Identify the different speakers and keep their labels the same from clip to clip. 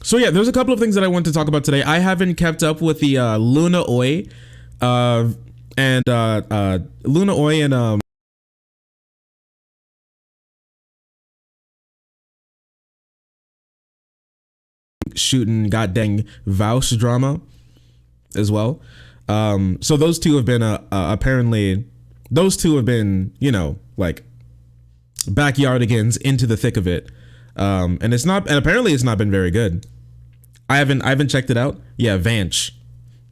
Speaker 1: So yeah, there's a couple of things that I want to talk about today. I haven't kept up with the LunaOi and LunaOi and shooting goddamn Vaush drama as well. So those two have been apparently those two have been, you know, like backyardigans into the thick of it. And apparently it's not been very good. I haven't checked it out. Yeah, Vaush.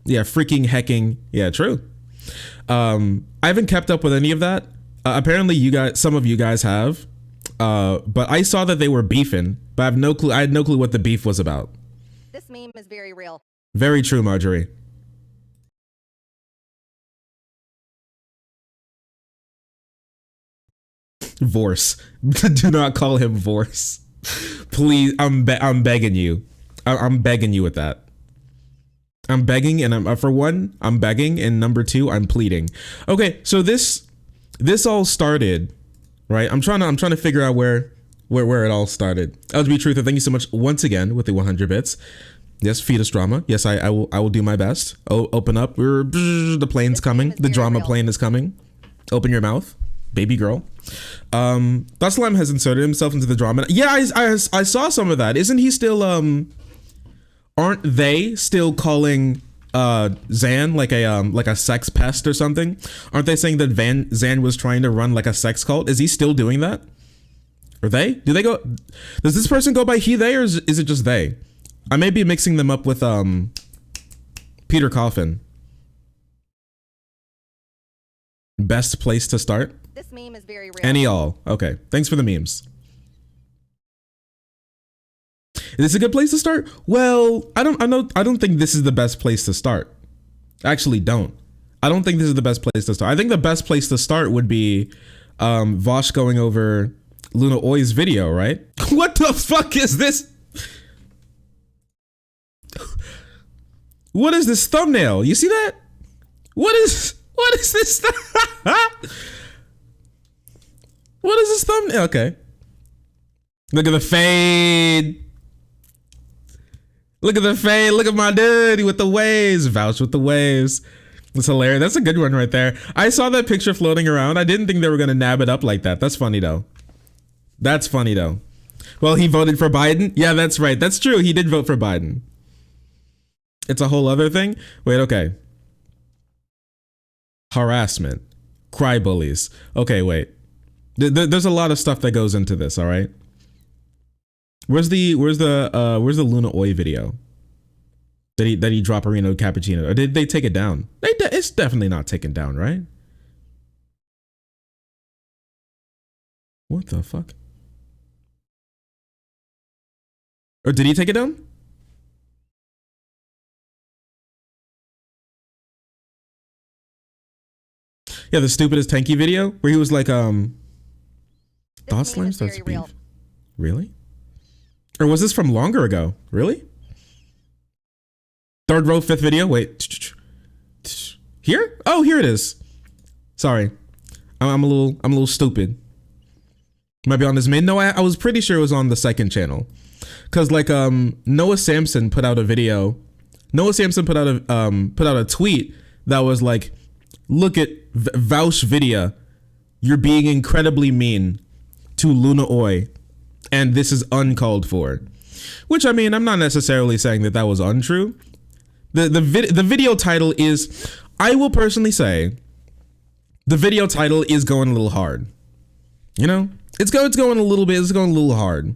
Speaker 1: Yeah, freaking hecking. Yeah, true. I haven't kept up with any of that. Apparently some of you guys have. But I saw that they were beefing, but I have no clue. I had no clue what the beef was about.
Speaker 2: This meme is very real.
Speaker 1: Very true, Marjorie. Vorse. Do not call him Vorse. Please, I'm begging you. I'm begging you with that. I'm begging, and for one, I'm begging, and number two, I'm pleading. Okay, so this all started, right? I'm trying to figure out where it all started. LGBT Truther, thank you so much once again with the 100 bits. Yes, fetus drama. Yes, I will do my best. Oh, open up. The plane's coming. The drama plane is coming. Open your mouth, baby girl. Thuslam has inserted himself into the drama. Yeah, I saw some of that. Isn't he still aren't they still calling Zan like a sex pest or something? Aren't they saying that Zan was trying to run like a sex cult? Is he still doing that? Or they? Do they go? Does this person go by he, they, or is it just they? I may be mixing them up with Peter Coffin. Best place to start?
Speaker 2: This meme is very real.
Speaker 1: Any all. Okay. Thanks for the memes. Is this a good place to start? Well, I don't think this is the best place to start. Actually, don't. I don't think this is the best place to start. I think the best place to start would be Vaush going over LunaOi's video, right? What the fuck is this? What is this thumbnail? You see that? What is this? What is this thumbnail? Okay. Look at the fade. Look at the fade. Look at my dude with the waves. Vouch with the waves. It's hilarious. That's a good one right there. I saw that picture floating around. I didn't think they were going to nab it up like that. That's funny though. That's funny though. Well, he voted for Biden. Yeah, that's right. That's true. He did vote for Biden. It's a whole other thing. Wait, okay. Harassment. Cry bullies. Okay, wait. There's a lot of stuff that goes into this, all right? Where's the LunaOi video? That he dropped Reno Cappuccino? Or did they take it down? It's definitely not taken down, right? What the fuck? Or did he take it down? Yeah, the stupidest tanky video where he was like, Thought Slime starts beef. Really? Or was this from longer ago? Really? Third row, fifth video. Wait. Here? Oh, here it is. Sorry. I'm a little stupid. Might be on this main. No, I was pretty sure it was on the second channel. Cause like Noah Samson put out a video. Noah Samson put out a tweet that was like, look at Vaush video. You're being incredibly mean to LunaOi, and this is uncalled for. Which, I mean, I'm not necessarily saying that was untrue. The video title is, I will personally say, the video title is going a little hard. You know, it's going a little bit. It's going a little hard,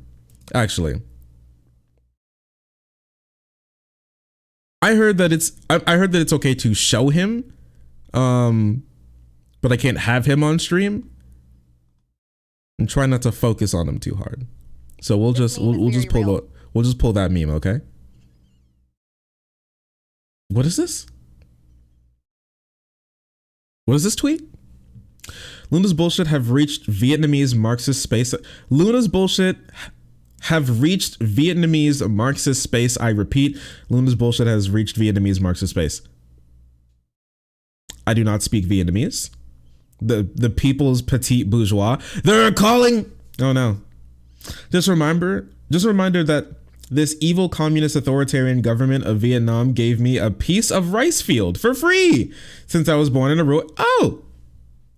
Speaker 1: actually. I heard that it's okay to show him, but I can't have him on stream. And try not to focus on him too hard. So we'll just pull that meme, okay? What is this? What is this tweet? Luna's bullshit have reached Vietnamese Marxist space. Luna's bullshit have reached Vietnamese Marxist space. I repeat, Luna's bullshit has reached Vietnamese Marxist space. I do not speak Vietnamese. The people's petite bourgeois. They're calling. Oh no. Just a reminder that This evil communist authoritarian government of Vietnam gave me a piece of rice field for free since I was born in a rural. Oh,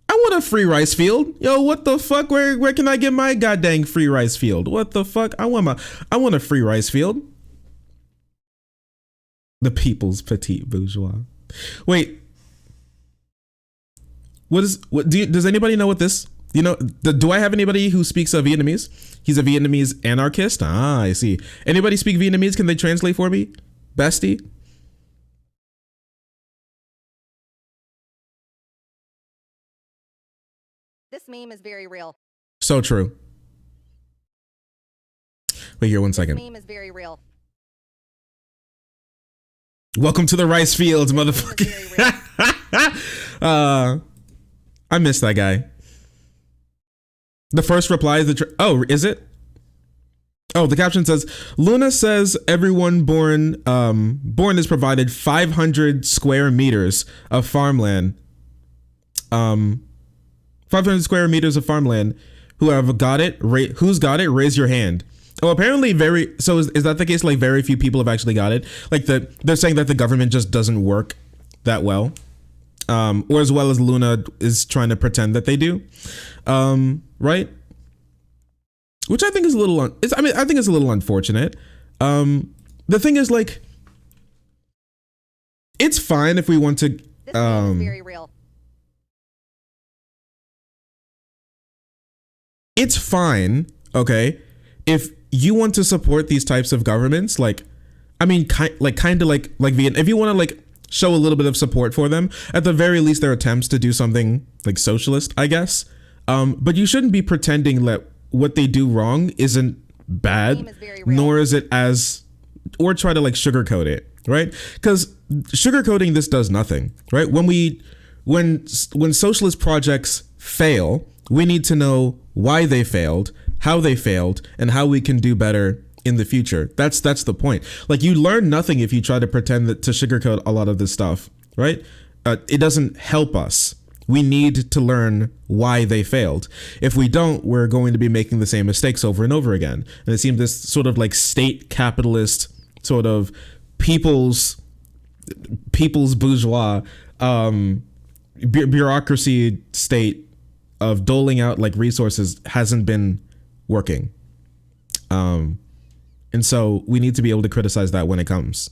Speaker 1: I want a free rice field. Yo, what the fuck? Where can I get my goddamn free rice field? What the fuck? I want a free rice field. The people's petite bourgeois. Wait. Does anybody know what this? You know, do I have anybody who speaks Vietnamese? He's a Vietnamese anarchist. Ah, I see. Anybody speak Vietnamese? Can they translate for me? Bestie?
Speaker 2: This meme is very real.
Speaker 1: So true. Wait here 1 second.
Speaker 2: This meme is very real.
Speaker 1: Welcome to the rice fields, motherfucker. I miss that guy. The first reply is oh, is it? Oh, the caption says, Luna says everyone born is provided 500 square meters of farmland. 500 square meters of farmland. Who's got it? Raise your hand. Oh, apparently so is that the case? Like very few people have actually got it. Like they're saying that the government just doesn't work that well. Or as well as Luna is trying to pretend that they do. Right? Which I think is a little, I think it's a little unfortunate. The thing is, like, it's fine if we want to,
Speaker 2: This meme is very real.
Speaker 1: it's fine, okay, if you want to support these types of governments, like, I mean, kind of like Vietnam, if you want to, like, show a little bit of support for them, at the very least, their attempts to do something, like, socialist, I guess. But you shouldn't be pretending that what they do wrong isn't bad, nor is it or try to, like, sugarcoat it, right? Because sugarcoating this does nothing, right? When socialist projects fail, we need to know why they failed, how they failed, and how we can do better in the future. That's the point. Like, you learn nothing if you try to pretend to sugarcoat a lot of this stuff, right? It doesn't help us. We need to learn why they failed. If we don't, we're going to be making the same mistakes over and over again. And it seems this sort of like state capitalist sort of people's bourgeois bureaucracy state of doling out like resources hasn't been working. And so we need to be able to criticize that when it comes.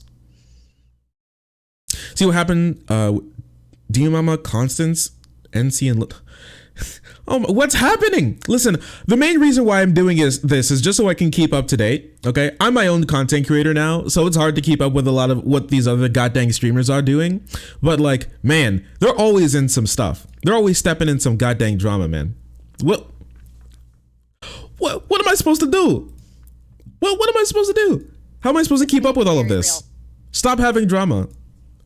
Speaker 1: See what happened? Dear Mama, Constance, NC, and oh, what's happening? Listen, the main reason why I'm doing this is just so I can keep up to date. Okay, I'm my own content creator now, so it's hard to keep up with a lot of what these other goddamn streamers are doing. But like, man, they're always in some stuff. They're always stepping in some goddamn drama, man. What am I supposed to do? What am I supposed to do? How am I supposed to keep up with all of this? Stop having drama.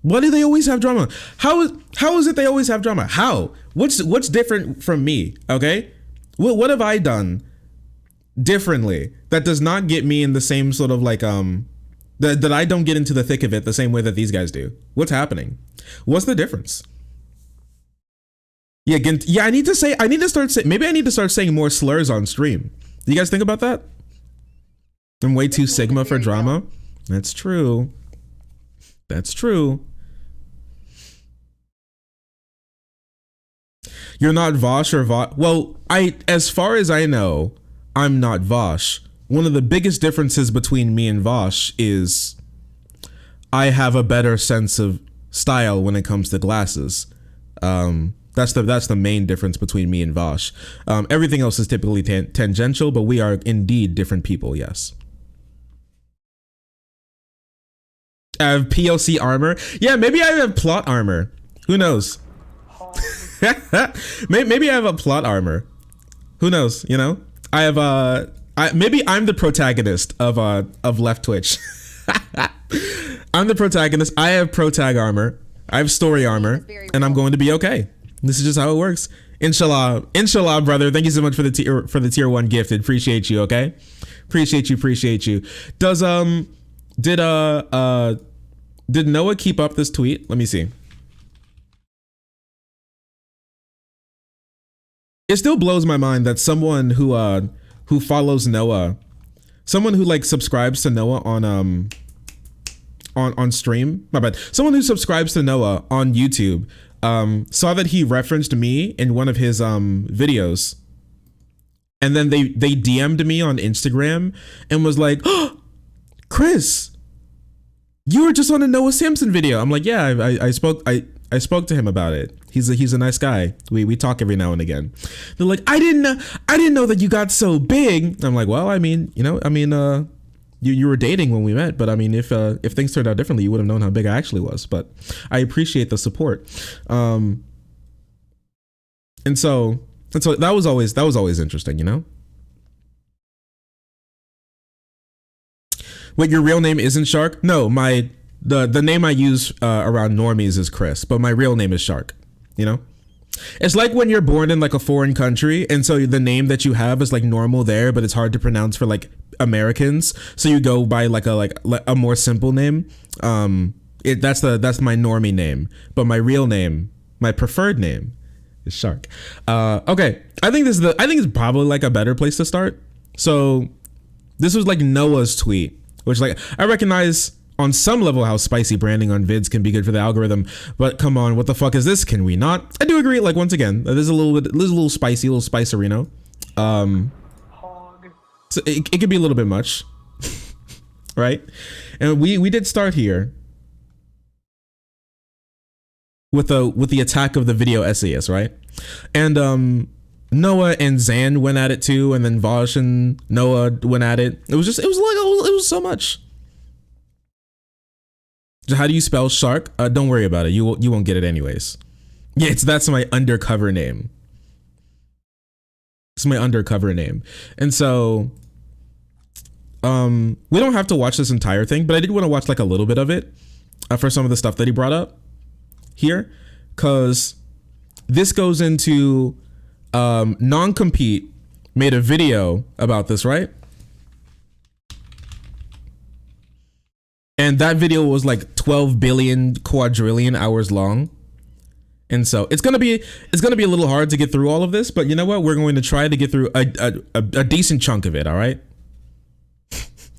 Speaker 1: Why do they always have drama? How is it they always have drama? How? What's different from me? Okay, what have I done differently that does not get me in the same sort of like that I don't get into the thick of it the same way that these guys do? What's happening? What's the difference? Yeah, I need to start saying more slurs on stream. Do you guys think about that? I'm way too Sigma for drama. That's true. That's true. You're not Vaush or Vaush. Well, as far as I know, I'm not Vaush. One of the biggest differences between me and Vaush is I have a better sense of style when it comes to glasses. That's the main difference between me and Vaush. Everything else is typically tangential, but we are indeed different people. Yes. I have POC armor. Yeah, maybe I have plot armor. Who knows? Maybe I have a plot armor. Who knows? You know, I have maybe I'm the protagonist of Left Twitch. I'm the protagonist. I have protag armor. I have story armor, and I'm going to be okay. This is just how it works. Inshallah, brother. Thank you so much for the tier 1 gifted. Appreciate you. Okay, appreciate you. Did Noah keep up this tweet? Let me see. It still blows my mind that someone who follows Noah someone who like subscribes to Noah on stream. My bad. Someone who subscribes to Noah on YouTube saw that he referenced me in one of his videos, and then they DM'd me on Instagram and was like, "Oh, Chris, you were just on a Noah Samson video." I'm like, "Yeah, I spoke to him about it. He's a nice guy. We talk every now and again." They're like, I didn't know that you got so big." I'm like, "Well, I mean, you were dating when we met, but I mean, if things turned out differently, you would have known how big I actually was." But I appreciate the support. And so that was always interesting, you know? Wait, your real name isn't Shark? No, the name I use around normies is Chris, but my real name is Shark, you know? It's like when you're born in like a foreign country, and so the name that you have is like normal there, but it's hard to pronounce for like Americans, so you go by like a more simple name. That's my normie name, but my real name, my preferred name, is Shark. Okay, I think it's probably like a better place to start. So this was like Noah's tweet, which like I recognize on some level how spicy branding on vids can be good for the algorithm, but come on, what the fuck is this? Can we not? I do agree. Like once again, there's a little spicy, a little spicerino. So it could be a little bit much, right? And we did start here with the attack of the video essayists, right? And Noah and Zan went at it too, and then Vaush and Noah went at it. It was so much. How do you spell shark? Don't worry about it. You won't get it anyways. Yeah, that's my undercover name. It's my undercover name. And so we don't have to watch this entire thing, but I did want to watch like a little bit of it for some of the stuff that he brought up here, because this goes into NonCompete made a video about this, right? And that video was like 12 billion quadrillion hours long. And so it's gonna be a little hard to get through all of this, but you know what? We're going to try to get through a decent chunk of it, all right?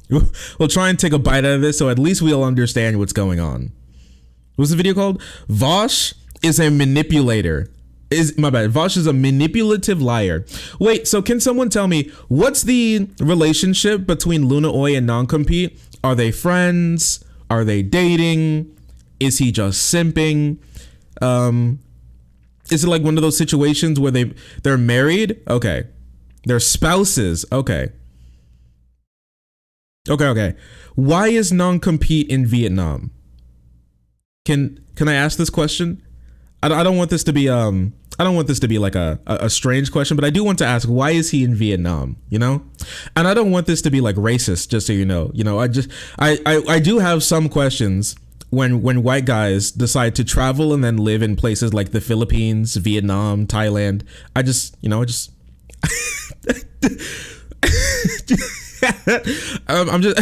Speaker 1: We'll try and take a bite out of this, so at least we'll understand what's going on. What's the video called? Vaush is a manipulator. Vaush is a manipulative liar. Wait, so can someone tell me what's the relationship between LunaOi and NonCompete? Are they friends? Are they dating? Is he just simping? Is it like one of those situations where they're married? Okay. They're spouses. Okay. Okay. Why is NonCompete in Vietnam? Can I ask this question? I don't want this to be like a strange question, but I do want to ask, why is he in Vietnam? You know, and I don't want this to be like racist, just so you know. I do have some questions when white guys decide to travel and then live in places like the Philippines, Vietnam, Thailand. I'm just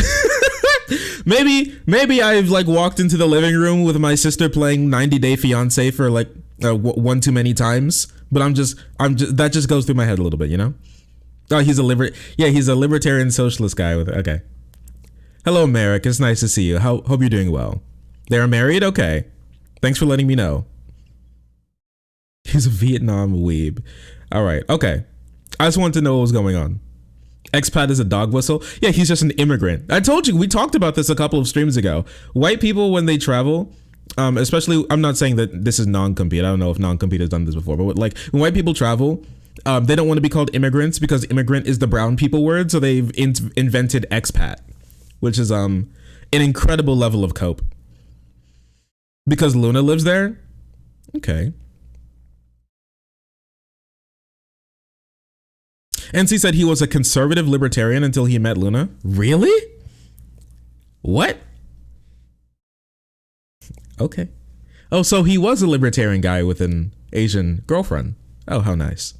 Speaker 1: maybe I've like walked into the living room with my sister playing 90 Day Fiance for like one too many times, but I'm just that just goes through my head a little bit, you know? Oh, he's a libertarian socialist guy with it. Okay. Hello, Merrick. It's nice to see you. Hope you're doing well. They're married? Okay. Thanks for letting me know. He's a Vietnam weeb. All right. Okay. I just wanted to know what was going on. Expat is a dog whistle. Yeah, he's just an immigrant. I told you, we talked about this a couple of streams ago. White people, when they travel, especially, I'm not saying that this is NonCompete. I don't know if NonCompete has done this before, but like when white people travel, they don't want to be called immigrants because immigrant is the brown people word. So they've invented expat, which is an incredible level of cope. Because Luna lives there? Okay. NC said he was a conservative libertarian until he met Luna. Really? What? Okay. Oh, so he was a libertarian guy with an Asian girlfriend. Oh, how nice.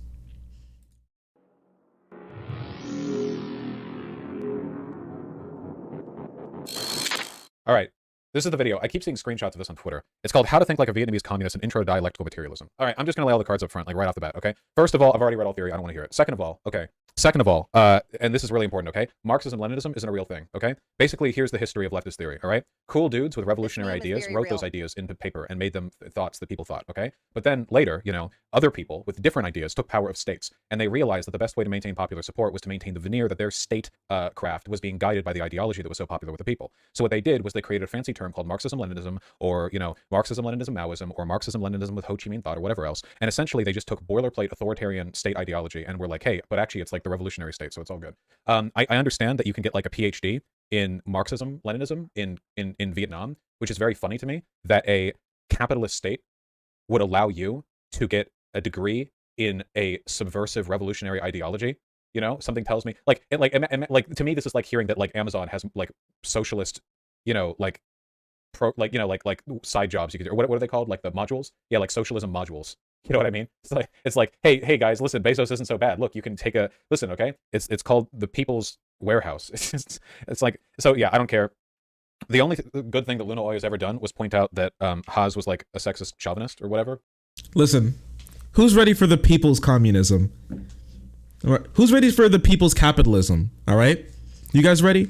Speaker 3: All right. This is the video. I keep seeing screenshots of this on Twitter. It's called How to Think Like a Vietnamese Communist, an Intro to Dialectical Materialism. All right, I'm just going to lay all the cards up front, like right off the bat, okay? First of all, I've already read all theory. I don't want to hear it. Second of all, okay, Second of all, and this is really important, okay? Marxism-Leninism isn't a real thing, okay? Basically, here's the history of leftist theory, all right? Cool dudes with revolutionary ideas wrote those ideas into paper and made them thoughts that people thought, okay? But then later, you know, other people with different ideas took power of states, and they realized that the best way to maintain popular support was to maintain the veneer that their state craft was being guided by the ideology that was so popular with the people. So what they did was they created a fancy term called Marxism-Leninism, or, you know, Marxism-Leninism-Maoism, or Marxism-Leninism with Ho Chi Minh thought, or whatever else. And essentially, they just took boilerplate authoritarian state ideology and were like, hey, but actually it's like the revolutionary state, so it's all good. I understand that you can get like a PhD in Marxism-Leninism in Vietnam, which is very funny to me that a capitalist state would allow you to get a degree in a subversive revolutionary ideology. You know, something tells me like to me this is like hearing that like Amazon has like socialist, you know, like side jobs you could do, or what are they called, like the modules? Yeah, like socialism modules. You know what I mean? It's like, hey guys, listen, Bezos isn't so bad. Look, you can take a listen, okay? It's called the People's Warehouse. It's like, so yeah, I don't care. The only good thing that LunaOi has ever done was point out that Haas was like a sexist chauvinist or whatever.
Speaker 1: Listen, who's ready for the people's communism? All right. Who's ready for the people's capitalism? All right, you guys ready?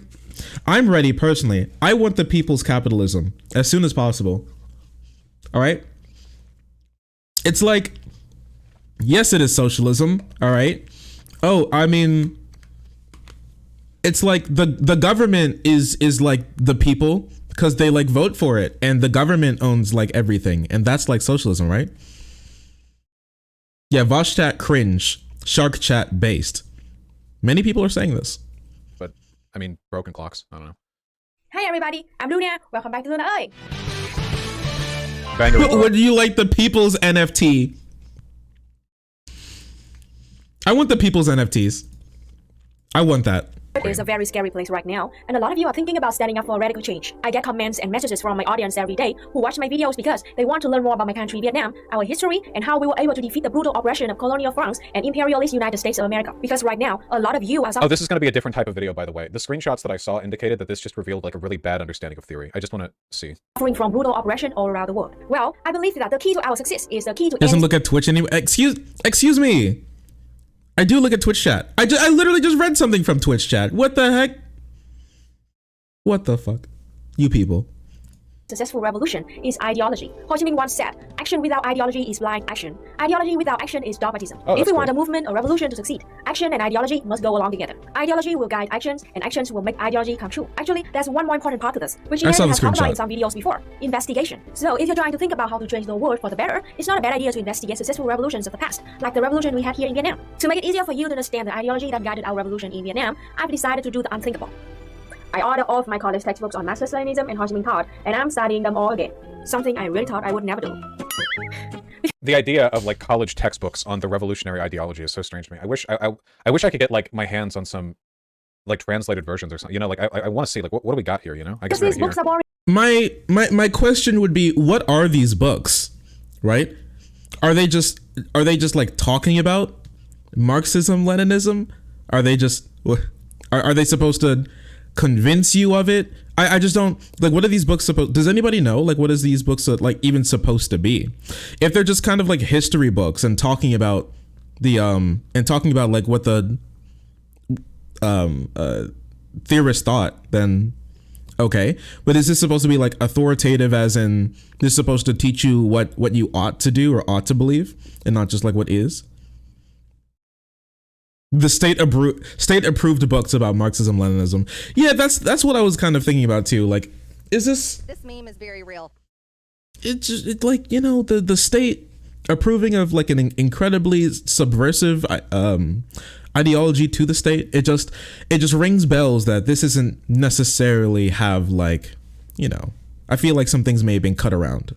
Speaker 1: I'm ready personally. I want the people's capitalism as soon as possible. All right. It's like, yes, it is socialism. All right. Oh, I mean, it's like the government is like the people because they like vote for it, and the government owns like everything, and that's like socialism, right? Yeah, Vaush chat cringe, shark chat based. Many people are saying this.
Speaker 3: But I mean, broken clocks. I don't know.
Speaker 4: Hi everybody, I'm Luna. Welcome back to LunaOi.
Speaker 1: Would you like the people's NFT? I want the people's NFTs. I want that.
Speaker 4: It is a very scary place right now, and a lot of you are thinking about standing up for radical change. I get comments and messages from my audience every day who watch my videos because they want to learn more about my country, Vietnam, our history, and how we were able to defeat the brutal oppression of colonial France and imperialist United States of America. Because right now, a lot of you are...
Speaker 3: Oh, this is going to be a different type of video, by the way. The screenshots that I saw indicated that this just revealed like a really bad understanding of theory. I just want to see.
Speaker 4: Suffering from brutal oppression all around the world. Well, I believe that the key to our success is the key to...
Speaker 1: Doesn't look at Twitch anymore. Excuse me. I do look at Twitch chat. I literally just read something from Twitch chat. What the heck? What the fuck? You people.
Speaker 4: Successful revolution is ideology. Ho Chi Minh once said, action without ideology is blind action. Ideology without action is dogmatism.
Speaker 3: Oh,
Speaker 4: if we want
Speaker 3: cool.
Speaker 4: a movement or revolution to succeed, action and ideology must go along together. Ideology will guide actions, and actions will make ideology come true. Actually, there's one more important part to this, which I have talked about in some videos before. Investigation. So if you're trying to think about how to change the world for the better, it's not a bad idea to investigate successful revolutions of the past, like the revolution we had here in Vietnam. To make it easier for you to understand the ideology that guided our revolution in Vietnam, I've decided to do the unthinkable. I ordered all of my college textbooks on Marxist-Leninism and Ho Chi Minh thought, and I'm studying them all again. Something I really thought I would never do.
Speaker 3: The idea of like college textbooks on the revolutionary ideology is so strange to me. I wish I could get like my hands on some like translated versions or something. You know, like I want to see like what do we got here? You know, I guess
Speaker 4: these books are boring.
Speaker 1: My question would be, what are these books? Right? Are they just like talking about Marxism, Leninism? Are they just are they supposed to convince you of it? I just don't like, what are these books supposed, does anybody know like what is these books like even supposed to be? If they're just kind of like history books and talking about the like what the theorists thought, then okay. But is this supposed to be like authoritative, as in this is supposed to teach you what you ought to do or ought to believe, and not just like what is? The state approved books about Marxism, Leninism. Yeah, that's what I was kind of thinking about too. Like, is this
Speaker 2: meme is very real.
Speaker 1: It's like, you know, the state approving of like an incredibly subversive ideology to the state. It just rings bells that this isn't necessarily have like, you know, I feel like some things may have been cut around.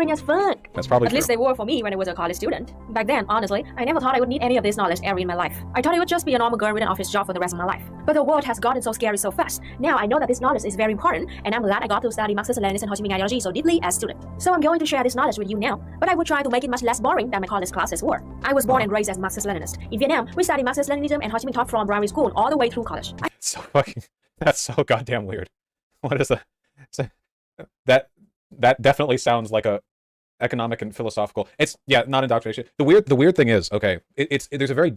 Speaker 4: As fun.
Speaker 3: That's probably
Speaker 4: At least they were for me when I was a college student. Back then, honestly, I never thought I would need any of this knowledge ever in my life. I thought it would just be a normal girl with an office job for the rest of my life. But the world has gotten so scary so fast. Now I know that this knowledge is very important, and I'm glad I got to study Marxist-Leninist and Ho Chi Minh ideology so deeply as a student. So I'm going to share this knowledge with you now, but I will try to make it much less boring than my college classes were. I was born and raised as Marxist-Leninist. In Vietnam, we study Marxist-Leninism and Ho Chi Minh thought from primary school all the way through college.
Speaker 3: That's so goddamn weird. What is that? That definitely sounds like a economic and philosophical. It's not indoctrination. The weird thing is, okay, there's a very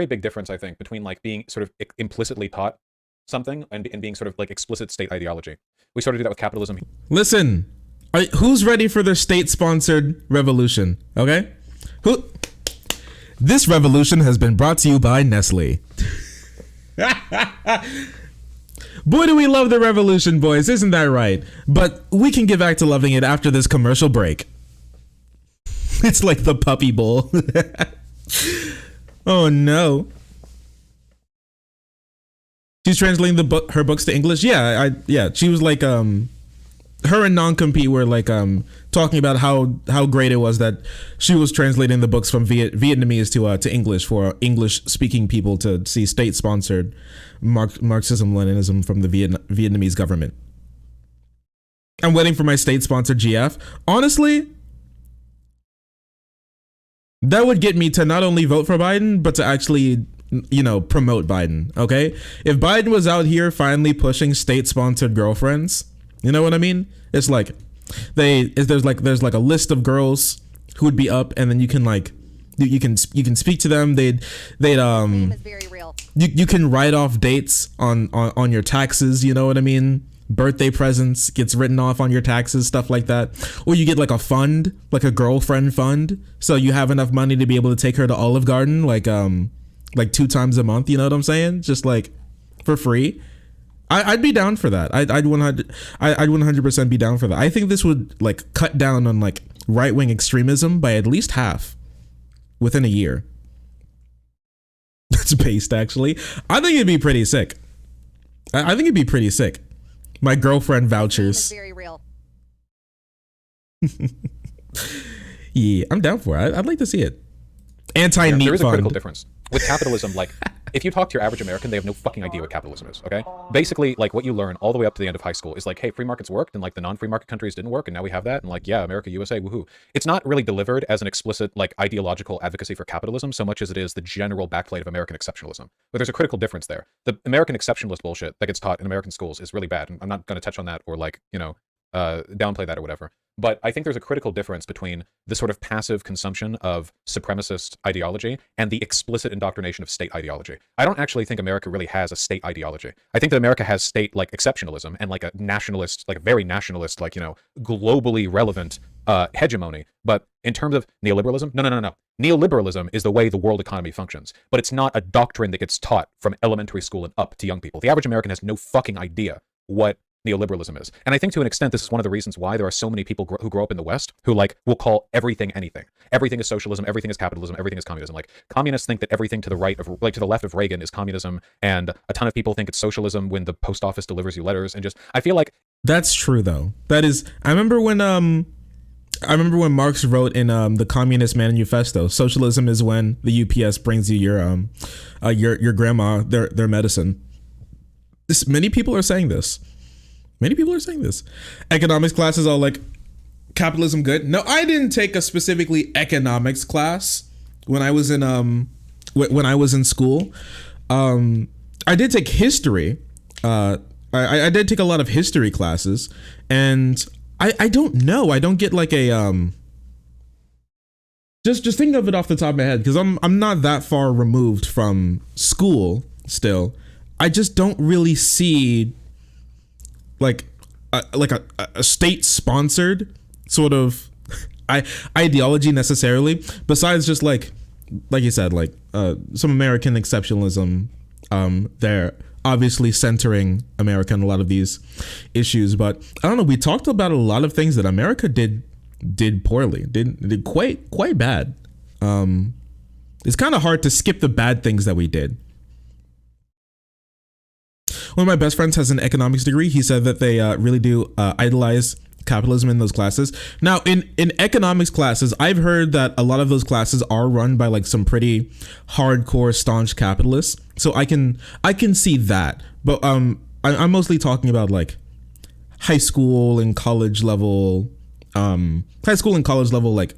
Speaker 3: big difference, I think, between like being sort of implicitly taught something and being sort of like explicit state ideology. We sort of do that with capitalism.
Speaker 1: Listen, who's ready for their state-sponsored revolution? Okay, this revolution has been brought to you by Nestle. Boy, do we love the revolution, boys. Isn't that right? But we can get back to loving it after this commercial break. It's like the puppy bowl. Oh no. She's translating her books to English. Yeah, she was like her and NonCompete were like talking about how great it was that she was translating the books from Vietnamese to English for English speaking people to see state sponsored Marxism Leninism from the Vietnamese government. I'm waiting for my state sponsored GF. Honestly, that would get me to not only vote for Biden, but to actually, promote Biden. Okay, if Biden was out here finally pushing state sponsored girlfriends, you know what I mean? It's like there's like a list of girls who would be up, and then you can like you can speak to them. They'd
Speaker 2: Name is very real.
Speaker 1: you can write off dates on your taxes, you know what I mean? Birthday presents gets written off on your taxes, stuff like that. Or you get like a fund, like a girlfriend fund, so you have enough money to be able to take her to Olive Garden like 2 times a month, you know what I'm saying? Just like for free. I'd be down for that. I'd 100% be down for that. I think this would like cut down on like right-wing extremism by at least half within a year. That's based, actually. I think it'd be pretty sick. I think it'd be pretty sick. My girlfriend vouchers.
Speaker 2: Name is very real.
Speaker 1: Yeah, I'm down for it. I'd like to see it. Anti-neat
Speaker 3: There is a
Speaker 1: fund.
Speaker 3: critical difference with capitalism. Like, if you talk to your average American, they have no fucking idea what capitalism is. Okay, basically, like what you learn all the way up to the end of high school is like, hey, free markets worked, and like the non-free market countries didn't work, and now we have that, and like, yeah, America, USA, woohoo. It's not really delivered as an explicit like ideological advocacy for capitalism so much as it is the general backplate of American exceptionalism. But there's a critical difference there. The American exceptionalist bullshit that gets taught in American schools is really bad, and I'm not going to touch on that or like downplay that or whatever. But I think there's a critical difference between the sort of passive consumption of supremacist ideology and the explicit indoctrination of state ideology. I don't actually think America really has a state ideology. I think that America has state like exceptionalism and like a nationalist, like a very nationalist, like, globally relevant hegemony. But in terms of neoliberalism, no. Neoliberalism is the way the world economy functions, but it's not a doctrine that gets taught from elementary school and up to young people. The average American has no fucking idea what neoliberalism is. And I think to an extent, this is one of the reasons why there are so many people who grow up in the West who like will call everything anything. Everything is socialism, everything is capitalism, everything is communism. Like communists think that everything to the right of, like to the left of Reagan is communism. And a ton of people think it's socialism when the post office delivers you letters. And just, I feel like
Speaker 1: that's true though. That is, I remember when Marx wrote in the Communist Manifesto, socialism is when the UPS brings you your grandma their medicine. Many people are saying this. Economics classes are like, capitalism good? No, I didn't take a specifically economics class when I was in school. I did take history. I did take a lot of history classes, and I don't know. I don't get like a just think of it off the top of my head, because I'm not that far removed from school still. I just don't really see like a state-sponsored sort of ideology necessarily, besides just like you said, like some American exceptionalism. They're obviously centering America in a lot of these issues, but I don't know. We talked about a lot of things that America did poorly, did quite bad. It's kind of hard to skip the bad things that we did. One of my best friends has an economics degree. He said that they really do idolize capitalism in those classes. Now, in economics classes, I've heard that a lot of those classes are run by like some pretty hardcore, staunch capitalists. So I can see that. But I'm mostly talking about like high school and college level like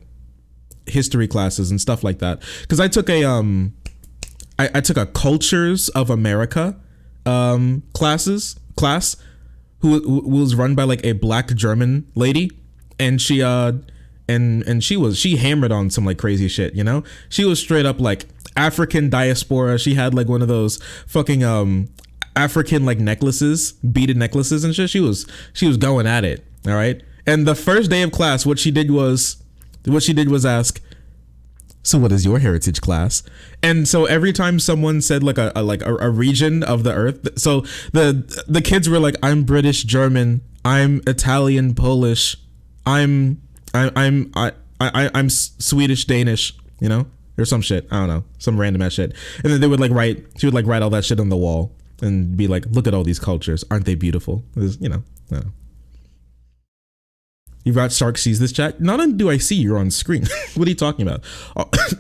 Speaker 1: history classes and stuff like that. Because I took I took a Cultures of America class who was run by like a black German lady, and she and she hammered on some like crazy shit, you know? She was straight up like African diaspora. She had like one of those fucking African like necklaces, beaded necklaces and shit. She was going at it. All right. And the first day of class, what she did was ask, so what is your heritage, class? And so every time someone said like a region of the earth, so the kids were like, I'm British, German, I'm Italian, Polish, I'm Swedish, Danish, you know, or some shit. I don't know, some random ass shit. And then she would write all that shit on the wall and be like, look at all these cultures, aren't they beautiful? You know, I don't know. You've Shark sees this chat. Not only do I see you're on screen. What are you talking about?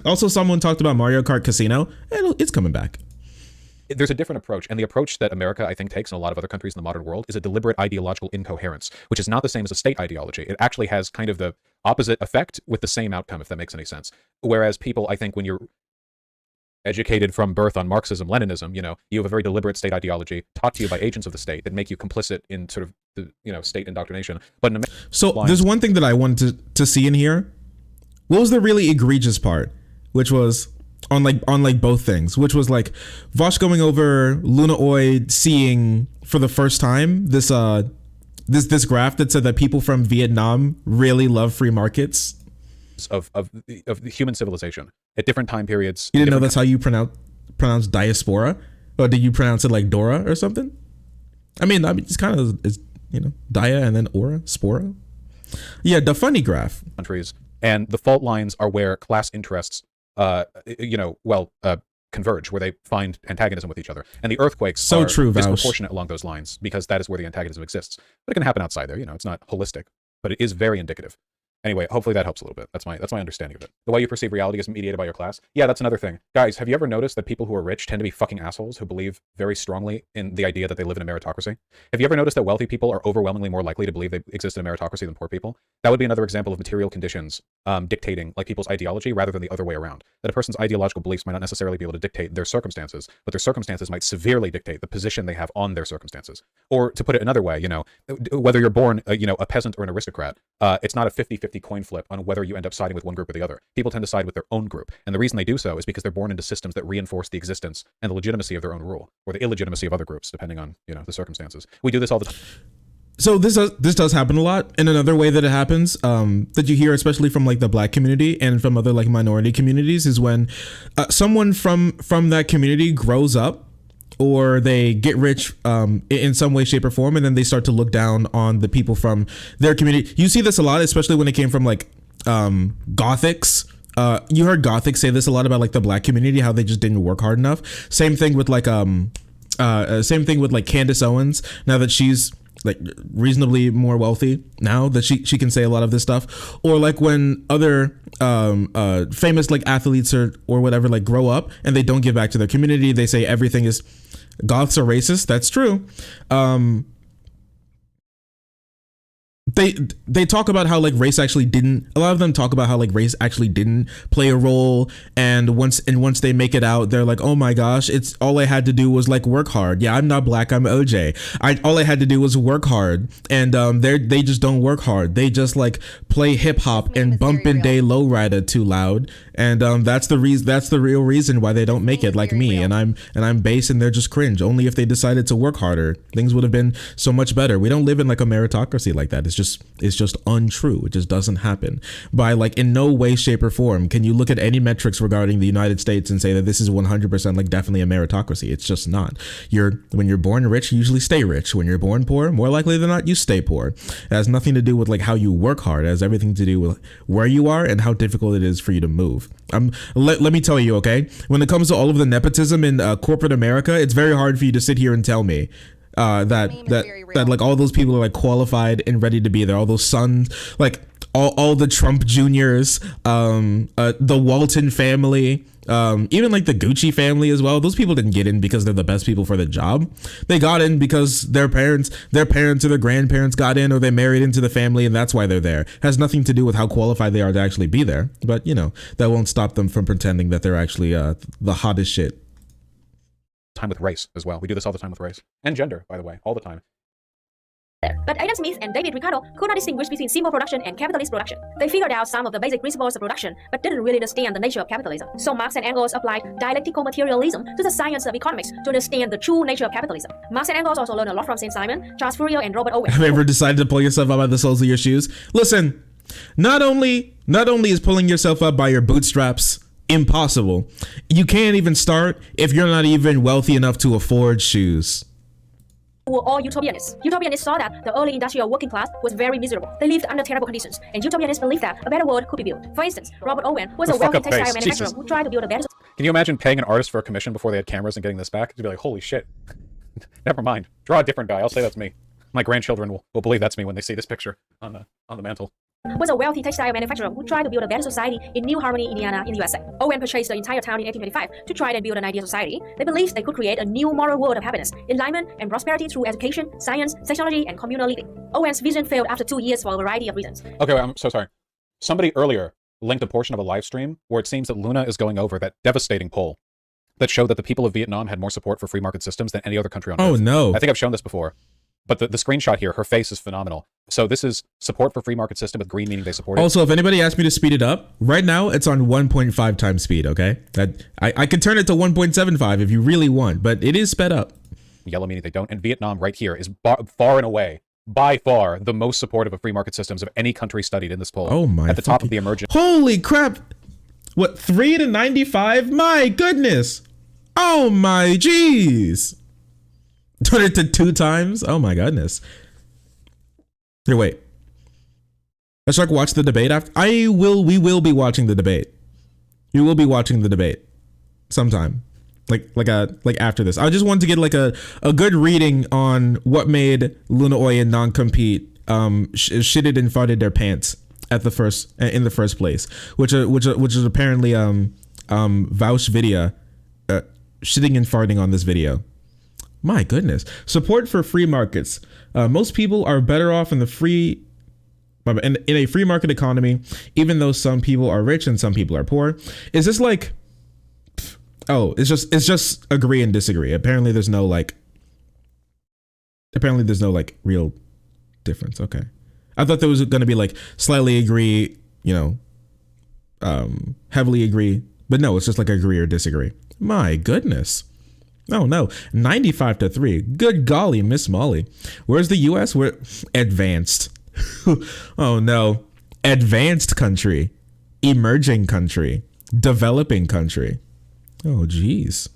Speaker 1: Also, someone talked about Mario Kart Casino, and it's coming back.
Speaker 3: There's a different approach, and the approach that America, I think, takes, and a lot of other countries in the modern world, is a deliberate ideological incoherence, which is not the same as a state ideology. It actually has kind of the opposite effect with the same outcome, if that makes any sense. Whereas people, I think, when you're educated from birth on Marxism, Leninism, you know, you have a very deliberate state ideology taught to you by agents of the state that make you complicit in sort of the, you know, state indoctrination. But in
Speaker 1: so there's one thing that I wanted to see in here. What was the really egregious part? Which was on both things, which was like Vaush going over LunaOi seeing for the first time this graph that said that people from Vietnam really love free markets.
Speaker 3: Of human civilization at different time periods.
Speaker 1: You didn't know that's how you pronounce diaspora, or did you pronounce it like Dora or something? I mean it's kind of, it's, you know, dia and then ora, spora. Yeah, the funny graph.
Speaker 3: Countries, and the fault lines are where class interests, converge, where they find antagonism with each other, and the earthquakes are disproportionate along those lines because that is where the antagonism exists. But it can happen outside there. You know, it's not holistic, but it is very indicative. Anyway, hopefully that helps a little bit. That's my understanding of it. The way you perceive reality is mediated by your class. Yeah, that's another thing. Guys, have you ever noticed that people who are rich tend to be fucking assholes who believe very strongly in the idea that they live in a meritocracy? Have you ever noticed that wealthy people are overwhelmingly more likely to believe they exist in a meritocracy than poor people? That would be another example of material conditions dictating like people's ideology rather than the other way around. That a person's ideological beliefs might not necessarily be able to dictate their circumstances, but their circumstances might severely dictate the position they have on their circumstances. Or to put it another way, you know, whether you're born, a peasant or an aristocrat, it's not a 50-50 coin flip on whether you end up siding with one group or the other. People tend to side with their own group. And the reason they do so is because they're born into systems that reinforce the existence and the legitimacy of their own rule, or the illegitimacy of other groups, depending on, you know, the circumstances. We do this all the time.
Speaker 1: So this does happen a lot. And another way that it happens, that you hear, especially from like the Black community and from other like minority communities, is when someone from that community grows up, or they get rich in some way, shape, or form, and then they start to look down on the people from their community. You see this a lot, especially when it came from like Gothics. You heard Gothics say this a lot about like the Black community, how they just didn't work hard enough. Same thing with like Candace Owens. Now that she's like reasonably more wealthy now, that she can say a lot of this stuff. Or like when other famous like athletes or whatever like grow up and they don't give back to their community, they say everything is goths are racist. That's true. They talk about how like race actually didn't, a lot of them talk about how like race actually didn't play a role, and once they make it out, they're like, oh my gosh, it's all I had to do was like work hard. Yeah, I'm not Black, I'm OJ. All I had to do was work hard, and they just don't work hard. They just like play hip hop and bump in day lowrider too loud, and that's the real reason why they don't make it like me. And I'm base and they're just cringe. Only if they decided to work harder, things would have been so much better. We don't live in like a meritocracy like that. It's just untrue. It just doesn't happen. By like in no way, shape, or form can you look at any metrics regarding the United States and say that this is 100% like definitely a meritocracy. It's just not. When you're born rich, you usually stay rich. When you're born poor, more likely than not, you stay poor. It has nothing to do with like how you work hard. It has everything to do with where you are and how difficult it is for you to move. Let me tell you, okay, when it comes to all of the nepotism in corporate America, it's very hard for you to sit here and tell me that like all those people are like qualified and ready to be there. All those sons, like all the Trump juniors, the Walton family, even like the Gucci family as well. Those people didn't get in because they're the best people for the job. They got in because their parents or their grandparents got in, or they married into the family, and that's why they're there. It has nothing to do with how qualified they are to actually be there. But you know, that won't stop them from pretending that they're actually the hottest shit.
Speaker 3: Time with race as well. We do this all the time with race and gender, by the way, all the time.
Speaker 4: But Adam Smith and David Ricardo could not distinguish between simple production and capitalist production. They figured out some of the basic principles of production, but didn't really understand the nature of capitalism. So Marx and Engels applied dialectical materialism to the science of economics to understand the true nature of capitalism. Marx and Engels also learned a lot from St. Simon, Charles Fourier, and Robert Owen.
Speaker 1: Have you ever decided to pull yourself up by the soles of your shoes? Listen, not only is pulling yourself up by your bootstraps impossible, you can't even start if you're not even wealthy enough to afford shoes.
Speaker 4: Were all utopianists. Utopianists saw that the early industrial working class was very miserable. They lived under terrible conditions, and utopianists believed that a better world could be built. For instance, Robert Owen was a wealthy textile manufacturer who tried to build a better.
Speaker 3: Can you imagine paying an artist for a commission before they had cameras and getting this back? To be like, holy shit. Never mind. Draw a different guy. I'll say that's me. My grandchildren will believe that's me when they see this picture on the mantle.
Speaker 4: Was a wealthy textile manufacturer who tried to build a better society in New Harmony, Indiana, in the USA. Owen purchased the entire town in 1825 to try and build an ideal society. They believed they could create a new moral world of happiness, enlightenment, and prosperity through education, science, technology, and communal living. Owen's vision failed after 2 years for a variety of reasons.
Speaker 3: Okay, I'm so sorry. Somebody earlier linked a portion of a live stream where it seems that Luna is going over that devastating poll that showed that the people of Vietnam had more support for free market systems than any other country on Earth.
Speaker 1: Oh, no.
Speaker 3: I think I've shown this before. But the screenshot here, her face is phenomenal. So this is support for free market system with green meaning they support it.
Speaker 1: Also, if anybody asked me to speed it up, right now it's on 1.5 times speed, okay? I could turn it to 1.75 if you really want, but it is sped up.
Speaker 3: Yellow meaning they don't. And Vietnam right here is far and away, by far, the most supportive of free market systems of any country studied in this poll.
Speaker 1: Oh my.
Speaker 3: At the top of the emergent.
Speaker 1: Holy crap. What, 3 to 95? My goodness. Oh my jeez. Turn it to 2 times? Oh my goodness. Here, wait. Let's like watch the debate after. We will be watching the debate. You will be watching the debate sometime. Like after this. I just wanted to get like a good reading on what made LunaOi and NonCompete shitted and farted their pants in the first place, which is apparently Vaush video shitting and farting on this video. My goodness. Support for free markets. Most people are better off in a free market economy, even though some people are rich and some people are poor. Is this like, oh, it's just agree and disagree. Apparently there's no real difference. Okay. I thought there was going to be like slightly agree, heavily agree, but no, it's just like agree or disagree. My goodness. Oh no, 95 to 3. Good golly, Miss Molly. Where's the US? We're advanced. Oh no. Advanced country. Emerging country. Developing country. Oh geez.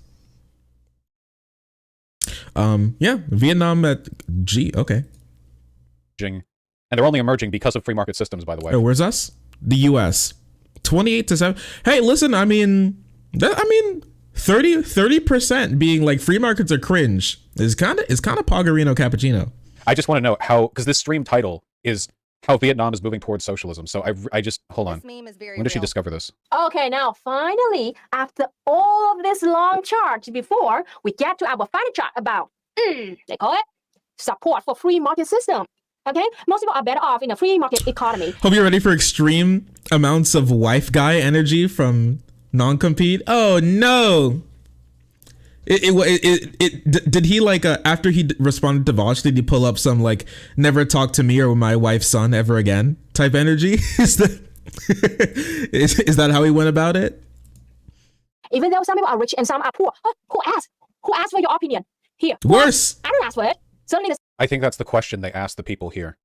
Speaker 1: Yeah, Vietnam at G. Okay.
Speaker 3: And they're only emerging because of free market systems, by the way.
Speaker 1: Oh, where's us? The US. 28 to 7. Hey, listen, I mean 30% being like free markets are cringe is kind of Poggerino Cappuccino.
Speaker 3: I just want to know how, because this stream title is how Vietnam is moving towards socialism. So I just, hold on. When did she discover this?
Speaker 4: Okay, now finally, after all of this long chart before, we get to our final chart about, they call it support for free market system. Okay, most people are better off in a free market economy.
Speaker 1: Hope you're ready for extreme amounts of wife guy energy from NonCompete. Oh no! Did he like after he responded to Vaush, did he pull up some like never talk to me or my wife's son ever again type energy? Is that how he went about it?
Speaker 4: Even though some people are rich and some are poor, who asked for your opinion? Here.
Speaker 1: Worse.
Speaker 4: I don't ask for it. Certainly.
Speaker 3: I think that's the question they asked the people here.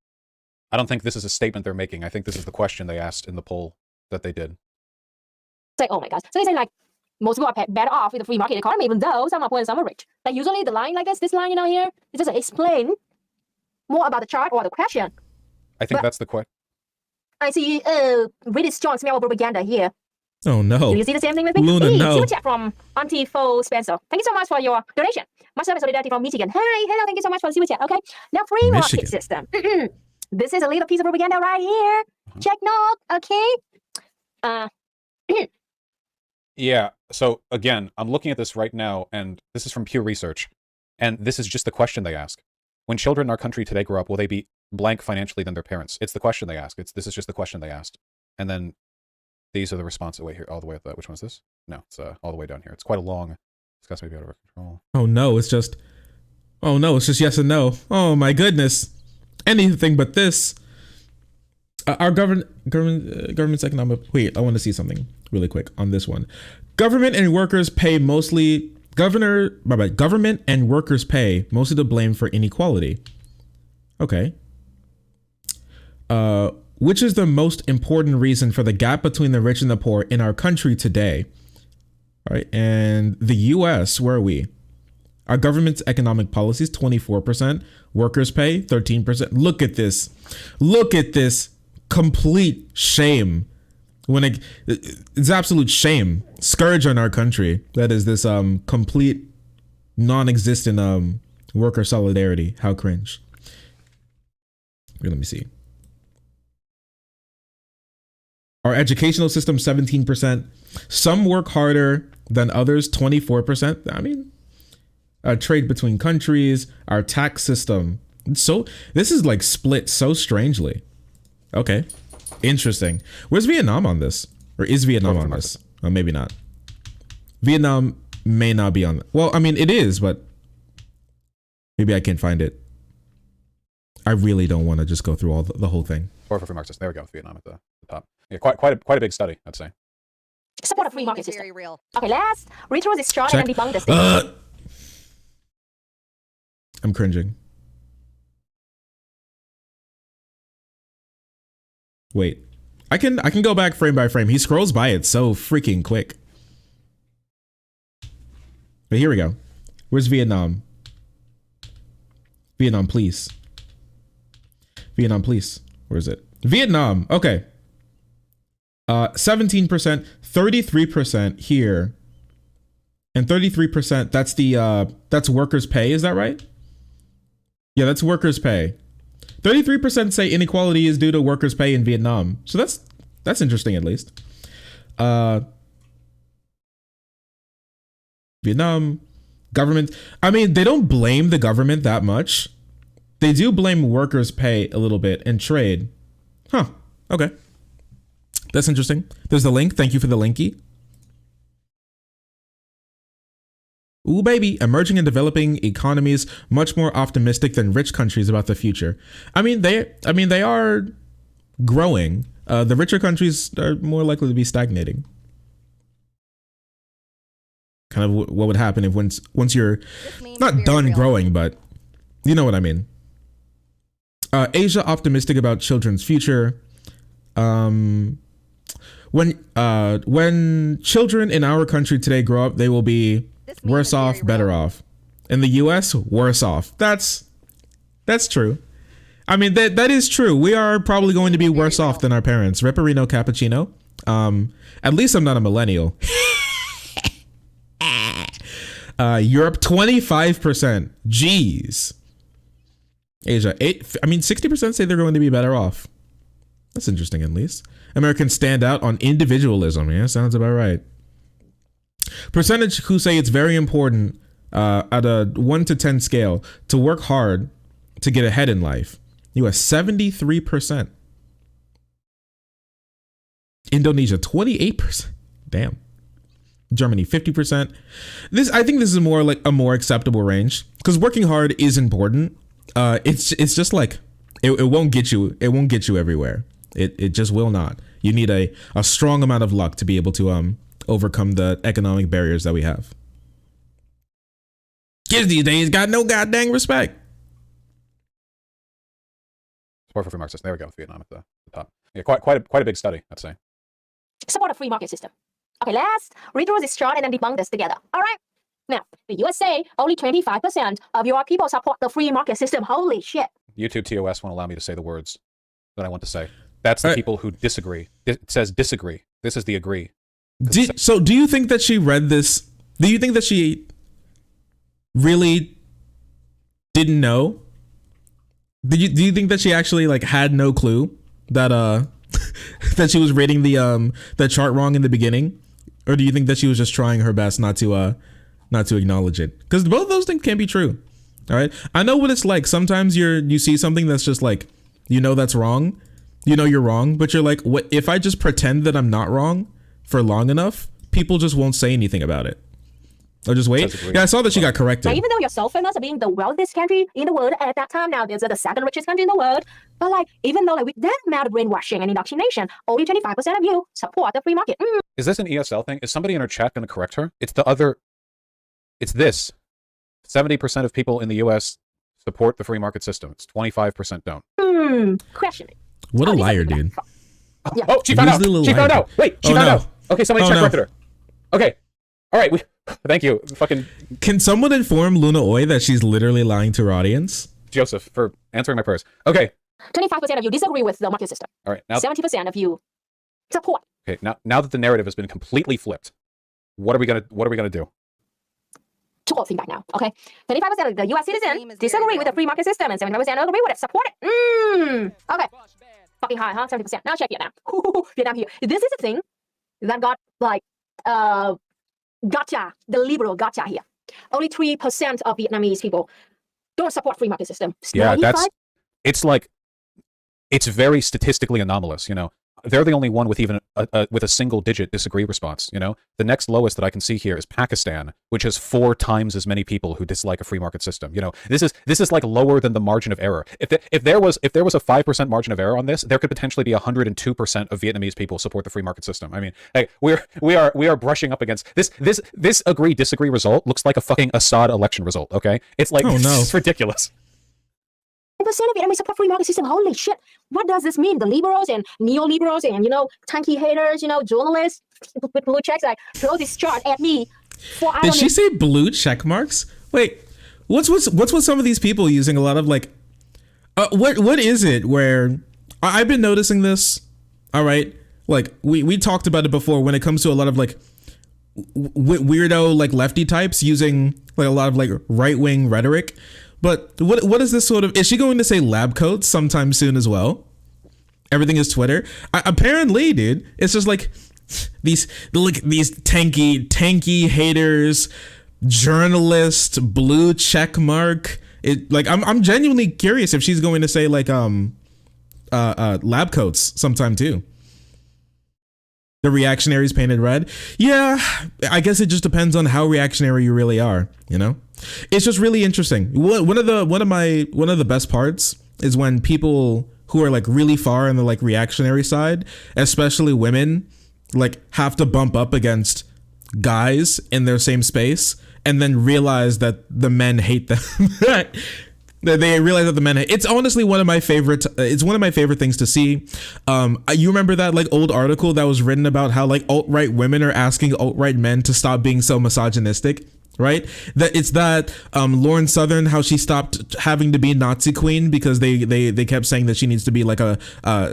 Speaker 3: I don't think this is a statement they're making. I think this is the question they asked in the poll that they did.
Speaker 4: Say, oh my gosh. So they say like, most people are better off with the free market economy, even though some are poor and some are rich. Like usually the line like this line here, it doesn't explain more about the chart or the question.
Speaker 3: I think that's the question.
Speaker 4: I see really strong smell of propaganda here.
Speaker 1: Oh no.
Speaker 4: Do you see the same thing with me?
Speaker 1: Luna, no.
Speaker 4: Super chat from Auntie Fo Spencer. Thank you so much for your donation. Much love and solidarity from Michigan. Hi, hello, thank you so much for the super chat. Okay. Now free market system. This is a little piece of propaganda right here. Check note, okay?
Speaker 3: Yeah, so again, I'm looking at this right now, and this is from Pew Research, and this is just the question they ask. When children in our country today grow up, will they be blank financially than their parents? It's the question they ask. This is just the question they asked. And then these are the responses. Wait, here, all the way at the, which one is this? No, it's all the way down here. It's quite a long, discuss maybe out of our control.
Speaker 1: Oh no, it's just yes and no. Oh my goodness. anything but this. Our government's economic. Wait, I want to see something really quick on this one. Government and workers pay mostly. Government and workers pay mostly to blame for inequality. Okay. Which is the most important reason for the gap between the rich and the poor in our country today? All right, and the U.S. Where are we? Our government's economic policies, 24%. Workers pay, 13%. Look at this. Look at this. Complete shame. It's absolute shame. Scourge on our country. That is this complete non-existent worker solidarity. How cringe. Let me see. Our educational system, 17%. Some work harder than others, 24%. I mean, trade between countries, our tax system. So this is like split so strangely. Okay, interesting. Where's Vietnam on this? Or is Vietnam on this? Oh, maybe not. Vietnam may not be on. Well, I mean, it is, but maybe I can't find it. I really don't want to just go through all the whole thing.
Speaker 3: For free Marxists. There we go. Vietnam at the top. Yeah, quite a big study, I'd say.
Speaker 4: Support a free market system.
Speaker 2: Very real.
Speaker 4: Okay, let's read through this chart and debunk this.
Speaker 1: I'm cringing. Wait, I can go back frame by frame. He scrolls by it so freaking quick. But here we go. Where's Vietnam? Vietnam, please. Vietnam, please. Where is it? Vietnam. Okay. 17%, 33% here, and 33%. That's the that's workers' pay. Is that right? Yeah, that's workers' pay. 33% say inequality is due to workers' pay in Vietnam. So that's interesting, at least. Vietnam government. I mean, they don't blame the government that much. They do blame workers' pay a little bit and trade. Huh. Okay. That's interesting. There's the link. Thank you for the linky. Ooh, baby. Emerging and developing economies much more optimistic than rich countries about the future. I mean, they are growing. The richer countries are more likely to be stagnating. Kind of what would happen if once you're not done growing, but you know what I mean. Asia optimistic about children's future. When children in our country today grow up, they will be worse off, better off. In the US, worse off. That's true. I mean, that is true. We are probably going to be worse off than our parents. Ripperino cappuccino. At least I'm not a millennial. Europe, 25%. Jeez. Asia, 60% say they're going to be better off. That's interesting, at least. Americans stand out on individualism. Yeah, sounds about right. Percentage who say it's very important at a 1 to 10 scale to work hard to get ahead in life. US, 73%. Indonesia, 28%. Damn. Germany, 50%. I think this is more like a more acceptable range because working hard is important. It's just like it won't get you. It won't get you everywhere. It just will not. You need a strong amount of luck to be able to overcome the economic barriers that we have. Kids these days got no goddamn respect.
Speaker 3: Support for free Marxists. There we go. Vietnam at the top. Yeah, quite a big study, I'd say.
Speaker 4: Support a free market system. Okay, let's read through this chart and then debunk this together. All right. Now, the USA, only 25% of your people support the free market system. Holy shit.
Speaker 3: YouTube TOS won't allow me to say the words that I want to say. That's the people who disagree. It says disagree. This is the agree.
Speaker 1: So do you think that she read this? Do you think that she really didn't know? Do you think that she actually like had no clue that that she was reading the chart wrong in the beginning? Or do you think that she was just trying her best not to acknowledge it? Because both of those things can be true. All right. I know what it's like. Sometimes you see something that's just like, that's wrong. You're wrong, but you're like, what if I just pretend that I'm not wrong for long enough, people just won't say anything about it. Oh, just wait. Yeah, I saw that she got corrected.
Speaker 4: Now, even though you're so famous for being the wealthiest country in the world at that time, now there's the second richest country in the world. But like, even though like with that amount of brainwashing and indoctrination, only 25% of you support the free market.
Speaker 3: Is this an ESL thing? Is somebody in her chat going to correct her? It's the other. It's this. 70% of people in the U.S. support the free market system. It's 25% don't.
Speaker 4: Question.
Speaker 1: What a liar, dude.
Speaker 4: Yeah.
Speaker 3: Oh, she found out. She found out. Wait, she found out. Okay, somebody check corrected her. Okay. All right. Thank you. Fucking.
Speaker 1: Can someone inform LunaOi that she's literally lying to her audience?
Speaker 3: Joseph, for answering my prayers. Okay.
Speaker 4: 25% of you disagree with the market system.
Speaker 3: All right. Now
Speaker 4: 70% of you support.
Speaker 3: Okay. Now that the narrative has been completely flipped, what are we gonna do?
Speaker 4: To all think back now. Okay. 25% of the U.S. citizens disagree with the free market system, and 75% agree with it. Support it. Okay. Fucking high, huh? 70%. Now check Vietnam. Vietnam here. This is a thing that got like gotcha, the liberal gotcha here. Only 3% of Vietnamese people don't support free market system.
Speaker 3: Yeah,
Speaker 4: 95?
Speaker 3: it's very statistically anomalous, you know. They're the only one with even with a single digit disagree response, you know. The next lowest that I can see here is Pakistan, which has 4 times as many people who dislike a free market system. You know, this is like lower than the margin of error. If there was a 5% margin of error on this, there could potentially be 102% of Vietnamese people support the free market system. I mean, hey, we are brushing up against this agree disagree result looks like a fucking Assad election result. Okay, it's like,
Speaker 1: oh, no.
Speaker 3: It's ridiculous.
Speaker 4: Percent of Vietnamese support free market system. Holy shit! What does this mean? The liberals and neoliberals and tanky haters, journalists with blue checks like throw this chart at me.
Speaker 1: Did she say blue check marks? Wait, what's with some of these people using a lot of like, what is it where I've been noticing this? All right, like we talked about it before when it comes to a lot of like weirdo like lefty types using like a lot of like right wing rhetoric. But what is this sort of? Is she going to say lab coats sometime soon as well? Everything is Twitter. Apparently, dude, it's just like these tanky haters, journalist, blue check mark. It like I'm genuinely curious if she's going to say like lab coats sometime too. The reactionaries painted red. Yeah, I guess it just depends on how reactionary you really are, you know? It's just really interesting. One of the best parts is when people who are like really far on the like reactionary side, especially women, like have to bump up against guys in their same space and then realize that the men hate them. They realize that the men hate. It's honestly one of my favorite. It's one of my favorite things to see. You remember that like old article that was written about how like alt-right women are asking alt-right men to stop being so misogynistic, right? That it's that Lauren Southern, how she stopped having to be Nazi queen because they kept saying that she needs to be like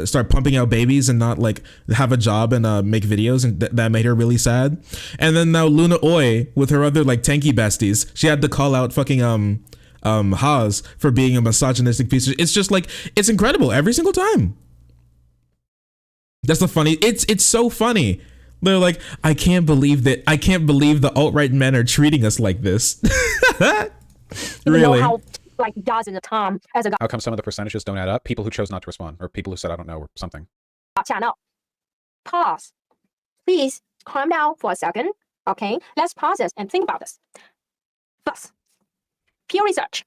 Speaker 1: start pumping out babies and not like have a job and make videos, and that made her really sad. And then now LunaOi with her other like tanky besties, she had to call out fucking Haas for being a misogynistic piece of, it's just like, it's incredible every single time. That's the funny, it's so funny. They're like, I can't believe the alt-right men are treating us like this. Really?
Speaker 4: How like does in the time as a
Speaker 3: How come some of the percentages don't add up? People who chose not to respond, or people who said I don't know, or something.
Speaker 4: channel. Pause. Please calm down for a second. Okay, let's pause this and think about this. First, peer research.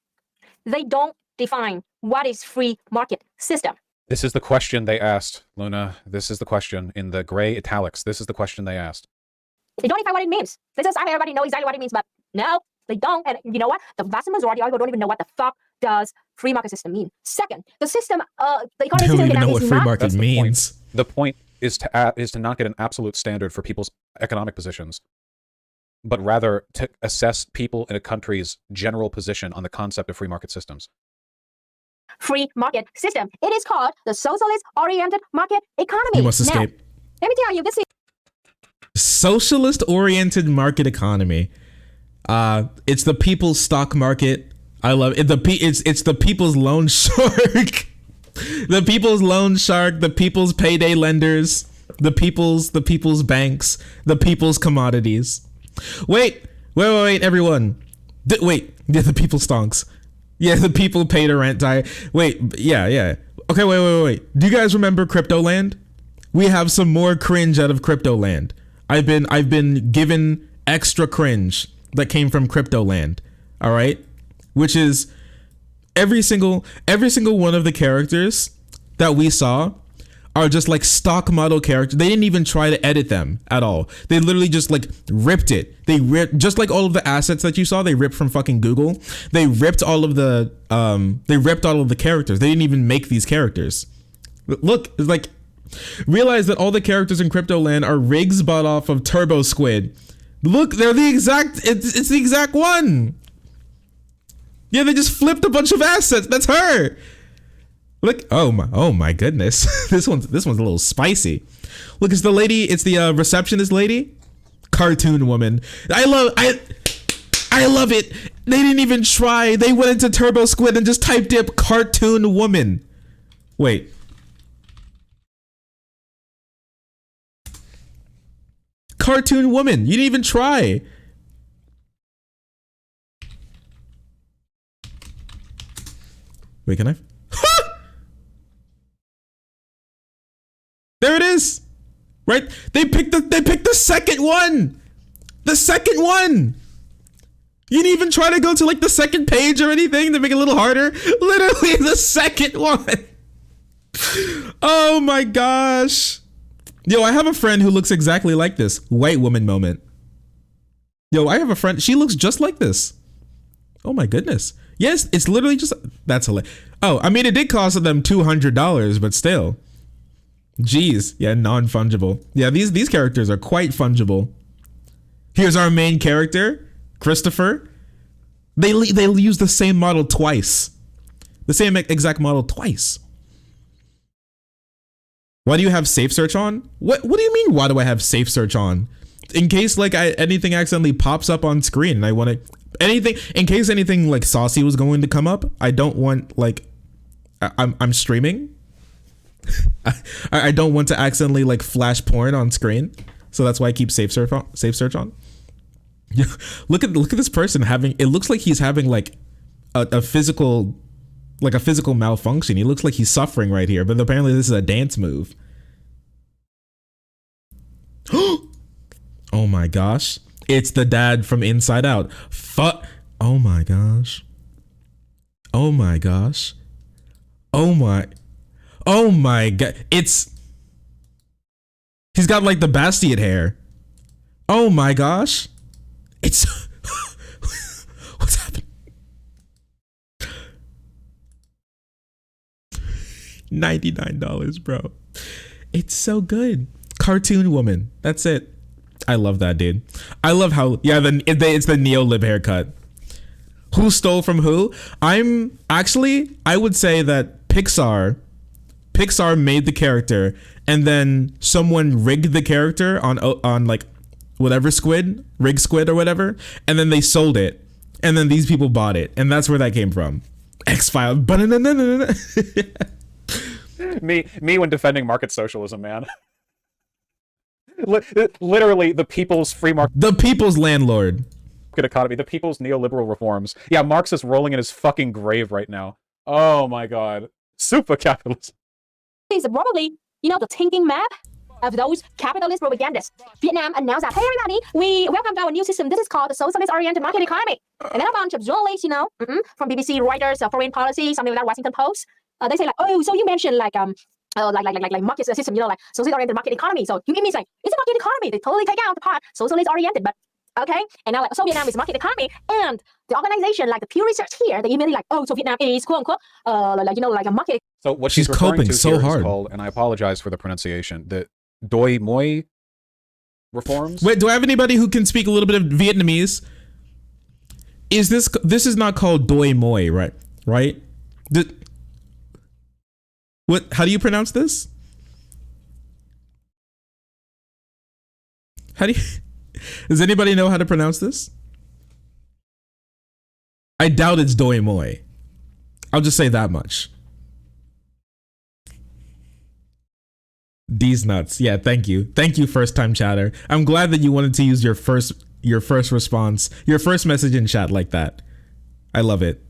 Speaker 4: They don't define what is free market system.
Speaker 3: This is the question they asked, Luna. This is the question in the gray italics. This is the question they asked.
Speaker 4: They don't define what it means. They just, everybody know exactly what it means, but no, they don't. And you know what? The vast majority of people don't even know what the fuck does free market system mean. Second, the system, the economy system
Speaker 1: don't even know what free market means.
Speaker 3: The point is to not get an absolute standard for people's economic positions, but rather to assess people in a country's general position on the concept of free market systems.
Speaker 4: Free market system. It is called the socialist-oriented market economy.
Speaker 1: You must escape.
Speaker 4: Now, let me tell you, this is
Speaker 1: socialist-oriented market economy. It's the people's stock market. I love it. It's the people's loan shark. The people's loan shark. The people's payday lenders. The people's banks. The people's commodities. Wait, everyone. Wait, yeah, the people stonks. Yeah, the people pay to rent. Wait, yeah. Okay, wait. Do you guys remember Cryptoland? We have some more cringe out of Cryptoland. I've been given extra cringe that came from crypto land. All right, which is every single one of the characters that we saw are just like stock model characters. They didn't even try to edit them at all. They literally just like ripped it. They ripped, just like all of the assets that you saw, they ripped from fucking Google. They ripped all of the characters. They didn't even make these characters. Look, it's like, realize that all the characters in crypto land are rigs bought off of Turbo Squid. Look, they're the exact, it's the exact one. Yeah, they just flipped a bunch of assets. That's her. Look, oh my goodness. this one's a little spicy. Look, it's the lady, it's the receptionist lady. Cartoon woman. I love it. They didn't even try. They went into Turbo Squid and just typed up cartoon woman. Wait. Cartoon woman. You didn't even try. Wait, can I? There it is. Right? They picked the second one. The second one. You didn't even try to go to like the second page or anything to make it a little harder. Literally the second one. Oh my gosh. Yo, I have a friend who looks exactly like this. White woman moment. Yo, I have a friend. She looks just like this. Oh my goodness. Yes, it's literally just, that's hilarious. Oh, I mean, it did cost them $200, but still. Jeez. Yeah, non-fungible. Yeah, these characters are quite fungible. Here's our main character, Christopher. They use the same model twice. The same exact model twice. Why do you have safe search on? What do you mean, why do I have safe search on? In case like anything accidentally pops up on screen and I want to, anything, in case anything like saucy was going to come up, I don't want like, I'm streaming. I don't want to accidentally like flash porn on screen. So that's why I keep safe search on. Look at this person having, it looks like he's having like a physical malfunction. He looks like he's suffering right here, but apparently this is a dance move. Oh my gosh. It's the dad from Inside Out. Fuck. Oh my gosh. Oh my gosh. Oh my god. He's got like the Bastille hair. Oh my gosh. It's what's happening? $99, bro. It's so good. Cartoon woman. That's it. I love that, dude. I love how, yeah, it's the neo-lib haircut. Who stole from who? I would say that Pixar made the character and then someone rigged the character on like whatever squid, rig squid or whatever, and then they sold it. And then these people bought it. And that's where that came from. X-Files.
Speaker 3: Me when defending market socialism, man. Literally the people's free market.
Speaker 1: The people's landlord.
Speaker 3: Economy, the people's neoliberal reforms. Yeah, Marx is rolling in his fucking grave right now. Oh my god. Super capitalism.
Speaker 4: Is probably, the thinking map of those capitalist propagandists. Vietnam announced that, hey everybody, we welcome to our new system. This is called the socialist-oriented market economy. And then a bunch of journalists, from BBC, Reuters, Foreign Policy, something like that, Washington Post, they say like, oh, so you mentioned like market system, like socialist-oriented market economy. So you mean like it's a market economy? They totally take out the part socialist-oriented, but okay. And now like so Vietnam is market economy, and the organization like the Pew Research here, they immediately like, oh, so Vietnam is quote unquote like a market.
Speaker 3: So what she's coping so hard. Is called, and I apologize for the pronunciation, the Doi Moi reforms.
Speaker 1: Wait, do I have anybody who can speak a little bit of Vietnamese? This is not called Doi Moi, right? Right? What? How do you pronounce this? Does anybody know how to pronounce this? I doubt it's Doi Moi. I'll just say that much. These nuts. Yeah, thank you. Thank you, first time chatter. I'm glad that you wanted to use your first response, your first message in chat like that. I love it.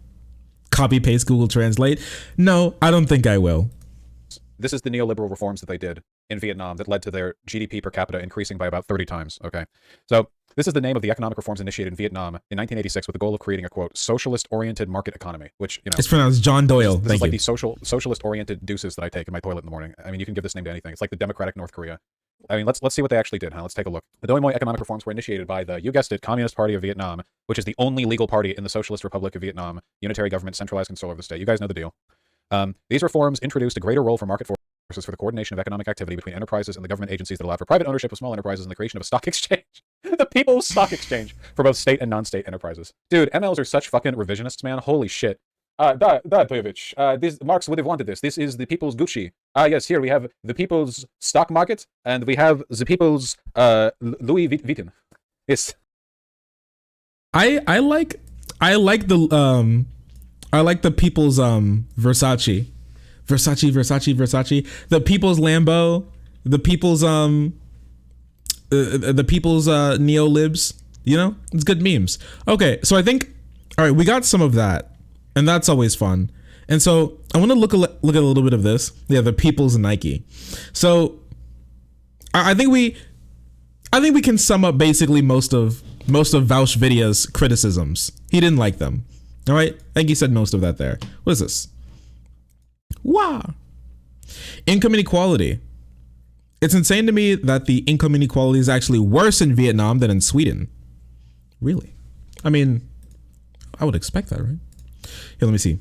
Speaker 1: Copy paste Google Translate. No, I don't think I will.
Speaker 3: This is the neoliberal reforms that they did. in Vietnam that led to their GDP per capita increasing by about 30 times. Okay, so this is the name of the economic reforms initiated in Vietnam in 1986 with the goal of creating a, quote, socialist-oriented market economy, which, you know,
Speaker 1: it's pronounced John Doyle.
Speaker 3: This is like
Speaker 1: you.
Speaker 3: the socialist-oriented deuces that I take in my toilet in the morning. I mean, you can give this name to anything. It's like the democratic North Korea. I mean, let's see what they actually did, huh? Let's take a look. The Doi Moi economic reforms were initiated by the, you guessed it, Communist Party of Vietnam, which is the only legal party in the Socialist Republic of Vietnam, unitary government, centralized control of the state. You guys know the deal. These reforms introduced a greater role for market forces for the coordination of economic activity between enterprises and the government agencies that allow for private ownership of small enterprises and the creation of a stock exchange. The People's Stock Exchange for both state and non-state enterprises. Dude, MLs are such fucking revisionists, man. Holy shit. Toyovich, this Marx would have wanted this. This is the people's Gucci. Yes, here we have the people's stock market, and we have the people's Louis Vuitton. Yes.
Speaker 1: I like the people's Versace. The people's Lambo, the people's neolibs, you know? It's good memes. Okay, so I think, all right, we got some of that, and that's always fun. And so I want to look at a little bit of this. Yeah, the people's Nike. So I think we can sum up basically most of Vaush Vidia's criticisms. He didn't like them. All right, I think he said most of that there. What is this? Wow. Income inequality. It's insane to me that the income inequality is actually worse in Vietnam than in Sweden. Really? I mean, I would expect that, right? Here, let me see.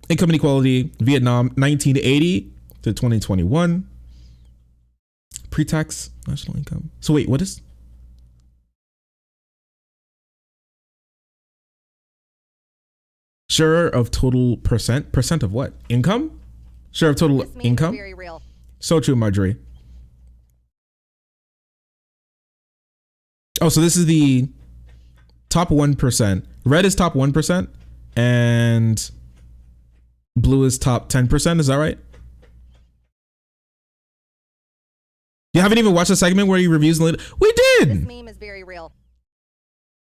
Speaker 1: Income inequality, Vietnam, 1980 to 2021. Pre-tax national income. So wait, what is? Share of total percent of what? Income? Share of total income?
Speaker 2: Very real.
Speaker 1: So true, Marjorie. Oh, so this is the top 1%. Red is top 1% and blue is top 10%. Is that right? You haven't even watched the segment where he reviews the We did.
Speaker 2: This meme is very real.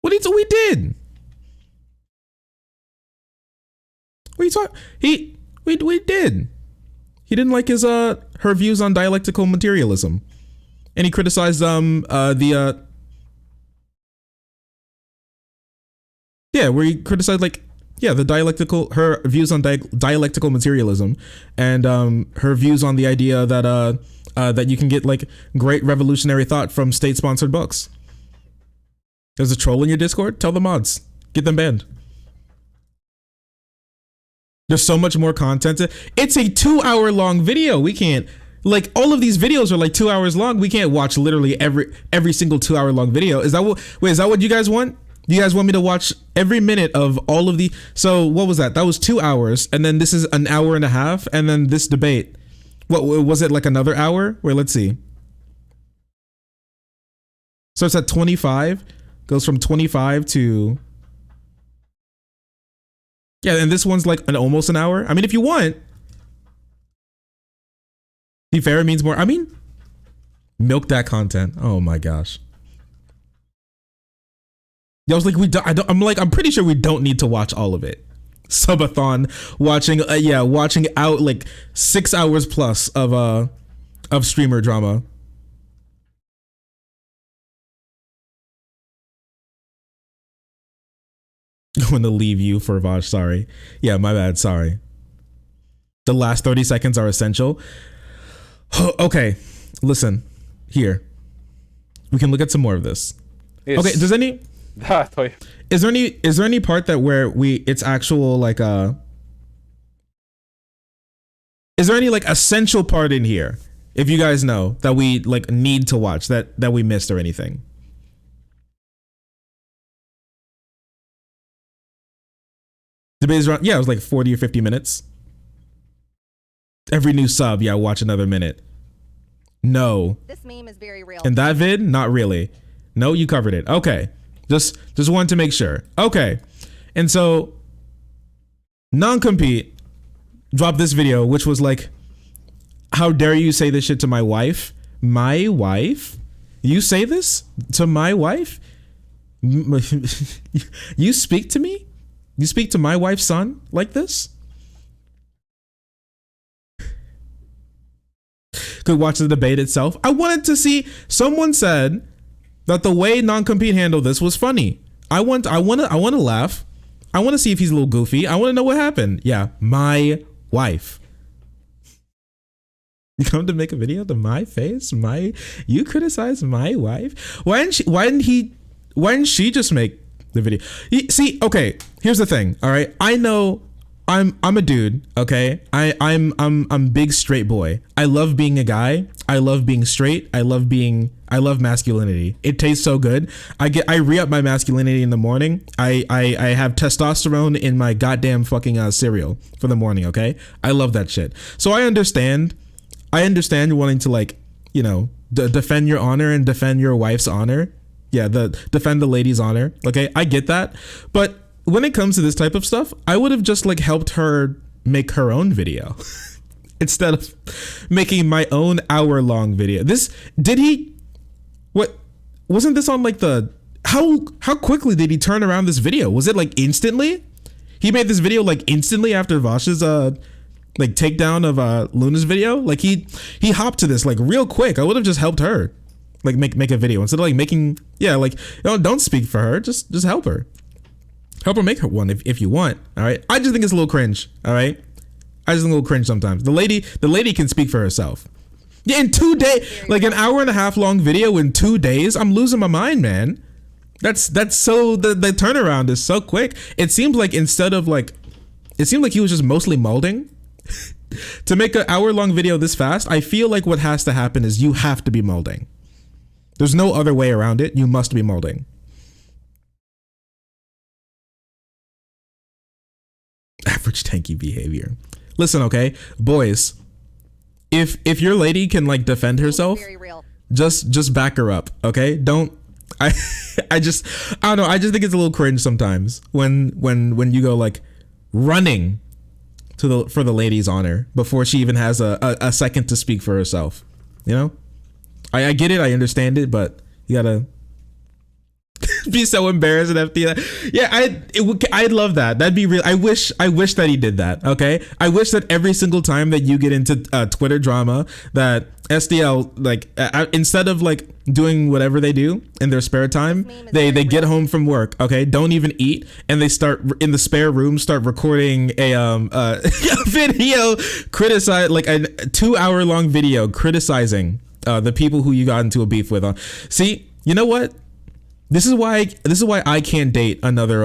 Speaker 1: What did we did? What are you talking? We did. He didn't like his her views on dialectical materialism, and he criticized where he criticized her views on dialectical materialism, and her views on the idea that that you can get like great revolutionary thought from state-sponsored books. There's a troll in your Discord? Tell the mods. Get them banned. There's so much more content. It's a 2-hour-long video. We can't, like, all of these videos are like 2 hours long. We can't watch literally every single 2-hour-long video. Is that what you guys want? You guys want me to watch every minute of all of the? So what was that? That was 2 hours, and then this is an hour and a half, and then this debate. What was it, like another hour? Wait, let's see. So it's at 25. Goes from 25 to. Yeah, and this one's like almost an hour. I mean, if you want, be fair means more. I mean, milk that content. Oh my gosh. Yeah, I was like, I'm pretty sure we don't need to watch all of it. Subathon watching out like 6 hours plus of streamer drama. Going to leave you for Vaush, sorry. Yeah, my bad, sorry. The last 30 seconds are essential. Okay, listen, here. We can look at some more of this.
Speaker 3: Yes.
Speaker 1: Okay, is there any part that where it's actual like is there any like essential part in here, if you guys know, that we like need to watch that we missed or anything? Debate is around, yeah, it was like 40 or 50 minutes. Every new sub, yeah, watch another minute. No.
Speaker 2: This meme is very real.
Speaker 1: And that vid, not really. No, you covered it. Okay. Just wanted to make sure. Okay. And so NonCompete dropped this video, which was like, how dare you say this shit to my wife? My wife? You say this to my wife? You speak to me? You speak to my wife's son like this? could watch the debate itself. I wanted to see, someone said that the way NonCompete handled this was funny. I want to laugh. I want to see if he's a little goofy. I want to know what happened. Yeah, my wife. You come to make a video to my face? You criticize my wife? Why didn't she just make the video? See, okay, here's the thing, all right? I know I'm a dude, okay? I'm big straight boy. I love being a guy. I love being straight. I love masculinity. It tastes so good. I re-up my masculinity in the morning. I have testosterone in my goddamn fucking cereal for the morning, okay? I love that shit. So I understand wanting to, like, you know, defend your honor and defend your wife's honor. Yeah, defend the lady's honor. Okay, I get that. But when it comes to this type of stuff, I would have just, like, helped her make her own video instead of making my own hour-long video. Wasn't this on, like, how quickly did he turn around this video? Was it, like, instantly? He made this video, like, instantly after Vaush's like takedown of Luna's video. Like he hopped to this like real quick. I would have just helped her like make a video instead of like making, yeah, like, don't speak for her, just help her make her one if you want. All right, I just think it's a little cringe. All right, I just think a little cringe sometimes. The lady can speak for herself. Yeah, in 2 days, like an hour and a half long video in 2 days, I'm losing my mind, man. That's so the turnaround is so quick. It seemed like he was just mostly molding. To make an hour-long video this fast, I feel like what has to happen is you have to be molding. There's no other way around it. You must be molding. Average tanky behavior. Listen, okay, boys, if your lady can like defend herself, just back her up, okay? I don't know. I just think it's a little cringe sometimes when you go like running for the lady's honor before she even has a second to speak for herself. You know, I get it, I understand it, but you gotta be so embarrassed at FD. Yeah, I'd love that. That'd be real. I wish that he did that. Okay, I wish that every single time that you get into Twitter drama, that SDL like instead of like doing whatever they do in their spare time, they get home from work, okay, don't even eat, and they start in the spare room start recording a video criticize like a 2 hour long video criticizing the people who you got into a beef with. See, you know what? This is why I can't date another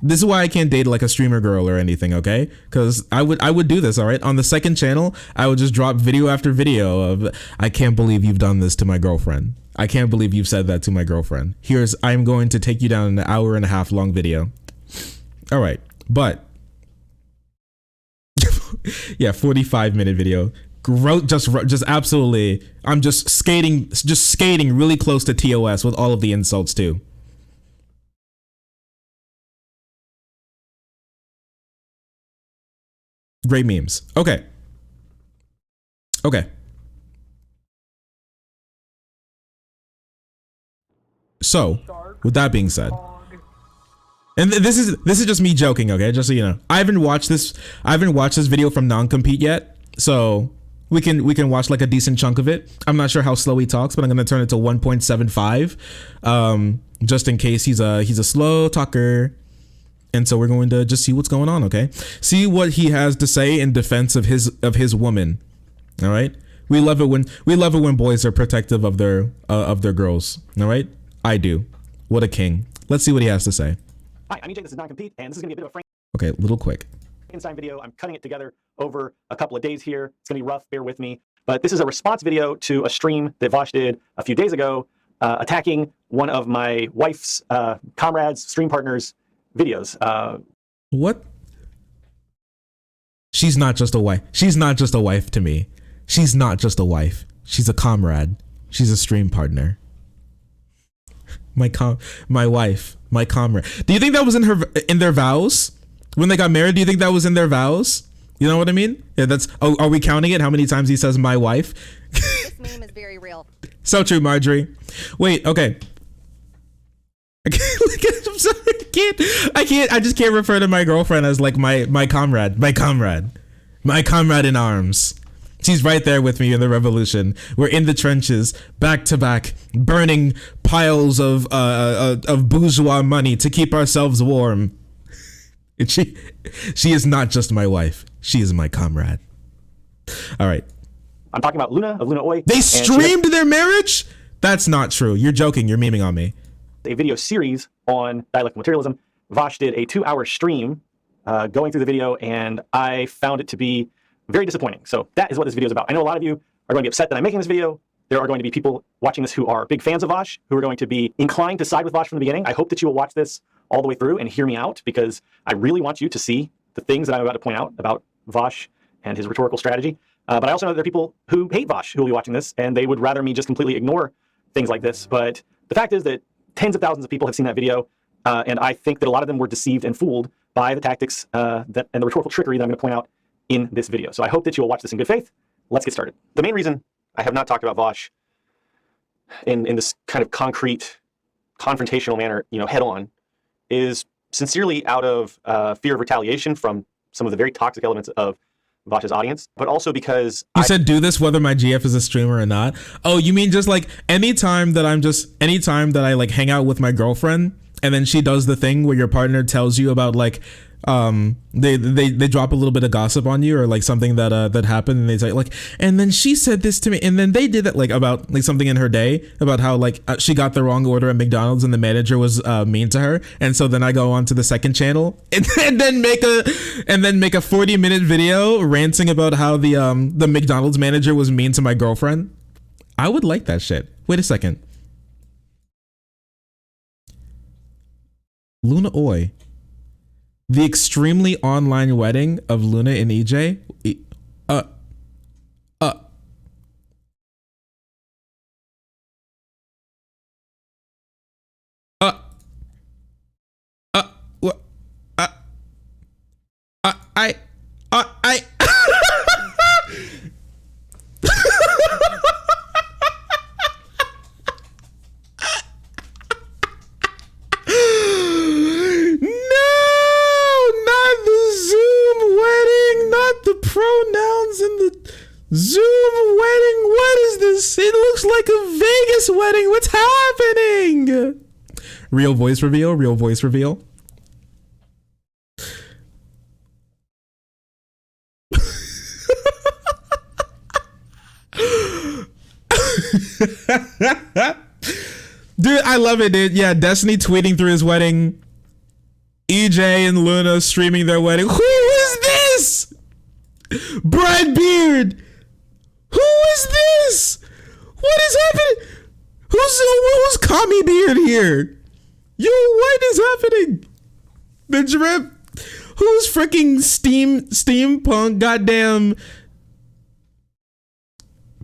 Speaker 1: this is why I can't date like a streamer girl or anything, okay? Because I would do this, all right? On the second channel, I would just drop video after video of, I can't believe you've done this to my girlfriend. I can't believe you've said that to my girlfriend. I'm going to take you down an hour and a half long video. All right, but yeah, 45-minute video. Just absolutely. I'm just skating really close to TOS with all of the insults too. Great memes. Okay. So, with that being said, and this is just me joking, okay? Just so you know, I haven't watched this video from NonCompete yet, so we can watch like a decent chunk of it. I'm not sure how slow he talks, but I'm gonna turn it to 1.75, just in case he's a slow talker. And so we're going to just see what's going on, okay? See what he has to say in defense of his woman. All right? We love it when boys are protective of their girls. All right? I do. What a king. Let's see what he has to say.
Speaker 5: Hi, I'm EJ. This is NonCompete, and this is gonna be a bit of a
Speaker 1: Okay, little quick.
Speaker 5: Frankenstein video. I'm cutting it together over a couple of days here. It's gonna be rough. Bear with me. But this is a response video to a stream that Vaush did a few days ago, attacking one of my wife's comrades, stream partners' videos.
Speaker 1: What? She's not just a wife. She's not just a wife to me. She's not just a wife. She's a comrade. She's a stream partner. My wife, my comrade. Do you think that was in their vows when they got married? Do you think that was in their vows? You know what I mean? Yeah, that's. Oh, are we counting it? How many times he says my wife?
Speaker 2: This meme is very real.
Speaker 1: So true, Marjorie. Wait, okay. I'm sorry, I can't. I just can't refer to my girlfriend as like my comrade in arms. She's right there with me in the revolution. We're in the trenches, back to back, burning piles of bourgeois money to keep ourselves warm. And she is not just my wife. She is my comrade. All right.
Speaker 5: I'm talking about Luna of LunaOi.
Speaker 1: They streamed their marriage? That's not true. You're joking. You're memeing on me.
Speaker 5: A video series on dialectical materialism. Vaush did a 2-hour stream going through the video, and I found it to be very disappointing. So that is what this video is about. I know a lot of you are going to be upset that I'm making this video. There are going to be people watching this who are big fans of Vaush, who are going to be inclined to side with Vaush from the beginning. I hope that you will watch this all the way through and hear me out, because I really want you to see the things that I'm about to point out about Vaush and his rhetorical strategy. But I also know that there are people who hate Vaush who will be watching this, and they would rather me just completely ignore things like this. But the fact is that tens of thousands of people have seen that video, and I think that a lot of them were deceived and fooled by the tactics and the rhetorical trickery that I'm going to point out in this video. So I hope that you will watch this in good faith. Let's get started. The main reason I have not talked about Vaush in this kind of concrete, confrontational manner, head on, is sincerely out of fear of retaliation from some of the very toxic elements of Vaush's audience, but also because
Speaker 1: you said do this whether my GF is a streamer or not. Oh, you mean just like anytime that I like hang out with my girlfriend and then she does the thing where your partner tells you about like they drop a little bit of gossip on you or like something that happened, and they say like, and then she said this to me, and then they did that like about like something in her day about how like she got the wrong order at McDonald's and the manager was mean to her, and so then I go on to the second channel and then make a 40-minute video ranting about how the McDonald's manager was mean to my girlfriend. I would like that shit. Wait a second. LunaOi. The extremely online wedding of Luna and EJ. Pronouns in the Zoom wedding. What is this? It looks like a Vegas wedding. What's happening? Real voice reveal. Real voice reveal. Dude, I love it, dude. Yeah, Destiny tweeting through his wedding. EJ and Luna streaming their wedding. Who is this? Brad Beard. Who is this? What is happening? Who's Commie Beard here? Yo, what is happening? The drip. Who's freaking steampunk goddamn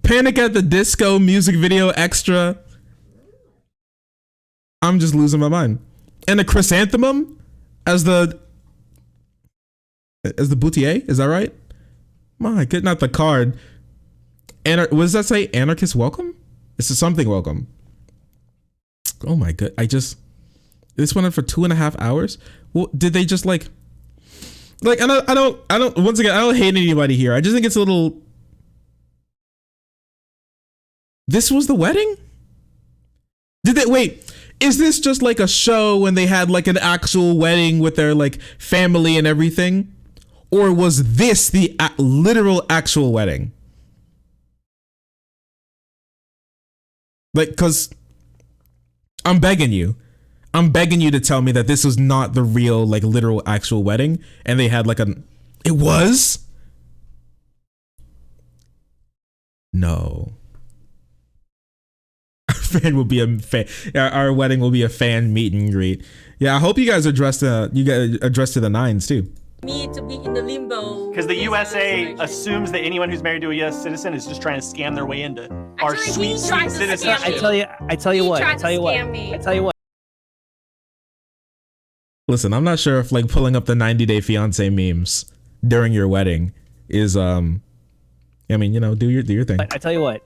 Speaker 1: Panic at the Disco music video extra? I'm just losing my mind. And a chrysanthemum as the boutier, is that right? My good, not the card. What does that say? Anarchist welcome? This is something welcome. Oh my god! This went on for 2.5 hours. Well, did they just like? I don't. Once again, I don't hate anybody here. I just think it's a little. This was the wedding? Did they wait? Is this just like a show when they had like an actual wedding with their like family and everything? Or was this the literal actual wedding? Like, cause I'm begging you to tell me that this was not the real, like literal actual wedding and they had like it was? No. Our wedding will be a fan meet and greet. Yeah, I hope you guys are dressed to the nines too.
Speaker 6: Me to be in the limbo.
Speaker 5: Because the USA assumes that anyone who's married to a U.S. citizen is just trying to scam their way into our sweet citizen.
Speaker 7: I tell you what.
Speaker 1: Listen, I'm not sure if like pulling up the 90-day fiance memes during your wedding is I mean, do your thing.
Speaker 7: I tell you what,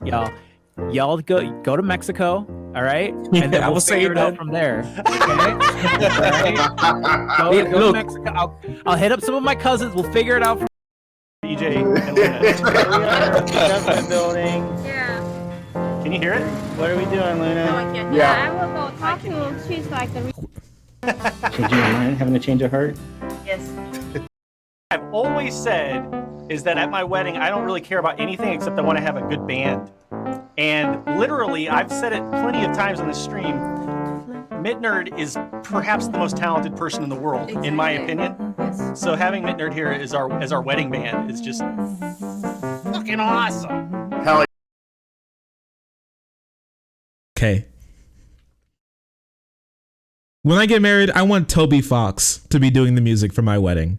Speaker 7: y'all go to Mexico, all right? And then we'll figure it out from there. Okay? All right? Go to Mexico. I'll hit up some of my cousins. We'll figure it out from
Speaker 5: EJ and Luna.
Speaker 8: We are in the government building.
Speaker 9: Yeah.
Speaker 5: Can you hear it?
Speaker 8: What are we doing, Luna?
Speaker 9: No, I can't.
Speaker 8: Yeah.
Speaker 9: I will go talk to. She's like the.
Speaker 8: Changing your mind? Having a change of heart?
Speaker 9: Yes.
Speaker 5: I've always said is that at my wedding, I don't really care about anything except I want to have a good band. And literally, I've said it plenty of times on the stream, Mitnerd is perhaps the most talented person in the world, in my opinion.
Speaker 9: Yes.
Speaker 5: So having Mitnerd here as our wedding band is just fucking awesome.
Speaker 10: Hell
Speaker 1: Okay. When I get married, I want Toby Fox to be doing the music for my wedding.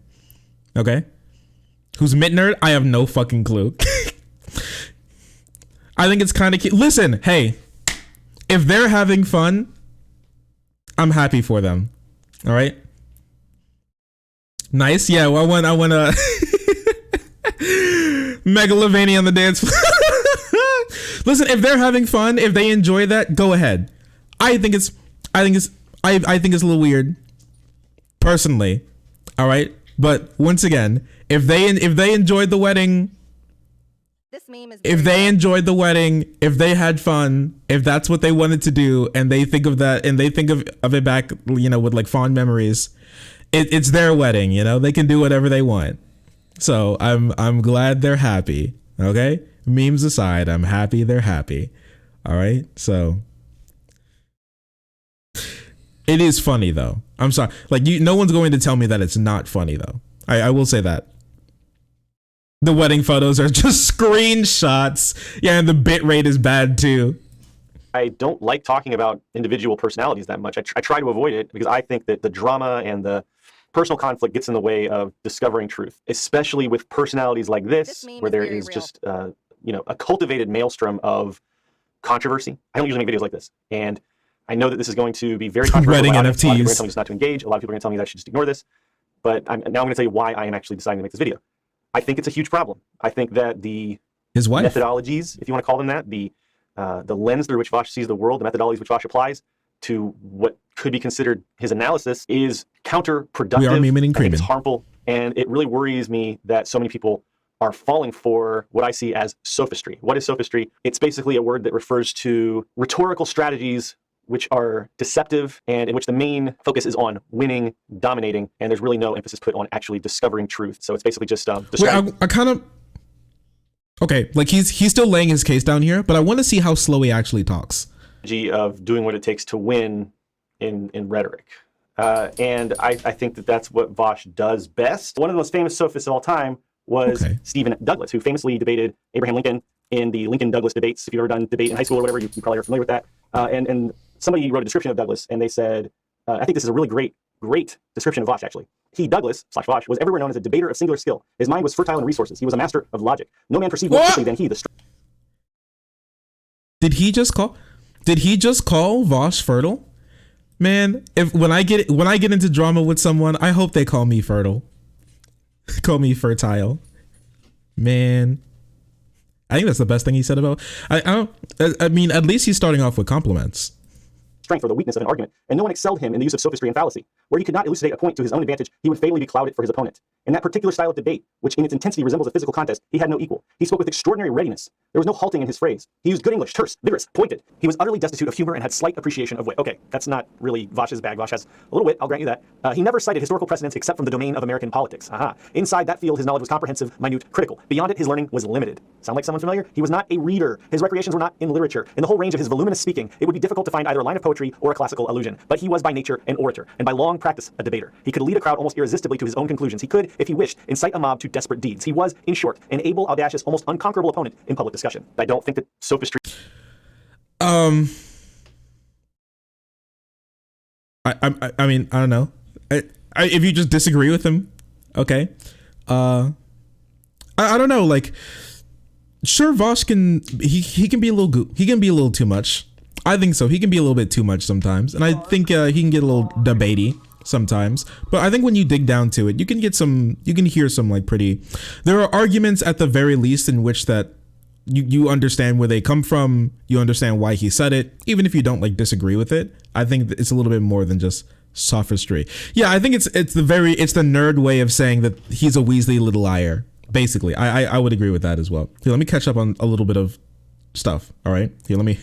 Speaker 1: Okay? Who's Mitnerd? I have no fucking clue. I think it's kind of cute. Listen, hey, if they're having fun, I'm happy for them. All right? Nice. Yeah, well, I want a Megalovania on the dance floor. Listen, if they're having fun, if they enjoy that, go ahead. I think it's a little weird, personally. All right, but once again, if they enjoyed the wedding,
Speaker 2: This meme is
Speaker 1: if they enjoyed the wedding, if they had fun, if that's what they wanted to do, and they think of that, and they think of it back, you know, with like fond memories, it's their wedding. You know, they can do whatever they want. So I'm glad they're happy. Okay, memes aside, I'm happy they're happy. All right, so. It is funny though. I'm sorry. Like no one's going to tell me that it's not funny though. I will say that. The wedding photos are just screenshots. Yeah, and the bit rate is bad too.
Speaker 5: I don't like talking about individual personalities that much. I try to avoid it because I think that the drama and the personal conflict gets in the way of discovering truth, especially with personalities like this where there is just you know, a cultivated maelstrom of controversy. I don't usually make videos like this, and I know that this is going to be very controversial.
Speaker 1: Wedding
Speaker 5: A lot of people are going to
Speaker 1: NFTs.
Speaker 5: tell me just not to engage. A lot of people are going to tell me that I should just ignore this. But now I'm going to tell you why I am actually deciding to make this video. I think it's a huge problem. I think that the
Speaker 1: His wife.
Speaker 5: methodologies, if you want to call them that, the lens through which Vaush sees the world, the methodologies which Vaush applies to what could be considered his analysis is counterproductive.
Speaker 1: We are memeing and
Speaker 5: I think
Speaker 1: creaming.
Speaker 5: it's harmful, and it really worries me that so many people are falling for what I see as sophistry. What is sophistry? It's basically a word that refers to rhetorical strategies which are deceptive and in which the main focus is on winning, dominating, and there's really no emphasis put on actually discovering truth. So it's basically just
Speaker 1: Wait, I kind of. Okay, like he's still laying his case down here, but I want to see how slow he actually talks.
Speaker 5: of doing what it takes to win in rhetoric. And I think that that's what Vaush does best. One of the most famous sophists of all time was Stephen Douglas, who famously debated Abraham Lincoln in the Lincoln-Douglas debates. If you've ever done debate in high school or whatever, you probably are familiar with that. And somebody wrote a description of Douglas, and they said, I think this is a really great description of Vaush, actually. He, Douglas, / Vaush, was everywhere known as a debater of singular skill. His mind was fertile in resources. He was a master of logic. No man perceived more quickly than he.
Speaker 1: Did he just call Vaush fertile? Man, when I get into drama with someone, I hope they call me fertile. Call me fertile. Man, I think that's the best thing he said about. I mean, at least he's starting off with compliments.
Speaker 5: Strength or the weakness of an argument, and no one excelled him in the use of sophistry and fallacy. Where he could not elucidate a point to his own advantage, he would fatally be clouded for his opponent. In that particular style of debate, which in its intensity resembles a physical contest, he had no equal. He spoke with extraordinary readiness. There was no halting in his phrase. He used good English, terse, vigorous, pointed. He was utterly destitute of humor and had slight appreciation of wit. Okay, that's not really Vaush's bag. Vaush has a little wit, I'll grant you that. He never cited historical precedents except from the domain of American politics. Inside that field, his knowledge was comprehensive, minute, critical. Beyond it, his learning was limited. Sound like someone familiar? He was not a reader. His recreations were not in literature. In the whole range of his voluminous speaking, it would be difficult to find either a line of poetry or a classical allusion. But he was by nature an orator, and by long practice a debater. He could lead a crowd almost irresistibly to his own conclusions. He could, if he wished, incite a mob to desperate deeds. He was, in short, an able, audacious, almost unconquerable opponent in public discussion. I don't think that sophistry...
Speaker 1: I mean, I don't know. If you just disagree with him, okay. I don't know. Like, sure, Vaush can he can be a little he can be a little too much. I think so. He can be a little bit too much sometimes, and I think he can get a little debatey sometimes. But I think when you dig down to it, you can hear some like pretty. There are arguments at the very least in which that you understand where they come from. You understand why he said it, even if you don't like disagree with it. I think it's a little bit more than just sophistry. Yeah, I think it's the nerd way of saying that he's a Weasley little liar. Basically, I would agree with that as well. Here, let me catch up on a little bit of stuff. All right, here, let me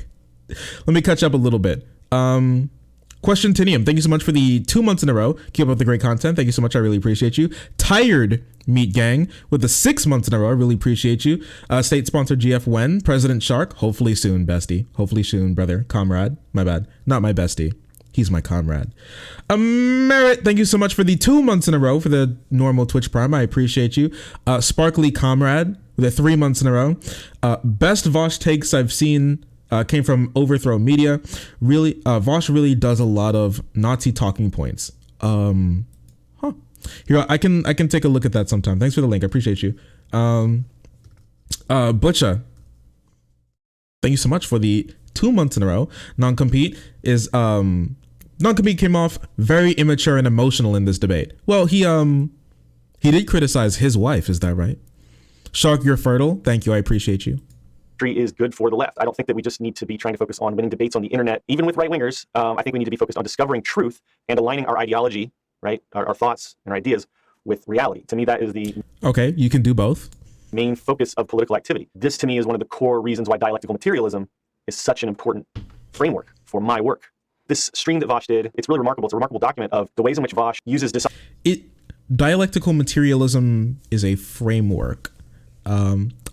Speaker 1: catch up a little bit. Question Tinium, thank you so much for the 2 months in a row. Keep up with the great content. Thank you so much. I really appreciate you. Tired Meat Gang with the 6 months in a row. I really appreciate you. State sponsor GF when President Shark. Hopefully soon, bestie. Hopefully soon, brother. Comrade. My bad. Not my bestie. He's my comrade. Merit, thank you so much for the 2 months in a row for the normal Twitch Prime. I appreciate you. Sparkly Comrade with the 3 months in a row. Best Vaush takes I've seen came from Overthrow Media. Really, Vaush really does a lot of Nazi talking points. Here, I can take a look at that sometime. Thanks for the link. I appreciate you. Butcha, thank you so much for the 2 months in a row. NonCompete is NonCompete came off very immature and emotional in this debate. Well, he did criticize his wife. Is that right? Shark, you're fertile. Thank you. I appreciate you.
Speaker 5: Is good for the left. I don't think that we just need to be trying to focus on winning debates on the internet, even with right-wingers. I think we need to be focused on discovering truth and aligning our ideology, right, our thoughts and our ideas with reality. To me, that is the
Speaker 1: okay. You can do both.
Speaker 5: Main focus of political activity. This, to me, is one of the core reasons why dialectical materialism is such an important framework for my work. This stream that Vaush did, it's really remarkable. It's a remarkable document of the ways in which Vaush uses
Speaker 1: dialectical materialism is a framework.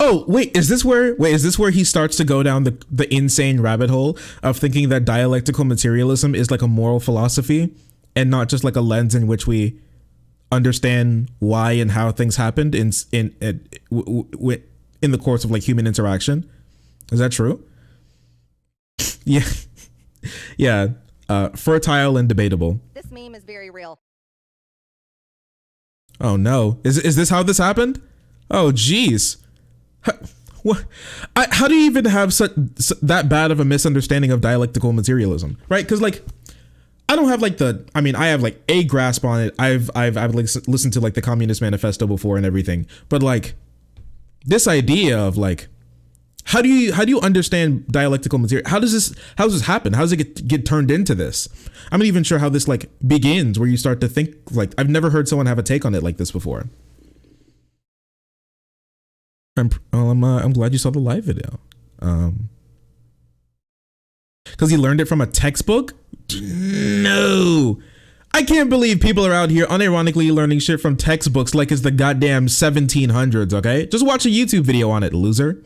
Speaker 1: Oh wait, is this where he starts to go down the insane rabbit hole of thinking that dialectical materialism is like a moral philosophy and not just like a lens in which we understand why and how things happened in the course of like human interaction? Is that true? Yeah. Yeah. Fertile and debatable.
Speaker 2: This meme is very real.
Speaker 1: Oh no. Is this how this happened? Oh geez. How do you even have that bad of a misunderstanding of dialectical materialism, right? Because like I don't have like I have like a grasp on it. I've like listened to like the Communist Manifesto before and everything, but like this idea of like how do you understand dialectical material? How does this happen? How does it get turned into this? I'm not even sure how this like begins, where you start to think like I've never heard someone have a take on it like this before. I'm glad you saw the live video. Because he learned it from a textbook? No. I can't believe people are out here unironically learning shit from textbooks like it's the goddamn 1700s, okay? Just watch a YouTube video on it, loser.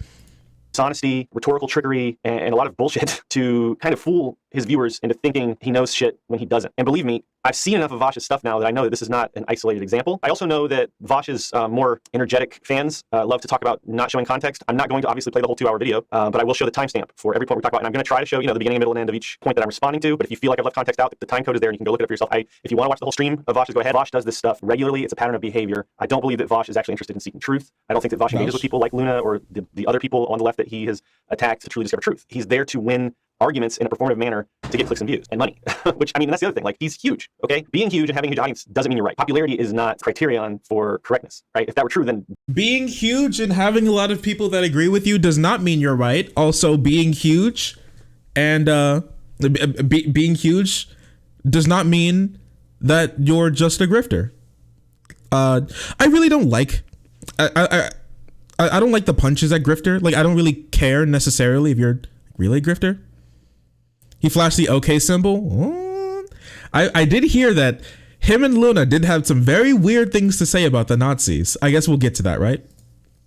Speaker 5: Dishonesty, rhetorical trickery, and a lot of bullshit to kind of fool his viewers into thinking he knows shit when he doesn't. And believe me, I've seen enough of Vaush's stuff now that I know that this is not an isolated example. I also know that Vaush's more energetic fans love to talk about not showing context. I'm not going to obviously play the whole 2-hour video, but I will show the timestamp for every point we talk about. And I'm going to try to show, the beginning, middle, and end of each point that I'm responding to. But if you feel like I've left context out, the time code is there and you can go look it up for yourself. If you want to watch the whole stream of Vaush's, go ahead. Vaush does this stuff regularly. It's a pattern of behavior. I don't believe that Vaush is actually interested in seeking truth. I don't think that Vaush engages with people like Luna or the other people on the left that he has attacked to truly discover truth. He's there to win arguments in a performative manner to get clicks and views and money, which, that's the other thing. Like, he's huge, okay? Being huge and having a huge audience doesn't mean you're right. Popularity is not criterion for correctness, right? If that were true, then...
Speaker 1: Being huge and having a lot of people that agree with you does not mean you're right. Also, being huge and being huge does not mean that you're just a grifter. I really don't like... I don't like the punches at grifter. Like, I don't really care necessarily if you're really a grifter. He flashed the OK symbol. Oh. I did hear that him and Luna did have some very weird things to say about the Nazis. I guess we'll get to that, right?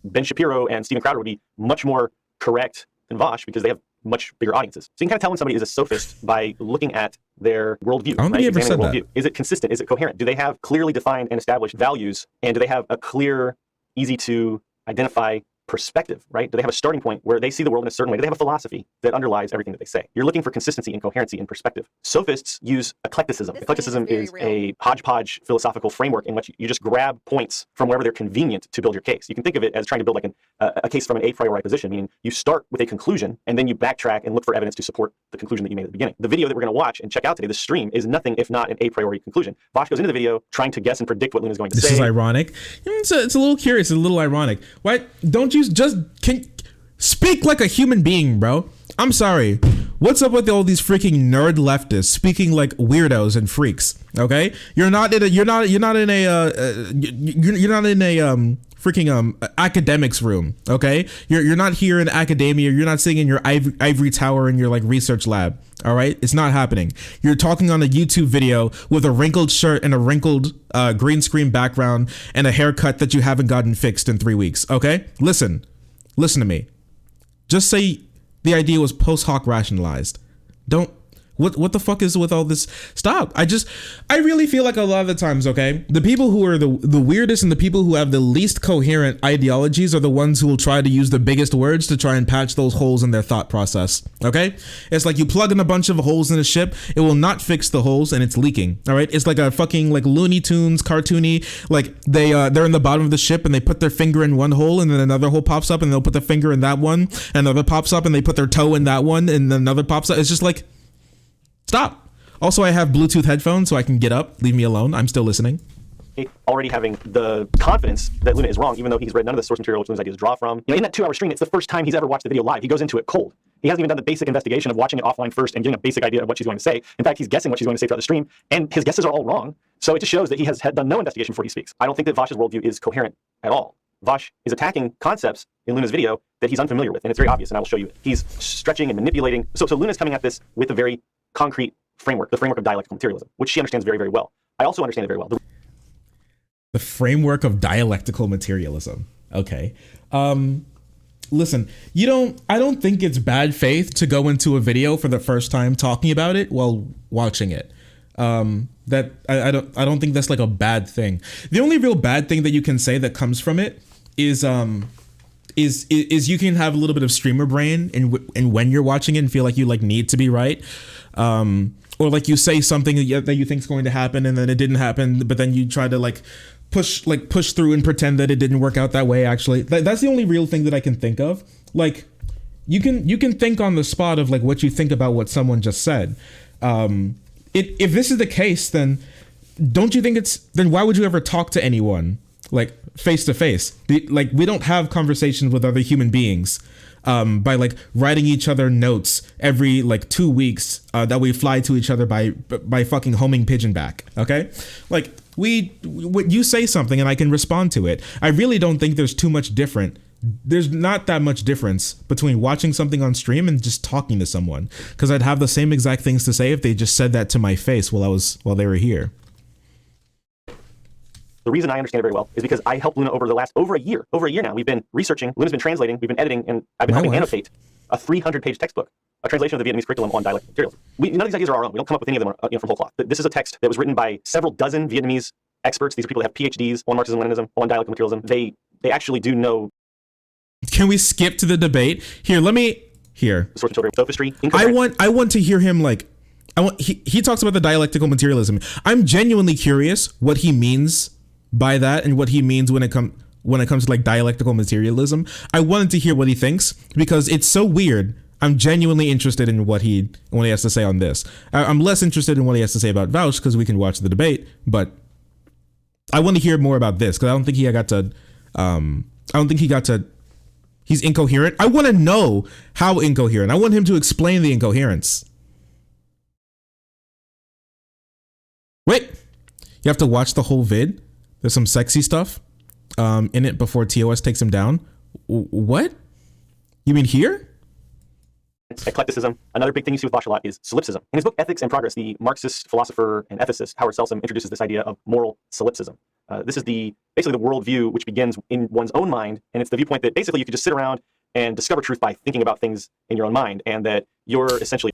Speaker 5: Ben Shapiro and Steven Crowder would be much more correct than Vaush because they have much bigger audiences. So you can kind of tell when somebody is a sophist by looking at their worldview.
Speaker 1: I don't think he ever said that.
Speaker 5: Is it consistent? Is it coherent? Do they have clearly defined and established values? And do they have a clear, easy to identify perspective, right? Do they have a starting point where they see the world in a certain way? Do they have a philosophy that underlies everything that they say? You're looking for consistency and coherency and perspective. Sophists use eclecticism. Eclecticism is a hodgepodge philosophical framework in which you just grab points from wherever they're convenient to build your case. You can think of it as trying to build like a case from an a priori position, meaning you start with a conclusion and then you backtrack and look for evidence to support the conclusion that you made at the beginning. The video that we're going to watch and check out today, the stream, is nothing if not an a priori conclusion. Vaush goes into the video trying to guess and predict what Luna's going to say.
Speaker 1: This is ironic. It's a little curious, a little ironic. Why don't you just speak like a human being, bro? I'm sorry. What's up with all these freaking nerd leftists speaking like weirdos and freaks? Okay, you're not in a freaking academics room. Okay, you're not here in academia. You're not sitting in your ivory tower in your like research lab. All right, it's not happening. You're talking on a YouTube video with a wrinkled shirt and a wrinkled green screen background and a haircut that you haven't gotten fixed in 3 weeks. Okay, listen to me. Just say the idea was post hoc rationalized. Don't. What the fuck is with all this? Stop. I really feel like a lot of the times, okay, the people who are the weirdest and the people who have the least coherent ideologies are the ones who will try to use the biggest words to try and patch those holes in their thought process. Okay? It's like you plug in a bunch of holes in a ship, it will not fix the holes and it's leaking. All right? It's like a fucking like Looney Tunes cartoony, like they're in the bottom of the ship and they put their finger in one hole and then another hole pops up and they'll put their finger in that one, and another pops up and they put their toe in that one and another pops up. It's just like, stop. Also, I have Bluetooth headphones, so I can get up. Leave me alone. I'm still listening.
Speaker 5: Already having the confidence that Luna is wrong, even though he's read none of the source material which Luna's ideas draw from. In that 2-hour stream, it's the first time he's ever watched the video live. He goes into it cold. He hasn't even done the basic investigation of watching it offline first and getting a basic idea of what she's going to say. In fact, he's guessing what she's going to say throughout the stream, and his guesses are all wrong. So it just shows that he has done no investigation before he speaks. I don't think that Vaush's worldview is coherent at all. Vaush is attacking concepts in Luna's video that he's unfamiliar with, and it's very obvious, and I will show you it. He's stretching and manipulating. So Luna's coming at this with a very concrete framework, the framework of dialectical materialism, which she understands very, very well. I also understand it very well.
Speaker 1: The framework of dialectical materialism. Okay. Listen, I don't think it's bad faith to go into a video for the first time talking about it while watching it. That I don't think that's like a bad thing. The only real bad thing that you can say that comes from it is you can have a little bit of streamer brain and when you're watching it and feel like you like need to be right. Or like you say something that you think is going to happen and then it didn't happen, but then you try to like push through and pretend that it didn't work out that way. Actually, that's the only real thing that I can think of. Like you can think on the spot of like what you think about what someone just said. If this is the case, then don't you think then why would you ever talk to anyone like face to face? Like we don't have conversations with other human beings by like writing each other notes every like 2 weeks that we fly to each other by fucking homing pigeon back. Okay, like you say something and I can respond to it. I really don't think there's too much different. There's not that much difference between watching something on stream and just talking to someone, because I'd have the same exact things to say if they just said that to my face while they were here.
Speaker 5: The reason I understand it very well is because I helped Luna over a year now. We've been researching, Luna's been translating, we've been editing, and I've been helping annotate a 300-page textbook, a translation of the Vietnamese curriculum on dialectical materialism. None of these ideas are our own. We don't come up with any of them from whole cloth. This is a text that was written by several dozen Vietnamese experts. These are people that have PhDs on Marxism, Leninism, on dialectical materialism. They actually do know.
Speaker 1: Can we skip to the debate? Here, let me. Here.
Speaker 5: Source material, sophistry.
Speaker 1: I want to hear him like. He talks about the dialectical materialism. I'm genuinely curious what he means by that and what he means when it comes to like dialectical materialism. I wanted to hear what he thinks because it's so weird. I'm genuinely interested in what he has to say on this. I'm less interested in what he has to say about Vaush because we can watch the debate, but I want to hear more about this because I don't think he got to. He's incoherent. I want to know how incoherent. I want him to explain the incoherence. Wait, you have to watch the whole vid? There's some sexy stuff in it before TOS takes him down. What? You mean here?
Speaker 5: Eclecticism. Another big thing you see with Vaush a lot is solipsism. In his book Ethics and Progress, the Marxist philosopher and ethicist Howard Selsom introduces this idea of moral solipsism. This is basically the worldview which begins in one's own mind, and it's the viewpoint that basically you could just sit around and discover truth by thinking about things in your own mind, and that you're essentially...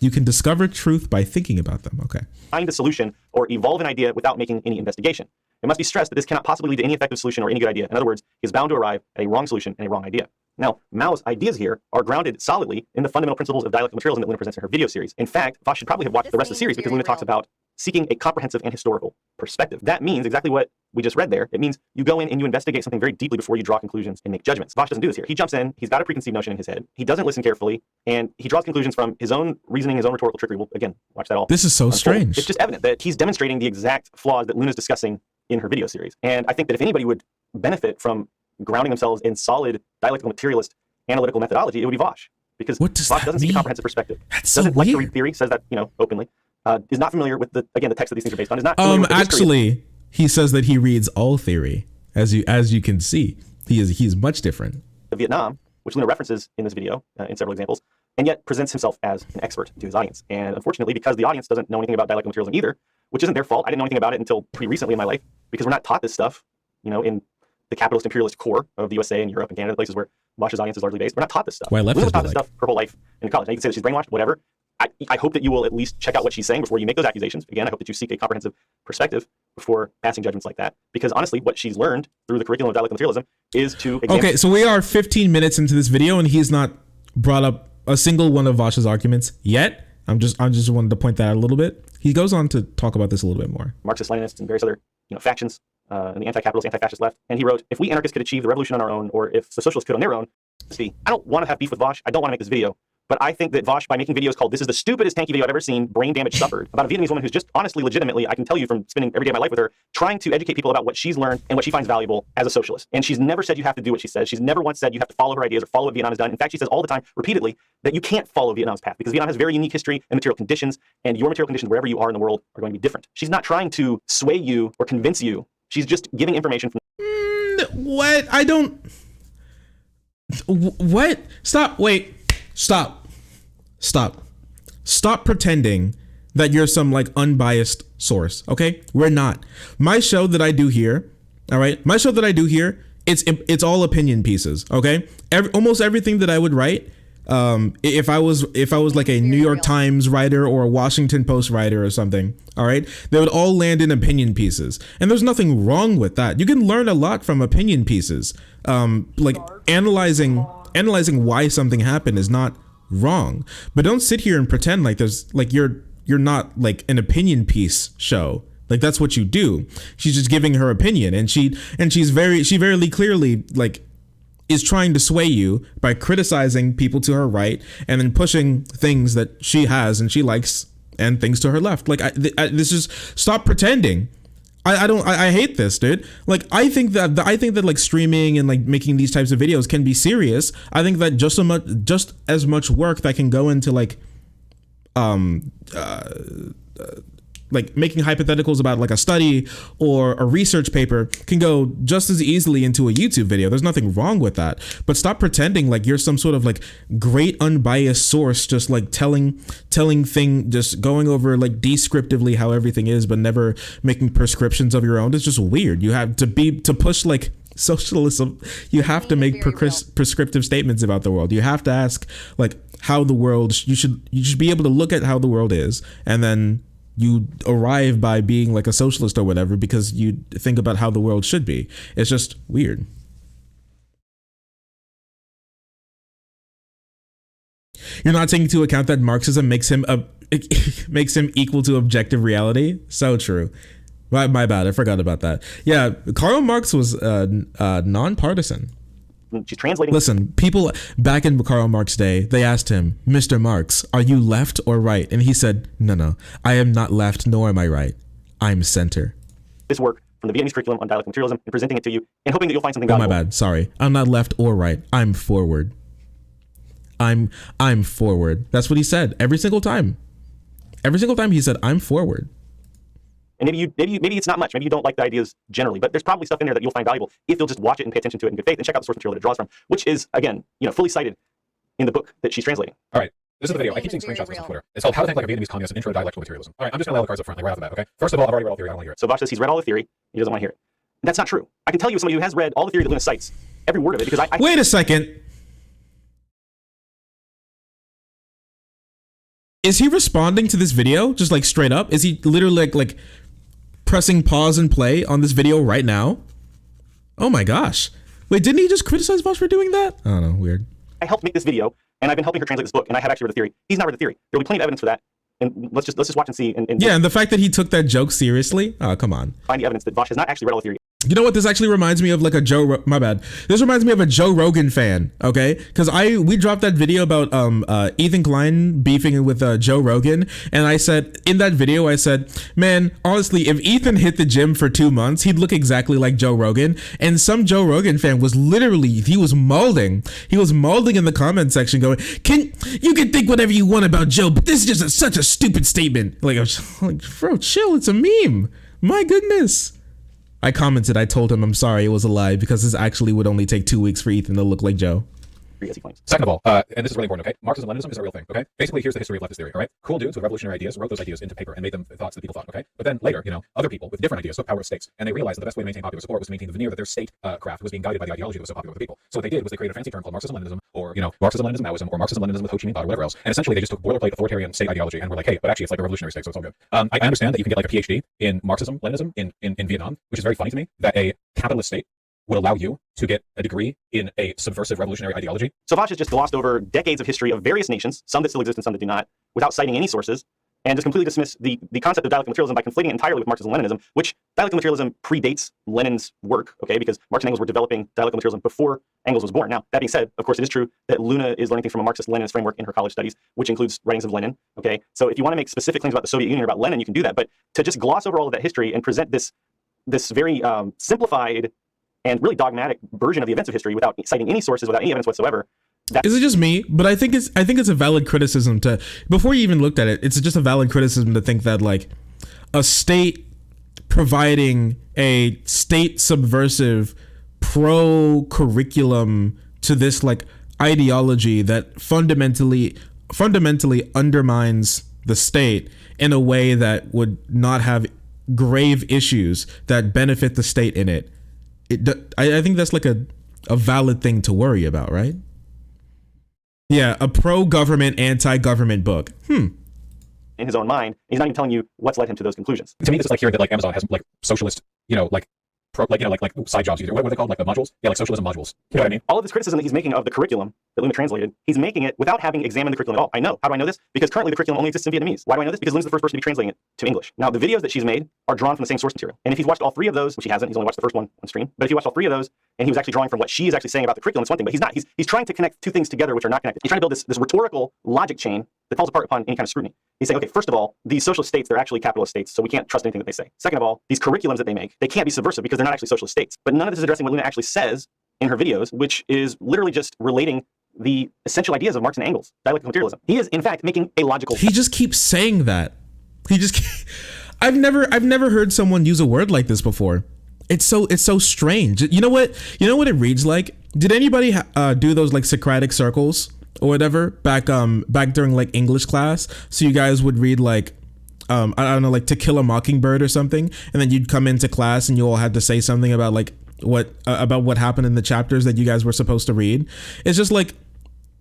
Speaker 1: You can discover truth by thinking about them, okay.
Speaker 5: Find a solution or evolve an idea without making any investigation. It must be stressed that this cannot possibly lead to any effective solution or any good idea. In other words, he is bound to arrive at a wrong solution and a wrong idea. Now, Mao's ideas here are grounded solidly in the fundamental principles of dialectical materialism that Luna presents in her video series. In fact, Vaush should probably have watched the rest of the series because Luna talks about seeking a comprehensive and historical perspective. That means exactly what we just read there. It means you go in and you investigate something very deeply before you draw conclusions and make judgments. Vaush doesn't do this here. He jumps in, he's got a preconceived notion in his head, he doesn't listen carefully, and he draws conclusions from his own reasoning, his own rhetorical trickery. We'll, again, watch that all.
Speaker 1: This is so strange.
Speaker 5: It's just evident that he's demonstrating the exact flaws that Luna's discussing in her video series. And I think that if anybody would benefit from grounding themselves in solid dialectical materialist analytical methodology, it would be Vaush. Because Vaush doesn't see a comprehensive perspective.
Speaker 1: That's so
Speaker 5: doesn't like to
Speaker 1: weird.
Speaker 5: read theory, says that, openly. Is not familiar with the text that these things are based on. Is not familiar with the history
Speaker 1: actually, he says that he reads all theory. As you can see, he is much different.
Speaker 5: Vietnam, which Luna references in this video in several examples, and yet presents himself as an expert to his audience. And unfortunately, because the audience doesn't know anything about dialectical materialism either, which isn't their fault, I didn't know anything about it until pretty recently in my life, because we're not taught this stuff, in the capitalist imperialist core of the USA and Europe and Canada, the places where Vaush's audience is largely based. We're not taught this stuff.
Speaker 1: Why
Speaker 5: Luna was taught this
Speaker 1: like?
Speaker 5: stuff her whole life in college. Now you can say that she's brainwashed, whatever. I hope that you will at least check out what she's saying before you make those accusations. Again, I hope that you seek a comprehensive perspective before passing judgments like that. Because honestly, what she's learned through the curriculum of dialectical materialism is to examine.
Speaker 1: Okay, so we are 15 minutes into this video and he's not brought up a single one of Vaush's arguments yet. I'm just wanted to point that out a little bit. He goes on to talk about this a little bit more.
Speaker 5: Marxist, Leninists, and various other factions in the anti-capitalist, anti-fascist left. And he wrote, if we anarchists could achieve the revolution on our own, or if the socialists could on their own, see, I don't want to have beef with Vaush. I don't want to make this video. But I think that Vaush, by making videos called "This is the stupidest tanky video I've ever seen, brain damage suffered," about a Vietnamese woman who's just honestly, legitimately, I can tell you from spending every day of my life with her, trying to educate people about what she's learned and what she finds valuable as a socialist. And she's never said you have to do what she says. She's never once said you have to follow her ideas or follow what Vietnam has done. In fact, she says all the time, repeatedly, that you can't follow Vietnam's path because Vietnam has very unique history and material conditions, and your material conditions wherever you are in the world are going to be different. She's not trying to sway you or convince you. She's just giving information from.
Speaker 1: What? I don't. What? Stop. Wait. Stop. Stop pretending that you're some like unbiased source. Okay, we're not. My show that I do here, all right, it's all opinion pieces. Okay, almost everything that I would write, if I was like a New York Times writer or a Washington Post writer or something, all right, they would all land in opinion pieces, and there's nothing wrong with that. You can learn a lot from opinion pieces. Like analyzing why something happened is not wrong, but don't sit here and pretend like you're not like an opinion piece show. Like that's what you do. She's just giving her opinion, and she very clearly like is trying to sway you by criticizing people to her right and then pushing things that she has and she likes and things to her left. Like this is, stop pretending. I hate this, dude. Like I think that like streaming and like making these types of videos can be serious. I think that just as much work that can go into like making hypotheticals about like a study or a research paper can go just as easily into a YouTube video. There's nothing wrong with that. But stop pretending like you're some sort of like great unbiased source, just like telling just going over like descriptively how everything is, but never making prescriptions of your own. It's just weird. You have to push like socialism. You have to make prescriptive statements about the world. You have to ask like how the world, you should be able to look at how the world is, and then you arrive by being like a socialist or whatever because you think about how the world should be. It's just weird. You're not taking into account that Marxism makes him equal to objective reality. So true. My bad. I forgot about that. Yeah, Karl Marx was nonpartisan.
Speaker 5: She's translating.
Speaker 1: Listen, people back in Karl Marx's day, they asked him, Mr. Marx, are you left or right? And he said, no, I am not left, nor am I right. I'm center.
Speaker 5: This work from the Vietnamese curriculum on dialectical materialism and presenting it to you and hoping that you'll find something valuable.
Speaker 1: Oh, my bad. Sorry. I'm not left or right. I'm forward. I'm forward. That's what he said every single time. Every single time he said, I'm forward.
Speaker 5: And maybe it's not much. Maybe you don't like the ideas generally, but there's probably stuff in there that you'll find valuable if you'll just watch it and pay attention to it in good faith and check out the source material that it draws from, which is, again, fully cited in the book that she's translating.
Speaker 3: All right. This is the video. I keep seeing screenshots of this on Twitter. It's called How to Think Like a Vietnamese Communist, an Intro to Dialectical Materialism. All right, I'm just going to lay all the cards up front, like right off the bat, okay? First of all, I've already read all the theory. I don't want to hear it.
Speaker 5: So Vaush says he's read all the theory. He doesn't want to hear it. And that's not true. I can tell you as somebody who has read all the theory that Luna cites, every word of it, because I
Speaker 1: Wait a second. Is he responding to this video just like straight up? Is he literally like pressing pause and play on this video right now? Oh my gosh. Wait, didn't he just criticize Vaush for doing that? I don't know, weird.
Speaker 5: I helped make this video, and I've been helping her translate this book, and I have actually read the theory. He's not read the theory. There will be plenty of evidence for that, and let's just watch and see. And
Speaker 1: yeah, and the fact that he took that joke seriously, oh, come on.
Speaker 5: Find the evidence that Vaush has not actually read all the theory.
Speaker 1: You know what? This actually reminds me of like my bad. This reminds me of a Joe Rogan fan, okay? Because we dropped that video about Ethan Klein beefing with Joe Rogan, and I said in that video, I said, man, honestly, if Ethan hit the gym for 2 months, he'd look exactly like Joe Rogan. And some Joe Rogan fan was literally, he was molding in the comment section, going, you can think whatever you want about Joe, but this is just such a stupid statement. Like, I was like, bro, chill, it's a meme. My goodness. I commented, I told him I'm sorry, it was a lie, because this actually would only take 2 weeks for Ethan to look like Joe.
Speaker 5: As he claims.
Speaker 3: Second of all, and this is really important, okay? Marxism, Leninism is a real thing, okay? Basically, here's the history of leftist theory, all right? Cool dudes with revolutionary ideas wrote those ideas into paper and made them thoughts that people thought, okay? But then later, other people with different ideas took power of states, and they realized that the best way to maintain popular support was to maintain the veneer that their state craft was being guided by the ideology that was so popular with the people. So what they did was they created a fancy term called Marxism, Leninism, or, Marxism, Leninism, Maoism, or Marxism, Leninism with Ho Chi Minh thought, or whatever else. And essentially, they just took boilerplate authoritarian state ideology and were like, hey, but actually, it's like a revolutionary state, so it's all good. I understand that you can get like a PhD in Marxism, Leninism in Vietnam, which is very funny to me, that a capitalist state would allow you to get a degree in a subversive revolutionary ideology.
Speaker 5: So Vaush has just glossed over decades of history of various nations, some that still exist and some that do not, without citing any sources, and just completely dismiss the concept of dialectical materialism by conflating it entirely with Marxism and Leninism, which dialectical materialism predates Lenin's work, okay, because Marx and Engels were developing dialectical materialism before Engels was born. Now, that being said, of course, it is true that Luna is learning things from a Marxist-Leninist framework in her college studies, which includes writings of Lenin, okay? So if you want to make specific claims about the Soviet Union or about Lenin, you can do that, but to just gloss over all of that history and present this very simplified and really dogmatic version of the events of history without citing any sources, without any evidence whatsoever.
Speaker 1: Is it just me? But I think it's a valid criticism to, before you even looked at it, it's just a valid criticism to think that like a state providing a state subversive pro curriculum to this like ideology that fundamentally undermines the state in a way that would not have grave issues that benefit the state in it. I think that's like a valid thing to worry about, right? Yeah, a pro-government, anti-government book.
Speaker 5: In his own mind, he's not even telling you what's led him to those conclusions.
Speaker 3: To me, this is like hearing that like Amazon has like socialist, like side jobs. What are they called? Like the modules? Yeah, like socialism modules. You know what I mean?
Speaker 5: All of this criticism that he's making of the curriculum that Luna translated, he's making it without having examined the curriculum at all. I know. How do I know this? Because currently the curriculum only exists in Vietnamese. Why do I know this? Because Luna's the first person to be translating it to English. Now, the videos that she's made are drawn from the same source material. And if he's watched all 3 of those, which he hasn't, he's only watched the first one on stream. But if he watched all 3 of those, and he was actually drawing from what she is actually saying about the curriculum, it's one thing. But he's not. He's trying to connect 2 things together which are not connected. He's trying to build this rhetorical logic chain that falls apart upon any kind of scrutiny. He's saying, okay, first of all, these socialist states, they're actually capitalist states, so we can't trust anything that they say. Second of all, these curriculums that they make, they can't be subversive because they're not actually socialist states. But none of this is addressing what Luna actually says in her videos, which is literally just relating the essential ideas of Marx and Engels, dialectical materialism. He is, in fact, making a logical...
Speaker 1: He just keeps saying that. I've never heard someone use a word like this before. It's so strange. You know what it reads like? Did anybody do those like Socratic circles or whatever back during like English class? So you guys would read like I don't know, like To Kill a Mockingbird or something, and then you'd come into class and you all had to say something about like what happened in the chapters that you guys were supposed to read. It's just like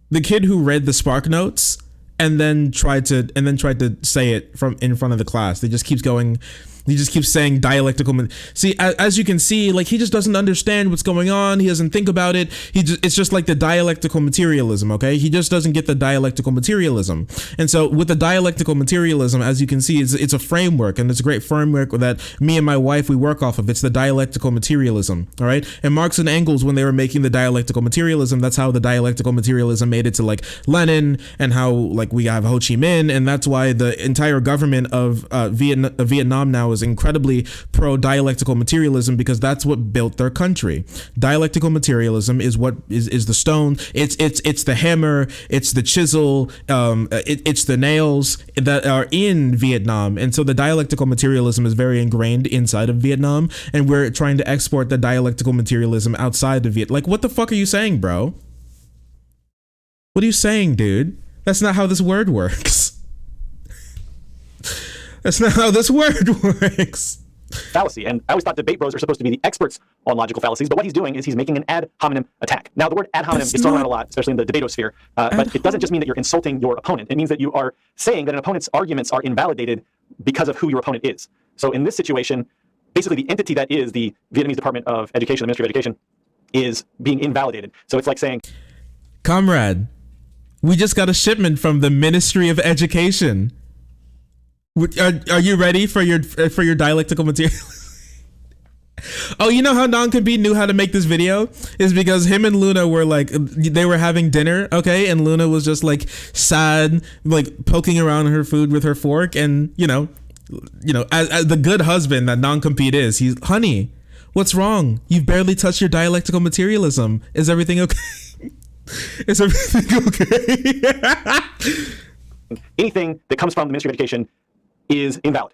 Speaker 1: the kid who read the Spark Notes and then tried to say it from in front of the class. They just keeps going. He just keeps saying dialectical. See, as you can see, like he just doesn't understand what's going on. He doesn't think about it. It's just like the dialectical materialism. Okay, he just doesn't get the dialectical materialism. And so with the dialectical materialism, as you can see, it's a framework, and it's a great framework that me and my wife we work off of. It's the dialectical materialism. All right, and Marx and Engels, when they were making the dialectical materialism, that's how the dialectical materialism made it to like Lenin, and how like we have Ho Chi Minh, and that's why the entire government of Vietnam now is incredibly pro dialectical materialism, because that's what built their country. Dialectical materialism is what is the stone. It's the hammer. It's the chisel. It's the nails that are in Vietnam. And so the dialectical materialism is very ingrained inside of Vietnam, and we're trying to export the dialectical materialism outside of Vietnam. Like, what the fuck are you saying, bro? What are you saying, dude? That's not how this word works. That's not how this word works.
Speaker 5: Fallacy. And I always thought debate bros are supposed to be the experts on logical fallacies, but what he's doing is he's making an ad hominem attack. Now, the word ad hominem is thrown around a lot, especially in the debatosphere, but it doesn't just mean that you're insulting your opponent. It means that you are saying that an opponent's arguments are invalidated because of who your opponent is. So in this situation, basically the entity that is the Vietnamese Department of Education, the Ministry of Education, is being invalidated. So it's like saying,
Speaker 1: comrade, we just got a shipment from the Ministry of Education. Are you ready for your dialectical material? Oh, you know how NonCompete knew how to make this video is because him and Luna were like, they were having dinner, okay, and Luna was just like sad, like poking around her food with her fork, and you know, as the good husband that NonCompete is, he's, honey, what's wrong? You've barely touched your dialectical materialism. Is everything okay? Is everything okay?
Speaker 5: Anything that comes from the Ministry of Education is invalid.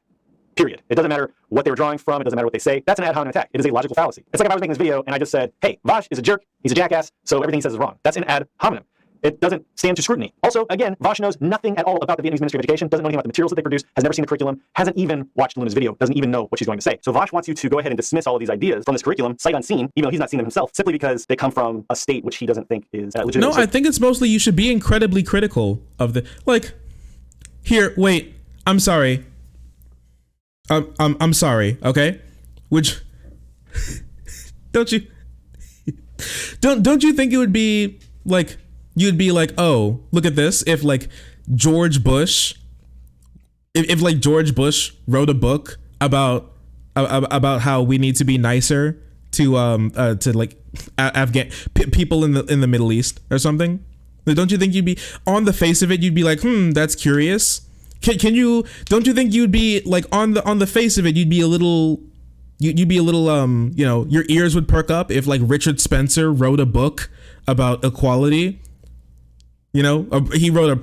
Speaker 5: period. It doesn't matter what they were drawing from. It doesn't matter what they say. That's an ad hominem attack. It is a logical fallacy. It's like if I was making this video and I just said, hey, Vaush is a jerk. He's a jackass. So everything he says is wrong. That's an ad hominem. It doesn't stand to scrutiny. Also, again, Vaush knows nothing at all about the Vietnamese Ministry of Education, doesn't know anything about the materials that they produce, has never seen the curriculum, hasn't even watched Luna's video, doesn't even know what she's going to say. So Vaush wants you to go ahead and dismiss all of these ideas from this curriculum, sight unseen, even though he's not seen them himself, simply because they come from a state which he doesn't think is legitimate.
Speaker 1: No, I think it's mostly you should be incredibly critical of the, like, here, wait, I'm sorry. I'm sorry, okay? Which, don't you think it would be, like, you'd be like, oh, look at this. If like George Bush, if like George Bush wrote a book about how we need to be nicer to like Afghan people in the Middle East or something, don't you think you'd be, on the face of it, you'd be like, that's curious. Can you, don't you think you'd be like, on the face of it, you'd be a little, you know, your ears would perk up if like Richard Spencer wrote a book about equality. You know, he wrote a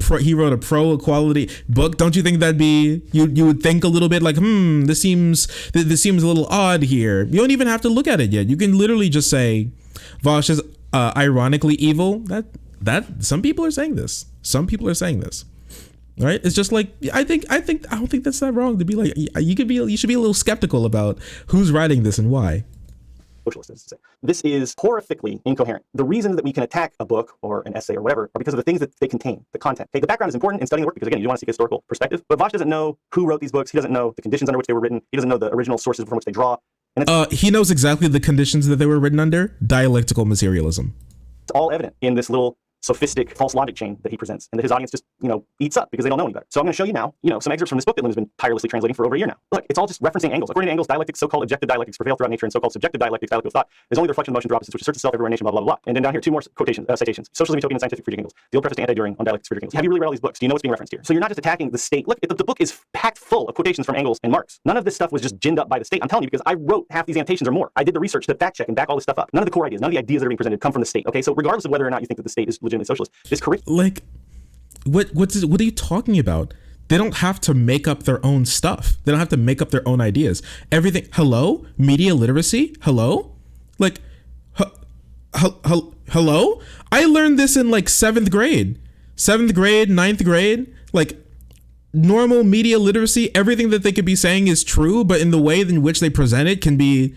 Speaker 1: pro equality book. Don't you think that'd be, you would think a little bit like, this seems a little odd here. You don't even have to look at it yet. You can literally just say Vaush is ironically evil. That some people are saying this. Some people are saying this. Right? It's just like, I don't think that's that wrong to be like, you should be a little skeptical about who's writing this and why.
Speaker 5: Socialist is to say. This is horrifically incoherent. The reasons that we can attack a book or an essay or whatever are because of the things that they contain, the content. Okay, the background is important in studying the work because, again, you want to seek a historical perspective. But Vaush doesn't know who wrote these books. He doesn't know the conditions under which they were written. He doesn't know the original sources from which they draw. And
Speaker 1: he knows exactly the conditions that they were written under. Dialectical materialism.
Speaker 5: It's all evident in this little sophistic false logic chain that he presents, and that his audience just, eats up because they don't know any better. So I'm going to show you now, some excerpts from this book that Luna's been tirelessly translating for over a year now. Look, it's all just referencing angles. According to angles, dialectics, so-called objective dialectics prevail throughout nature, and so-called subjective dialectics, dialectical thought, is only the reflection of motion through opposites, which asserts itself everywhere in nation, blah, blah, blah, blah. And then down here, two more quotations, citations. Socialism, Utopian, and Scientific Friedrich Engels. The old preface to Anti-During on Dialectics, Friedrich Engels. Have you really read all these books? Do you know what's being referenced here? So you're not just attacking the state. Look, the book is packed full of quotations from Engels and Marx. None of this stuff was just ginned up by the state. I'm telling you, because I wrote half these annotations or more. I did the research to fact check and back all this stuff up. None of the core ideas, none of the ideas that are being presented come from the state. Okay, so regardless of whether or not you think that the state is legitimately socialist, this curriculum.
Speaker 1: Like, what are you talking about? They don't have to make up their own stuff. They don't have to make up their own ideas. Everything. Hello? Media literacy? Hello? Like, hello? I learned this in like 7th grade, 9th grade. Like, normal media literacy, everything that they could be saying is true, but in the way in which they present it can be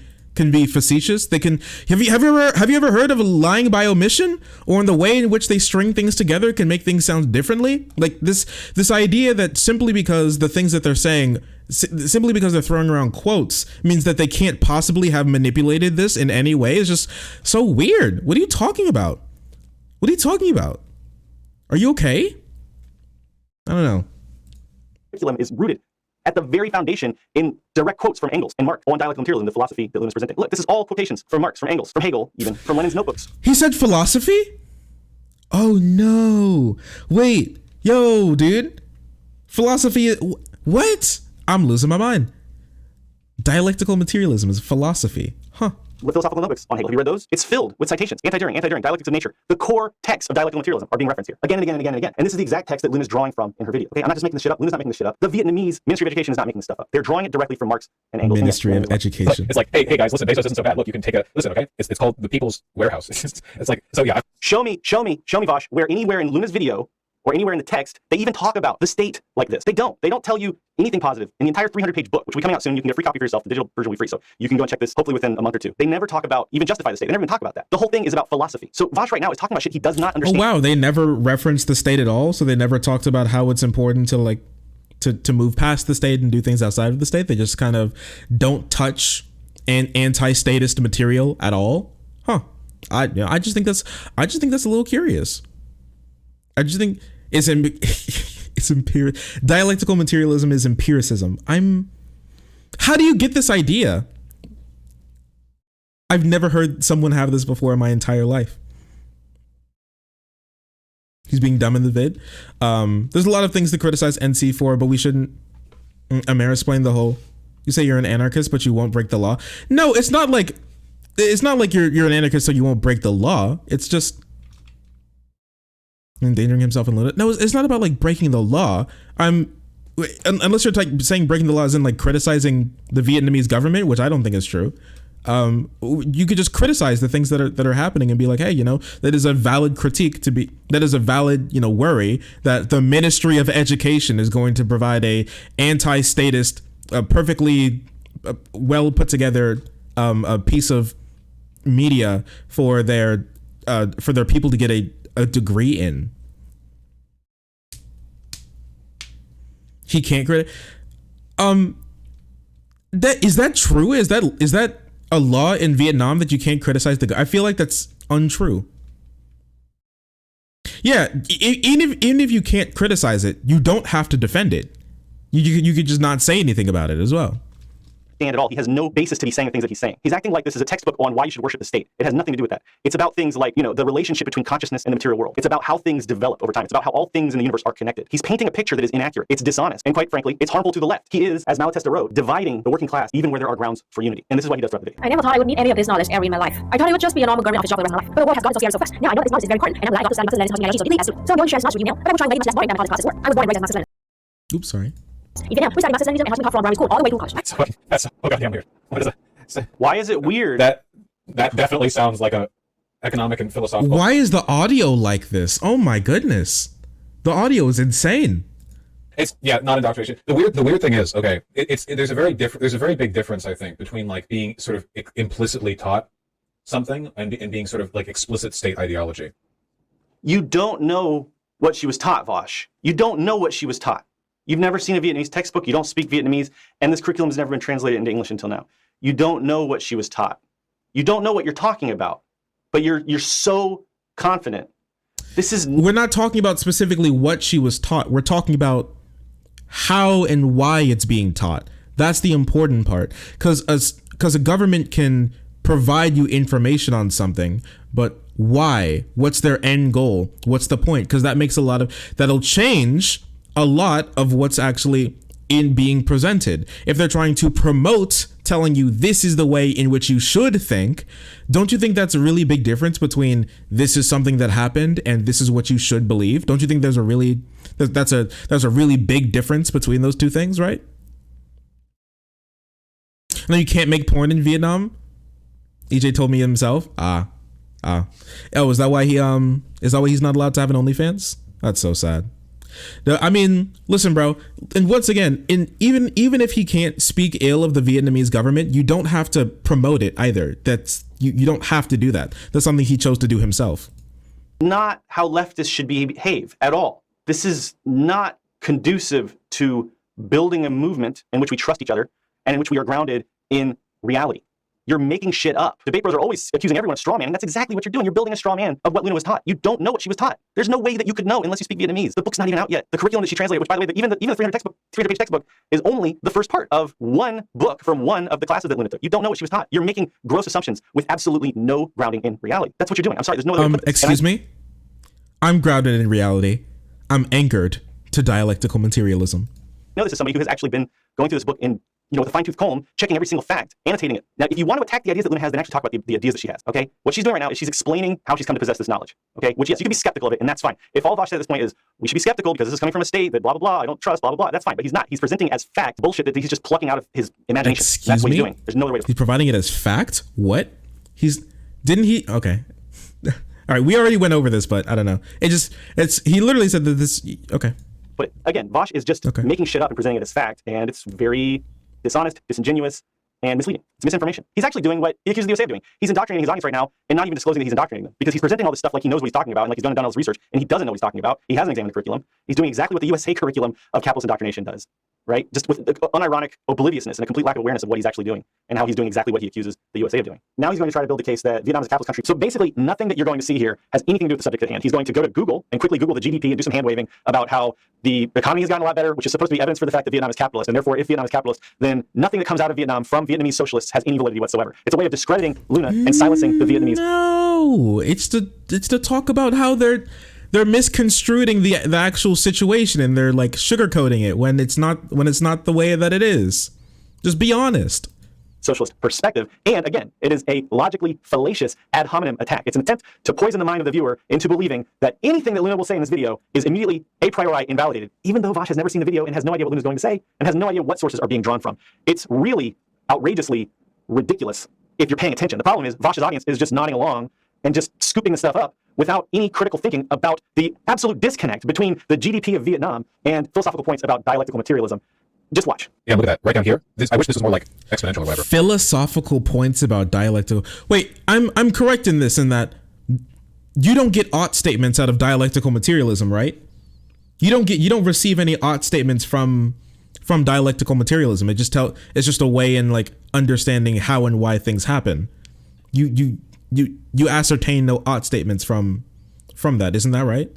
Speaker 1: facetious. They can, have you ever heard of lying by omission, or in the way in which they string things together can make things sound differently? Like this idea that simply because the things that they're saying, simply because they're throwing around quotes, means that they can't possibly have manipulated this in any way is just so weird. What are you talking about? Are you okay? I don't know.
Speaker 5: Curriculum is rooted at the very foundation in direct quotes from Engels and Marx on dialectical materialism, the philosophy that Luna's presenting. Look, this is all quotations from Marx, from Engels, from Hegel, even from Lenin's notebooks.
Speaker 1: He said philosophy? Oh no. Wait, yo, dude. Philosophy, what? I'm losing my mind. Dialectical materialism is philosophy. Huh.
Speaker 5: With philosophical notebooks on Hegel. Have you read those? It's filled with citations. Anti-During, dialectics of nature. The core texts of dialectical materialism are being referenced here again and again and again and again. And this is the exact text that Luna's drawing from in her video. Okay, I'm not just making this shit up. Luna's not making this shit up. The Vietnamese Ministry of Education is not making this stuff up. They're drawing it directly from Marx and Engels.
Speaker 1: Ministry of Education.
Speaker 3: It's like, hey guys, listen, Bezos isn't so bad. Look, you can take listen, okay? It's called the People's Warehouse. It's like, so yeah.
Speaker 5: Show me, Vaush, where anywhere in Luna's video or anywhere in the text, they even talk about the state like this. They don't tell you anything positive. In the entire 300-page book, which will be coming out soon, you can get a free copy for yourself. The digital version will be free, so you can go and check this hopefully within a month or two. They never talk about, even justify the state. They never even talk about that. The whole thing is about philosophy. So Vaush right now is talking about shit he does not understand.
Speaker 1: Oh wow, they never referenced the state at all? So they never talked about how it's important to like, to move past the state and do things outside of the state? They just kind of don't touch an anti-statist material at all? Huh. I just think that's a little curious. I just think it's dialectical materialism is empiricism. How do you get this idea? I've never heard someone have this before in my entire life. He's being dumb in the vid. There's a lot of things to criticize NC for, but we shouldn't. Amir explained the whole, you say you're an anarchist, but you won't break the law. No, it's not like you're an anarchist so you won't break the law. It's just endangering himself and Luna. No, it's not about like breaking the law. I'm unless you're saying breaking the law is in like criticizing the Vietnamese government, which I don't think is true. You could just criticize the things that are happening and be like, hey, you know, that is a valid critique that is a valid, you know, worry that the Ministry of Education is going to provide a anti-statist, perfectly well put together a piece of media for their people to get a degree in. He can't credit. Is that true? Is that a law in Vietnam that you can't criticize the? I feel like that's untrue. Yeah, even if you can't criticize it, you don't have to defend it. You could just not say anything about it as well.
Speaker 5: At all. He has no basis to be saying the things that he's saying. He's acting like this is a textbook on why you should worship the state. It has nothing to do with that. It's about things like, you know, the relationship between consciousness and the material world. It's about how things develop over time. It's about how all things in the universe are connected. He's painting a picture that is inaccurate. It's dishonest. And quite frankly, it's harmful to the left. He is, as Malatesta wrote, dividing the working class even where there are grounds for unity. And this is what he does throughout the video.
Speaker 4: I never thought I would need any of this knowledge ever in my life. I thought it would just be a normal government office job for the rest of my life. But the world has gone so scary so fast. Now I know that this knowledge is very important, and I'm glad I got to study Marxism, Lenin's genealogy so deeply as to. So I'm going to share as much with you now, but I will try and make it much less boring than my college classes were. I was born and raised as Marxist Lenin.
Speaker 1: Oops, sorry.
Speaker 4: In Vietnam, we study Marxism, Leninism, and how to be taught from primary school all the way through college.
Speaker 3: That's so goddamn weird. What is that?
Speaker 5: Why is it weird?
Speaker 3: That definitely sounds like a economic and philosophical.
Speaker 1: Why is the audio like this? Oh my goodness, the audio is insane.
Speaker 3: It's not indoctrination. The weird thing is, okay, there's a very big difference, I think, between like being sort of implicitly taught something and being sort of like explicit state ideology.
Speaker 5: You don't know what she was taught, Vaush. You don't know what she was taught. You've never seen a Vietnamese textbook. You don't speak Vietnamese, and this curriculum has never been translated into English until now. You don't know what she was taught. You don't know what you're talking about, but you're so confident.
Speaker 1: We're not talking about specifically what she was taught. We're talking about how and why it's being taught. That's the important part, because a government can provide you information on something, but why? What's their end goal? What's the point? Because that'll change a lot of what's actually in being presented. If they're trying to promote telling you this is the way in which you should think, don't you think that's a really big difference between this is something that happened and this is what you should believe? Don't you think there's a really big difference between those two things, right? No, you can't make porn in Vietnam? EJ told me himself. Oh, is that why he's not allowed to have an OnlyFans? That's so sad. I mean, listen, bro, and once again, even if he can't speak ill of the Vietnamese government, you don't have to promote it either. You don't have to do that. That's something he chose to do himself.
Speaker 5: Not how leftists should behave at all. This is not conducive to building a movement in which we trust each other and in which we are grounded in reality. You're making shit up. Debate bros are always accusing everyone of straw man, and that's exactly what you're doing. You're building a straw man of what Luna was taught. You don't know what she was taught. There's no way that you could know unless you speak Vietnamese. The book's not even out yet. The curriculum that she translated, which by the way, even the 300-page textbook is only the first part of one book from one of the classes that Luna took. You don't know what she was taught. You're making gross assumptions with absolutely no grounding in reality. That's what you're doing. I'm sorry, there's no other way to put this.
Speaker 1: Excuse me? I'm grounded in reality. I'm anchored to dialectical materialism.
Speaker 5: No, this is somebody who has actually been going through this book in, with a fine-tooth comb, checking every single fact, annotating it. Now, if you want to attack the ideas that Luna has, then actually talk about the ideas that she has, okay? What she's doing right now is she's explaining how she's come to possess this knowledge, okay? Which, yes, you can be skeptical of it, and that's fine. If all Vaush said at this point is, we should be skeptical because this is coming from a state that blah, blah, blah, I don't trust, blah, blah, blah, that's fine. But he's not. He's presenting as fact bullshit that he's just plucking out of his imagination.
Speaker 1: Excuse
Speaker 5: that's what
Speaker 1: me?
Speaker 5: he's doing. There's no other way to...
Speaker 1: He's providing it as fact? What? Okay. All right, we already went over this, but I don't know. He literally said that this, okay.
Speaker 5: But again, Vaush is just making shit up and presenting it as fact, and it's very dishonest, disingenuous, and misleading. It's misinformation. He's actually doing what he accuses the USA of doing. He's indoctrinating his audience right now and not even disclosing that he's indoctrinating them, because he's presenting all this stuff like he knows what he's talking about and like he's done all his research, and he doesn't know what he's talking about. He hasn't examined the curriculum. He's doing exactly what the USA curriculum of capitalist indoctrination does, right? Just with unironic obliviousness and a complete lack of awareness of what he's actually doing and how he's doing exactly what he accuses the USA of doing. Now he's going to try to build the case that Vietnam is a capitalist country. So basically, nothing that you're going to see here has anything to do with the subject at hand. He's going to go to Google and quickly Google the GDP and do some hand waving about how the economy has gotten a lot better, which is supposed to be evidence for the fact that Vietnam is capitalist. And therefore, if Vietnam is capitalist, then nothing that comes out of Vietnam from Vietnamese socialists has any validity whatsoever. It's a way of discrediting Luna and silencing the Vietnamese.
Speaker 1: No, it's to talk about how they're misconstruing the actual situation and they're like sugarcoating it when it's not the way that it is. Just be honest.
Speaker 5: socialist perspective. And again, it is a logically fallacious ad hominem attack. It's an attempt to poison the mind of the viewer into believing that anything that Luna will say in this video is immediately a priori invalidated, even though Vaush has never seen the video and has no idea what Luna's going to say and has no idea what sources are being drawn from. It's really outrageously ridiculous if you're paying attention. The problem is Vaush's audience is just nodding along and just scooping the stuff up without any critical thinking about the absolute disconnect between the GDP of Vietnam and philosophical points about dialectical materialism. Just watch.
Speaker 3: Yeah, look at that. Right down here. I wish this was more like exponential or whatever.
Speaker 1: Philosophical points about dialectical. Wait, I'm correct in this, in that you don't get ought statements out of dialectical materialism, right? You don't receive any ought statements from dialectical materialism. It's just a way in like understanding how and why things happen. You ascertain no ought statements from that, isn't that right?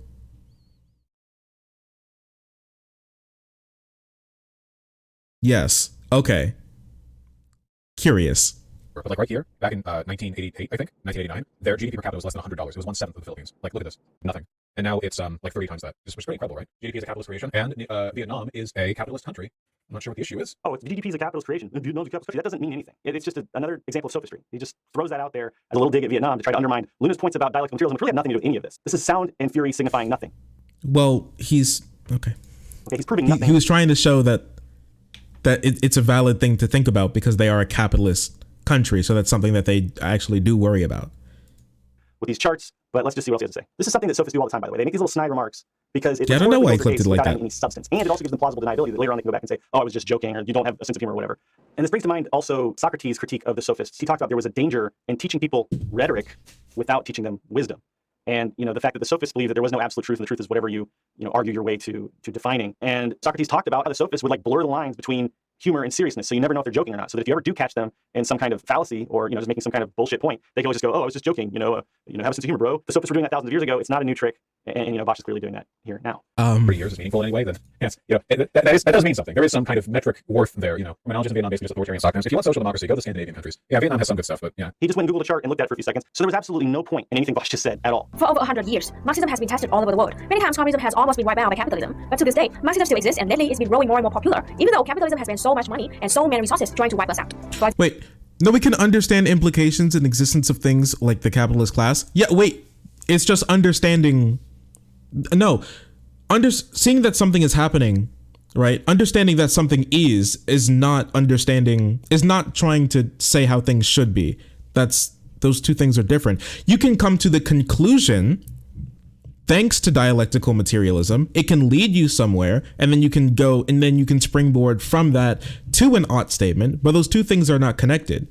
Speaker 1: Yes. Okay. Curious.
Speaker 3: But like right here, back in 1988, I think, 1989, their GDP per capita was less than $100. It was 1/7 of the Philippines. Like, look at this, nothing. And now it's like 30 times that. This was pretty incredible, right? GDP is a capitalist creation, and Vietnam is a capitalist country. I'm not sure what the issue is.
Speaker 5: Oh, it's GDP is a capitalist creation. Vietnam's a capitalist country. That doesn't mean anything. It's just another example of sophistry. He just throws that out there as a little dig at Vietnam to try to undermine Luna's points about dialectical materialism, which really have nothing to do with any of this. This is sound and fury signifying nothing.
Speaker 1: Well, he's okay.
Speaker 5: Okay, he's proving nothing.
Speaker 1: He was trying to show that it's a valid thing to think about because they are a capitalist country, so that's something that they actually do worry about.
Speaker 5: With these charts, but let's just see what else he has to say. This is something that sophists do all the time, by the way. They make these little snide remarks because it's
Speaker 1: I don't know why he clipped it like that.
Speaker 5: any substance, and it also gives them plausible deniability that later on they can go back and say, "Oh, I was just joking," or "You don't have a sense of humor," or whatever. And this brings to mind also Socrates' critique of the sophists. He talked about there was a danger in teaching people rhetoric without teaching them wisdom. And the fact that the sophists believe that there was no absolute truth, and the truth is whatever you argue your way to defining. And Socrates talked about how the sophists would like blur the lines between humor and seriousness, so you never know if they're joking or not. So that if you ever do catch them in some kind of fallacy or just making some kind of bullshit point, they can always just go, "Oh, I was just joking." Have a sense of humor, bro. The sophists were doing that thousands of years ago. It's not a new trick, and Vaush is clearly doing that here now.
Speaker 3: 3 years is meaningful anyway. Then yes, that does mean something. There is some kind of metric worth there. Criminology in Vietnam based on authoritarian stockdowns. If you want social democracy, go to the Scandinavian countries. Yeah, Vietnam has some good stuff, but yeah.
Speaker 5: He just went and Googled a chart and looked at it for a few seconds. So there was absolutely no point in anything Vaush just said at all.
Speaker 4: For over 100 years, Marxism has been tested all over the world. Many times communism has almost been wiped out by capitalism. But to this day, Marxism still exists, and lately it's been growing more and more popular, even though capitalism has spent so much money and so many resources trying to wipe us out.
Speaker 1: Wait, no, we can understand implications and existence of things like the capitalist class. Yeah, wait, it's just understanding. No, seeing that something is happening, right? Understanding that something is not understanding, is not trying to say how things should be. Those two things are different. You can come to the conclusion thanks to dialectical materialism. It can lead you somewhere, and then you can go, and then you can springboard from that to an ought statement, but those two things are not connected.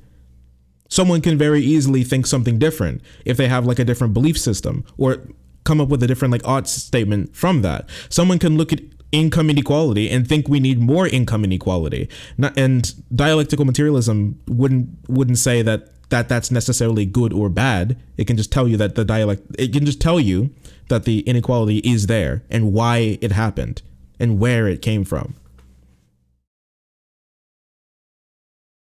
Speaker 1: Someone can very easily think something different if they have like a different belief system, or come up with a different like ought statement from that. Someone can look at income inequality and think we need more income inequality. And dialectical materialism wouldn't say that's necessarily good or bad. It can just tell you that the inequality is there and why it happened and where it came from.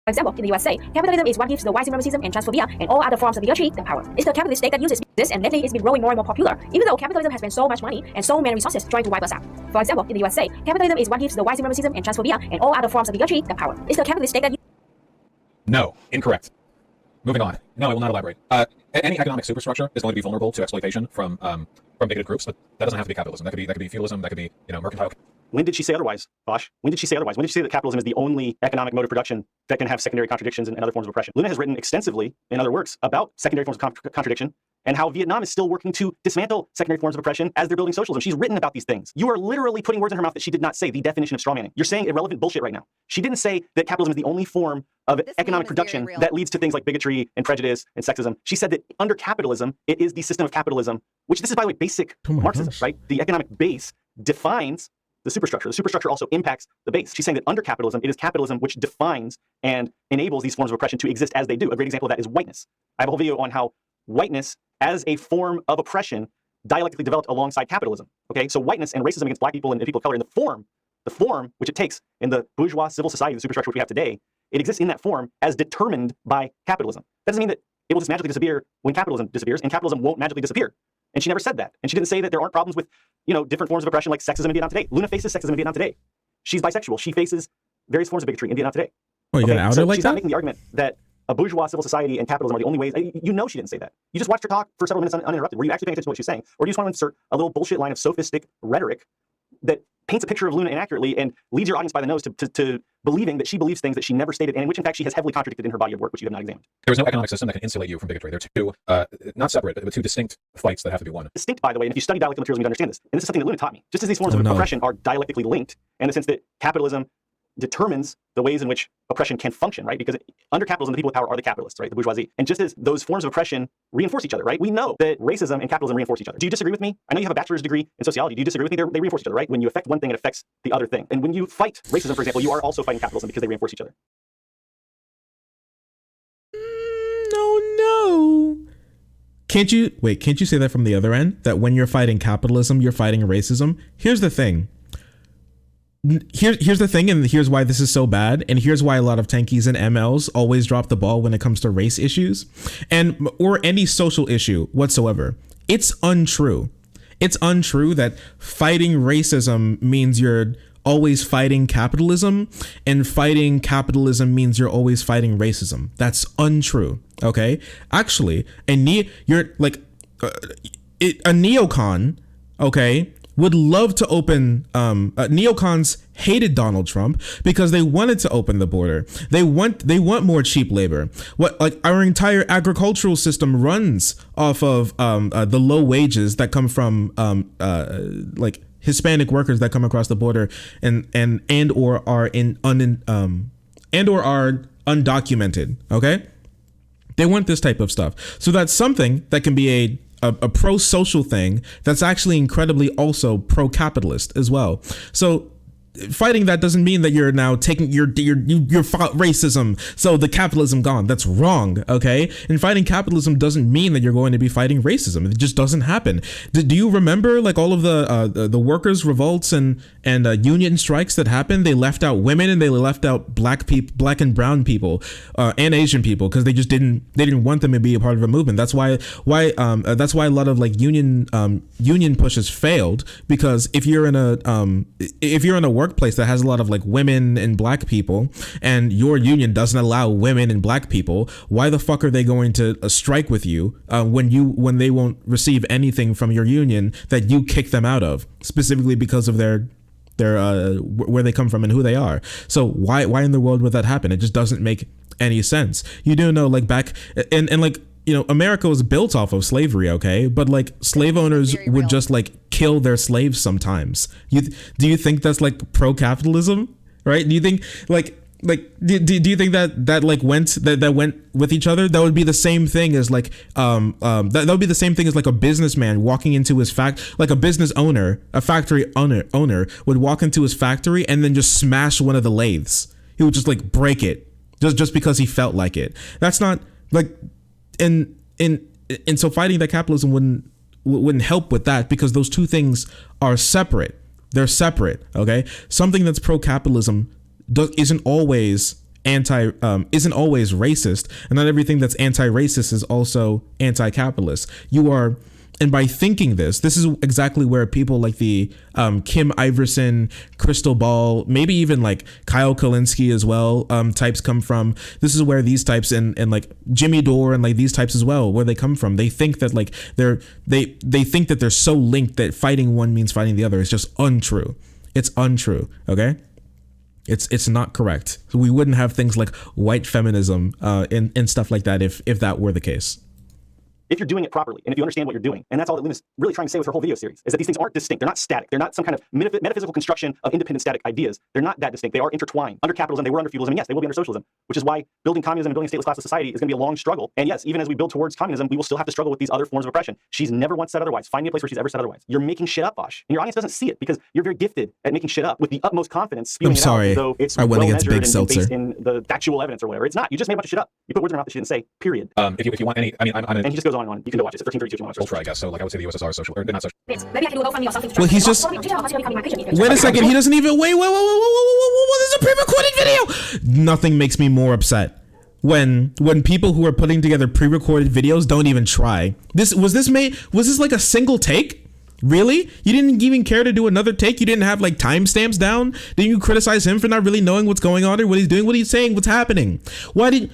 Speaker 4: For example, in the USA, capitalism is what gives the white supremacism and transphobia and all other forms of bigotry the power. It's the capitalist state that uses this, and lately it's been growing more and more popular, even though capitalism has spent so much money and so many resources trying to wipe us out. For example, in the USA, capitalism is what gives the white supremacism and transphobia and all other forms of bigotry the power. It's the capitalist state that
Speaker 3: No, incorrect. Moving on. No, I will not elaborate. Any economic superstructure is going to be vulnerable to exploitation from bigoted groups, but that doesn't have to be capitalism. That could be feudalism. That could be mercantile.
Speaker 5: When did she say otherwise, Vaush? When did she say otherwise? When did she say that capitalism is the only economic mode of production that can have secondary contradictions and other forms of oppression? Luna has written extensively in other works about secondary forms of contradiction and how Vietnam is still working to dismantle secondary forms of oppression as they're building socialism. She's written about these things. You are literally putting words in her mouth that she did not say, the definition of strawmanning. You're saying irrelevant bullshit right now. She didn't say that capitalism is the only form of economic production that leads to things like bigotry and prejudice and sexism. She said that under capitalism, it is the system of capitalism, which this is, by the way, basic Marxism, right? The economic base defines the superstructure. The superstructure also impacts the base. She's saying that under capitalism, it is capitalism which defines and enables these forms of oppression to exist as they do. A great example of that is whiteness. I have a whole video on how whiteness as a form of oppression dialectically developed alongside capitalism. Okay, so whiteness and racism against black people and people of color in the form which it takes in the bourgeois civil society, the superstructure which we have today, it exists in that form as determined by capitalism. That doesn't mean that it will just magically disappear when capitalism disappears, and capitalism won't magically disappear. And she never said that. And she didn't say that there aren't problems with, different forms of oppression like sexism in Vietnam today. Luna faces sexism in Vietnam today. She's bisexual. She faces various forms of bigotry in Vietnam today.
Speaker 1: Oh, you got to out her like
Speaker 5: she's
Speaker 1: that?
Speaker 5: not making the argument that a bourgeois civil society and capitalism are the only ways. You know she didn't say that. You just watched her talk for several minutes uninterrupted. Were you actually paying attention to what she's saying? Or do you just want to insert a little bullshit line of sophistic rhetoric that paints a picture of Luna inaccurately and leads your audience by the nose to believing that she believes things that she never stated, and in which, in fact, she has heavily contradicted in her body of work, which you have not examined?
Speaker 3: There's no economic system that can insulate you from bigotry. They're two, not separate, but two distinct fights that have to be won.
Speaker 5: Distinct, by the way, and if you study dialectical materials, you understand this. And this is something that Luna taught me. Just as these forms of oppression are dialectically linked, in the sense that capitalism determines the ways in which oppression can function, right? Because under capitalism, the people with power are the capitalists, right? The bourgeoisie. And just as those forms of oppression reinforce each other, right? We know that racism and capitalism reinforce each other. Do you disagree with me? I know you have a bachelor's degree in sociology. Do you disagree with me? They reinforce each other, right? When you affect one thing, it affects the other thing. And when you fight racism, for example, you are also fighting capitalism because they reinforce each other.
Speaker 1: No. Can't you say that from the other end? That when you're fighting capitalism, you're fighting racism? Here's the thing. Here's the thing, and here's why this is so bad, and here's why a lot of tankies and MLs always drop the ball when it comes to race issues and or any social issue whatsoever. It's untrue. It's untrue that fighting racism means you're always fighting capitalism, and fighting capitalism means you're always fighting racism. That's untrue. Okay, actually, a neocon, okay, would love to open. Neocons hated Donald Trump because they wanted to open the border. They want more cheap labor. Our entire agricultural system runs off of the low wages that come from Hispanic workers that come across the border and or are undocumented. Okay, they want this type of stuff. So that's something that can be a pro-social thing that's actually incredibly also pro-capitalist as well. So fighting that doesn't mean that you're now taking you fought racism, so the capitalism gone. That's wrong, okay? And fighting capitalism doesn't mean that you're going to be fighting racism. It just doesn't happen. Do you remember like all of the workers' revolts and union strikes that happened? They left out women and they left out black and brown people and Asian people because they didn't want them to be a part of a movement. That's why a lot of like union pushes failed, because if you're in a workplace that has a lot of like women and black people, and your union doesn't allow women and black people, why the fuck are they going to strike with you when they won't receive anything from your union that you kick them out of, specifically because of their where they come from and who they are? So why in the world would that happen? It just doesn't make any sense. You do know, like back and like, you know, America was built off of slavery, okay? But like slave owners would just like kill their slaves sometimes. Do you think that's like pro-capitalism, right? Do you think do you think that went with each other? That would be the same thing as like that would be the same thing as like a businessman walking into his like a business owner, a factory owner would walk into his factory and then just smash one of the lathes. He would just like break it just because he felt like it. That's not like. And so fighting that capitalism wouldn't help with that, because those two things are separate. They're separate. Okay, something that's pro-capitalism isn't always racist, and not everything that's anti-racist is also anti-capitalist. And by thinking this is exactly where people like the Kim Iverson, Crystal Ball, maybe even like Kyle Kalinske as well, types come from. This is where these types and like Jimmy Dore and like these types as well, where they come from. They think that like they think that they're so linked that fighting one means fighting the other. It's just untrue. It's untrue. Okay. It's not correct. So we wouldn't have things like white feminism and stuff like that if that were the case.
Speaker 5: If you're doing it properly, and if you understand what you're doing. And that's all that Luna's really trying to say with her whole video series, is that these things aren't distinct. They're not static. They're not some kind of metaphysical construction of independent static ideas. They're not that distinct. They are intertwined. Under capitalism, they were under feudalism, and yes, they will be under socialism, which is why building communism and building a stateless class of society is going to be a long struggle. And yes, even as we build towards communism, we will still have to struggle with these other forms of oppression. She's never once said otherwise. Find me a place where she's ever said otherwise. You're making shit up, Vaush. And your audience doesn't see it because you're very gifted at making shit up with the utmost confidence, spewing it out, though it's
Speaker 1: I went
Speaker 5: well
Speaker 1: against
Speaker 5: measured
Speaker 1: Big
Speaker 5: and
Speaker 1: Seltzer.
Speaker 5: based in the factual evidence or whatever. It's not. You just made a bunch of shit up. You put words in her mouth that she didn't say, period.
Speaker 3: If you want any, I mean,
Speaker 5: and he just goes on and on. You can go watch it. It's 1332 if you want to watch it.
Speaker 3: Ultra, I guess. So like I would say the USSR is social, or not social.
Speaker 4: Maybe I can do a GoFundMe or something.
Speaker 1: Well, he's just. Wait a second. He doesn't even. Wait. This is a pre-recorded video. Nothing makes me more upset when people who are putting together pre-recorded videos don't even try. Was this like a single take? Really? You didn't even care to do another take? You didn't have like timestamps down? Didn't you criticize him for not really knowing what's going on or what he's doing? What he's saying? What's happening? Why didn't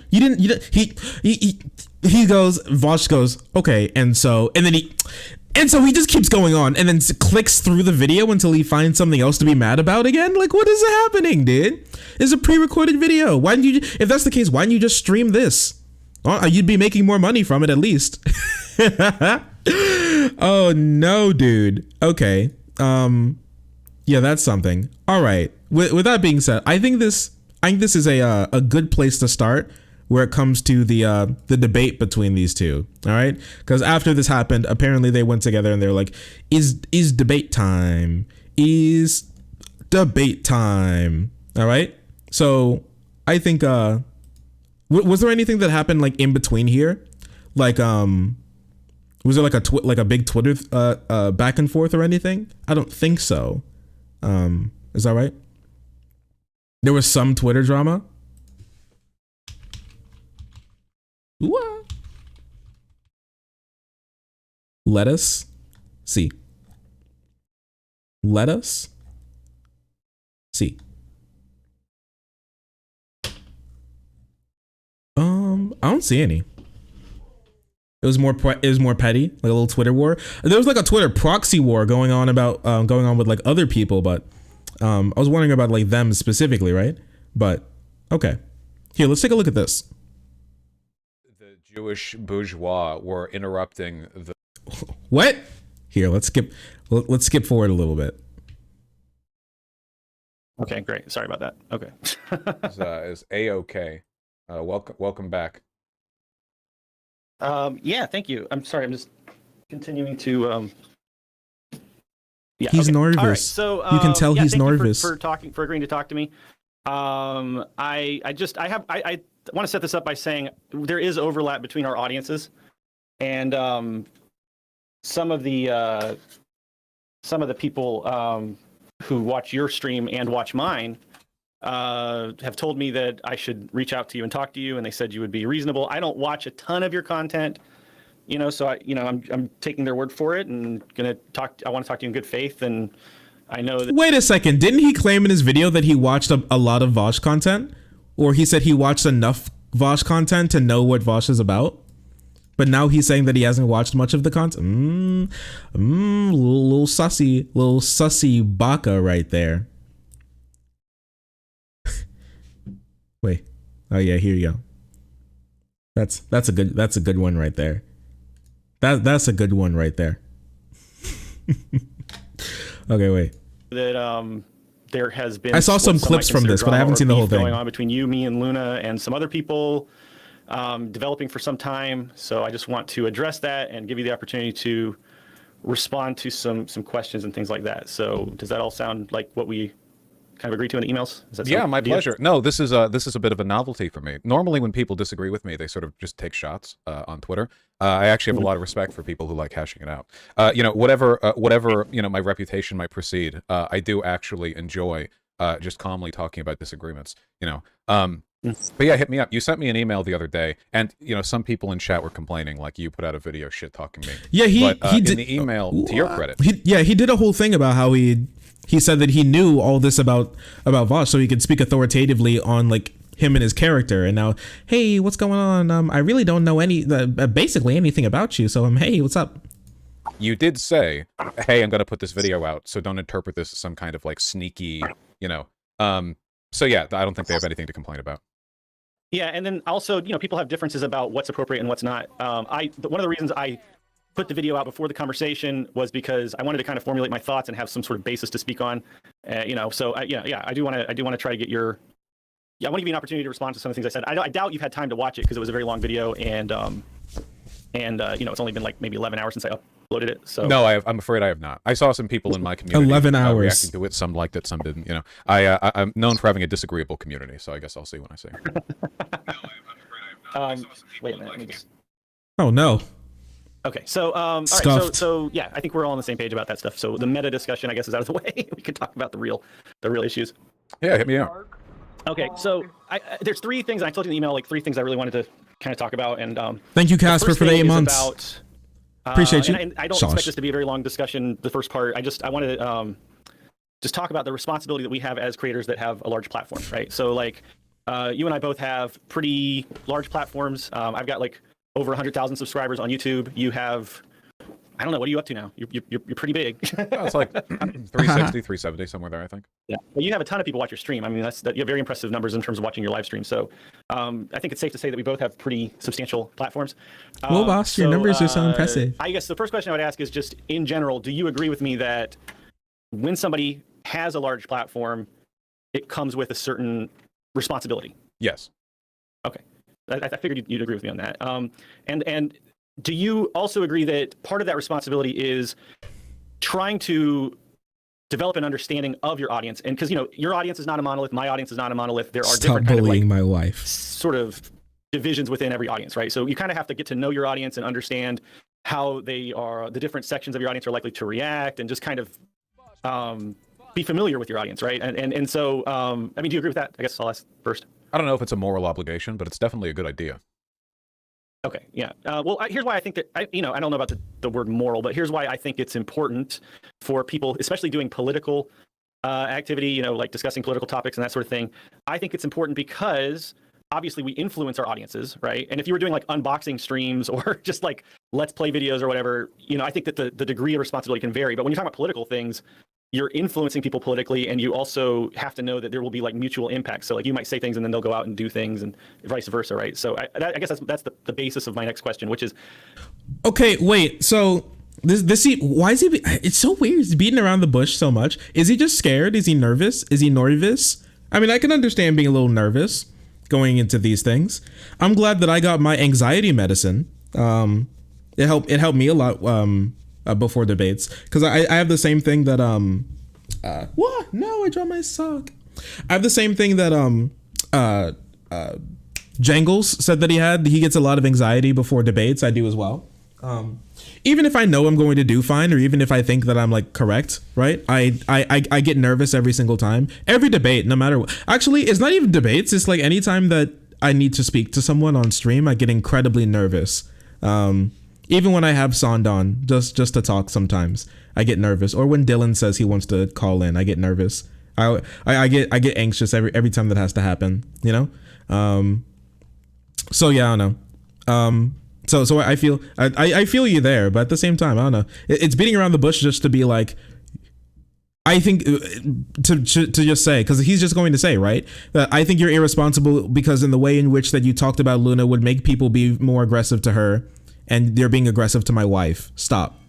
Speaker 1: he goes, Vaush goes, okay, and so he just keeps going on and then clicks through the video until he finds something else to be mad about again? Like, what is happening, dude? It's a pre-recorded video. Why didn't you, if that's the case, why didn't you just stream this? You'd be making more money from it at least. Oh no, dude. Okay. Yeah, that's something. All right. With that being said, I think this is a good place to start where it comes to the debate between these two. All right, because after this happened, apparently they went together and they're like, "Is debate time? Is debate time?" All right. So I think was there anything that happened like in between here, like was there like a big Twitter back and forth or anything? I don't think so. Is that right? There was some Twitter drama. What? Let us see. Let us see. I don't see any. It was more petty, like a little Twitter war. There was like a Twitter proxy war going on with like other people, but I was wondering about like them specifically, right? But okay, here, let's take a look at this.
Speaker 3: The Jewish bourgeois were interrupting the.
Speaker 1: What? Here, let's skip forward a little bit.
Speaker 5: Okay, great. Sorry about that. Okay.
Speaker 3: Is A-OK. Welcome back.
Speaker 5: Yeah, thank you. I'm sorry. I'm just continuing to. Yeah,
Speaker 1: he's
Speaker 5: okay.
Speaker 1: nervous.
Speaker 5: All right, so
Speaker 1: you can tell he's nervous.
Speaker 5: For agreeing to talk to me. I want to set this up by saying there is overlap between our audiences, and some of the people who watch your stream and watch mine have told me that I should reach out to you and talk to you, and they said you would be reasonable. I don't watch a ton of your content, so I'm taking their word for it and gonna talk. I want to talk to you in good faith, and I know that.
Speaker 1: Wait a second, didn't he claim in his video that he watched a lot of Vaush content, or he said he watched enough Vaush content to know what Vaush is about? But now he's saying that he hasn't watched much of the content. Little sussy baka right there. Wait. Oh yeah, here you go. That's a good one right there. That's a good one right there. Okay, wait.
Speaker 5: That there has been.
Speaker 1: I saw some clips from this, but I haven't seen the whole thing.
Speaker 5: Going on between you, me, and Luna, and some other people, developing for some time. So I just want to address that and give you the opportunity to respond to some questions and things like that. So does that all sound like what we kind of agreed to in the emails?
Speaker 3: Yeah, my pleasure. No, this is a bit of a novelty for me. Normally, when people disagree with me, they sort of just take shots on Twitter. I actually have a lot of respect for people who like hashing it out. Whatever my reputation might precede, I do actually enjoy just calmly talking about disagreements. But yeah, hit me up. You sent me an email the other day, and some people in chat were complaining like you put out a video shit talking me.
Speaker 1: Yeah, he did
Speaker 3: in the email. To your credit,
Speaker 1: he did a whole thing about how he said that he knew all this about Vaush, so he could speak authoritatively on like him and his character. And now, hey, what's going on? I really don't know basically anything about you. So hey, what's up?
Speaker 3: You did say, hey, I'm gonna put this video out, so don't interpret this as some kind of like sneaky, So yeah, I don't think they have anything to complain about.
Speaker 5: Yeah, and then also, people have differences about what's appropriate and what's not. One of the reasons I put the video out before the conversation was because I wanted to kind of formulate my thoughts and have some sort of basis to speak on. So I do want to try to get your. Yeah, I want to give you an opportunity to respond to some of the things I said. I doubt you've had time to watch it because it was a very long video, and it's only been like maybe 11 hours since I uploaded it. So
Speaker 3: no, I'm afraid I have not. I saw some people in my community
Speaker 1: 11 hours
Speaker 3: reacting to it. Some liked it, some didn't. I'm known for having a disagreeable community, so I guess I'll see when I see.
Speaker 5: Wait a minute. Let me just.
Speaker 1: Oh no.
Speaker 5: Okay, so all right, so yeah, I think we're all on the same page about that stuff. So the meta discussion, I guess, is out of the way. We can talk about the real issues.
Speaker 3: Yeah, hit me up.
Speaker 5: Okay, so there's three things, and I told you in the email, like 3 things I really wanted to kind of talk about. And
Speaker 1: thank you, Casper, for the 8 months. Appreciate you.
Speaker 5: And I don't
Speaker 1: Sauce.
Speaker 5: expect this to be a very long discussion, the first part. I want to just talk about the responsibility that we have as creators that have a large platform, right? So like you and I both have pretty large platforms. I've got like over 100,000 subscribers on YouTube. You have, I don't know, what are you up to now? You're pretty big.
Speaker 3: Oh, it's like 360, 370, somewhere there, I think.
Speaker 5: Yeah, but you have a ton of people watch your stream. I mean, you have very impressive numbers in terms of watching your live stream. So I think it's safe to say that we both have pretty substantial platforms.
Speaker 1: Well, boss, your numbers are so impressive.
Speaker 5: I guess the first question I would ask is just in general, do you agree with me that when somebody has a large platform, it comes with a certain responsibility?
Speaker 3: Yes.
Speaker 5: Okay, I figured you'd agree with me on that. And do you also agree that part of that responsibility is trying to develop an understanding of your audience? And because, you know, your audience is not a monolith, my audience is not a monolith. There are different kind of like,
Speaker 1: my wife.
Speaker 5: sort of divisions within every audience, right? So you kind of have to get to know your audience and understand how they are, the different sections of your audience are likely to react, and just kind of be familiar with your audience, right? And so, I mean, do you agree with that? I guess I'll ask first.
Speaker 3: I don't know if it's a moral obligation, but it's definitely a good idea.
Speaker 5: Okay, yeah. Well, here's why I think that, I don't know about the word moral, but here's why I think it's important for people, especially doing political activity, you know, like discussing political topics and that sort of thing. I think it's important because obviously we influence our audiences, right? And if you were doing like unboxing streams or just like let's play videos or whatever, you know, I think that the degree of responsibility can vary. But when you're talking about political things, you're influencing people politically, and you also have to know that there will be like mutual impacts. So like you might say things and then they'll go out and do things, and vice versa, right? So I guess that's the basis of my next question, which is,
Speaker 1: okay, wait. So this why is he? It's so weird. He's beating around the bush so much. Is he just scared? Is he nervous? Is he nervous? I mean, I can understand being a little nervous going into these things. I'm glad that I got my anxiety medicine. It helped me a lot. Before debates, because I have the same thing that what? No, I dropped my sock. I have the same thing that Jangles said that he had. He gets a lot of anxiety before debates. I do as well. Even if I know I'm going to do fine, or even if I think that I'm like correct, right? I get nervous every single time. Every debate, no matter what. Actually, it's not even debates. It's like anytime that I need to speak to someone on stream, I get incredibly nervous. Even when I have Sond on, just to talk sometimes, I get nervous. Or when Dylan says he wants to call in, I get nervous. I get anxious every time that has to happen, you know? So yeah, I don't know. So I feel you there, but at the same time, I don't know. It's beating around the bush just to be like, I think to just say, because he's just going to say, right, that I think you're irresponsible because in the way in which that you talked about Luna would make people be more aggressive to her, and they're being aggressive to my wife. Stop.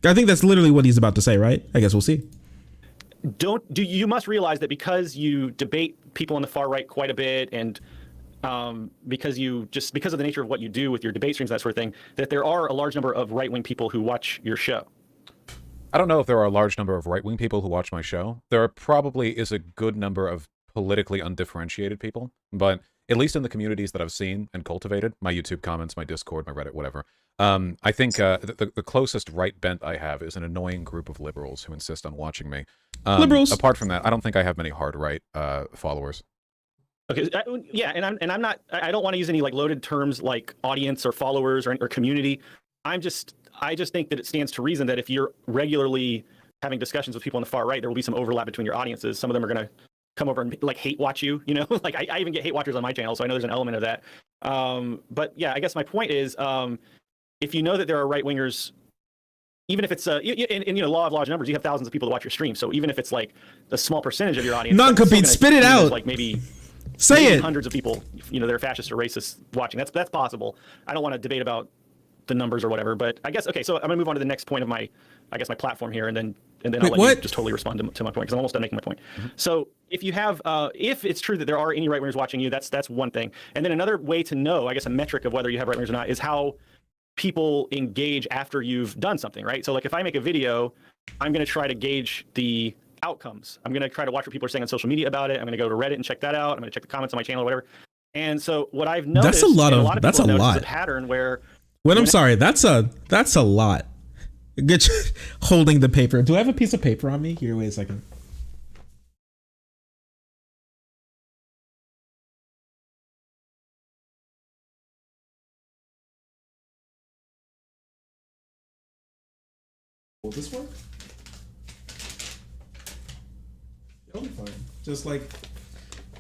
Speaker 1: I think that's literally what he's about to say, right? I guess we'll see.
Speaker 5: You must realize that because you debate people on the far right quite a bit, and because of the nature of what you do with your debate streams, that sort of thing, that there are a large number of right-wing people who watch your show.
Speaker 3: I don't know if there are a large number of right-wing people who watch my show. There probably is a good number of politically undifferentiated people, but at least in the communities that I've seen and cultivated, my YouTube comments, my Discord, my Reddit, whatever, I think the closest right bent I have is an annoying group of liberals who insist on watching me.
Speaker 1: Liberals.
Speaker 3: Apart from that, I don't think I have many hard right followers.
Speaker 5: Okay, yeah, and I'm not. I don't want to use any like loaded terms like audience or followers or community. I just think that it stands to reason that if you're regularly having discussions with people on the far right, there will be some overlap between your audiences. Some of them are going to come over and like hate watch you, you know, like I even get hate watchers on my channel, so I know there's an element of that. But yeah, I guess my point is, if you know that there are right wingers, even if it's in law of large numbers, you have thousands of people to watch your stream. So even if it's like a small percentage of your audience,
Speaker 1: NonCompete, spit it out.
Speaker 5: Like maybe
Speaker 1: say it.
Speaker 5: Hundreds of people, you know, they're fascist or racist watching. That's possible. I don't want to debate about the numbers or whatever, but I guess okay. So I'm gonna move on to the next point of my platform here, and then I'll let you just totally respond to my point, because I'm almost done making my point. Mm-hmm. So if you have, if it's true that there are any right wingers watching you, that's one thing. And then another way to know, I guess, a metric of whether you have right wingers or not is how people engage after you've done something, right? So like if I make a video, I'm going to try to gauge the outcomes. I'm going to try to watch what people are saying on social media about it. I'm going to go to Reddit and check that out. I'm going to check the comments on my channel or whatever. And so what I've noticed,
Speaker 1: that's a lot of
Speaker 5: people have noticed is a pattern where.
Speaker 1: Well, I'm sorry, that's a lot. Get holding the paper. Do I have a piece of paper on me? Here, wait a second. Will this work? It'll be fine. Just like,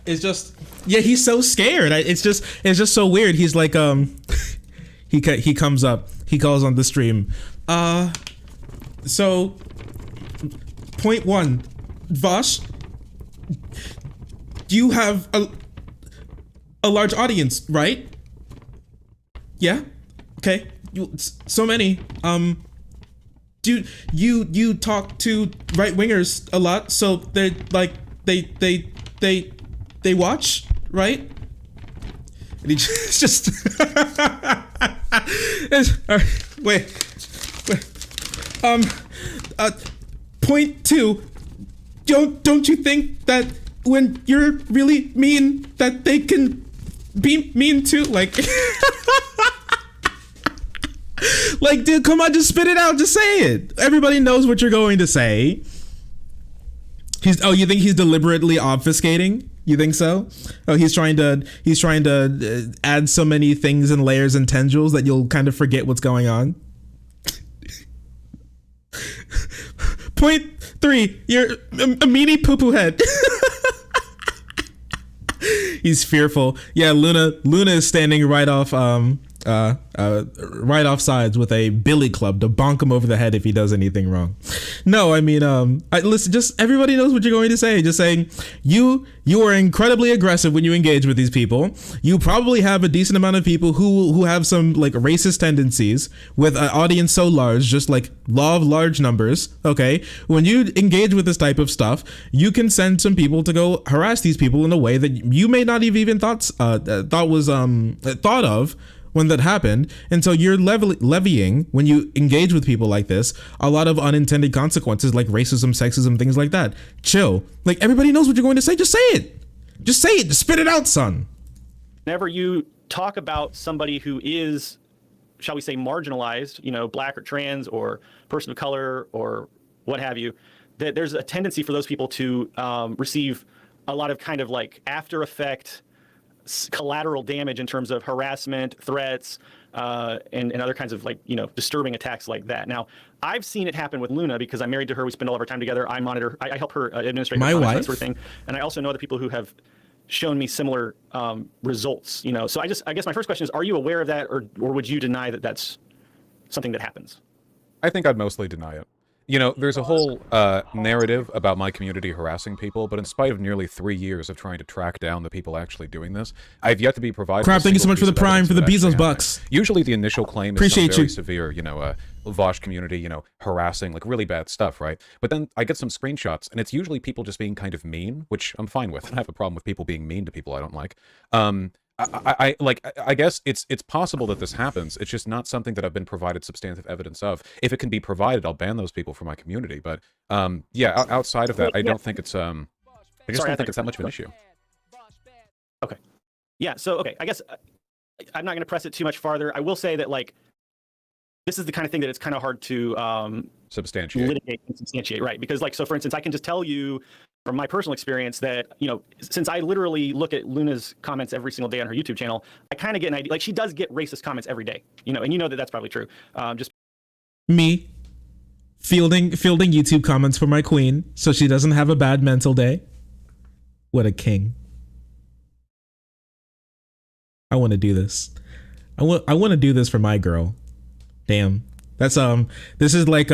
Speaker 1: it's just, yeah, he's so scared. It's just so weird. He's like, he comes up, he calls on the stream. So, point one, Vaush, you have a large audience, right? Yeah. Okay. So many. Do you talk to right wingers a lot? So they're like they watch, right? And he just wait. Point two. Don't you think that when you're really mean that they can be mean too? Like. Like, dude, come on, just spit it out, just say it. Everybody knows what you're going to say. You think he's deliberately obfuscating? You think so? Oh, he's trying to add so many things and layers and tendrils that you'll kind of forget what's going on. Point three, you're a meanie poo-poo head. He's fearful. Yeah, Luna is standing right off right off sides with a billy club to bonk him over the head if he does anything wrong. No, I mean, listen, just everybody knows what you're going to say. Just saying, you are incredibly aggressive when you engage with these people. You probably have a decent amount of people who have some like racist tendencies with an audience so large, just like law of large numbers. Okay, when you engage with this type of stuff, you can send some people to go harass these people in a way that you may not have even thought of when that happened. And so you're levying, when you engage with people like this, a lot of unintended consequences like racism, sexism, things like that. Chill. Like, everybody knows what you're going to say. Just say it. Just say it. Just spit it out, son.
Speaker 5: Whenever you talk about somebody who is, shall we say, marginalized, black or trans or person of color or what have you, that there's a tendency for those people to receive a lot of kind of like after effect collateral damage in terms of harassment, threats, and other kinds of like, disturbing attacks like that. Now, I've seen it happen with Luna because I'm married to her. We spend all of our time together. I monitor, I help her administrate
Speaker 1: my wife,
Speaker 5: that sort of thing. And I also know other people who have shown me similar results, So I guess my first question is, are you aware of that, or would you deny that that's something that happens?
Speaker 3: I think I'd mostly deny it. There's a whole narrative about my community harassing people, but in spite of nearly 3 years of trying to track down the people actually doing this, I've yet to be provided.
Speaker 1: Crap, thank you so much for the prime, for the Bezos bucks.
Speaker 3: Usually the initial claim is
Speaker 1: Appreciate
Speaker 3: some very
Speaker 1: you.
Speaker 3: severe, Vaush community, harassing, like really bad stuff, right? But then I get some screenshots, and it's usually people just being kind of mean, which I'm fine with. I don't have a problem with people being mean to people I don't like. I guess it's possible that this happens. It's just not something that I've been provided substantive evidence of. If it can be provided, I'll ban those people from my community. But yeah, outside of that, I don't think it's I just don't think it's that much of an issue.
Speaker 5: Okay. Yeah. So okay, I guess I'm not going to press it too much farther. I will say that like this is the kind of thing that it's kind of hard to
Speaker 3: substantiate,
Speaker 5: litigate and substantiate, right? Because like, so for instance, I can just tell you from my personal experience that, since I literally look at Luna's comments every single day on her YouTube channel, I kind of get an idea. Like, she does get racist comments every day, and that that's probably true. Just
Speaker 1: me fielding YouTube comments for my queen so she doesn't have a bad mental day. What a king. I want to do this. I want to do this for my girl. Damn. That's this is like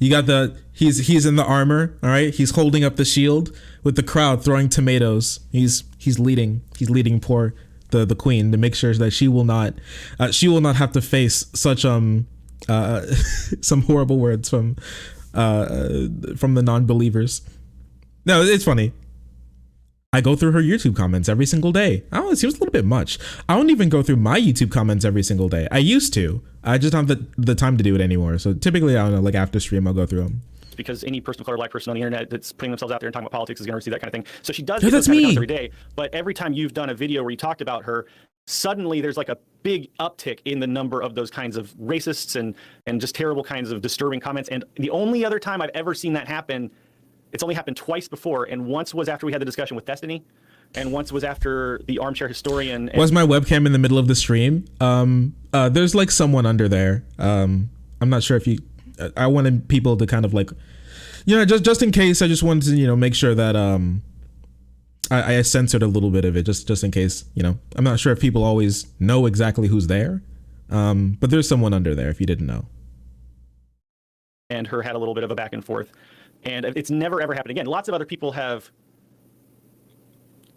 Speaker 1: you got he's in the armor, all right? He's holding up the shield with the crowd throwing tomatoes. He's leading poor the queen to make sure that she will not have to face such some horrible words from the non-believers. No, it's funny. I go through her YouTube comments every single day. Oh, it seems a little bit much. I don't even go through my YouTube comments every single day. I used to. I just don't have the time to do it anymore. So typically, I don't know, like after stream, I'll go through them.
Speaker 5: Because any person of color, black person on the internet that's putting themselves out there and talking about politics is going to receive that kind of thing. So she does get those kind of comments every day. But every time you've done a video where you talked about her, suddenly there's like a big uptick in the number of those kinds of racists and just terrible kinds of disturbing comments. And the only other time I've ever seen that happen, it's only happened twice before, and once was after we had the discussion with Destiny, and once was after the armchair historian.
Speaker 1: Was my webcam in the middle of the stream? There's like someone under there. I'm not sure if you I wanted people to kind of like, just in case. I just wanted to make sure that I censored a little bit of it just in case. I'm not sure if people always know exactly who's there, but there's someone under there if you didn't know.
Speaker 5: And her had a little bit of a back and forth, and it's never ever happened again. Lots of other people have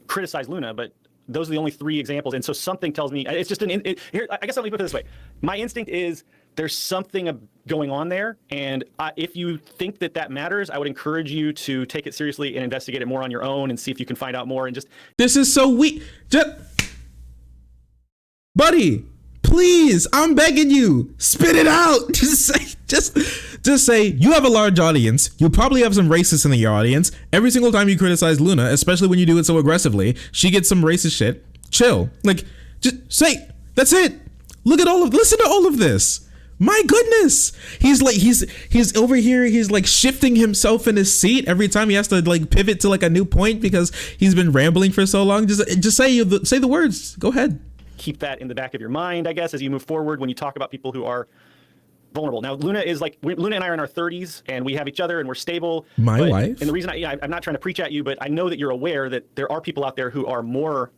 Speaker 5: criticized Luna, but those are the only 3 examples. And so something tells me it's just here. I guess let me put it this way: my instinct is there's something going on there, and if you think that matters, I would encourage you to take it seriously and investigate it more on your own and see if you can find out more. And just
Speaker 1: this is so weak, buddy. Please, I'm begging you, spit it out. Just say you have a large audience. You probably have some racists in your audience. Every single time you criticize Luna, especially when you do it so aggressively, she gets some racist shit. Chill. Like, just say, that's it. Listen to all of this. My goodness. He's over here. He's like shifting himself in his seat every time he has to like pivot to like a new point because he's been rambling for so long. Just say the words. Go ahead.
Speaker 5: Keep that in the back of your mind, I guess, as you move forward when you talk about people who are vulnerable. Now, Luna and I are in our 30s, and we have each other, and we're stable.
Speaker 1: My wife.
Speaker 5: And the reason I'm not trying to preach at you, but I know that you're aware that there are people out there who are more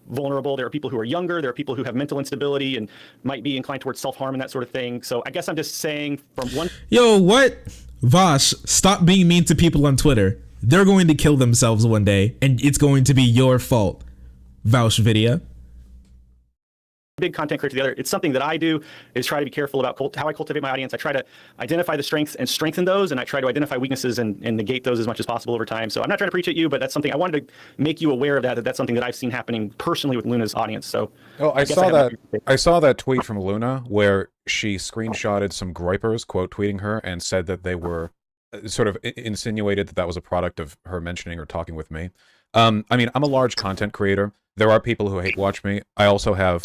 Speaker 5: vulnerable. There are people who are younger. There are people who have mental instability and might be inclined towards self-harm and that sort of thing. So I guess I'm just saying from one...
Speaker 1: Yo, what? Vaush, stop being mean to people on Twitter. They're going to kill themselves one day, and it's going to be your fault. Vaush video.
Speaker 5: Big content creator together. It's something that I do is try to be careful about how I cultivate my audience. I try to identify the strengths and strengthen those, and I try to identify weaknesses and negate those as much as possible over time. So I'm not trying to preach at you, but that's something I wanted to make you aware of that's something that I've seen happening personally with Luna's audience. So
Speaker 3: I saw that tweet from Luna where she screenshotted some groypers quote tweeting her and said that they were sort of insinuated that was a product of her mentioning or talking with me. I mean, I'm a large content creator. There are people who hate watch me. I also have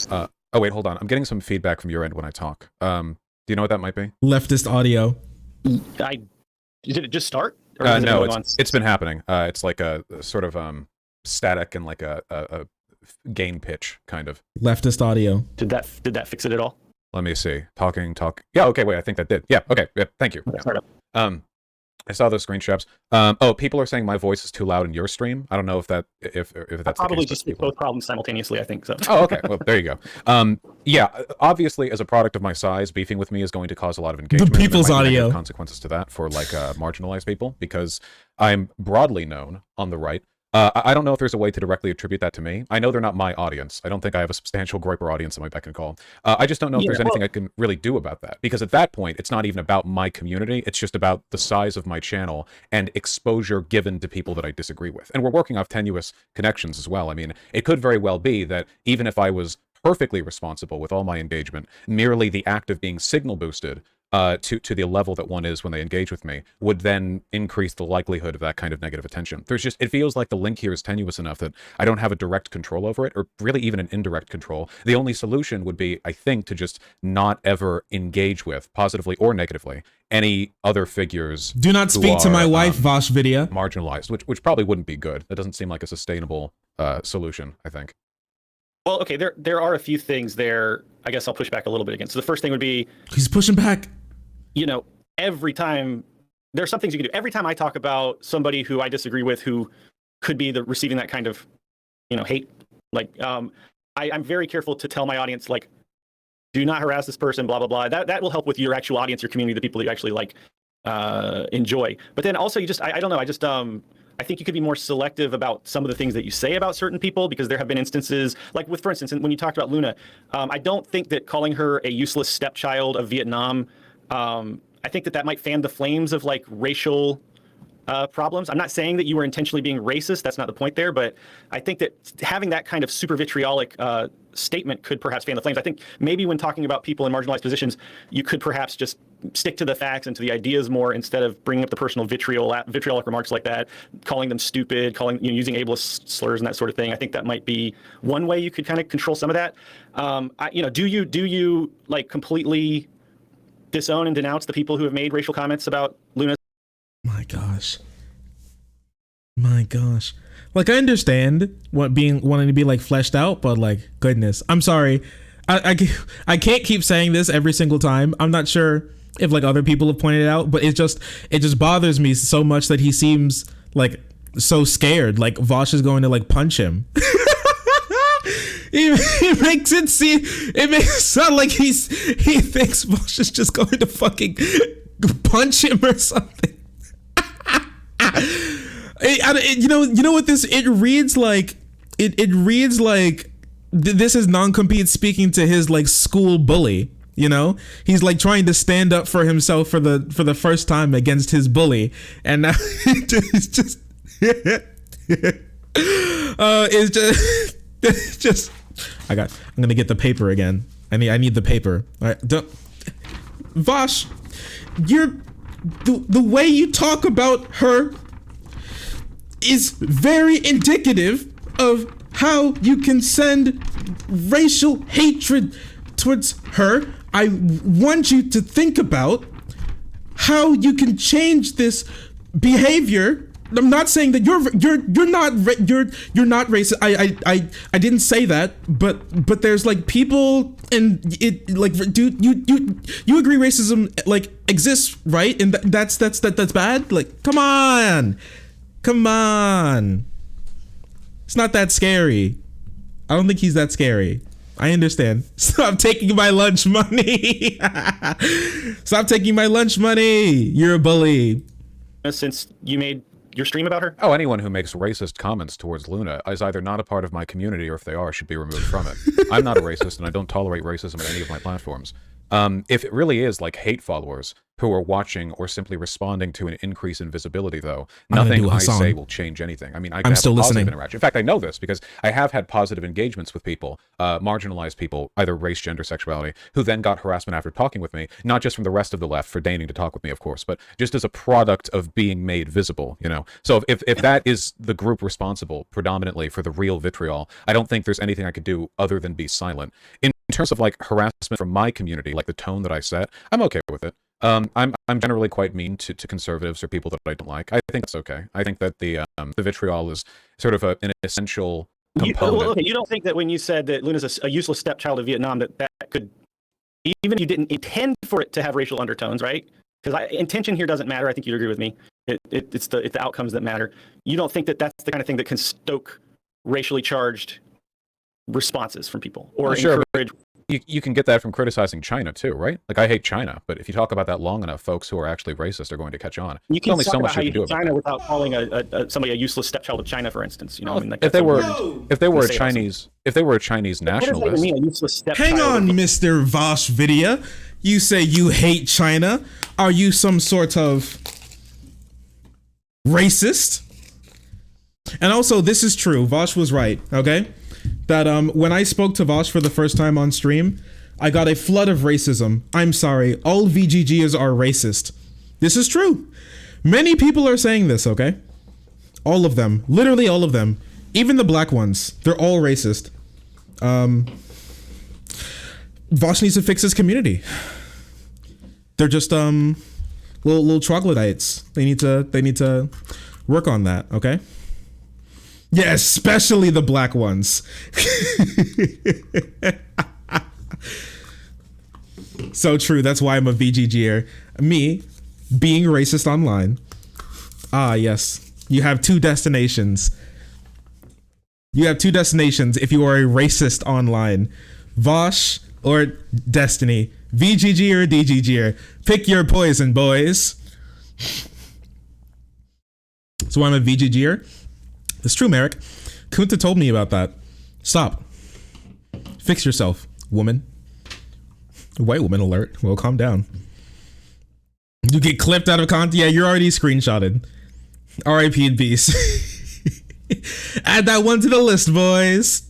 Speaker 3: oh wait, hold on. I'm getting some feedback from your end when I talk. Do you know what that might be?
Speaker 1: Leftist audio.
Speaker 5: Did it just start?
Speaker 3: No, it's been happening. It's like a sort of static and like a gain pitch kind of.
Speaker 1: Leftist audio.
Speaker 5: Did that fix it at all?
Speaker 3: Let me see. Talk. Yeah. Okay. Wait. I think that did. Yeah. Okay. Yeah. Thank you. Yeah. I saw those screenshots. Oh, people are saying my voice is too loud in your stream. I don't know if that's
Speaker 5: probably
Speaker 3: the case
Speaker 5: just both problems simultaneously. I think so.
Speaker 3: Oh, okay. Well, there you go. Yeah, obviously, as a product of my size, beefing with me is going to cause a lot of engagement.
Speaker 1: The people's audio
Speaker 3: consequences to that for like marginalized people because I'm broadly known on the right. I don't know if there's a way to directly attribute that to me. I know they're not my audience. I don't think I have a substantial groyper audience at my beck and call. I just don't know if there's anything I can really do about that. Because at that point, it's not even about my community. It's just about the size of my channel and exposure given to people that I disagree with. And we're working off tenuous connections as well. I mean, it could very well be that even if I was perfectly responsible with all my engagement, merely the act of being signal boosted to the level that one is when they engage with me would then increase the likelihood of that kind of negative attention. It feels like the link here is tenuous enough that I don't have a direct control over it, or really even an indirect control. The only solution would be, I think, to just not ever engage with, positively or negatively, any other figures.
Speaker 1: Do not speak to my wife, Vaush video.
Speaker 3: Marginalized, which probably wouldn't be good. That doesn't seem like a sustainable solution, I think.
Speaker 5: Well, okay, there are a few things there. I guess I'll push back a little bit again. So the first thing would be...
Speaker 1: He's pushing back.
Speaker 5: Every time... There are some things you can do. Every time I talk about somebody who I disagree with who could be receiving that kind of, hate, like, I'm very careful to tell my audience, like, do not harass this person, blah, blah, blah. That will help with your actual audience, your community, the people that you actually, like, enjoy. But then also I don't know, I think you could be more selective about some of the things that you say about certain people, because there have been instances, like for instance, when you talked about Luna, I don't think that calling her a useless stepchild of Vietnam, I think that might fan the flames of like racial problems. I'm not saying that you were intentionally being racist. That's not the point there. But I think that having that kind of super vitriolic statement could perhaps fan the flames. I think maybe when talking about people in marginalized positions, you could perhaps just stick to the facts and to the ideas more instead of bringing up the personal vitriolic remarks like that, calling them stupid, using ableist slurs and that sort of thing. I think that might be one way you could kind of control some of that. Do you like completely disown and denounce the people who have made racial comments about Luna?
Speaker 1: My gosh. Like, I understand wanting to be like fleshed out, but like, goodness, I'm sorry. I can't keep saying this every single time. I'm not sure if like other people have pointed it out, but it just bothers me so much that he seems like so scared, like Vaush is going to like punch him. He makes it sound like he thinks Vaush is just going to fucking punch him or something. You know what this, it reads like this is NonCompete speaking to his like school bully. You know, he's like trying to stand up for himself for the first time against his bully, and now it's just it's just I'm gonna get the paper again. I need the paper. All right, Vaush, the way you talk about her is very indicative of how you can send racial hatred towards her. I want you to think about how you can change this behavior. I'm not saying that you're not racist. I didn't say that, but there's like people, and it like, dude, you agree racism like exists, right? And that's bad. Like, come on. It's not that scary. I don't think he's that scary. I understand. Stop taking my lunch money. Stop taking my lunch money. You're a bully.
Speaker 5: Since you made your stream about her?
Speaker 3: Oh, anyone who makes racist comments towards Luna is either not a part of my community, or if they are, should be removed from it. I'm not a racist, and I don't tolerate racism on any of my platforms. If it really is like hate followers who are watching or simply responding to an increase in visibility, though, nothing I say will change anything. I mean, I'm still listening. Interaction. In fact, I know this because I have had positive engagements with people, marginalized people, either race, gender, sexuality, who then got harassment after talking with me, not just from the rest of the left for deigning to talk with me, of course, but just as a product of being made visible, you know? So if that is the group responsible predominantly for the real vitriol, I don't think there's anything I could do other than be silent. In terms of like harassment from my community, like the tone that I set, I'm okay with it. I'm generally quite mean to conservatives or people that I don't like. I think it's okay. I think that the vitriol is sort of an essential component.
Speaker 5: You don't think that when you said that Luna's a useless stepchild of Vietnam, that could, even if you didn't intend for it to have racial undertones, right? Because intention here doesn't matter. I think you'd agree with me. It's the outcomes that matter. You don't think that that's the kind of thing that can stoke racially charged responses from people, or encourage.
Speaker 3: You can get that from criticizing China too, right? Like, I hate China, but if you talk about that long enough, folks who are actually racist are going to catch on.
Speaker 5: You can only so much you can do about China without calling somebody a useless stepchild of China, for instance. You know, I mean, like, if they were a Chinese
Speaker 3: nationalist.
Speaker 1: Hang on, Mr. Vaush Vidya. You say you hate China. Are you some sort of racist? And also, this is true. Vaush was right. Okay. That when I spoke to Vaush for the first time on stream, I got a flood of racism. I'm sorry, all VGGers are racist. This is true. Many people are saying this, okay? All of them, literally all of them. Even the black ones, they're all racist. Vaush needs to fix his community. They're just little troglodytes. They need to work on that, okay? Yeah, especially the black ones. So true. That's why I'm a VGGer. Me, being racist online. Ah, yes. You have two destinations. You have two destinations if you are a racist online. Vaush or Destiny. VGG or DGGer. Pick your poison, boys. So I'm a VGGer. It's true, Merrick. Kunta told me about that. Stop. Fix yourself, woman. White woman alert. Well, calm down. You get clipped out of content? Yeah, you're already screenshotted. RIP in peace. Add that one to the list, boys.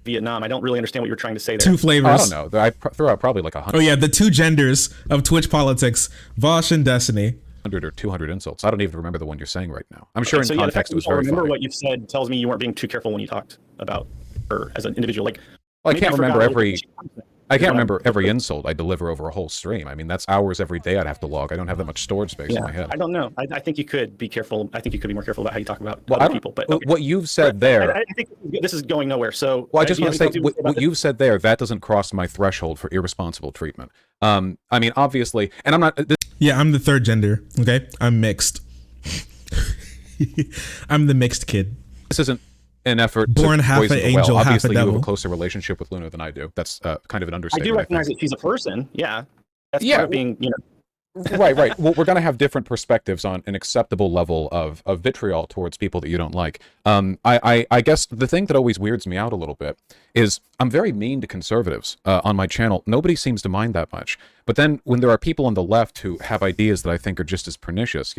Speaker 5: Vietnam. I don't really understand what you're trying to say there.
Speaker 1: Two flavors.
Speaker 3: I don't know. I threw out probably like 100.
Speaker 1: Oh yeah, the two genders of Twitch politics. Vaush and Destiny.
Speaker 3: 100 or 200 insults. I don't even remember the one you're saying right now. I'm sure in context it was very
Speaker 5: remember
Speaker 3: funny.
Speaker 5: What you've said tells me you weren't being too careful when you talked about her as an individual. Like,
Speaker 3: well, I can't remember every. I can't remember every insult I deliver over a whole stream. I mean, that's hours every day I'd have to log. I don't have that much storage space in my head.
Speaker 5: I don't know. I think you could be careful. I think you could be more careful about how you talk about other people. But okay.
Speaker 3: What you've said there,
Speaker 5: I think this is going nowhere. So,
Speaker 3: well, I just want to say what you've said there. That doesn't cross my threshold for irresponsible treatment. I mean, obviously, and I'm not.
Speaker 1: Yeah, I'm the third gender. Okay, I'm mixed. I'm the mixed kid.
Speaker 3: This isn't an effort
Speaker 1: born
Speaker 3: to
Speaker 1: half
Speaker 3: poison
Speaker 1: an
Speaker 3: the well.
Speaker 1: angel, half a
Speaker 3: Obviously, you
Speaker 1: devil.
Speaker 3: have a closer relationship with Luna than I do. That's kind of an
Speaker 5: I
Speaker 3: understatement.
Speaker 5: do recognize that she's a person. Yeah, that's part of being,
Speaker 3: right. Well, we're going to have different perspectives on an acceptable level of vitriol towards people that you don't like. I guess the thing that always weirds me out a little bit is I'm very mean to conservatives on my channel. Nobody seems to mind that much. But then when there are people on the left who have ideas that I think are just as pernicious,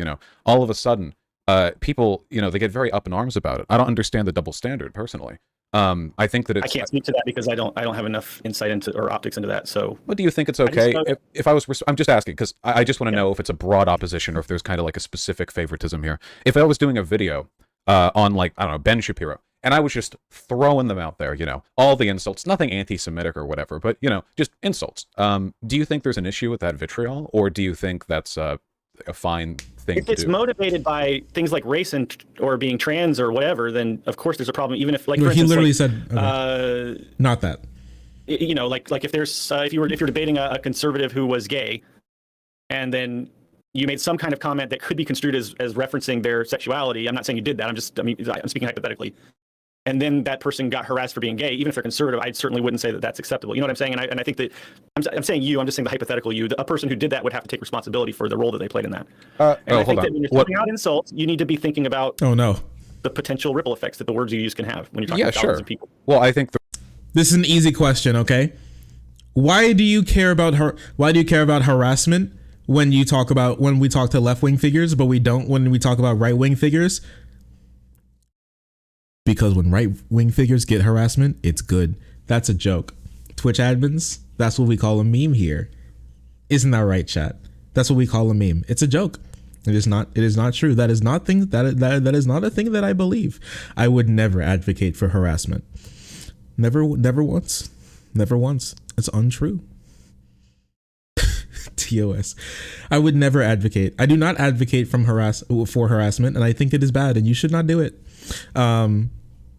Speaker 3: all of a sudden, people, they get very up in arms about it. I don't understand the double standard personally. I think that it's,
Speaker 5: I can't speak to that because I don't have enough insight into or optics into that. So,
Speaker 3: what do you think? It's okay if I was? I'm just asking because I just want to know if it's a broad opposition or if there's kind of like a specific favoritism here. If I was doing a video on like I don't know Ben Shapiro and I was just throwing them out there, all the insults, nothing anti-Semitic or whatever, but just insults. Do you think there's an issue with that vitriol, or do you think that's a fine thing
Speaker 5: if it's
Speaker 3: to do?
Speaker 5: Motivated by things like race or being trans or whatever, then of course there's a problem. Even if, like,
Speaker 1: No,
Speaker 5: for
Speaker 1: he
Speaker 5: instance,
Speaker 1: literally
Speaker 5: like,
Speaker 1: said, okay. Not that.
Speaker 5: Like if there's if you're debating a conservative who was gay, and then you made some kind of comment that could be construed as referencing their sexuality. I'm not saying you did that. I'm speaking hypothetically. And then that person got harassed for being gay, even if they're conservative, I certainly wouldn't say that that's acceptable. You know what I'm saying? And I think that I'm saying you. I'm just saying the hypothetical you. A person who did that would have to take responsibility for the role that they played in that. And I think that when you're throwing out insults, you need to be thinking about the potential ripple effects that the words you use can have when you're talking to thousands of people.
Speaker 3: Well, I think
Speaker 1: this is an easy question. Okay, why do you care about harassment when we talk to left-wing figures, but we don't when we talk about right-wing figures? Because when right-wing figures get harassment, it's good. That's a joke. Twitch admins, that's what we call a meme here. Isn't that right, chat? That's what we call a meme. It's a joke. It is not true. That is not that is not a thing that I believe. I would never advocate for harassment. Never once. Never once. It's untrue. TOS. I would never advocate. I do not advocate for harassment, and I think it is bad, and you should not do it.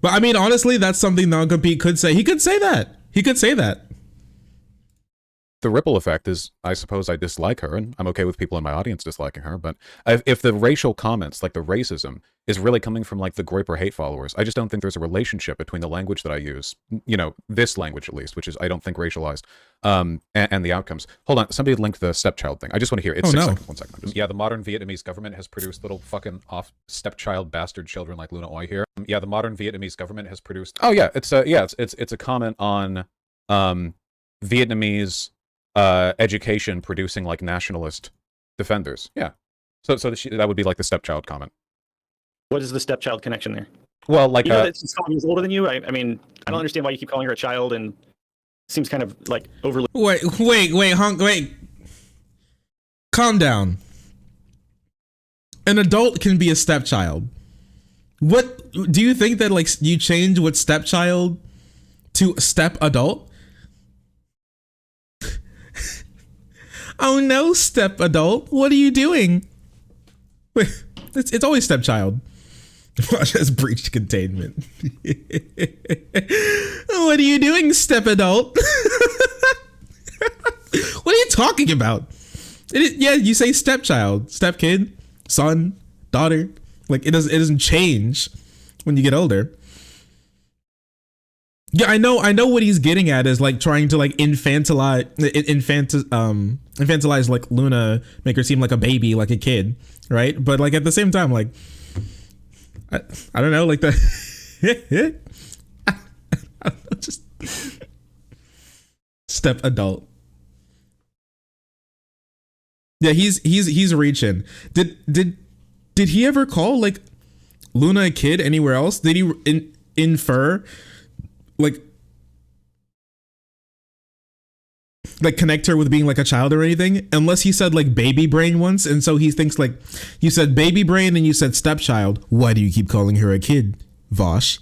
Speaker 1: But I mean, honestly, that's something NonCompete could say. He could say that.
Speaker 3: The ripple effect is, I suppose I dislike her, and I'm okay with people in my audience disliking her, but if the racial comments, like the racism, is really coming from like the Groyper hate followers, I just don't think there's a relationship between the language that I use, this language at least, which is, I don't think, racialized, and the outcomes. Hold on, somebody linked the stepchild thing. I just want to hear it. It's 6 seconds. 1 second. Yeah, the modern Vietnamese government has produced little fucking off stepchild bastard children like LunaOi here. Yeah, the modern Vietnamese government has produced. Oh yeah, it's a comment on Vietnamese education producing like nationalist defenders. Yeah, so that would be like the stepchild comment.
Speaker 5: What is the stepchild connection there?
Speaker 3: Well, like
Speaker 5: that she's 12 years older than you. I mean, I don't understand why you keep calling her a child, and it seems kind of like overly.
Speaker 1: Wait. Calm down. An adult can be a stepchild. What do you think that like you change what stepchild to step adult? Oh no, step adult. What are you doing? Wait, it's always stepchild. Vaush has breached containment. What are you doing, step adult? What are you talking about? Yeah, you say stepchild, step kid, son, daughter. Like it doesn't change when you get older. Yeah, I know what he's getting at is like trying to like infantilize like Luna, make her seem like a baby, like a kid, right? But like at the same time, like I don't know, like the just step adult. Yeah, he's reaching. Did he ever call like Luna a kid anywhere else? Did he infer like connect her with being like a child or anything? Unless he said like baby brain once, and so he thinks like you said baby brain and you said stepchild. Why do you keep calling her a kid, Vaush?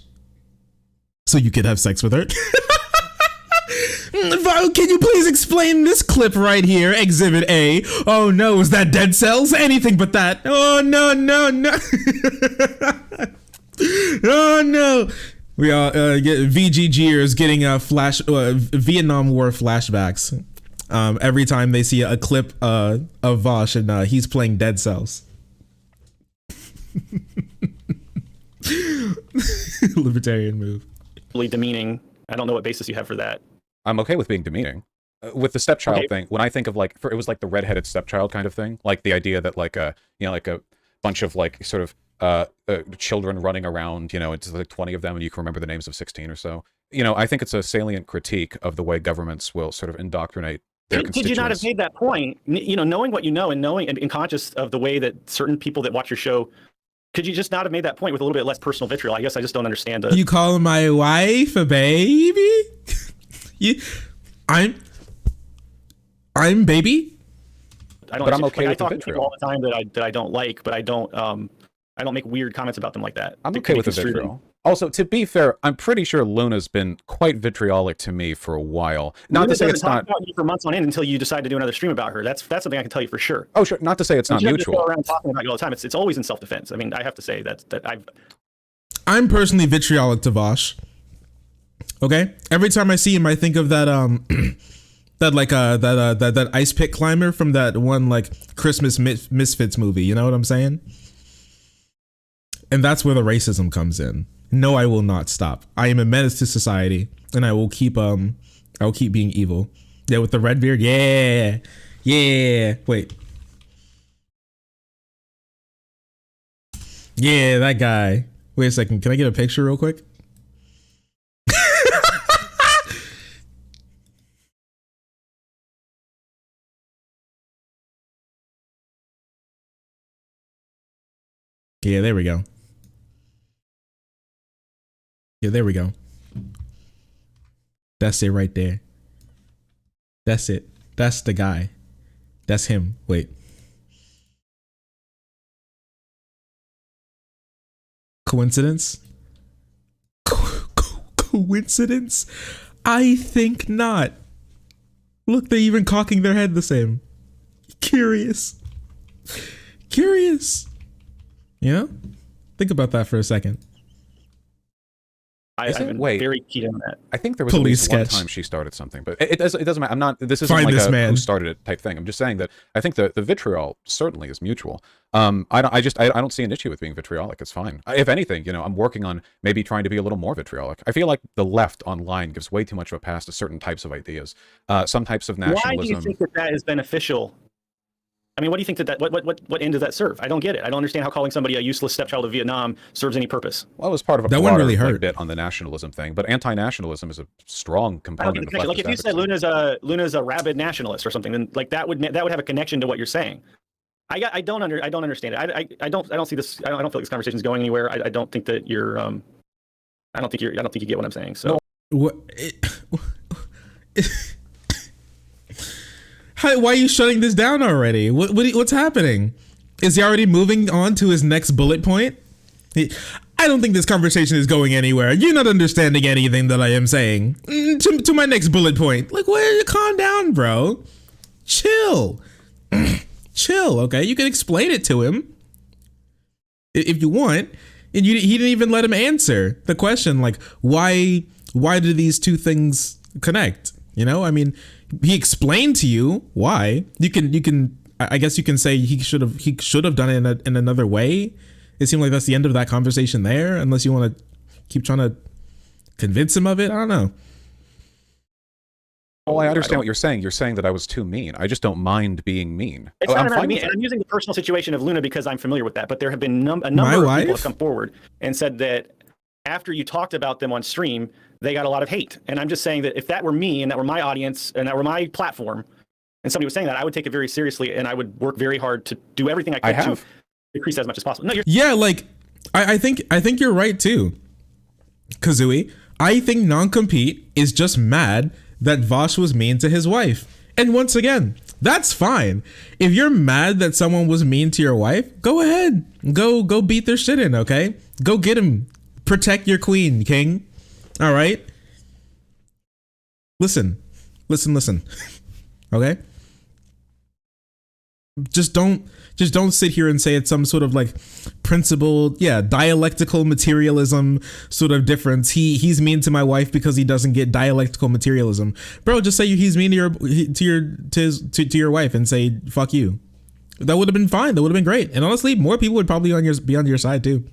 Speaker 1: So you could have sex with her? Can you please explain this clip right here, Exhibit A? Oh no, is that dead cells? Anything but that. Oh no, no, no. Oh no. We all get VGGers getting Vietnam War flashbacks every time they see a clip of Vaush and he's playing dead cells. Libertarian move.
Speaker 5: Really demeaning. I don't know what basis you have for that.
Speaker 3: I'm okay with being demeaning. With the stepchild thing, when I think of like, it was like the redheaded stepchild kind of thing, like the idea that like a bunch of like sort of children running around, it's like 20 of them and you can remember the names of 16 or so. I think it's a salient critique of the way governments will sort of indoctrinate their constituents.
Speaker 5: Could you not have made that point? Knowing what you know and knowing and conscious of the way that certain people that watch your show, could you just not have made that point with a little bit less personal vitriol? I guess I just don't understand.
Speaker 1: You call my wife a baby? I'm baby.
Speaker 5: But I'm okay with the vitriol. I talk to people all the time that I don't like, but I don't make weird comments about them like that.
Speaker 3: I'm okay with the vitriol. Also, to be fair, I'm pretty sure Luna's been quite vitriolic to me for a while. Not to say it's not
Speaker 5: about you for months on end until you decide to do another stream about her. That's something I can tell you for sure.
Speaker 3: Oh, sure. Not to say it's not mutual.
Speaker 5: Go around talking about you all the time. It's always in self-defense. I mean, I have to say that
Speaker 1: I'm personally vitriolic to Vaush. Okay, every time I see him, I think of that that ice pick climber from that one like Christmas Misfits movie. You know what I'm saying? And that's where the racism comes in. No, I will not stop. I am a menace to society, and I will keep being evil. Yeah, with the red beard. Yeah. Wait. Yeah, that guy. Wait a second. Can I get a picture real quick? Yeah, there we go. Yeah, there we go. That's it right there. That's it. That's the guy. That's him. Wait. Coincidence? Coincidence? I think not. Look, they're even cocking their head the same. Curious. Think about that for a second.
Speaker 5: I'm very keen on that.
Speaker 3: I think there was at least one time she started something, but it doesn't matter. I'm not. This isn't like a who started it type thing. I'm just saying that I think the vitriol certainly is mutual. I don't see an issue with being vitriolic. It's fine. If anything, I'm working on maybe trying to be a little more vitriolic. I feel like the left online gives way too much of a pass to certain types of ideas, some types of nationalism.
Speaker 5: Why do you think that is beneficial? I mean, what do you think what end does that serve? I don't get it. I don't understand how calling somebody a useless stepchild of Vietnam serves any purpose.
Speaker 3: Well, it was part of a broader bit on the nationalism thing, but anti-nationalism is a strong component of leftist
Speaker 5: like if you said Luna's a rabid nationalist or something, then like that would have a connection to what you're saying. I don't understand it. I don't see this. I don't feel like this conversation is going anywhere. I don't think that you're. I don't think you get what I'm saying. So.
Speaker 1: Why are you shutting this down already? What's happening? Is he already moving on to his next bullet point? I don't think this conversation is going anywhere. You're not understanding anything that I am saying. To my next bullet point. Like, calm down, bro. Chill. Chill, okay? You can explain it to him if you want. And he didn't even let him answer the question, like, why do these two things connect? I mean, he explained to you why. You can I guess you can say he should have done it in another way. It seemed like that's the end of that conversation there, unless you want to keep trying to convince him of it. I don't know.
Speaker 3: Oh, I understand what you're saying. You're saying that I was too mean. I just don't mind being mean.
Speaker 5: It's not about me. I'm using the personal situation of Luna because I'm familiar with that. But there have been a number of people have come forward and said that after you talked about them on stream, they got a lot of hate. And I'm just saying that if that were me and that were my audience and that were my platform and somebody was saying that, I would take it very seriously and I would work very hard to do everything I could to decrease as much as possible. No,
Speaker 1: yeah, like I think you're right too, Kazooie. I think NonCompete is just mad that Vaush was mean to his wife. And once again, that's fine. If you're mad that someone was mean to your wife, go ahead. Go beat their shit in, okay? Go get him. Protect your queen, king. All right? Listen, listen. Okay? Just don't sit here and say it's some sort of like principled, dialectical materialism sort of difference. He's mean to my wife because he doesn't get dialectical materialism. Bro, just say he's mean to your wife and say fuck you. That would have been fine. That would have been great. And honestly, more people would probably be on your side too.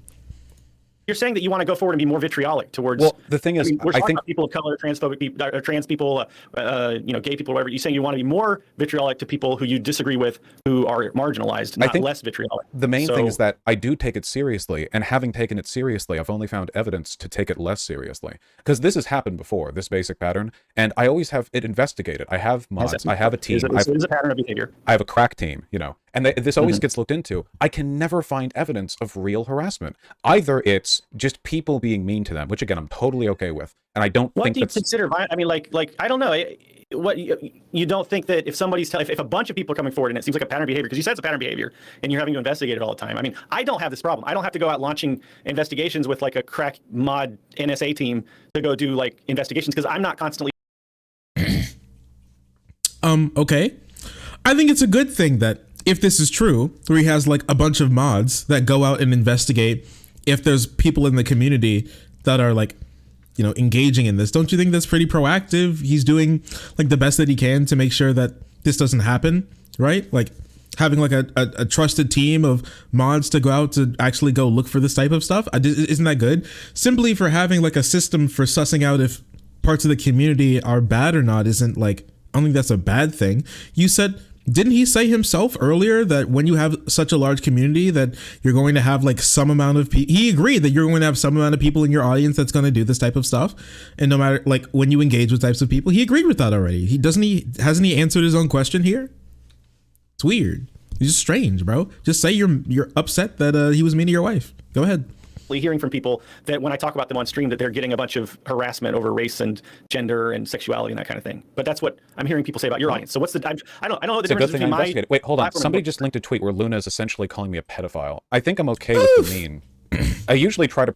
Speaker 5: You're saying that you want to go forward and be more vitriolic towards.
Speaker 3: Well, the thing is,
Speaker 5: we're talking
Speaker 3: think
Speaker 5: about people of color, transphobic people, trans people, gay people, whatever. You're saying you want to be more vitriolic to people who you disagree with, who are marginalized, not less vitriolic.
Speaker 3: The main thing is that I do take it seriously, and having taken it seriously, I've only found evidence to take it less seriously. Because this has happened before, this basic pattern, and I always have it investigated. I have mods, I have a team.
Speaker 5: It is a pattern of behavior.
Speaker 3: I have a crack team, and this always gets looked into. I can never find evidence of real harassment. Either it's just people being mean to them, which again I'm totally okay with, and I don't think that's.
Speaker 5: What do you consider? I mean, like I don't know. What you don't think that if somebody's if a bunch of people are coming forward and it seems like a pattern of behavior, because you said it's a pattern of behavior and you're having to investigate it all the time. I mean, I don't have this problem. I don't have to go out launching investigations with like a crack mod NSA team to go do like investigations because I'm not constantly.
Speaker 1: Okay. I think it's a good thing that if this is true, where he has like a bunch of mods that go out and investigate if there's people in the community that are like, engaging in this. Don't you think that's pretty proactive? He's doing like the best that he can to make sure that this doesn't happen, right? Like having like a trusted team of mods to go out to actually go look for this type of stuff. Isn't that good? Simply for having like a system for sussing out if parts of the community are bad or not isn't like, I don't think that's a bad thing. Didn't he say himself earlier that when you have such a large community that you're going to have like some amount of people, he agreed that you're going to have some amount of people in your audience that's going to do this type of stuff. And no matter like when you engage with types of people, he agreed with that already. Hasn't he answered his own question here? It's weird. It's just strange, bro. Just say you're upset that he was mean to your wife. Go ahead.
Speaker 5: Hearing from people that when I talk about them on stream that they're getting a bunch of harassment over race and gender and sexuality and that kind of thing. But that's what I'm hearing people say about your audience. So what's the I don't know the difference between my.
Speaker 3: Wait, hold on. Somebody just linked a tweet where Luna is essentially calling me a pedophile. I think I'm okay with the meme. I usually try to.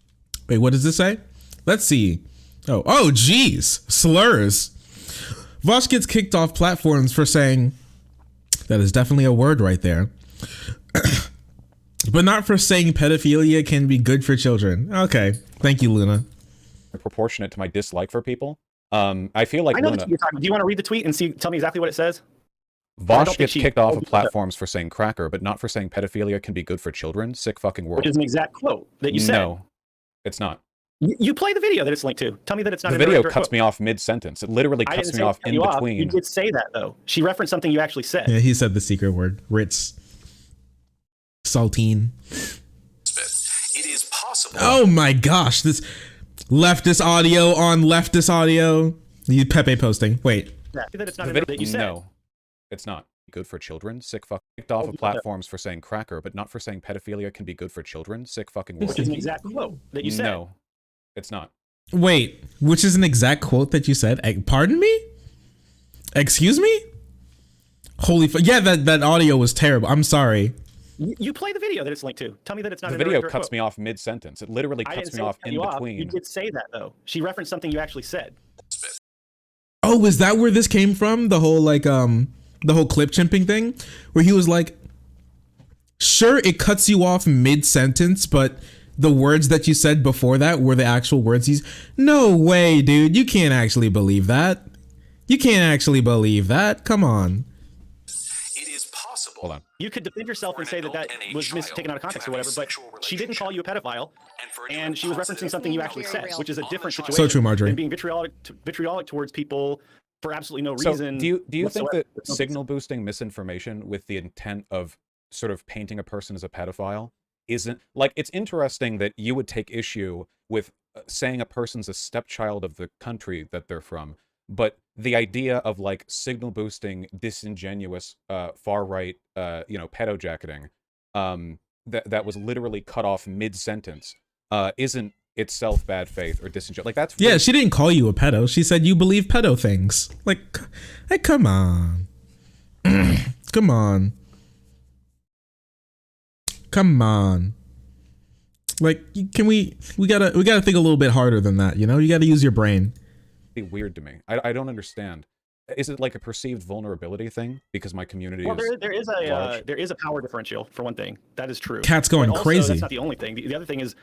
Speaker 1: Wait, what does this say? Let's see. Oh, geez, slurs. Vaush gets kicked off platforms for saying that is definitely a word right there. But not for saying pedophilia can be good for children. Okay. Thank you, Luna.
Speaker 3: Proportionate to my dislike for people. I feel like
Speaker 5: I know
Speaker 3: Luna.
Speaker 5: what you're talking about. Do you want to read the tweet and tell me exactly what it says?
Speaker 3: Vaush gets kicked off of platforms for saying cracker, but not for saying pedophilia can be good for children. Sick fucking world.
Speaker 5: Which is an exact quote that you said.
Speaker 3: No, it's not.
Speaker 5: You play the video that it's linked to. Tell me that it's not.
Speaker 3: The video cuts me off mid-sentence. It literally cuts me off in between.
Speaker 5: You did say that though. She referenced something you actually said.
Speaker 1: Yeah, he said the secret word. Ritz. Saltine.
Speaker 10: It is possible.
Speaker 1: Oh my gosh, this leftist audio on leftist audio. You Pepe posting. Wait.
Speaker 5: Yeah, that it's not that you said.
Speaker 3: No, it's not good for children. Sick fuck. Kicked off of platforms for saying cracker, but not for saying pedophilia can be good for children. Sick fucking world.
Speaker 5: Which is an exact quote that you said.
Speaker 3: No, it's not.
Speaker 1: Wait, which is an exact quote that you said? Pardon me? Excuse me? Holy yeah, that audio was terrible. I'm sorry.
Speaker 5: You play the video that it's linked to. Tell me that it's not.
Speaker 3: The video cuts me off mid-sentence. It literally cuts me off in between.
Speaker 5: You did say that though. She referenced something you actually said.
Speaker 1: Oh, is that where this came from? The whole like the whole clip chimping thing, where he was like, "Sure, it cuts you off mid-sentence, but the words that you said before that were the actual words." No way, dude. You can't actually believe that. You can't actually believe that. Come on.
Speaker 3: Hold on.
Speaker 5: You could defend yourself and say that was taken out of context or whatever, but she didn't call you a pedophile, and she was referencing something you actually said, which is a different situation.
Speaker 1: So true, Marjorie.
Speaker 5: Than being vitriolic towards people for absolutely no reason.
Speaker 3: So do you think that signal boosting misinformation with the intent of sort of painting a person as a pedophile isn't like, it's interesting that you would take issue with saying a person's a stepchild of the country that they're from, but the idea of like signal boosting disingenuous far-right pedo jacketing that was literally cut off mid-sentence isn't itself bad faith or disingenuous. Like that's
Speaker 1: yeah, she didn't call you a pedo. She said you believe pedo things. Like, hey, come on. Come on. Come on. Like, can we gotta think a little bit harder than that, you know? You gotta use your brain.
Speaker 3: Weird to me. I don't understand. Is it like a perceived vulnerability thing because my community
Speaker 5: well,
Speaker 3: is
Speaker 5: there is a power differential for one thing. That is true.
Speaker 1: Cat's going
Speaker 5: but also,
Speaker 1: crazy.
Speaker 5: That's not the only thing. The other thing is,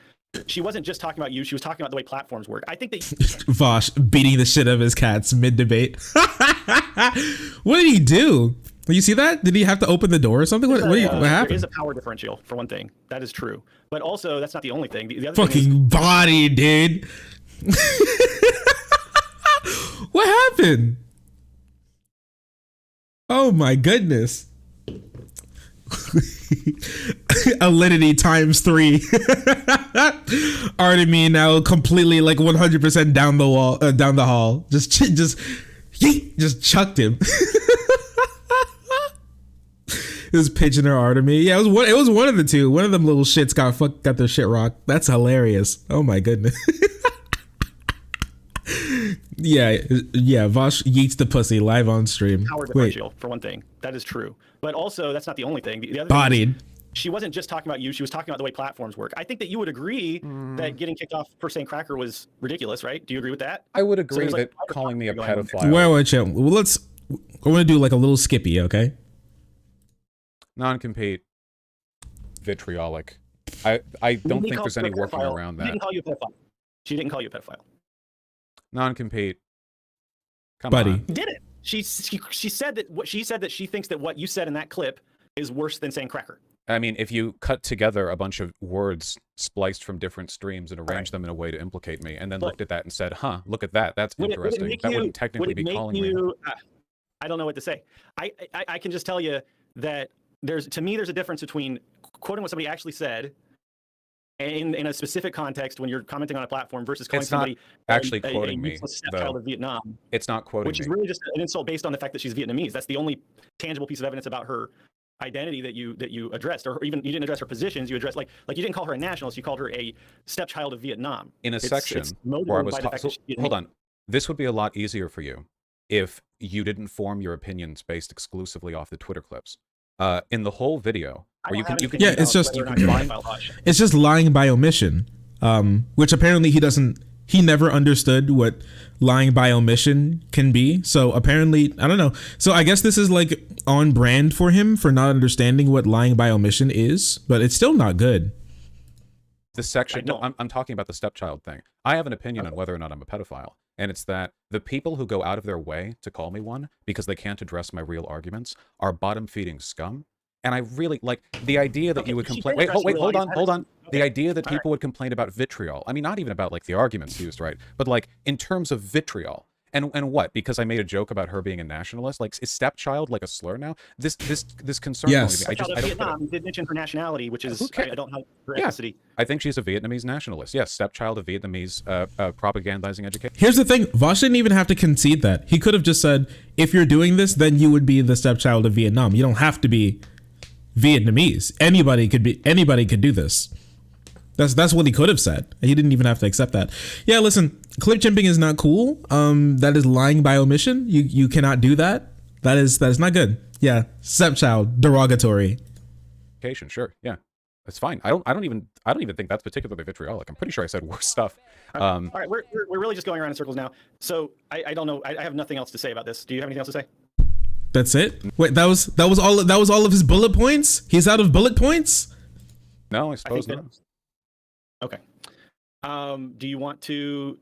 Speaker 5: she wasn't just talking about you. She was talking about the way platforms work. I think that
Speaker 1: Vaush beating the shit out of his cats mid debate. What did he do? You see that? Did he have to open the door or something? What happened?
Speaker 5: There is a power differential for one thing. That is true. But also, that's not the only thing. The other
Speaker 1: Fucking
Speaker 5: thing is,
Speaker 1: body, dude. What happened? Oh my goodness. Alinity times 3. Artemy now completely like 100% down the wall, down the hall. Just chucked him. It was Pigeon or Artemy. Yeah, it was one of the two. One of them little shits got their shit rocked. That's hilarious. Oh my goodness. Yeah, Vaush yeets the pussy live on stream.
Speaker 5: power differential for one thing. That is true. But also, that's not the only thing. The other
Speaker 1: Bodied.
Speaker 5: thing is, she wasn't just talking about you. She was talking about the way platforms work. I think that you would agree that getting kicked off for saying cracker was ridiculous, right? Do you agree with that?
Speaker 3: I would agree
Speaker 5: there's, like,
Speaker 3: that calling me a
Speaker 5: going on.
Speaker 3: pedophile.
Speaker 1: Wait, chill. Well, I want to do like a little skippy, okay?
Speaker 3: Non-compete. Vitriolic. I don't think there's any working around that.
Speaker 5: She didn't call you a pedophile. She didn't call you a pedophile.
Speaker 3: Non-compete. Come
Speaker 1: Buddy.
Speaker 3: on.
Speaker 5: Did it? She said that she thinks that what you said in that clip is worse than saying cracker.
Speaker 3: I mean, if you cut together a bunch of words spliced from different streams and arranged them in a way to implicate me, and then looked at that and said, "Huh, look at that. That's interesting." That wouldn't technically be calling me.
Speaker 5: I don't know what to say. I can just tell you that there's a difference between quoting what somebody actually said in a specific context when you're commenting on a platform versus calling somebody
Speaker 3: actually quoting me,
Speaker 5: stepchild of Vietnam.
Speaker 3: It's not quoting
Speaker 5: which is really just an insult based on the fact that she's Vietnamese. That's the only tangible piece of evidence about her identity that you addressed, or even you didn't address her positions. You addressed like you didn't call her a nationalist. You called her a stepchild of Vietnam.
Speaker 3: In a section where I was hold on, this would be a lot easier for you if you didn't form your opinions based exclusively off the Twitter clips. In the whole video, where you can
Speaker 1: yeah, it's just it's just lying by omission, which apparently he never understood what lying by omission can be. So apparently, I don't know. So I guess this is like on brand for him for not understanding what lying by omission is, but it's still not good.
Speaker 3: This section, no, I'm talking about the stepchild thing. I have an opinion on whether or not I'm a pedophile, and it's that the people who go out of their way to call me one because they can't address my real arguments are bottom-feeding scum. And I really like the idea that you would complain. Wait, hold on. The idea that people would complain about vitriol. I mean, not even about like the arguments used, right? But like in terms of vitriol. And what? Because I made a joke about her being a nationalist? Like, is stepchild like a slur now? This concern.
Speaker 1: Yes.
Speaker 5: I don't did mention her nationality, which is I don't know her ethnicity.
Speaker 3: I think she's a Vietnamese nationalist. Yes, stepchild of Vietnamese propagandizing education.
Speaker 1: Here's the thing: Vaush didn't even have to concede that. He could have just said, "If you're doing this, then you would be the stepchild of Vietnam. You don't have to be Vietnamese. Anybody could do this." That's what he could have said. He didn't even have to accept that. Yeah, listen, clip chimping is not cool. That is lying by omission. You cannot do that. That is not good. Yeah, stepchild, derogatory.
Speaker 3: Sure, yeah, that's fine. I don't even think that's particularly vitriolic. I'm pretty sure I said worse stuff.
Speaker 5: All right, we're really just going around in circles now. So I don't know. I have nothing else to say about this. Do you have anything else to say?
Speaker 1: That's it. Wait, that was all of his bullet points. He's out of bullet points.
Speaker 3: No, I suppose not.
Speaker 5: Okay. Do you want to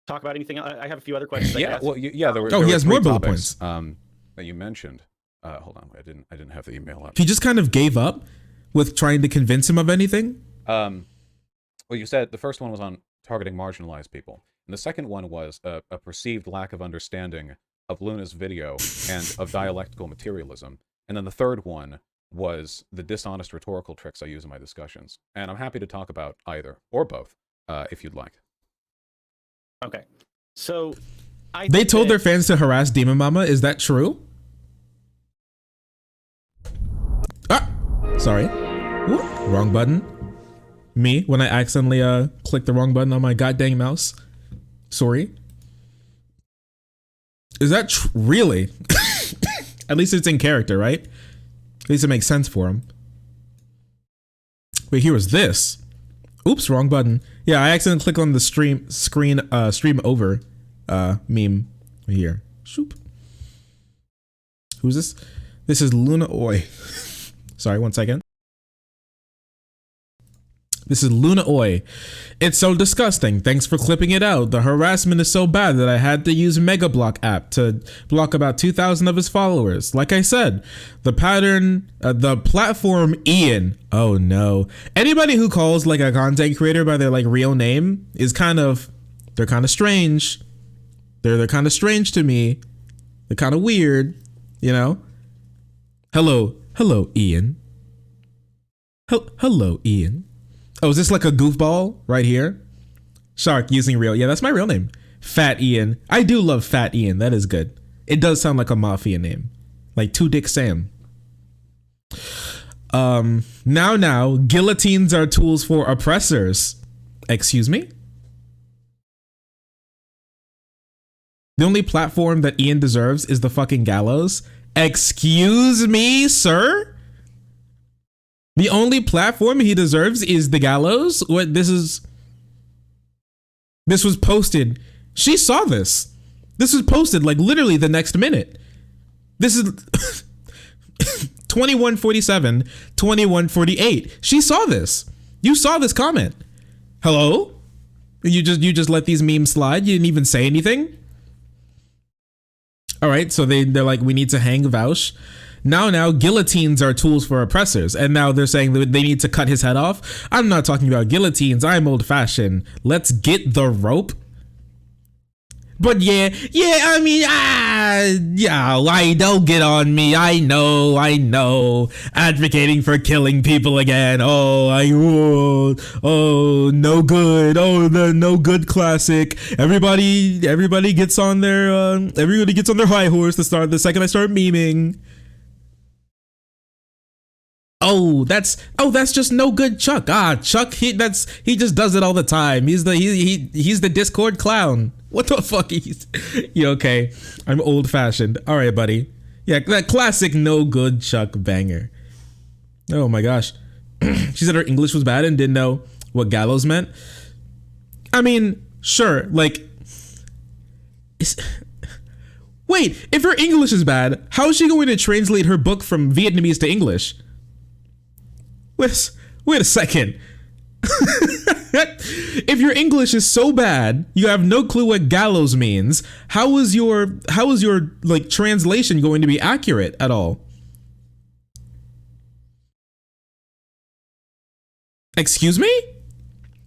Speaker 5: talk about anything? I have a few other questions.
Speaker 3: Yeah. Well, yeah. There were.
Speaker 1: Oh, he has more bullet
Speaker 3: topics,
Speaker 1: points.
Speaker 3: That you mentioned. Hold on. I didn't have the email up.
Speaker 1: He just kind of gave up with trying to convince him of anything.
Speaker 3: Well, you said the first one was on targeting marginalized people, and the second one was a perceived lack of understanding of Luna's video and of dialectical materialism, and then the third one was the dishonest rhetorical tricks I use in my discussions. And I'm happy to talk about either or both, if you'd like.
Speaker 5: Okay. So
Speaker 1: they told their fans to harass Demon Mama. Is that true? Ah, sorry. Whoop, wrong button. Me, when I accidentally clicked the wrong button on my goddamn mouse. Sorry. Is that really? At least it's in character, right? At least it makes sense for him. Wait, here was this. Oops, wrong button. Yeah, I accidentally clicked on the stream over meme here. Shoop. Who's this? This is LunaOi. Sorry, one second. This is LunaOi. It's so disgusting. Thanks for clipping it out. The harassment is so bad that I had to use MegaBlock app to block about 2,000 of his followers. Like I said, the pattern, the platform Ian. Oh no. Anybody who calls like a content creator by their like real name is they're kind of strange. They're kind of strange to me. They're kind of weird, you know? Hello, Ian. Hello, Ian. Oh, is this like a goofball right here? Shark using real. Yeah, that's my real name. Fat Ian. I do love Fat Ian. That is good. It does sound like a mafia name. Like Two Dick Sam. Now, guillotines are tools for oppressors. Excuse me? The only platform that Ian deserves is the fucking gallows. Excuse me, sir? The only platform he deserves is the gallows? What this was posted. She saw this. This was posted like literally the next minute. This is 2147, 2148. She saw this. You saw this comment. Hello? You just let these memes slide? You didn't even say anything? All right, so they're like, we need to hang Vaush. Now guillotines are tools for oppressors, and now they're saying that they need to cut his head off. I'm not talking about guillotines. I'm old fashioned. Let's get the rope. But yeah, I mean, why don't get on me? I know. Advocating for killing people again. Oh, no good. Oh, the no good classic. Everybody gets on their high horse the second I start memeing. Oh, that's just no good Chuck. Chuck, he just does it all the time. He's the Discord clown. What the fuck? You okay? I'm old fashioned. All right, buddy. Yeah, that classic no good Chuck banger. Oh my gosh. She said her English was bad and didn't know what gallows meant. I mean, sure, like wait, if her English is bad, how is she going to translate her book from Vietnamese to English? Wait a second. If your English is so bad, you have no clue what gallows means, how is your like translation going to be accurate at all? Excuse me?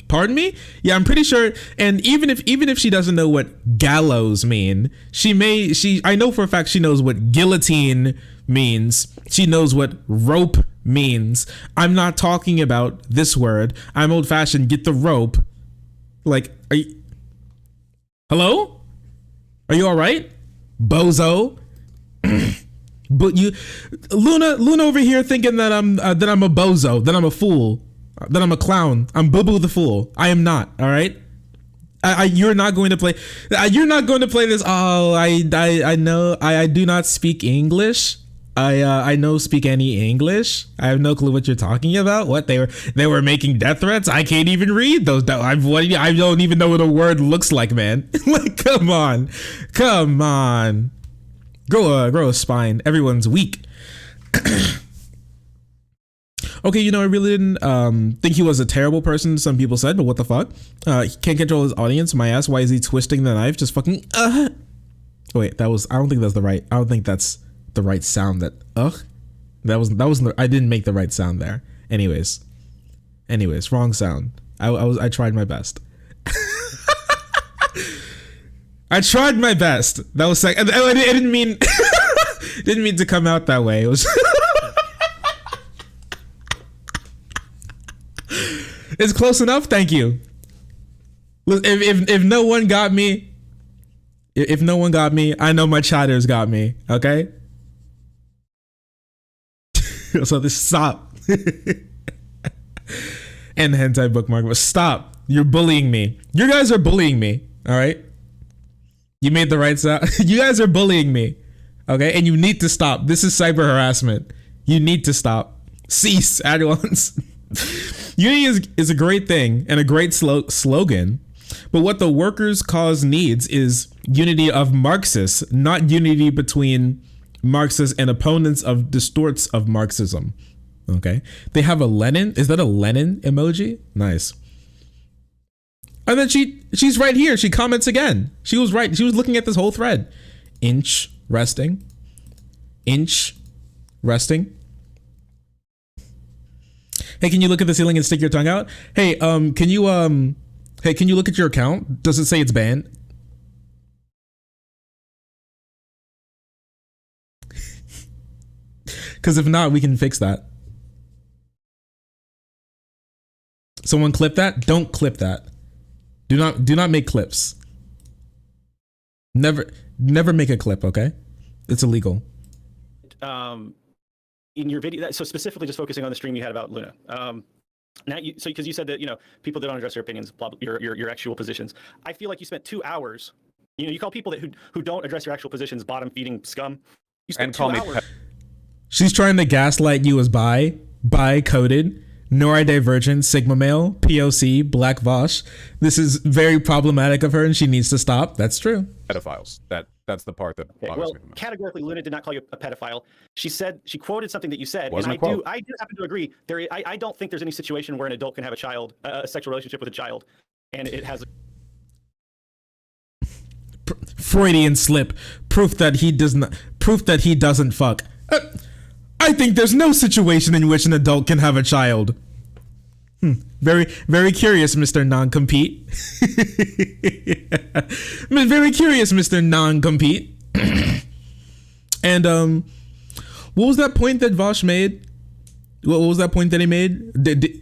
Speaker 1: Pardon me? Yeah, I'm pretty sure. And even if she doesn't know what gallows mean, I know for a fact she knows what guillotine means. She knows what rope means. I'm not talking about this word. I'm old fashioned. Get the rope. Like, are you? Hello? Are you all right, bozo? But you, Luna over here thinking that I'm a bozo, that I'm a fool, that I'm a clown. I'm Boo Boo the fool. I am not. All right. You're not going to play. You're not going to play this. Oh, I know. I do not speak English. I know speak any English. I have no clue what you're talking about. What they were making death threats. I can't even read those. I don't even know what a word looks like, man. Like, come on. Grow a spine. Everyone's weak. Okay, I really didn't think he was a terrible person, some people said, but what the fuck? He can't control his audience. My ass, why is he twisting the knife? Just fucking Wait, I don't think that's the right sound. I didn't make the right sound there. Anyways, wrong sound. I tried my best. I tried my best. That was like, I didn't mean didn't mean to come out that way. It was It's close enough. Thank you. If no one got me, I know my chatters got me. Okay. So this stop. And hentai bookmark, but stop. You're bullying me. You guys are bullying me. All right. You made the right sound. You guys are bullying me. Okay, and you need to stop. This is cyber harassment. You need to stop. Cease at once. Unity is a great thing and a great slogan, but what the workers' cause needs is unity of Marxists, not unity between Marxists and opponents of distorts of Marxism. Okay, they have a Lenin. Is that a Lenin emoji? Nice. And then she's right here. She comments again. She was right. She was looking at this whole thread. Inch resting. Inch resting. Hey, can you look at the ceiling and stick your tongue out? Hey, can you look at your account? Does it say it's banned? Because if not, we can fix that. Someone clip that? Don't clip that. Do not make clips. Never make a clip, okay? It's illegal.
Speaker 5: In your video, so specifically just focusing on the stream you had about Luna. Now, because you said that people that don't address their opinions, blah, your actual positions. I feel like you spent 2 hours. You call people that who don't address your actual positions bottom feeding scum. You spent 2 hours.
Speaker 1: She's trying to gaslight you as bi coded, neurodivergent, sigma male, POC, black Vaush. This is very problematic of her, and she needs to stop. That's true.
Speaker 3: Pedophiles. That's the part that bothers me.
Speaker 5: Categorically, Luna did not call you a pedophile. She quoted something that you said,
Speaker 3: Wasn't
Speaker 5: and I do happen to agree. I don't think there's any situation where an adult can have a sexual relationship with a child, and it has.
Speaker 1: Freudian slip. Proof that he doesn't fuck. I think there's no situation in which an adult can have a child. Very, very curious, Mr. NonCompete. Very curious, Mr. NonCompete. And what was that point that Vaush made? What was that point that he made?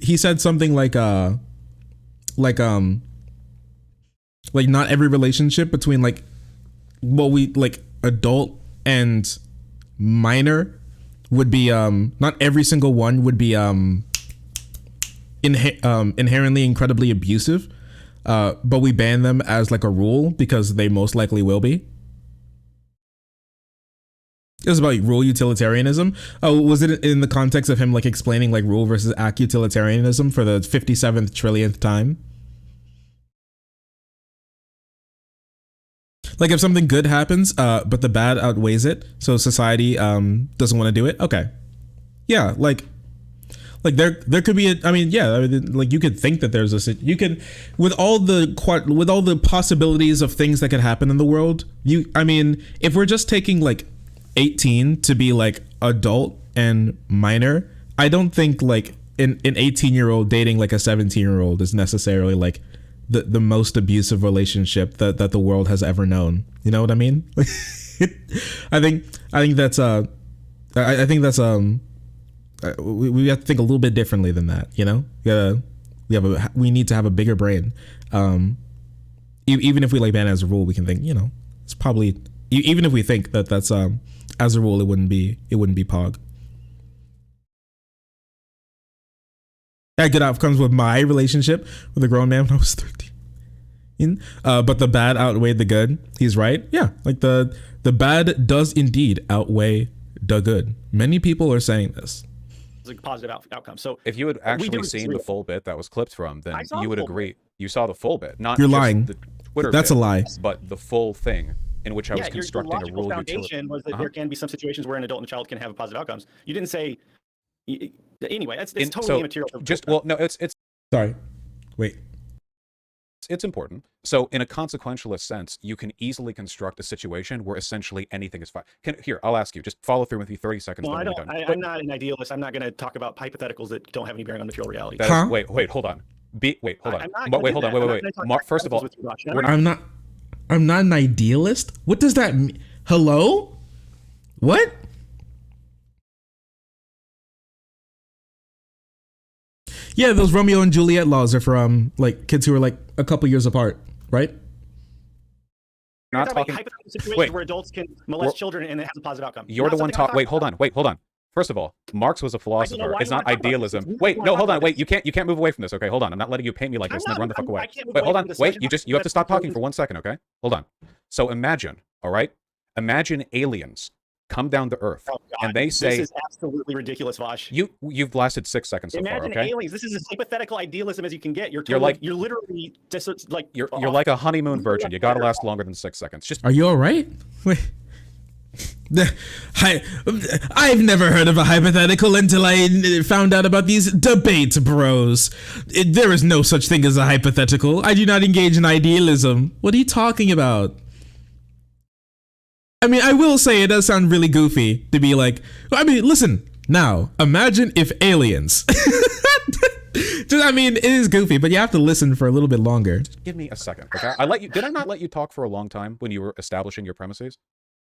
Speaker 1: He said something like not every relationship between adult and minor would be not every single one would be inherently incredibly abusive, but we ban them as like a rule because they most likely will be. It was about rule utilitarianism. Oh, was it in the context of him like explaining like rule versus act utilitarianism for the 57th trillionth time? Like if something good happens, but the bad outweighs it, so society doesn't want to do it. Okay, yeah, like there could be like you could think that there's you can with all the possibilities of things that could happen in the world. If we're just taking like 18 to be like adult and minor, I don't think like an 18-year-old dating like a 17-year-old is necessarily like the most abusive relationship that the world has ever known. You know what I mean? I think that's we have to think a little bit differently than that. You know, we need to have a bigger brain. Even if we like ban it as a rule, we can think, it's probably, even if we think that that's as a rule, it wouldn't be Pog. I had good outcomes with my relationship with a grown man when I was 13. But the bad outweighed the good. He's right. Yeah, like the bad does indeed outweigh the good. Many people are saying this.
Speaker 5: It's a positive outcome. So
Speaker 3: if you had actually seen the full bit that was clipped from, then you would agree. You saw the full bit, not
Speaker 1: You're
Speaker 3: just
Speaker 1: lying.
Speaker 3: the Twitter
Speaker 1: That's
Speaker 3: bit,
Speaker 1: a lie.
Speaker 3: But the full thing in which I was constructing
Speaker 5: your
Speaker 3: a rule
Speaker 5: foundation was that there can be some situations where an adult and a child can have positive outcomes. You didn't say. Anyway, it's totally immaterial.
Speaker 3: It's
Speaker 1: sorry. Wait.
Speaker 3: It's important. So in a consequentialist sense, you can easily construct a situation where essentially anything is fine. Here, I'll ask you, just follow through with me 30 seconds.
Speaker 5: No, I'm not an idealist. I'm not going to talk about hypotheticals that don't have any bearing on material reality.
Speaker 3: Wait, hold on. First of all,
Speaker 1: I'm not an idealist. What does that mean? Hello? What? Yeah, those Romeo and Juliet laws are for like kids who are like a couple years apart, right?
Speaker 5: You're not talking hypothetical situations where adults can molest children and it has a positive outcome.
Speaker 3: You're the one talking. Wait, hold on. First of all, Marx was a philosopher. It's not idealism. Wait, no, hold on. Wait, you can't move away from this. Okay, hold on. I'm not letting you paint me like this and then run the fuck away. Wait, hold on. Wait, you have to stop talking for 1 second. Okay, hold on. So imagine, all right? Imagine aliens come down to Earth,
Speaker 5: Oh, God.
Speaker 3: and they say,
Speaker 5: this is absolutely ridiculous, Vaush.
Speaker 3: you've lasted 6 seconds so
Speaker 5: Imagine
Speaker 3: far, okay?
Speaker 5: aliens. This is as hypothetical idealism as you can get. You're literally just like
Speaker 3: You're like a honeymoon virgin. You gotta last longer than 6 seconds. Just
Speaker 1: Are you all right? Wait. I've never heard of a hypothetical until I found out about these debate bros. There is no such thing as a hypothetical. I do not engage in idealism. What are you talking about? I mean, I will say it does sound really goofy to be like, I mean, listen, now, imagine if aliens. I mean, it is goofy, but you have to listen for a little bit longer.
Speaker 3: Just give me a second, okay? Did I not let you talk for a long time when you were establishing your premises?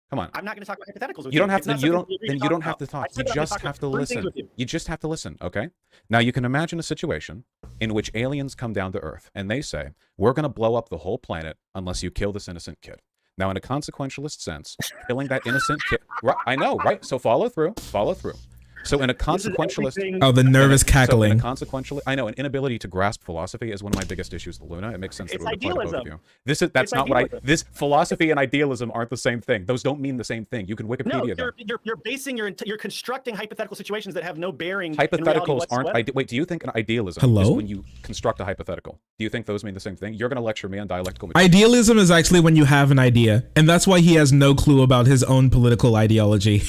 Speaker 3: Come on.
Speaker 5: I'm not going to talk about hypotheticals with
Speaker 3: You
Speaker 5: you.
Speaker 3: don't have
Speaker 5: It's
Speaker 3: to.
Speaker 5: not
Speaker 3: You
Speaker 5: something
Speaker 3: don't. Then you don't have to talk. You just have to listen. You just have to listen. Okay. Now you can imagine a situation in which aliens come down to Earth and they say, "We're going to blow up the whole planet unless you kill this innocent kid." Now, in a consequentialist sense, killing that innocent kid. Right, I know, right? So follow through. Follow through. So in a consequentialist,
Speaker 1: oh, the nervous cackling.
Speaker 3: So in a consequentialist, I know, an inability to grasp philosophy is one of my biggest issues with Luna. It makes sense that it would apply to both of you. That's not what I. This philosophy and idealism aren't the same thing. Those don't mean the same thing. You can Wikipedia them.
Speaker 5: You're basing you're constructing hypothetical situations that have no bearing.
Speaker 3: Hypotheticals aren't. Wait, do you think an idealism is when you construct a hypothetical? Do you think those mean the same thing? You're going to lecture me on dialectical material.
Speaker 1: Idealism is actually when you have an idea, and that's why he has no clue about his own political ideology.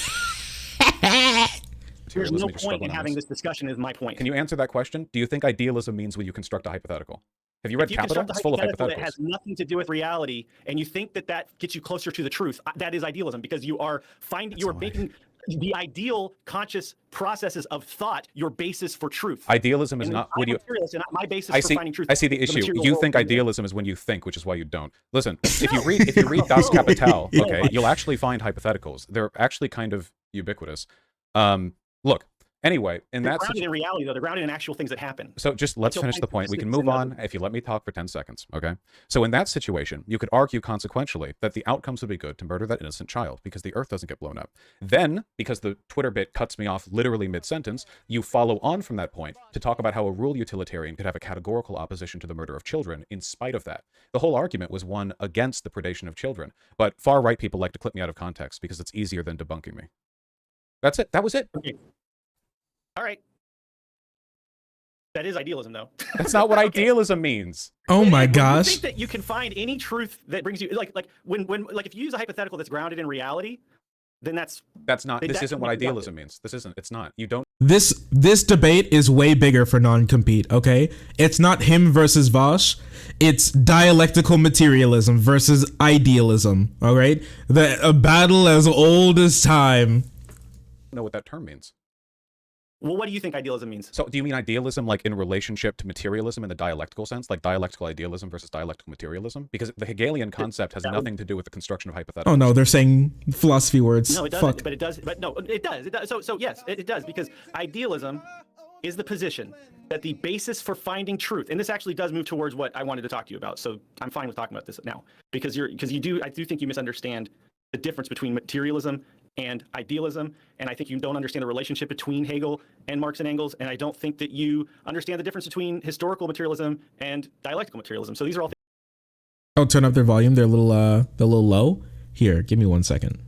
Speaker 5: There's no point in having this discussion is my point.
Speaker 3: Can you answer that question? Do you think idealism means when you construct a hypothetical? Have you read Capital? It's full of hypotheticals.
Speaker 5: That has nothing to do with reality, and you think that gets you closer to the truth. That is idealism, because you are making the ideal conscious processes of thought your basis for truth.
Speaker 3: Idealism is not when you.
Speaker 5: My basis for finding truth.
Speaker 3: I see the issue. You think idealism is when you think, which is why you don't. Listen, if you read Das Kapital, okay, you'll actually find hypotheticals. They're actually kind of ubiquitous. Look, anyway, and that's
Speaker 5: grounded in reality, though. They're grounded in actual things that happen.
Speaker 3: So just let's finish the point. We can move on if you let me talk for 10 seconds, okay? So in that situation, you could argue consequentially that the outcomes would be good to murder that innocent child because the Earth doesn't get blown up. Then, because the Twitter bit cuts me off literally mid-sentence, you follow on from that point to talk about how a rule utilitarian could have a categorical opposition to the murder of children in spite of that. The whole argument was one against the predation of children, but far-right people like to clip me out of context because it's easier than debunking me. That's it. That was it.
Speaker 5: Okay. All right. That is idealism, though.
Speaker 3: That's not what idealism means.
Speaker 1: Oh my gosh.
Speaker 5: You think that you can find any truth that brings you like if you use a hypothetical that's grounded in reality, then that's not.
Speaker 3: This isn't what idealism means. This isn't. It's not. You don't.
Speaker 1: This debate is way bigger for NonCompete. Okay, it's not him versus Vaush. It's dialectical materialism versus idealism. All right, a battle as old as time.
Speaker 3: Know what that term means.
Speaker 5: Well, what do you think idealism means?
Speaker 3: So do you mean idealism like in relationship to materialism in the dialectical sense, like dialectical idealism versus dialectical materialism? Because the Hegelian concept has nothing to do with the construction of hypotheticals.
Speaker 1: Oh no, they're saying philosophy words.
Speaker 5: No, it doesn't. Fuck. But it does. But no, it does. It does. So yes, it does, because idealism is the position that the basis for finding truth, and this actually does move towards what I wanted to talk to you about. So I'm fine with talking about this now, because I do think you misunderstand the difference between materialism and idealism, and I think you don't understand the relationship between Hegel and Marx and Engels, and I don't think that you understand the difference between historical materialism and dialectical materialism. So these are all things.
Speaker 1: Oh, turn up their volume. They're a little low. Here, give me 1 second.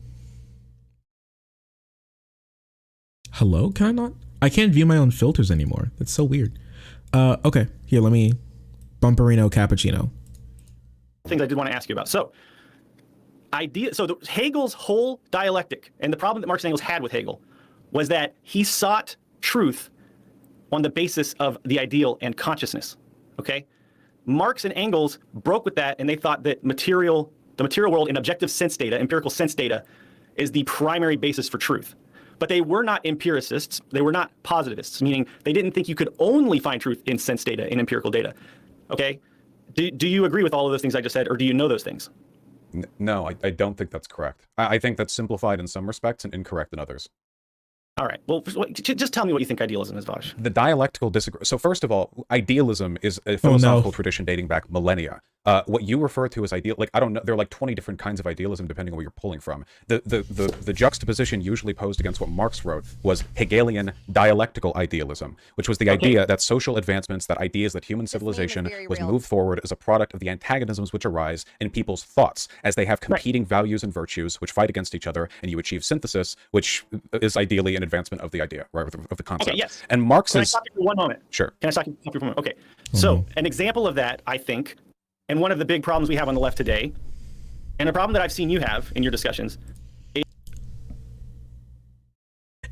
Speaker 1: Hello? Can I not? I can't view my own filters anymore. That's so weird. Okay, here, let me bumperino cappuccino.
Speaker 5: Things I did want to ask you about. So Hegel's whole dialectic, and the problem that Marx and Engels had with Hegel, was that he sought truth on the basis of the ideal and consciousness. Okay, Marx and Engels broke with that, and they thought that the material world in objective sense data, empirical sense data, is the primary basis for truth. But they were not empiricists. They were not positivists, meaning they didn't think you could only find truth in sense data, in empirical data. Okay, do you agree with all of those things I just said, or do you know those things?
Speaker 3: No, I don't think that's correct. I think that's simplified in some respects and incorrect in others.
Speaker 5: All right. Well, just tell me what you think idealism is, Vaush.
Speaker 3: The dialectical disagree. So first of all, idealism is a philosophical tradition dating back millennia. What you refer to as ideal, like, I don't know, there are like 20 different kinds of idealism depending on where you're pulling from. The juxtaposition usually posed against what Marx wrote was Hegelian dialectical idealism, which was the idea that social advancements, that ideas that human civilization was moved forward as a product of the antagonisms which arise in people's thoughts as they have competing values and virtues which fight against each other, and you achieve synthesis, which is ideally an advancement of the idea, right, of the concept.
Speaker 5: Okay, yes.
Speaker 3: And Marx
Speaker 5: Can I
Speaker 3: is...
Speaker 5: stop you for one moment?
Speaker 3: Sure.
Speaker 5: Can I stop you for one moment? Okay. So an example of that, I think, and one of the big problems we have on the left today, and a problem that I've seen you have in your discussions.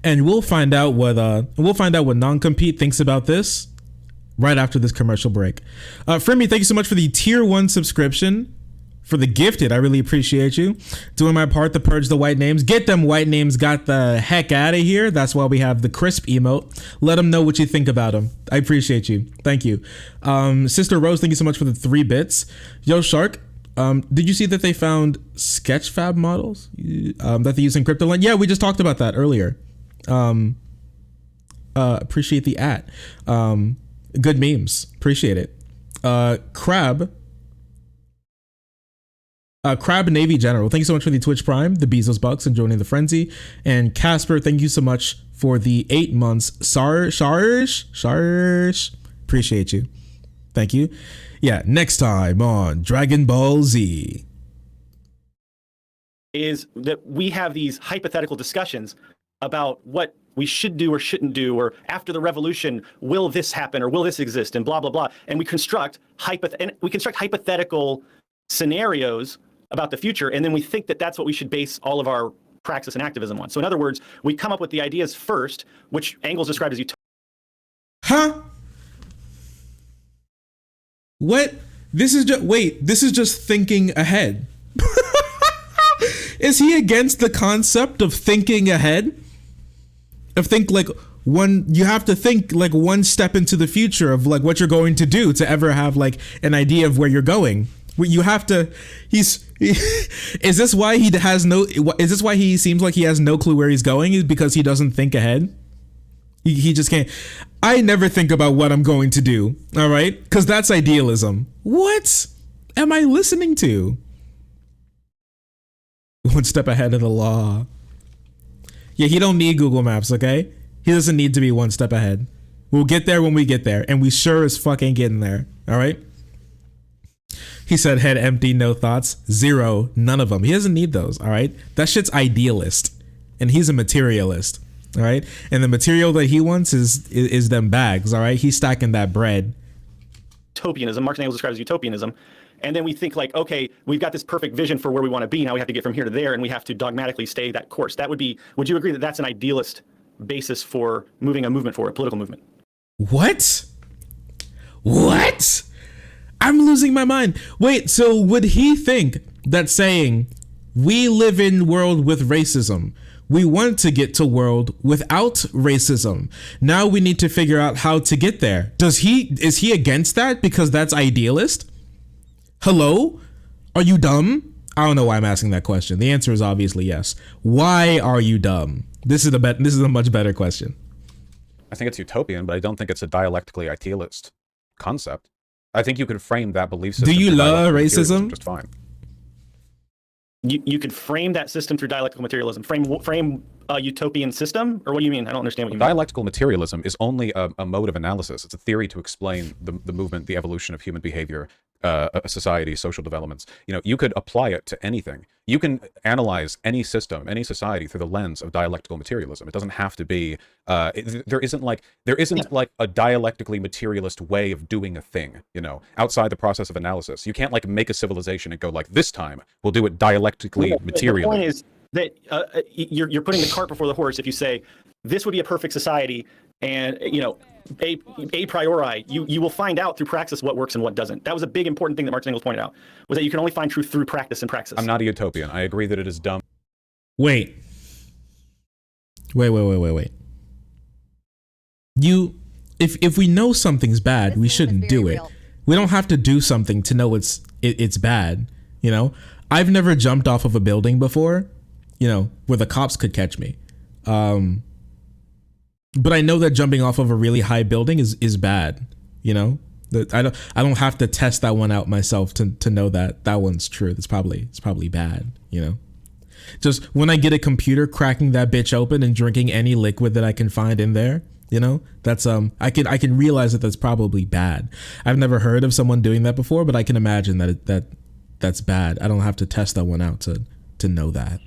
Speaker 1: And we'll find out what NonCompete thinks about this right after this commercial break. Fremy, thank you so much for the tier 1 subscription. For the gifted, I really appreciate you. Doing my part to purge the white names. Get them white names got the heck out of here. That's why we have the crisp emote. Let them know what you think about them. I appreciate you. Thank you. Sister Rose, thank you so much for the 3 bits. Yo, Shark, did you see that they found Sketchfab models that they use in CryptoLand? Yeah, we just talked about that earlier. Appreciate the @ good memes. Appreciate it. Crab Navy General, thank you so much for the Twitch Prime, the Bezos Bucks, and joining the frenzy. And Casper, thank you so much for the 8 months. Sharsh, appreciate you. Thank you. Yeah, next time on Dragon Ball Z.
Speaker 5: Is that we have these hypothetical discussions about what we should do or shouldn't do, or after the revolution, will this happen or will this exist, and blah, blah, blah. And we construct hypothetical scenarios about the future, and then we think that that's what we should base all of our praxis and activism on. So in other words, we come up with the ideas first, which Engels described as utopia.
Speaker 1: Huh? What? This is just thinking ahead. Is he against the concept of thinking ahead? You have to think like one step into the future of like what you're going to do to ever have like an idea of where you're going. You have to, is this why he seems like he has no clue where he's going? Is because he doesn't think ahead? He just can't. I never think about what I'm going to do. All right. Cause that's idealism. What am I listening to? One step ahead of the law. Yeah. He don't need Google Maps. Okay. He doesn't need to be one step ahead. We'll get there when we get there. And we sure as fuck ain't getting there. All right. He said head empty, no thoughts, 0, none of them. He doesn't need those, all right? That shit's idealist, and he's a materialist, all right? And the material that he wants is them bags, all right? He's stacking that bread.
Speaker 5: Utopianism, Marx and Engels described as utopianism. And then we think like, okay, we've got this perfect vision for where we want to be. Now we have to get from here to there, and we have to dogmatically stay that course. Would you agree that that's an idealist basis for moving a movement forward, a political movement?
Speaker 1: What? I'm losing my mind. Wait, so would he think that saying we live in world with racism, we want to get to world without racism, now we need to figure out how to get there? Is he against that because that's idealist? Hello? Are you dumb? I don't know why I'm asking that question. The answer is obviously yes. Why are you dumb? This is a much better question.
Speaker 3: I think it's utopian, but I don't think it's a dialectically idealist concept. I think you could frame that belief system.
Speaker 1: Do you love racism?
Speaker 3: Just fine.
Speaker 5: You could frame that system through dialectical materialism. Frame a utopian system, or what do you mean? I don't understand what you mean.
Speaker 3: Dialectical materialism is only a mode of analysis. It's a theory to explain the movement, the evolution of human behavior, society, social developments. You know, you could apply it to anything. You can analyze any system, any society through the lens of dialectical materialism. It doesn't have to be. There isn't like a dialectically materialist way of doing a thing. You know, outside the process of analysis, you can't like make a civilization and go like, this time we'll do it dialectically materially.
Speaker 5: The point is that you're putting the cart before the horse if you say this would be a perfect society, and you know, a priori you will find out through praxis what works and what doesn't. That was a big important thing that Marx and Engels pointed out, was that you can only find truth through practice and praxis.
Speaker 3: I'm not a utopian. I agree that it is dumb.
Speaker 1: Wait. If we know something's bad, we shouldn't do it. We don't have to do something to know it's bad. You know, I've never jumped off of a building before, you know, where the cops could catch me. But I know that jumping off of a really high building is bad, you know? I don't have to test that one out myself to know that one's true. It's probably bad, you know. Just when I get a computer, cracking that bitch open and drinking any liquid that I can find in there, you know, that's I can realize that that's probably bad. I've never heard of someone doing that before, but I can imagine that's bad. I don't have to test that one out to know that.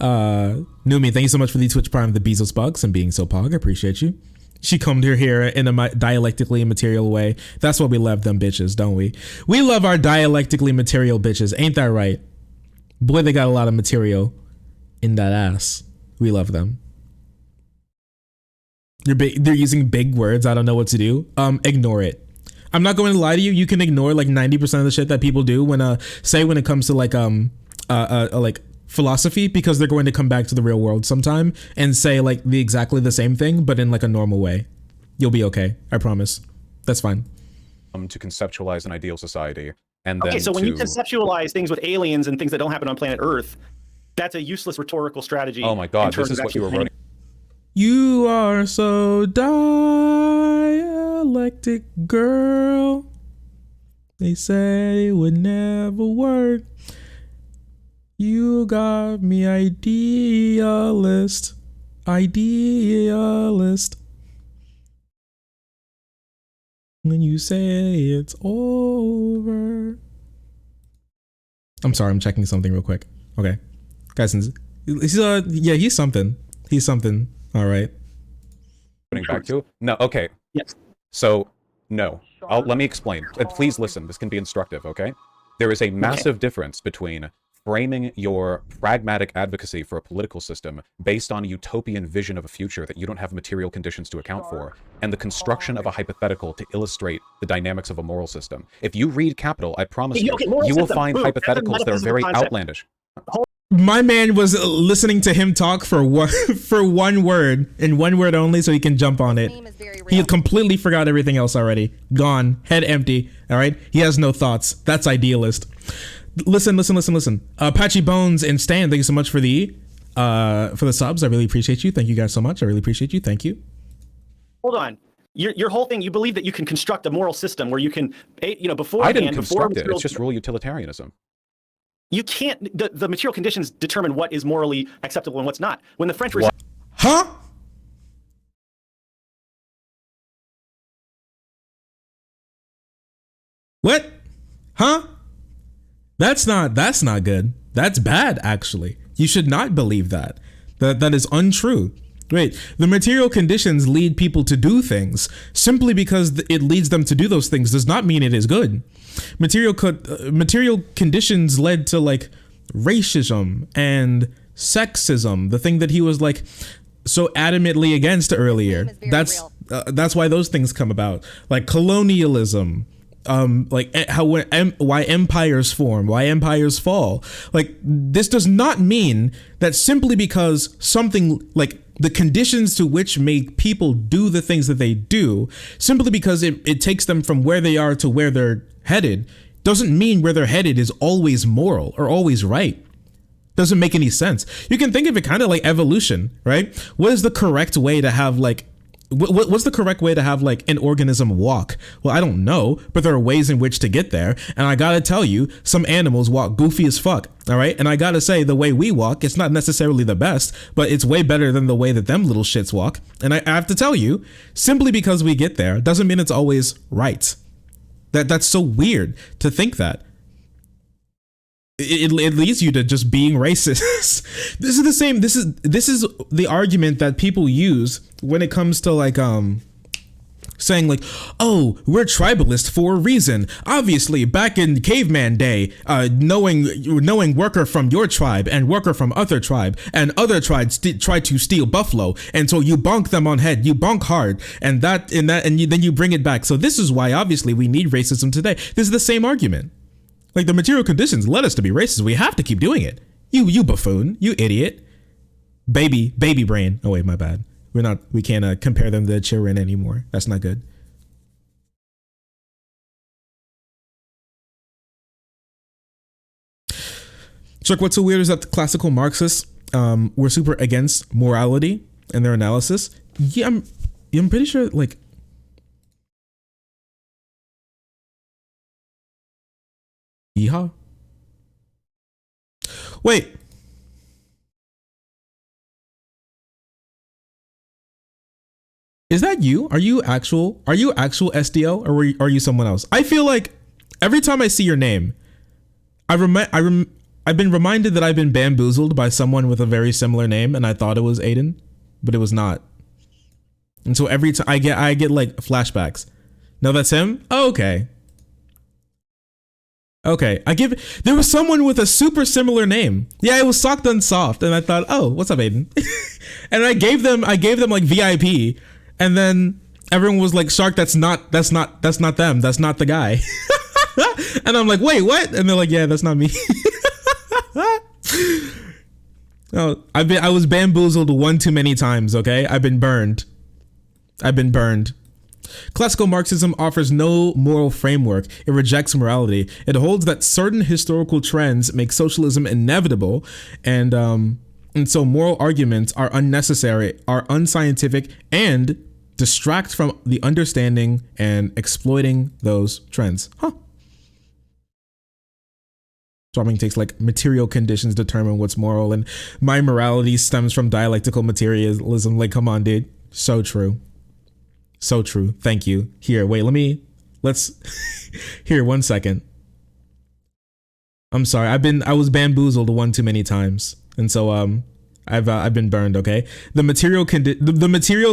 Speaker 1: Numi, thank you so much for the Twitch Prime, the Bezos bucks, and being so pog. I appreciate you. She combed her hair in a dialectically material way. That's why we love them bitches, don't we? We love our dialectically material bitches. Ain't that right? Boy, they got a lot of material in that ass. We love them. They're using big words. I don't know what to do. Ignore it. I'm not going to lie to you. You can ignore like 90% of the shit that people do when it comes to like philosophy, because they're going to come back to the real world sometime and say like exactly the same thing, but in like a normal way. You'll be okay. I promise. That's fine.
Speaker 3: To conceptualize an ideal society, and then
Speaker 5: okay, so when you conceptualize things with aliens and things that don't happen on planet Earth, that's a useless rhetorical strategy.
Speaker 3: Oh my God, this is what you were running.
Speaker 1: You are so dialectic, girl. They say it would never work. You got me idealist. When you say it's over. I'm sorry, I'm checking something real quick. Okay. Guys, he's something. He's something. All right.
Speaker 3: Back to? No, okay.
Speaker 5: Yes.
Speaker 3: So, no. Let me explain. Please listen, this can be instructive, okay? There is a massive difference between framing your pragmatic advocacy for a political system based on a utopian vision of a future that you don't have material conditions to account for, and the construction of a hypothetical to illustrate the dynamics of a moral system. If you read Capital, I promise you will find hypotheticals that are very outlandish.
Speaker 1: My man was listening to him talk for one word, and one word only, so he can jump on it. He completely forgot everything else already. Gone. Head empty. All right? He has no thoughts. That's idealist. Listen. Patchy Bones and Stan, thank you so much for the subs. I really appreciate you. Thank you guys so much. I really appreciate you. Thank you.
Speaker 5: Hold on. Your whole thing, you believe that you can construct a moral system where you can, before
Speaker 3: I didn't construct it. It's just rule utilitarianism.
Speaker 5: You can't. The material conditions determine what is morally acceptable and what's not. When the French were,
Speaker 1: huh? What? Huh? That's not good. That's bad, actually. You should not believe that. That is untrue. Wait, the material conditions lead people to do things. Simply because it leads them to do those things does not mean it is good. Material conditions led to like racism and sexism, the thing that he was like so adamantly against earlier. That's why those things come about, like colonialism. Like why empires form, why empires fall. Like, this does not mean that simply because something, like the conditions to which make people do the things that they do, simply because it takes them from where they are to where they're headed, doesn't mean where they're headed is always moral or always right. Doesn't make any sense. You can think of it kind of like evolution, right? What is the correct way to have like what's the correct way to have like an organism walk? Well, I don't know, but there are ways in which to get there. And I gotta tell you, some animals walk goofy as fuck. All right. And I gotta say, the way we walk, it's not necessarily the best, but it's way better than the way that them little shits walk. And I have to tell you, simply because we get there doesn't mean it's always right. That's so weird to think that. It leads you to just being racist. This is the argument that people use when it comes to like saying like, oh, we're tribalist for a reason. Obviously, back in caveman day, knowing worker from your tribe and worker from other tribe and other tribes tried to steal buffalo, and so you bonk them on head, you bonk hard, and then you bring it back. So this is why obviously we need racism today. This is the same argument. Like, the material conditions led us to be racist. We have to keep doing it. You buffoon, you idiot. Baby brain. Oh wait, my bad. We can't compare them to children anymore. That's not good. Chuck, what's so weird is that the classical Marxists were super against morality in their analysis. Yeah, I'm pretty sure like Yeehaw. Wait. Is that you? Are you actual SDO, or are you someone else? I feel like every time I see your name, I've been reminded that I've been bamboozled by someone with a very similar name, and I thought it was Aiden, but it was not. And so every time I get like flashbacks. No, that's him? Oh, okay. Okay, there was someone with a super similar name. Yeah, it was Sock Done Soft, and I thought, oh, what's up, Aiden? And I gave them like VIP, and then everyone was like, Shark, that's not them, that's not the guy. And I'm like, wait, what? And they're like, yeah, that's not me. Oh, I was bamboozled one too many times, okay? I've been burned. Classical Marxism offers no moral framework. It rejects morality. It holds that certain historical trends make socialism inevitable, and so moral arguments are unnecessary, are unscientific, and distract from the understanding and exploiting those trends. Huh. Swarming takes like material conditions determine what's moral, and my morality stems from dialectical materialism. Like, come on, dude. So true. So true. Thank you. Here, wait, let's here, 1 second. I'm sorry. I was bamboozled one too many times. And so I've been burned, okay? The material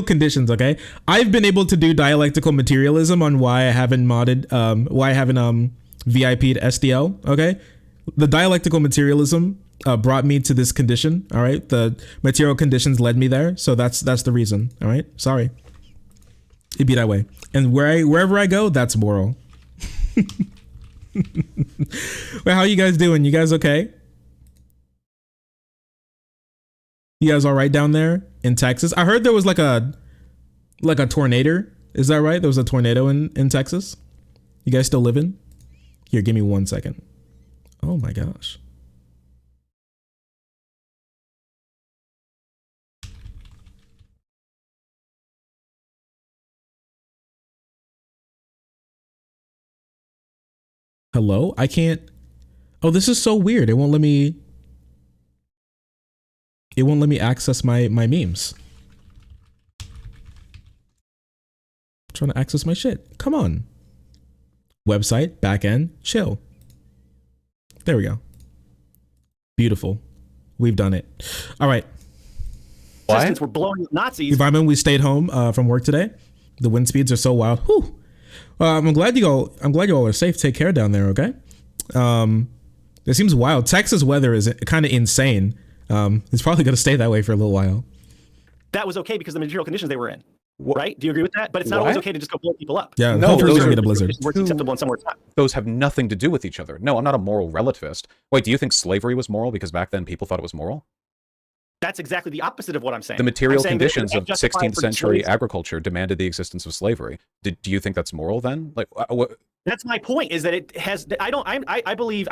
Speaker 1: conditions, okay? I've been able to do dialectical materialism on why I haven't VIP'd SDO, okay? The dialectical materialism brought me to this condition, all right? The material conditions led me there, so that's the reason, all right? Sorry. It'd be that way. And wherever I go, that's moral. Well, how you guys doing? You guys okay? You guys all right down there in Texas? I heard there was like a tornado. Is that right? There was a tornado in Texas. You guys still living? Here, give me 1 second. Oh my gosh. Hello? I can't. Oh, this is so weird. It won't let me access my memes. I'm trying to access my shit. Come on. Website, backend, chill. There we go. Beautiful. We've done it. All right.
Speaker 5: Since we're blowing up Nazis.
Speaker 1: Environment, we stayed home from work today. The wind speeds are so wild. Whew. I'm glad you all are safe. Take care down there, okay? It seems wild. Texas weather is kind of insane. It's probably going to stay that way for a little while.
Speaker 5: That was okay because of the material conditions they were in, right? Do you agree with that? But it's not always okay to just go blow people up.
Speaker 1: Yeah, no, those are get a blizzard.
Speaker 5: What's acceptable and somewhere it's not.
Speaker 3: Those have nothing to do with each other. No, I'm not a moral relativist. Wait, do you think slavery was moral because back then people thought it was moral?
Speaker 5: That's exactly the opposite of what I'm saying.
Speaker 3: The material conditions of 16th century agriculture demanded the existence of slavery. Do you think that's moral then? Like, what?
Speaker 5: That's my point. Is that it has? I believe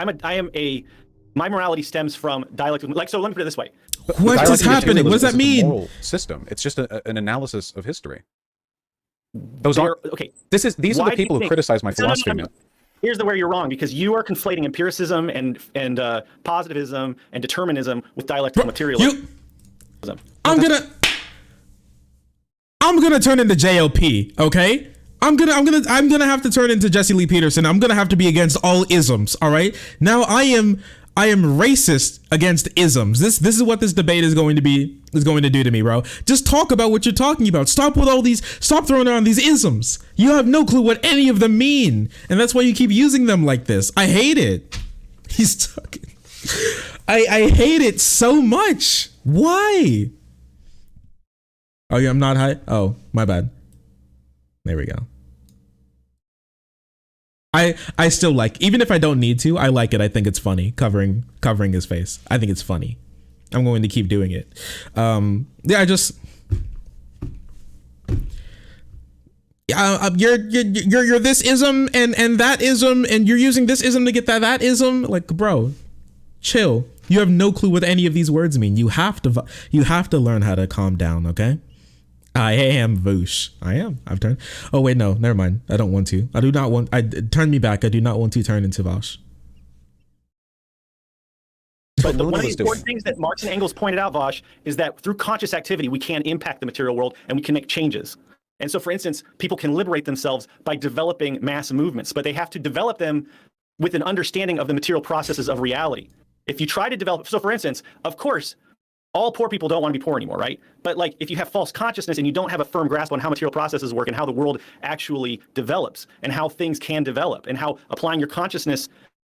Speaker 5: my morality stems from dialectical. Like, so let me put it this way.
Speaker 1: What is happening? What does that mean?
Speaker 3: Moral system. It's just an analysis of history. These are the people who criticize my philosophy.
Speaker 5: No. Here's where you're wrong, because you are conflating empiricism and positivism and determinism with dialectical materialism.
Speaker 1: I'm gonna turn into JLP, okay? I'm gonna have to turn into Jesse Lee Peterson. I'm gonna have to be against all isms, all right? Now I am racist against isms. This is what this debate is going to do to me, bro. Just talk about what you're talking about. Stop throwing around these isms. You have no clue what any of them mean, and that's why you keep using them like this. I hate it. He's talking. I hate it so much. Why? Oh yeah, I'm not high. Oh, my bad. There we go. I still like, even if I don't need to, I like it. I think it's funny covering his face. I think it's funny. I'm going to keep doing it. Yeah, you're this ism and that ism, and you're using this ism to get that ism. Like, bro, chill. You have no clue what any of these words mean. You have to learn how to calm down, okay? I am Vaush. I am. I've turned. Oh wait, no, never mind. I don't want to. I do not want. Turn me back. I do not want to turn into Vaush.
Speaker 3: what
Speaker 5: one
Speaker 3: Luna
Speaker 5: of the
Speaker 3: was doing.
Speaker 5: important things that Marx and Engels pointed out, Vaush, is that through conscious activity, we can impact the material world and we can make changes. And so, for instance, people can liberate themselves by developing mass movements, but they have to develop them with an understanding of the material processes of reality. If you try to develop, so for instance, of course, all poor people don't want to be poor anymore, right? But like if you have false consciousness and you don't have a firm grasp on how material processes work and how the world actually develops and how things can develop and how applying your consciousness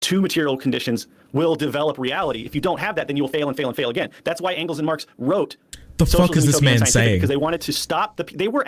Speaker 5: to material conditions will develop reality. If you don't have that, then you will fail and fail and fail again. That's why Engels and Marx wrote
Speaker 1: the fuck is this man saying?
Speaker 5: Because they wanted to stop they were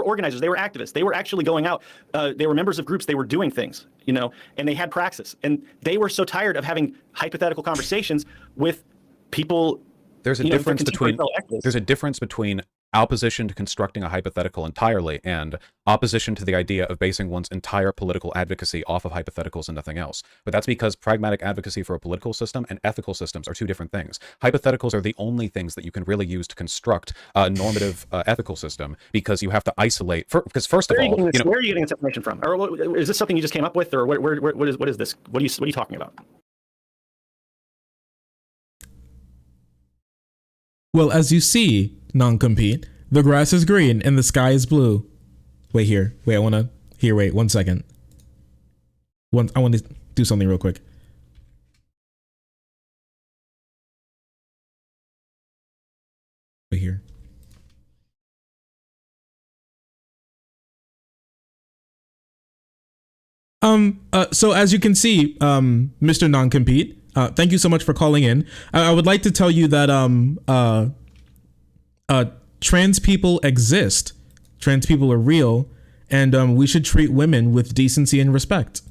Speaker 5: organizers, they were activists, they were actually going out, they were members of groups, they were doing things, you know, and they had praxis. And they were so tired of having hypothetical conversations with people.
Speaker 3: There's a difference between opposition to constructing a hypothetical entirely and opposition to the idea of basing one's entire political advocacy off of hypotheticals and nothing else. But that's because pragmatic advocacy for a political system and ethical systems are two different things. Hypotheticals are the only things that you can really use to construct a normative ethical system, because you have to isolate. Because first of all,
Speaker 5: where are you getting this information from? Or is this something you just came up with, or what is this? What are you talking about?
Speaker 1: Well, as you see, non-compete, the grass is green and the sky is blue. Wait, wait, 1 second. I want to do something real quick. Wait here. So as you can see, Mr. Non-compete, thank you so much for calling in. I would like to tell you that trans people exist. Trans people are real, and we should treat women with decency and respect.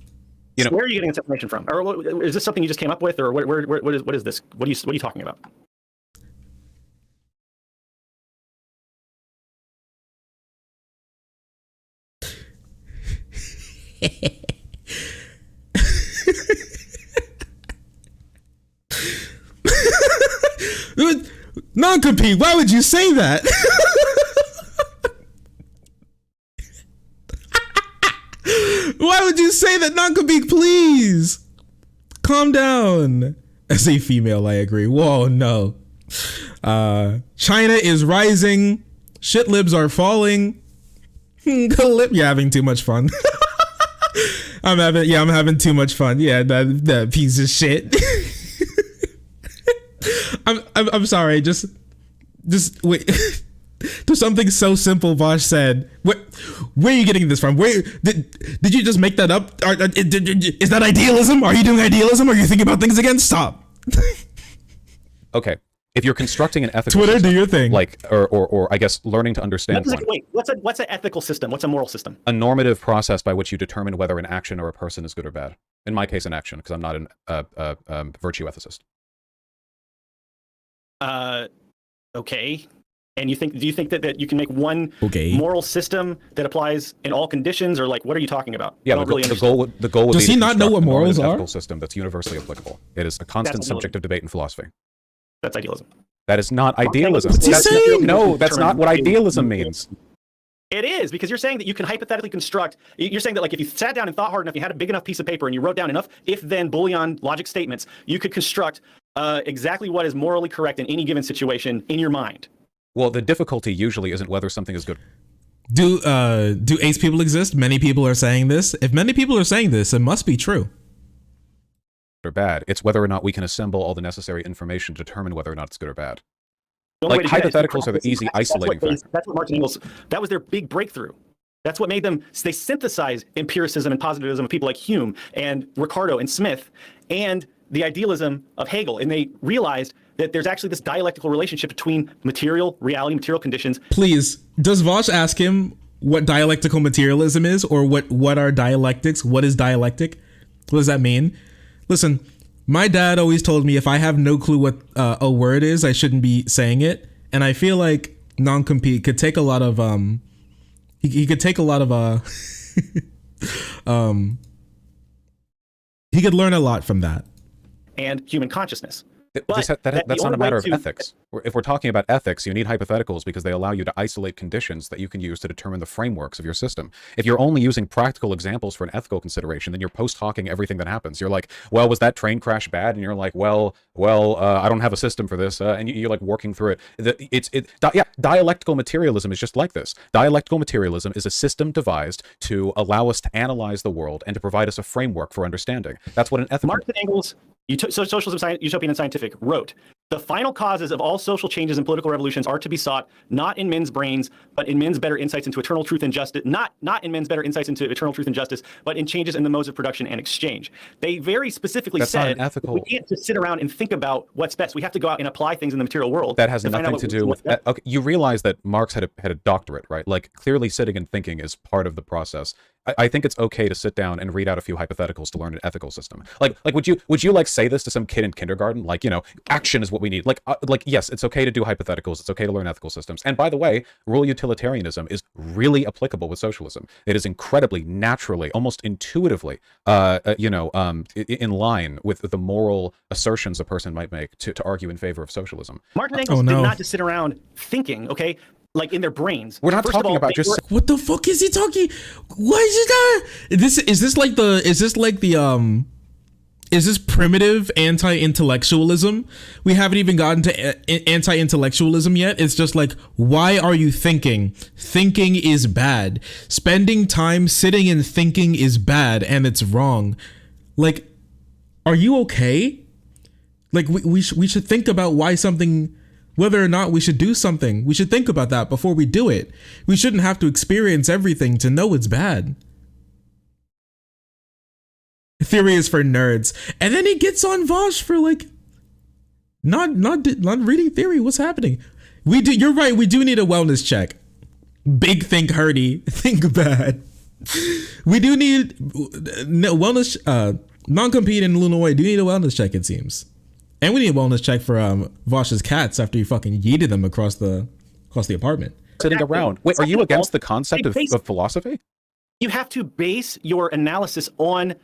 Speaker 5: Where are you getting this information from? Or is this something you just came up with, or what is this? What are you talking about?
Speaker 1: Non-compete, why would you say that? Why would you say that, non-compete? Please calm down. As a female, I agree. Whoa, no. China is rising. Shit libs are falling. You're having too much fun. I'm having too much fun. Yeah, that piece of shit. I'm sorry. Just wait. There's something so simple Vaush said. Where are you getting this from? Where did you just make that up? Is that idealism? Are you doing idealism? Are you thinking about things again? Stop.
Speaker 3: Okay. If you're constructing an ethical
Speaker 1: Twitter,
Speaker 3: system,
Speaker 1: do your thing.
Speaker 3: Like, or I guess learning to understand one.
Speaker 5: Wait, what's an ethical system? What's a moral system?
Speaker 3: A normative process by which you determine whether an action or a person is good or bad. In my case, an action, because I'm not a virtue ethicist.
Speaker 5: Okay. And do you think that you can make one moral system that applies in all conditions, or like what are you talking about?
Speaker 3: Yeah, the goal would
Speaker 1: Does
Speaker 3: be
Speaker 1: he
Speaker 3: to
Speaker 1: not know what morals are?
Speaker 3: Ethical system that's universally applicable. It is a constant subject of debate in philosophy.
Speaker 5: That's idealism.
Speaker 3: That is not idealism.
Speaker 1: What's he saying?
Speaker 3: No, that's not what idealism means.
Speaker 5: It is, because you're saying that you can hypothetically construct. You're saying that like if you sat down and thought hard enough, you had a big enough piece of paper and you wrote down enough if-then Boolean logic statements, you could construct exactly what is morally correct in any given situation in your mind.
Speaker 3: Well, the difficulty usually isn't whether something is good.
Speaker 1: Do ace people exist? Many people are saying this. If many people are saying this, it must be true.
Speaker 3: Or bad. It's whether or not we can assemble all the necessary information to determine whether or not it's good or bad.
Speaker 5: Like
Speaker 3: hypotheticals are the easy isolating factor.
Speaker 5: That's what Marx and Engels, that was their big breakthrough. That's what made them, they synthesized empiricism and positivism of people like Hume and Ricardo and Smith and the idealism of Hegel. And they realized that there's actually this dialectical relationship between material reality, material conditions.
Speaker 1: Please, does Vaush ask him what dialectical materialism is, or what are dialectics? What is dialectic? What does that mean? Listen, my dad always told me if I have no clue what a word is, I shouldn't be saying it. And I feel like non-compete could take a lot of he could take a lot of he could learn a lot from that.
Speaker 5: And human consciousness.
Speaker 3: That's not a matter of ethics. If we're talking about ethics, you need hypotheticals because they allow you to isolate conditions that you can use to determine the frameworks of your system. If you're only using practical examples for an ethical consideration, then you're post-hocking everything that happens. You're like, well, was that train crash bad? And you're like, well, I don't have a system for this. And you're like working through it. Dialectical materialism is just like this. Dialectical materialism is a system devised to allow us to analyze the world and to provide us a framework for understanding. That's what an ethical...
Speaker 5: Marx and Engels, Socialism, Utopian and Scientific, wrote, the final causes of all social changes and political revolutions are to be sought not in men's brains, but in men's better insights into eternal truth and justice, not in men's better insights into eternal truth and justice, but in changes in the modes of production and exchange. They very specifically said we can't just sit around and think about what's best. We have to go out and apply things in the material world.
Speaker 3: That has nothing to do with... Okay, you realize that Marx had a doctorate, right? Like, clearly sitting and thinking is part of the process. I think it's okay to sit down and read out a few hypotheticals to learn an ethical system. Like would you like say this to some kid in kindergarten? Like, you know, action is what we need. Like yes, it's okay to do hypotheticals. It's okay to learn ethical systems. And by the way, rural utilitarianism is really applicable with socialism. It is incredibly naturally, almost intuitively, in line with the moral assertions a person might make to argue in favor of socialism.
Speaker 5: Marx and Engels did not just sit around thinking, okay? Like in their brains.
Speaker 3: We're not talking about just...
Speaker 1: What the fuck is he talking? What is this? Is this primitive anti-intellectualism? We haven't even gotten to anti-intellectualism yet. It's just like, why are you thinking? Thinking is bad. Spending time sitting and thinking is bad, and it's wrong. Like, are you okay? Like, we should think about why something... Whether or not we should do something, we should think about that before we do it. We shouldn't have to experience everything to know it's bad. Theory is for nerds. And then he gets on Vaush for like not reading theory. What's happening? You're right, we do need a wellness check. Big think Herdy, think bad. We do need wellness NonCompete and LunaOi do need a wellness check, it seems. And we need a wellness check for Vaush's cats after you fucking yeeted them across the apartment.
Speaker 3: Sitting around. Wait, are you against the concept of philosophy?
Speaker 5: You have to base your analysis on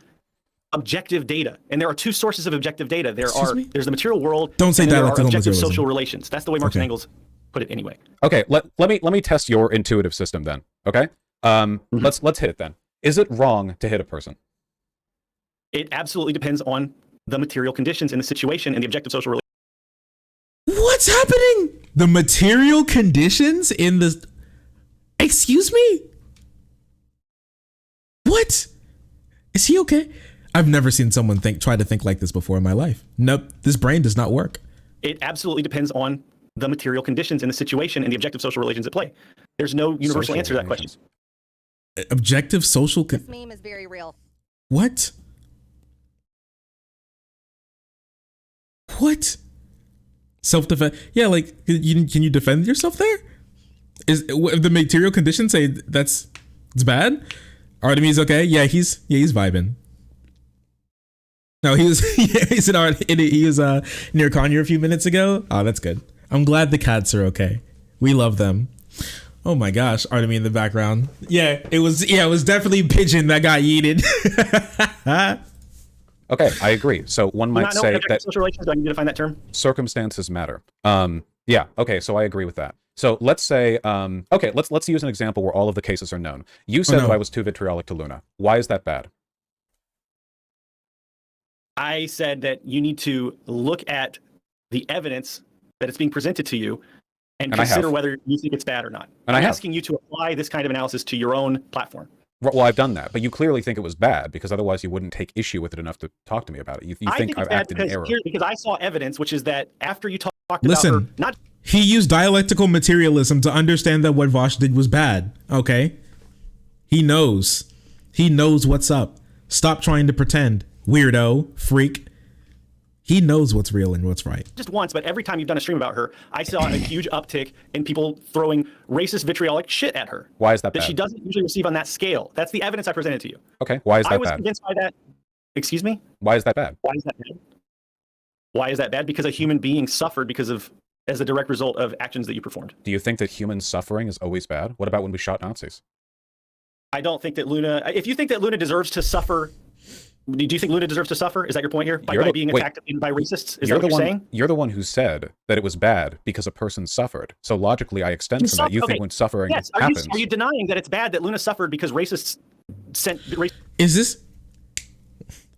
Speaker 5: objective data, and there are two sources of objective data. There's the material world.
Speaker 1: Don't say dialectical
Speaker 5: objective social relations. That's the way Marx and Engels put it anyway.
Speaker 3: Okay, let me test your intuitive system then. Okay, let's hit it then. Is it wrong to hit a person?
Speaker 5: It absolutely depends on the material conditions in the situation and the objective social relations.
Speaker 1: What's happening? The material conditions in the... Excuse me? What? Is he okay? I've never seen someone try to think like this before in my life. Nope, this brain does not work.
Speaker 5: It absolutely depends on the material conditions in the situation and the objective social relations at play. There's no universal answer to that question.
Speaker 1: Objective social...
Speaker 2: This meme is very real.
Speaker 1: What? What? Self-defense? Yeah, like, can you defend yourself there? If the material conditions say it's bad? Artemis okay? Yeah, he's vibing. No, he was he was near Kanye a few minutes ago. Oh, that's good. I'm glad the cats are okay. We love them. Oh my gosh, Artemis in the background. Yeah, it was definitely Pigeon that got yeeted.
Speaker 3: Okay, I agree. So one might say that
Speaker 5: social relations, do I need to define that term?
Speaker 3: Circumstances matter. Yeah. Okay. So I agree with that. So let's say, okay, let's use an example where all of the cases are known. You said that I was too vitriolic to Luna. Why is that bad?
Speaker 5: I said that you need to look at the evidence that is being presented to you and consider whether you think it's bad or not. And I'm asking you to apply this kind of analysis to your own platform.
Speaker 3: Well, I've done that, but you clearly think it was bad because otherwise you wouldn't take issue with it enough to talk to me about it. You think I've acted in error.
Speaker 5: Because I saw evidence, which is that after you talked
Speaker 1: Listen,
Speaker 5: about her, not
Speaker 1: he used dialectical materialism to understand that what Vaush did was bad. Okay, he knows what's up. Stop trying to pretend, weirdo, freak. He knows what's real and what's right.
Speaker 5: Just once, but every time you've done a stream about her, I saw a huge uptick in people throwing racist, vitriolic shit at her.
Speaker 3: Why is that bad?
Speaker 5: That she doesn't usually receive on that scale. That's the evidence I presented to you.
Speaker 3: Okay, why is that bad?
Speaker 5: I was convinced by that. Excuse me?
Speaker 3: Why is that bad?
Speaker 5: Why is that bad? Why is that bad? Because a human being suffered as a direct result of actions that you performed.
Speaker 3: Do you think that human suffering is always bad? What about when we shot Nazis?
Speaker 5: I don't think that Luna... If you think that Luna deserves to suffer Do you think Luna deserves to suffer? Is that your point here? By being attacked by racists? Is that what you're saying?
Speaker 3: You're the one who said that it was bad because a person suffered. So logically, I extend from that. You think when suffering happens.
Speaker 5: Are you denying that it's bad that Luna suffered because racists sent...
Speaker 1: Is this...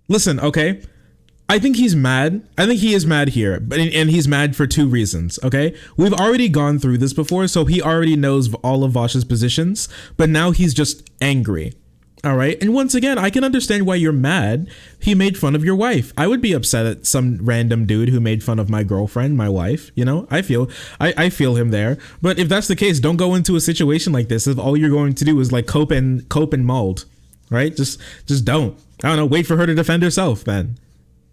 Speaker 1: Listen, okay? I think he's mad. I think he is mad here, and he's mad for 2 reasons, okay? We've already gone through this before, so he already knows all of Vaush's positions, but now he's just angry. All right. And once again, I can understand why you're mad. He made fun of your wife. I would be upset at some random dude who made fun of my girlfriend, my wife. You know, I feel him there. But if that's the case, don't go into a situation like this if all you're going to do is like cope and mold, right? Just don't. I don't know. Wait for her to defend herself, then,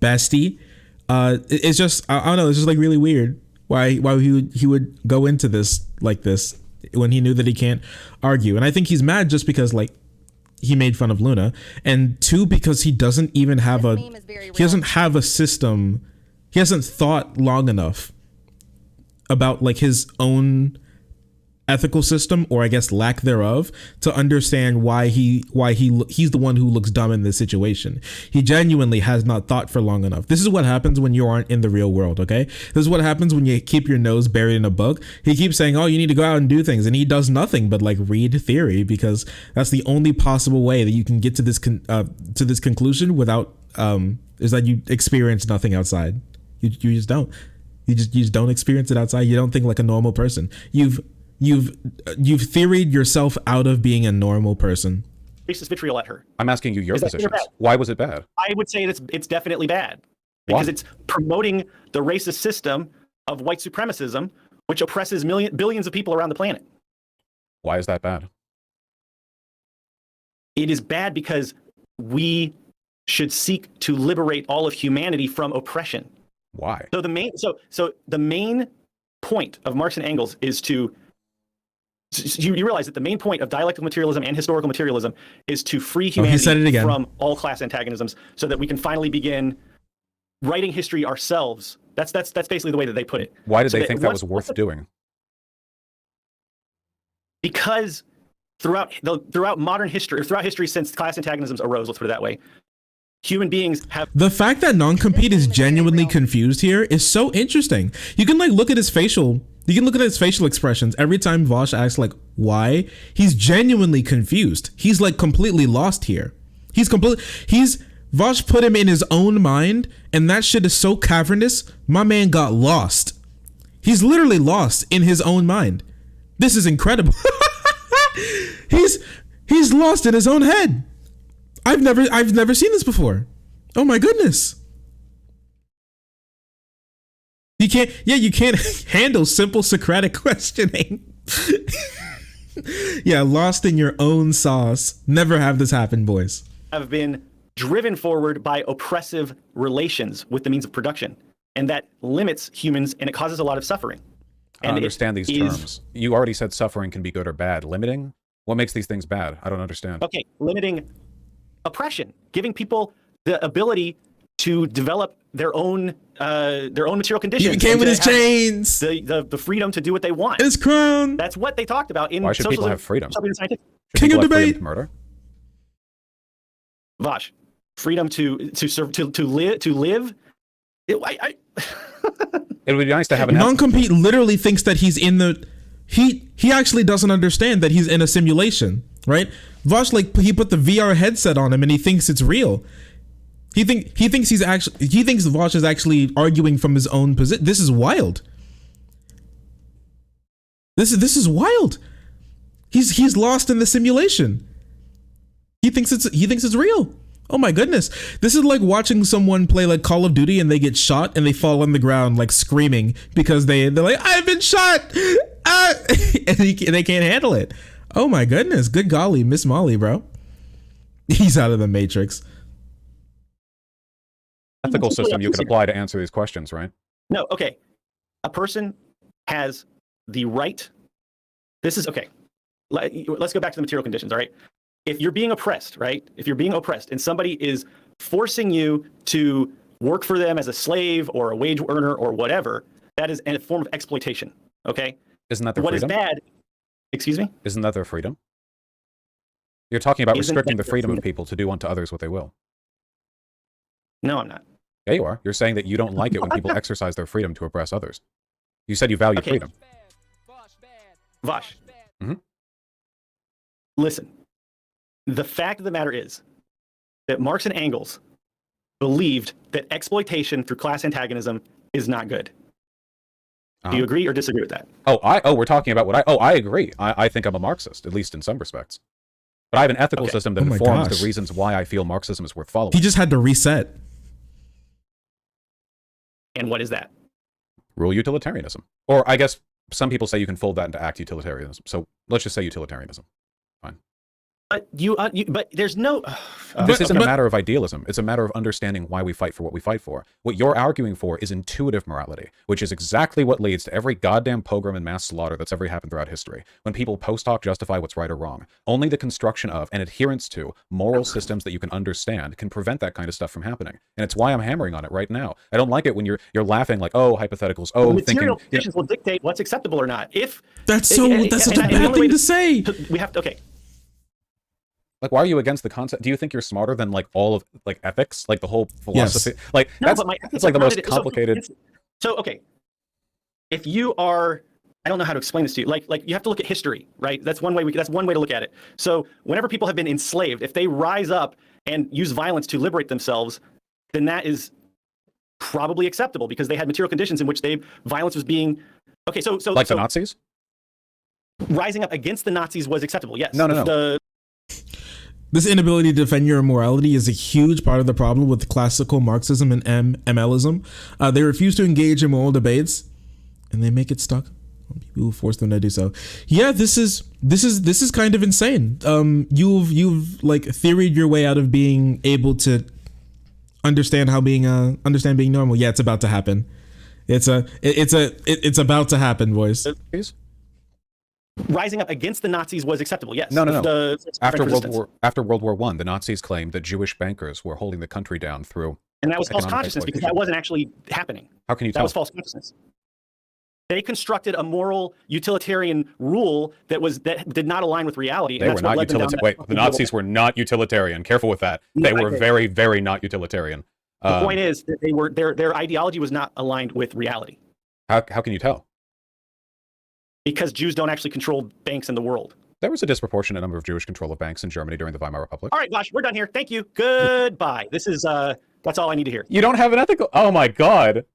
Speaker 1: bestie. It's just I don't know. It's just like really weird why he would go into this like this when he knew that he can't argue. And I think he's mad just because like he made fun of Luna, and 2, because he doesn't even have he doesn't have a system. He hasn't thought long enough about like his own ethical system, or I guess lack thereof, to understand why he's the one who looks dumb in this situation. He genuinely has not thought for long enough. This is what happens when you aren't in the real world, okay? This is what happens when you keep your nose buried in a book. He keeps saying, oh, you need to go out and do things, and he does nothing but like read theory, because that's the only possible way that you can get to this conclusion without is that you experience nothing outside. You just don't. You just don't experience it outside. You don't think like a normal person. You've theoried yourself out of being a normal person.
Speaker 5: Racist vitriol at her.
Speaker 3: I'm asking you your positions. Why was it bad?
Speaker 5: I would say it's definitely bad because it's promoting the racist system of white supremacism, which oppresses billions of people around the planet.
Speaker 3: Why is that bad?
Speaker 5: It is bad because we should seek to liberate all of humanity from oppression.
Speaker 3: Why?
Speaker 5: So the main point of Marx and Engels is to you realize that the main point of dialectical materialism and historical materialism is to free humanity from all class antagonisms, so that we can finally begin writing history ourselves. That's basically the way that they put it.
Speaker 3: Why did they think that was worth doing?
Speaker 5: Because throughout modern history, or throughout history since class antagonisms arose, let's put it that way, human beings have...
Speaker 1: The fact that NonCompete is genuinely confused here is so interesting. You can like look at his facial expressions every time Vaush asks like why. He's genuinely confused. He's like completely lost here. Vaush put him in his own mind, and that shit is so cavernous. My man got lost. He's literally lost in his own mind. This is incredible. He's lost in his own head. I've never seen this before. Oh my goodness. You can't handle simple Socratic questioning. Yeah, lost in your own sauce. Never have this happen, boys.
Speaker 5: Have been driven forward by oppressive relations with the means of production, and that limits humans, and it causes a lot of suffering.
Speaker 3: I don't understand these terms. You already said suffering can be good or bad. Limiting? What makes these things bad? I don't understand.
Speaker 5: Okay, limiting oppression, giving people the ability to develop their own material conditions.
Speaker 1: He came with his chains.
Speaker 5: The freedom to do what they want.
Speaker 1: His crown.
Speaker 5: That's what they talked about in
Speaker 3: Why should people have freedom?
Speaker 1: King of debate.
Speaker 3: Murder.
Speaker 5: Vaush, freedom to live. It
Speaker 3: would be nice to have an
Speaker 1: NonCompete literally thinks that he's in the... He actually doesn't understand that he's in a simulation, right? Vaush, like, he put the VR headset on him and he thinks it's real. He thinks Vaush is actually arguing from his own position. This is wild. This is wild. He's lost in the simulation. He thinks it's real. Oh my goodness. This is like watching someone play like Call of Duty and they get shot and they fall on the ground like screaming because they're like, I've been shot. And they can't handle it. Oh my goodness. Good golly, Miss Molly, bro. He's out of the matrix.
Speaker 3: Ethical system you can apply to answer these questions, right?
Speaker 5: No, okay. A person has the right. This is okay. Let's go back to the material conditions, all right? If you're being oppressed, right? If you're being oppressed and somebody is forcing you to work for them as a slave or a wage earner or whatever, that is a form of exploitation, okay?
Speaker 3: Isn't that their
Speaker 5: freedom?
Speaker 3: What is
Speaker 5: bad? Excuse me?
Speaker 3: Isn't that their freedom? You're talking about restricting the freedom of people to do unto others what they will.
Speaker 5: No, I'm not.
Speaker 3: Yeah, you are. You're saying that you don't like it when people exercise their freedom to oppress others. You said you value freedom.
Speaker 5: Vaush.
Speaker 3: Mhm.
Speaker 5: Listen, the fact of the matter is that Marx and Engels believed that exploitation through class antagonism is not good. Do you agree or disagree with that?
Speaker 3: We're talking about I agree. I think I'm a Marxist, at least in some respects. But I have an ethical system that informs the reasons why I feel Marxism is worth following.
Speaker 1: He just had to reset.
Speaker 5: And what is that?
Speaker 3: Rule utilitarianism. Or I guess some people say you can fold that into act utilitarianism. So let's just say utilitarianism. Fine.
Speaker 5: But there's no.
Speaker 3: This isn't a matter of idealism. It's a matter of understanding why we fight for what we fight for. What you're arguing for is intuitive morality, which is exactly what leads to every goddamn pogrom and mass slaughter that's ever happened throughout history. When people post hoc justify what's right or wrong, only the construction of and adherence to moral systems that you can understand can prevent that kind of stuff from happening. And it's why I'm hammering on it right now. I don't like it when you're laughing like, oh, hypotheticals, oh,
Speaker 5: material
Speaker 3: thinking.
Speaker 5: conditions will dictate what's acceptable or not. If
Speaker 1: that's such a bad thing to say.
Speaker 5: We have to. Okay.
Speaker 3: Like, why are you against the concept? Do you think you're smarter than like all of like ethics, like the whole philosophy? Yes. Like that's like the most complicated.
Speaker 5: So okay, if you are, I don't know how to explain this to you. Like you have to look at history, right? That's one way. That's one way to look at it. So whenever people have been enslaved, if they rise up and use violence to liberate themselves, then that is probably acceptable because they had material conditions in which violence was being. Okay, so
Speaker 3: like the Nazis.
Speaker 5: Rising up against the Nazis was acceptable. Yes.
Speaker 3: No.
Speaker 1: This inability to defend your morality is a huge part of the problem with classical Marxism and MLism. They refuse to engage in moral debates, and they make it stuck on people who force them to do so. Yeah, this is kind of insane. You've like theoried your way out of being able to understand being normal. Yeah, it's about to happen. It's about to happen, boys.
Speaker 5: Rising up against the Nazis was acceptable. Yes.
Speaker 3: No. After World War I, the Nazis claimed that Jewish bankers were holding the country down through.
Speaker 5: And that was false consciousness because that wasn't actually happening.
Speaker 3: How can you tell?
Speaker 5: That was false consciousness. They constructed a moral utilitarian rule that did not align with reality.
Speaker 3: They were not utilitarian. Wait, the Nazis were not utilitarian. Careful with that. They were very, very not utilitarian.
Speaker 5: The point is that their ideology was not aligned with reality.
Speaker 3: How can you tell?
Speaker 5: Because Jews don't actually control banks in the world.
Speaker 3: There was a disproportionate number of Jewish control of banks in Germany during the Weimar Republic.
Speaker 5: All right, Vaush, we're done here. Thank you. Goodbye. This is that's all I need to hear.
Speaker 3: You don't have an ethical. Oh my god.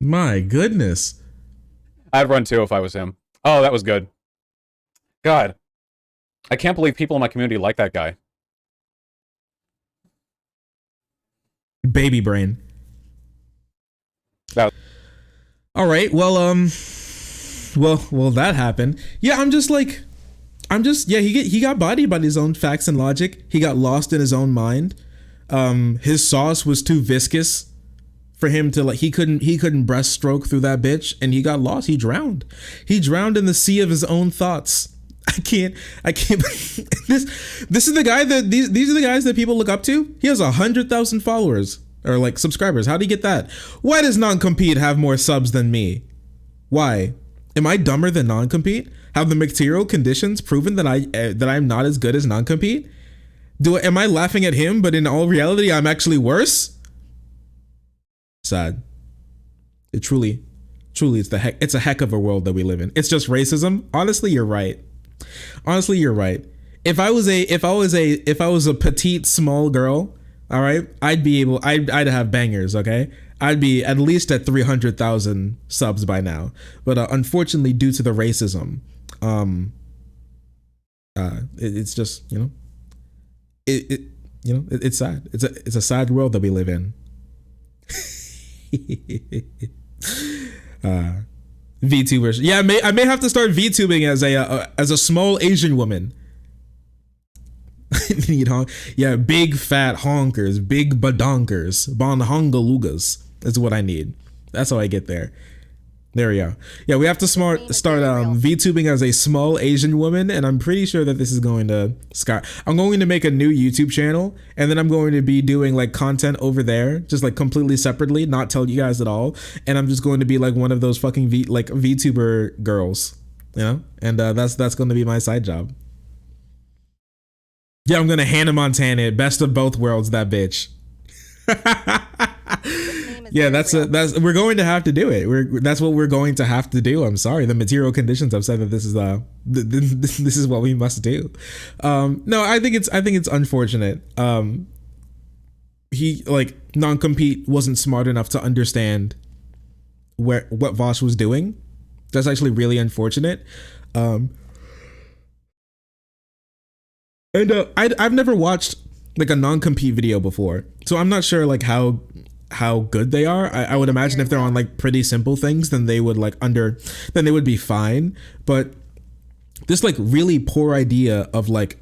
Speaker 1: My goodness.
Speaker 3: I'd run too if I was him. Oh, that was good. God, I can't believe people in my community like that guy.
Speaker 1: Baby brain.
Speaker 3: That.
Speaker 1: All right, well, that happened. Yeah, he got bodied by his own facts and logic. He got lost in his own mind. His sauce was too viscous for him to he couldn't breaststroke through that bitch, and he got lost. He drowned in the sea of his own thoughts. I can't this is the guy that these are the guys that people look up to. He has 100,000 followers. Or like subscribers. How do you get that? Why does NonCompete have more subs than me? Why? Am I dumber than NonCompete? Have the material conditions proven that I'm not as good as NonCompete? Am I laughing at him, but in all reality I'm actually worse? Sad. It truly it's a heck of a world that we live in. It's just racism. Honestly, you're right. If I was a petite small girl, all right, I'd have bangers, okay? I'd be at least at 300,000 subs by now. But unfortunately, due to the racism, it's just, it's sad. It's a sad world that we live in. VTubers. Yeah, I may have to start VTubing as a small Asian woman. Big fat honkers, big badonkers, bonhongalugas is what I need. That's how I get there. There we go. Yeah, we have to start VTubing as a small Asian woman, and I'm pretty sure that this is going to I'm going to make a new YouTube channel, and then I'm going to be doing like content over there, just like completely separately, not tell you guys at all. And I'm just going to be like one of those fucking VTuber girls, and that's going to be my side job. Yeah, I'm gonna Hannah Montana it. Best of both worlds, that bitch. Yeah, that's we're going to have to do it. That's what we're going to have to do. I'm sorry, the material conditions have said that this is this is what we must do. No, I think it's unfortunate. He NonCompete wasn't smart enough to understand what Vaush was doing. That's actually really unfortunate. And I've never watched like a NonCompete video before, so I'm not sure like how good they are. I would imagine if they're on like pretty simple things, then they would then they would be fine. But this like really poor idea of like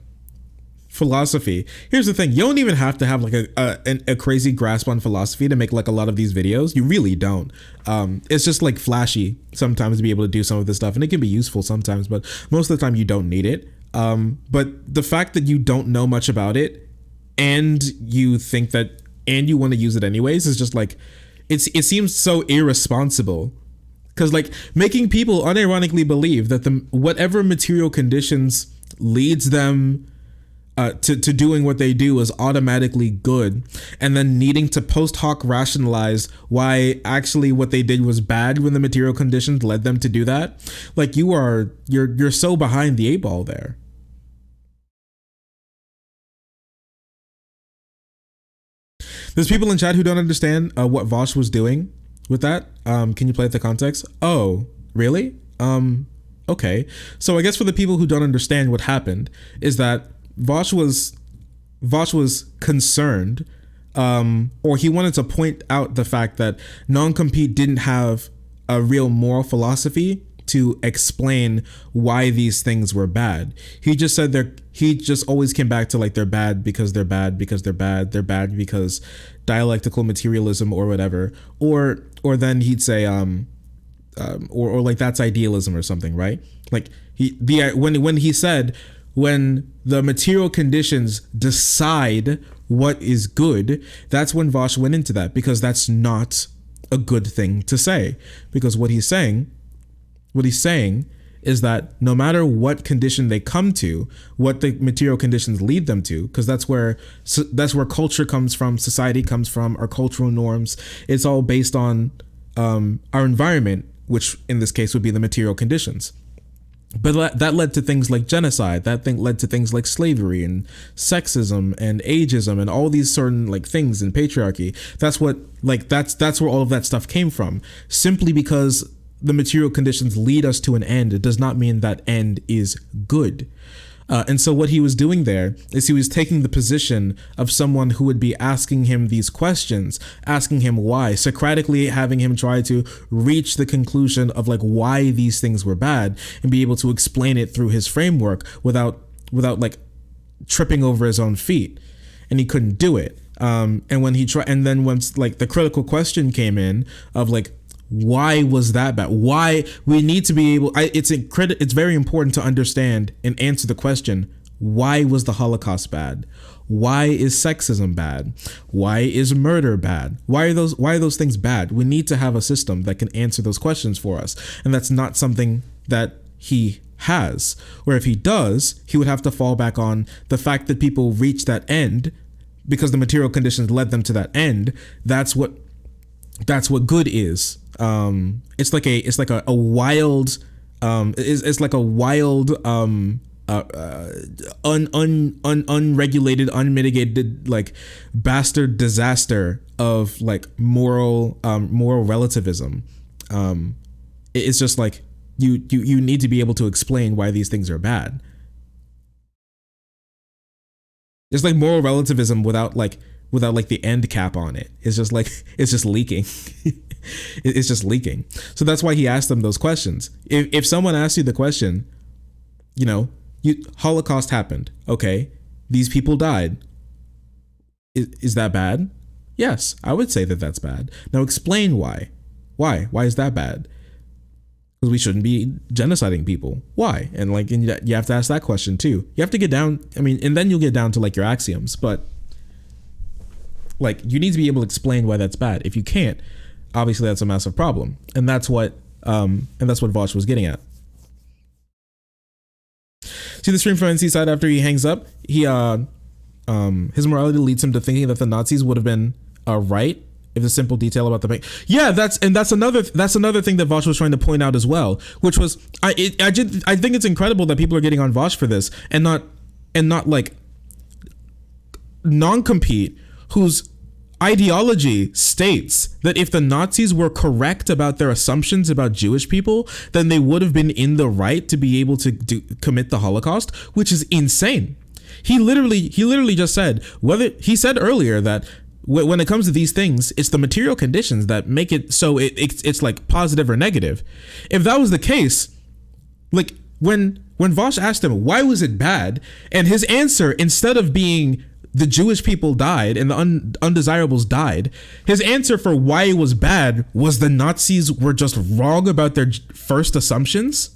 Speaker 1: philosophy. Here's the thing: you don't even have to have like a crazy grasp on philosophy to make like a lot of these videos. You really don't. It's just like flashy sometimes to be able to do some of this stuff, and it can be useful sometimes, but most of the time you don't need it. But the fact that you don't know much about it and you think that and you want to use it anyways is just like it seems so irresponsible, because like making people unironically believe that whatever material conditions leads them to doing what they do is automatically good, and then needing to post hoc rationalize why actually what they did was bad when the material conditions led them to do that. Like you're so behind the eight ball there. There's people in chat who don't understand what Vaush was doing with that. Can you play the context? Oh, really? Okay. So I guess for the people who don't understand what happened is that Vaush was concerned, or he wanted to point out the fact that NonCompete didn't have a real moral philosophy to explain why these things were bad. He just said he just always came back to like they're bad because they're bad because they're bad, they're bad because dialectical materialism or whatever, or then he'd say or like that's idealism or something, right? Like when he said when the material conditions decide what is good, that's when Vaush went into that, because that's not a good thing to say, because what he's saying is that no matter what condition they come to, what the material conditions lead them to, because that's where culture comes from, society comes from, our cultural norms. It's all based on our environment, which in this case would be the material conditions. But that led to things like genocide. That thing led to things like slavery and sexism and ageism and all these certain like things in patriarchy. That's where all of that stuff came from. Simply because the material conditions lead us to an end, it does not mean that end is good. And so what he was doing there is he was taking the position of someone who would be asking him these questions, asking him why, Socratically having him try to reach the conclusion of like why these things were bad and be able to explain it through his framework without like tripping over his own feet. And he couldn't do it. And when he tried, and then once like the critical question came in of like, why was that bad? Why we need to be able, it's very important to understand and answer the question, why was the Holocaust bad? Why is sexism bad? Why is murder bad? Why are those things bad? We need to have a system that can answer those questions for us. And that's not something that he has. Or if he does, he would have to fall back on the fact that people reach that end because the material conditions led them to that end. That's what good is. It's like a wild unregulated, unmitigated like bastard disaster of like moral relativism. It's just like you need to be able to explain why these things are bad. It's like moral relativism without the end cap on it. It's just like it's just leaking. It's just leaking. So that's why he asked them those questions. If someone asks you the question, Holocaust happened. Okay, these people died. Is that bad? Yes, I would say that that's bad. Now explain why. Why is that bad? Because we shouldn't be genociding people. Why? And you have to ask that question too. You have to get down. And then you'll get down to like your axioms, but like you need to be able to explain why that's bad. If you can't, obviously that's a massive problem. And that's what Vaush was getting at. See the stream from NC side after he hangs up, he his morality leads him to thinking that the Nazis would have been right if the simple detail about the yeah, that's another thing that Vaush was trying to point out as well, which was I think it's incredible that people are getting on Vaush for this and not like NonCompete, whose ideology states that if the Nazis were correct about their assumptions about Jewish people, then they would have been in the right to be able to commit the Holocaust, which is insane. He literally just said he said earlier that when it comes to these things, it's the material conditions that make it so it's like positive or negative. If that was the case, like when Vaush asked him why was it bad, and his answer, instead of being the Jewish people died and the undesirables died, his answer for why it was bad was the Nazis were just wrong about their first assumptions.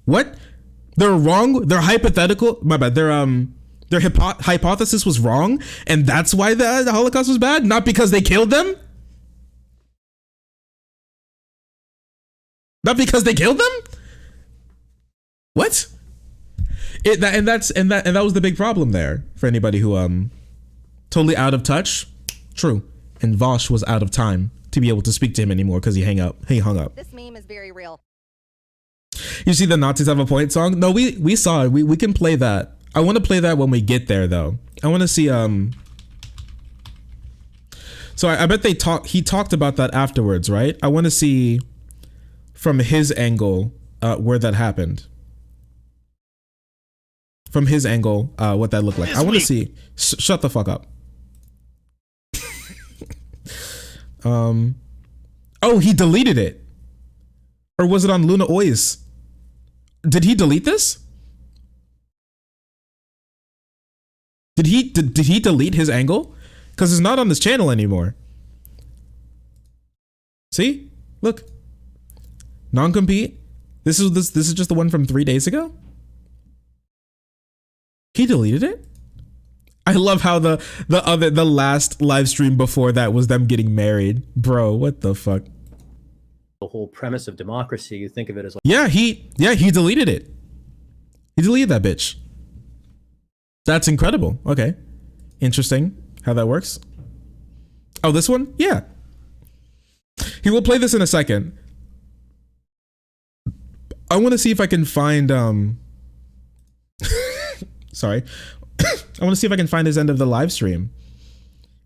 Speaker 1: What? They're wrong. They're hypothetical. My bad. Their hypothesis was wrong, and that's why the Holocaust was bad, not because they killed them. Not because they killed them. What? That was the big problem there for anybody who totally out of touch. True. And Vaush was out of time to be able to speak to him anymore because he hung up.
Speaker 2: This meme is very real.
Speaker 1: You see the Nazis have a point song? No, we saw it. We can play that. I want to play that when we get there though. I want to see so I bet he talked about that afterwards, right? I want to see from his angle where that happened. From his angle, what that looked like. I want to see. Shut the fuck up. Oh, he deleted it, or was it on LunaOi's? Did he delete this? Did he delete his angle? Because it's not on this channel anymore. See, look, NonCompete. This is just the one from 3 days ago. He deleted it. I love how the last live stream before that was them getting married. Bro, what the fuck?
Speaker 11: The whole premise of democracy, you think of it as like,
Speaker 1: yeah, he deleted it. He deleted that bitch. That's incredible. Okay. Interesting how that works. Oh, this one? Yeah. He will play this in a second. I want to see if I can find sorry. I want to see if I can find his end of the live stream.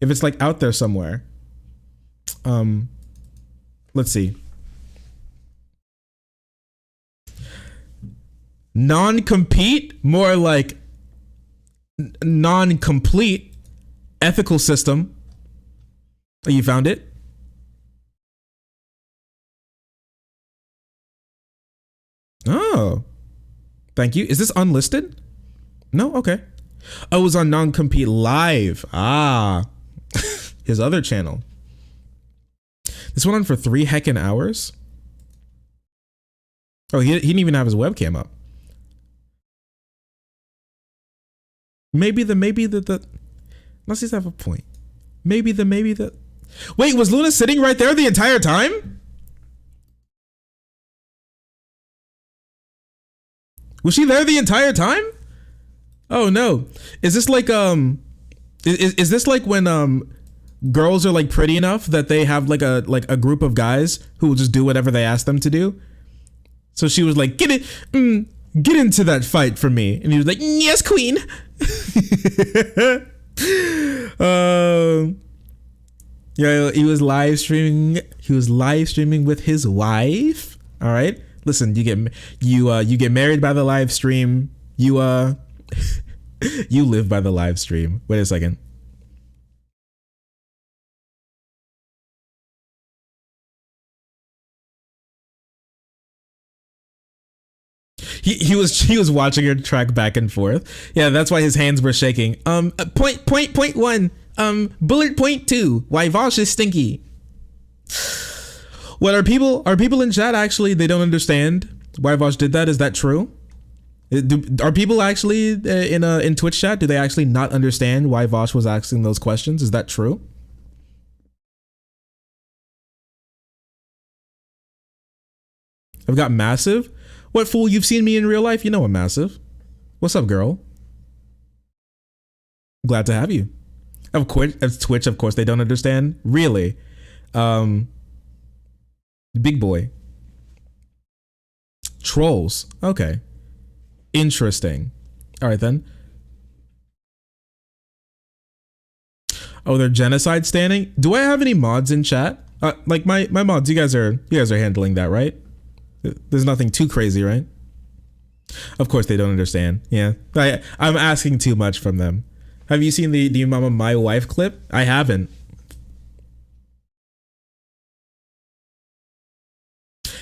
Speaker 1: If it's like out there somewhere. Let's see. Non-compete, more like non-complete ethical system. Oh, you found it? Oh, thank you. Is this unlisted? No? Okay. Oh, it was on NonCompete Live. Ah, his other channel. This went on for 3 heckin' hours. Oh, he didn't even have his webcam up. Maybe the let's just have a point. Maybe the wait, was Luna sitting right there the entire time? Was she there the entire time? Oh no. Is this like is this like when girls are like pretty enough that they have like a group of guys who will just do whatever they ask them to do? So she was like, get into that fight for me. And he was like, yes, queen. Yeah, he was live streaming. He was live streaming with his wife. All right. Listen, you get married by the live stream. You you live by the live stream. Wait a second. He was watching her track back and forth. Yeah, that's why his hands were shaking. Point one. Bullet point 2. Why Vaush is stinky. What are people in chat actually, they don't understand why Vaush did that? Is that true? Are people actually in Twitch chat, do they actually not understand why Vaush was asking those questions? Is that true? I've got massive. What fool? You've seen me in real life? You know I'm massive. What's up, girl? Glad to have you. Of course, as Twitch, of course, they don't understand. Really. Big boy. Trolls. Okay. Interesting. All right, then. Oh, they're genocide standing? Do I have any mods in chat? Like my mods, you guys are handling that, right? There's nothing too crazy, right? Of course they don't understand. Yeah. I'm asking too much from them. Have you seen the Mama My Wife clip? I haven't.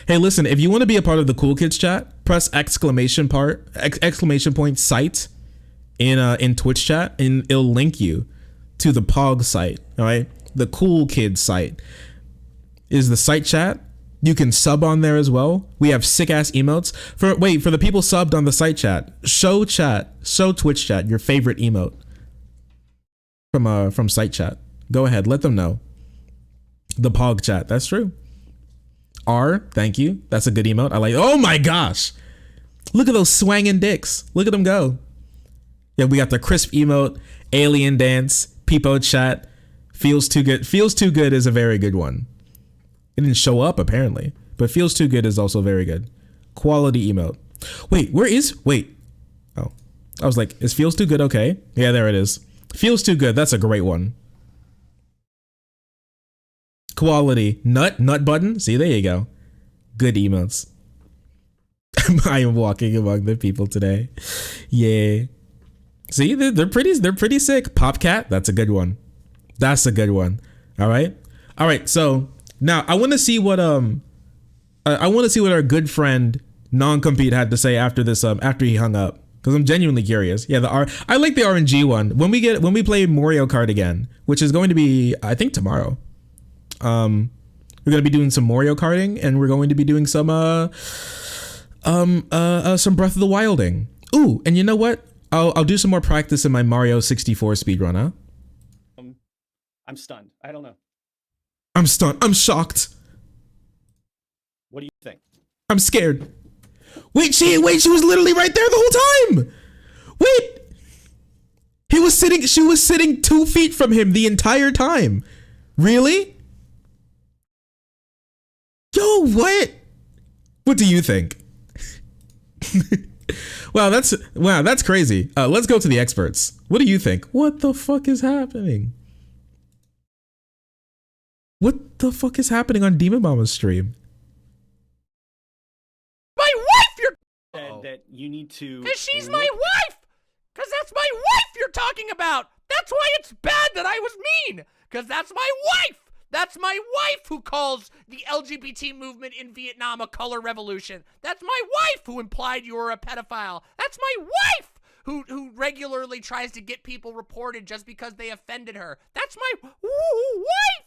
Speaker 1: Hey, listen, if you want to be a part of the Cool Kids chat, press exclamation point site in Twitch chat, and it'll link you to the POG site. All right, the Cool Kids site is the site chat. You can sub on there as well. We have sick ass emotes for the people subbed on the site chat. Show Twitch chat your favorite emote from site chat. Go ahead, let them know. The POG chat. That's true. Thank you. That's a good emote. I like. Oh my gosh, look at those swanging dicks. Look at them go. Yeah, we got the crisp emote, alien dance, peepo chat. Feels too good. Feels too good is a very good one. It didn't show up apparently, but feels too good is also very good. Quality emote. Wait, oh, I was like, is feels too good okay? Yeah, there it is. Feels too good. That's a great one. Quality nut button. See, there you go. Good emotes. I am walking among the people today. Yeah. See, they're pretty sick. Popcat. That's a good one. That's a good one. All right. So now I want to see what our good friend NonCompete had to say after this after he hung up, because I'm genuinely curious. Yeah, I like the RNG one. When we play Mario Kart again, which is going to be I think tomorrow. We're gonna be doing some Mario Karting, and we're going to be doing some Breath of the Wilding. Ooh, and you know what? I'll do some more practice in my Mario 64 speedrun, huh?
Speaker 5: I'm stunned. I don't know.
Speaker 1: I'm stunned. I'm shocked.
Speaker 5: What do you think?
Speaker 1: I'm scared. Wait, she was literally right there the whole time. Wait. She was sitting 2 feet from him the entire time. Really? Yo, what? What do you think? Wow, that's crazy. Let's go to the experts. What do you think? What the fuck is happening? What the fuck is happening on Demon Mama's stream?
Speaker 12: My wife, you're
Speaker 5: said that you need to.
Speaker 12: Cause she's my wife. Cause that's my wife you're talking about. That's why it's bad that I was mean. Cause that's my wife. That's my wife who calls the LGBT movement in Vietnam a color revolution. That's my wife who implied you were a pedophile. That's my wife who regularly tries to get people reported just because they offended her. That's my wife.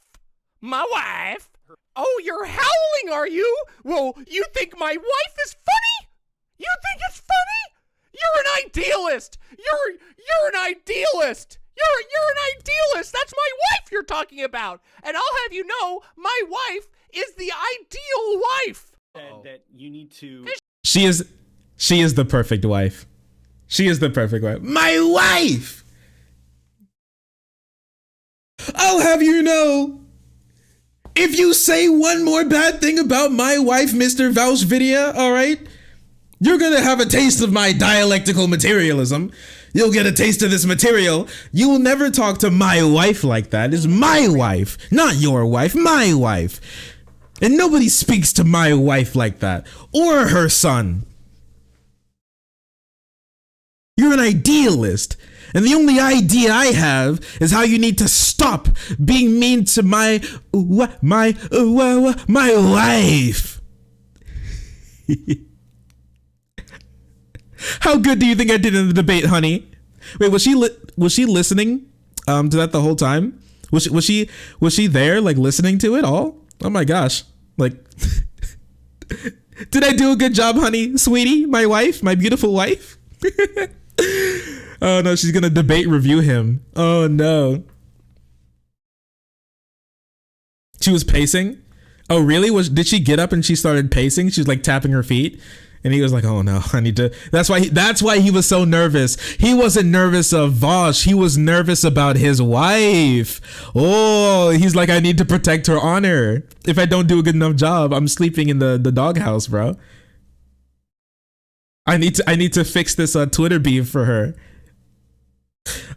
Speaker 12: My wife? Oh, you're howling, are you? Well, you think my wife is funny? You think it's funny? You're an idealist. You're an idealist. You're an idealist. That's my wife you're talking about. And I'll have you know, my wife is the ideal wife.
Speaker 5: Said that you need to.
Speaker 1: She is the perfect wife. She is the perfect wife. My wife. I'll have you know, if you say one more bad thing about my wife, Mr. Vaush video, all right, you're gonna have a taste of my dialectical materialism. You'll get a taste of this material. You will never talk to my wife like that. It's my wife, not your wife, my wife. And nobody speaks to my wife like that, or her son. You're an idealist. And the only idea I have is how you need to stop being mean to my wife. How good do you think I did in the debate, honey? Wait, was she listening to that the whole time? Was she there, like, listening to it all? Oh my gosh. Like, did I do a good job, honey? Sweetie, my wife, my beautiful wife? Oh no, she's gonna debate review him. Oh no. She was pacing? Oh really? Did she get up and she started pacing? She's like tapping her feet And he was like, "Oh no, I need to." That's why he was so nervous. He wasn't nervous of Vaush. He was nervous about his wife. Oh, he's like, "I need to protect her honor. If I don't do a good enough job, I'm sleeping in the doghouse, bro. I need to fix this Twitter beef for her."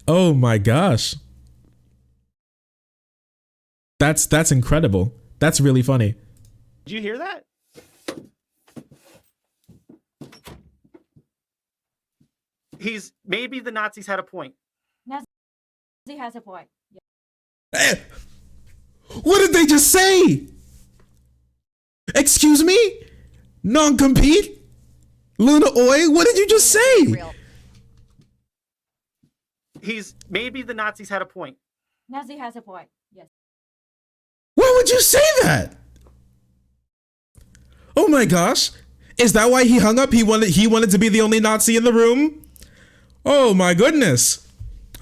Speaker 1: Oh my gosh. That's incredible. That's really funny.
Speaker 5: Did you hear that? Maybe the Nazis had a point.
Speaker 4: Nazi has a point.
Speaker 1: Eh, what did they just say? Excuse me? NonCompete? LunaOi? What did you just say?
Speaker 5: Maybe the Nazis had a point.
Speaker 4: Nazi has a point. Yes.
Speaker 1: Why would you say that? Oh my gosh. Is that why he hung up? He wanted to be the only Nazi in the room? Oh my goodness.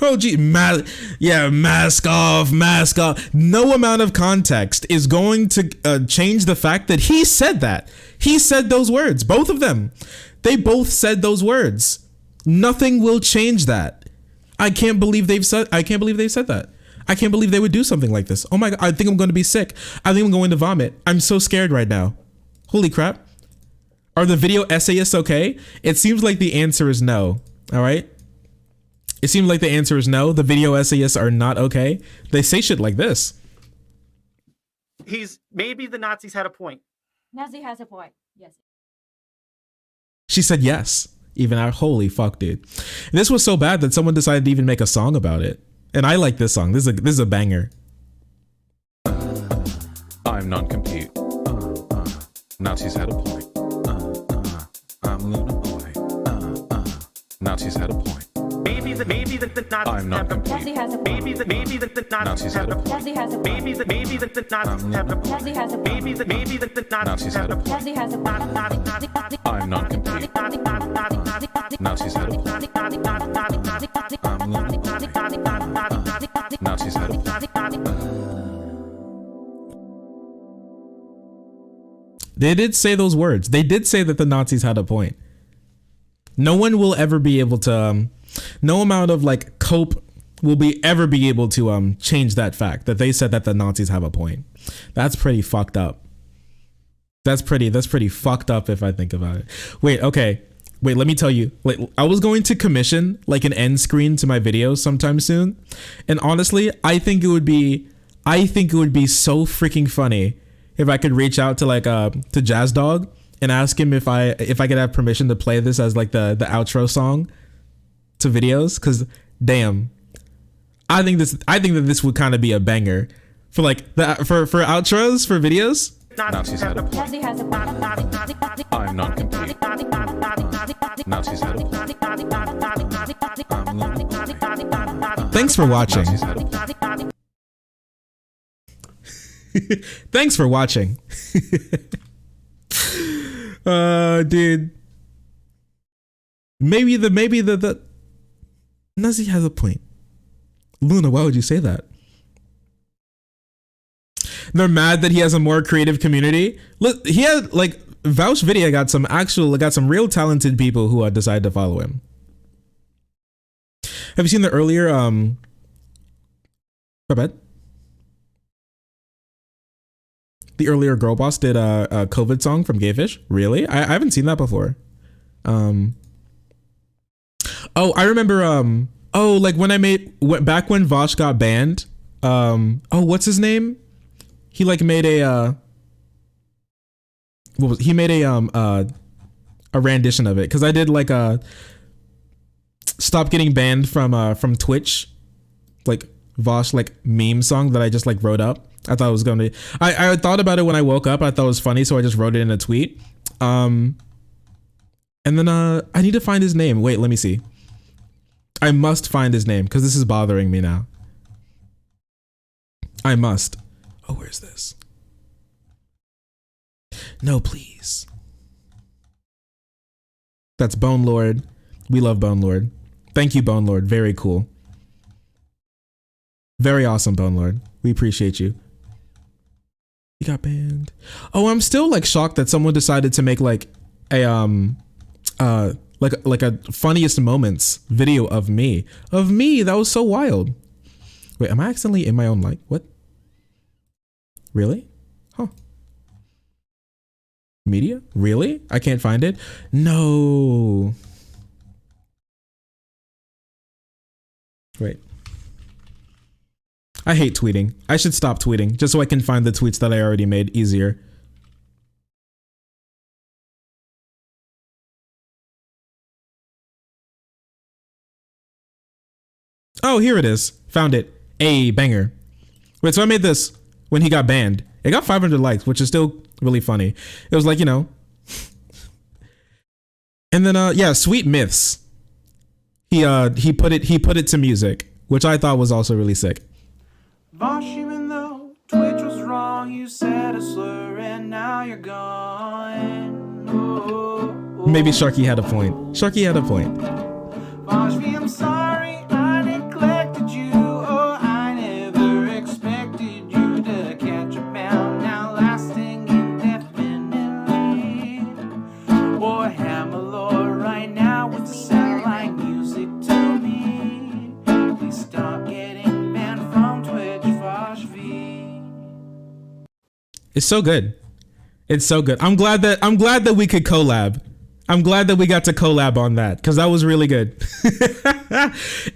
Speaker 1: Oh gee, mask off. No amount of context is going to change the fact that he said that. He said those words, both of them. They both said those words. Nothing will change that. I can't believe they've said that. I can't believe they would do something like this. Oh my God, I think I'm going to be sick. I think I'm going to vomit. I'm so scared right now. Holy crap. Are the video essayists okay? It seems like the answer is no. All right. It seems like the answer is no. The video essayists are not okay. They say shit like this.
Speaker 5: Maybe the Nazis had a point.
Speaker 4: Nazi has a point. Yes.
Speaker 1: She said yes. Even out. Holy fuck, dude. This was so bad that someone decided to even make a song about it. And I like this song. This is a banger.
Speaker 3: I'm NonCompete. Nazis had a point. I'm LunaOi. Nazis had a point.
Speaker 5: Maybe the Nazis
Speaker 3: I'm NonCompete.
Speaker 4: Has a point.
Speaker 5: Maybe the Nazis had a point.
Speaker 4: Nazi has a point.
Speaker 5: Maybe the Nazis have a point.
Speaker 4: Nazi has a point.
Speaker 5: Maybe the
Speaker 3: Nazis had a point.
Speaker 4: Nazi has a point.
Speaker 3: I'm NonCompete. Nazis had a point. I'm LunaOi. Nazis had a point.
Speaker 1: They did say those words. They did say that the Nazis had a point. No one will ever be able to, no amount of like cope will ever be able to change that fact that they said that the Nazis have a point. That's pretty fucked up. That's pretty fucked up if I think about it. Wait, let me tell you. Like, I was going to commission like an end screen to my videos sometime soon, and honestly, I think it would be so freaking funny if I could reach out to like to Jazz Dog and ask him if I could have permission to play this as like the outro song to videos, because damn, I think that this would kind of be a banger for like for outros for videos.
Speaker 3: Nazis had a point.
Speaker 4: Nazi has a point.
Speaker 3: I'm NonCompete. Nazis had a point. I'm LunaOi.
Speaker 1: Thanks for watching.
Speaker 3: Nazis had a point.
Speaker 1: Thanks for watching. Dude. Maybe the Nazi has a point. Luna, why would you say that? They're mad that he has a more creative community. Look, he had like Vaush video got some real talented people who decided to follow him. Have you seen the earlier my bad. The earlier Girl Boss did a COVID song from Gayfish. Really? I haven't seen that before. Oh, I remember like when back when Vaush got banned. What's his name? He like made a a rendition of it, because I did like a stop getting banned from Twitch, like Vaush like meme song that I just like wrote up. I thought it was gonna be, I thought about it when I woke up. I thought it was funny, so I just wrote it in a tweet. And then I need to find his name. Wait, let me see. I must find his name because this is bothering me now. I must. Oh, where's this? No, please. That's Bone Lord. We love Bone Lord. Thank you, Bone Lord. Very cool. Very awesome, Bone Lord. We appreciate you. You got banned. Oh, I'm still like shocked that someone decided to make like like a funniest moments video of me. That was so wild. Wait, am I accidentally in my own light? What? Really? Huh. Media? Really? I can't find it? No. Wait. I hate tweeting. I should stop tweeting just so I can find the tweets that I already made easier. Oh, here it is. Found it. A banger. Wait, so I made this when he got banned. It got 500 likes, which is still really funny. It was like, you know. And then yeah, Sweet Myths. He put it to music, which I thought was also really sick.
Speaker 13: Vaush, even though Twitch was wrong, you said a slur and now you're gone. Oh,
Speaker 1: maybe Sharky had a point. Sharky had a point.
Speaker 13: Vaush, I'm sorry I neglected you. Oh, I never expected you to catch a bound now lasting indefinitely. Or Hammerlore right now would sound like music to me. Please stop getting banned from Twitch, Vaush V.
Speaker 1: It's so good. It's so good. I'm glad that we could collab. I'm glad that we got to collab on that because that was really good.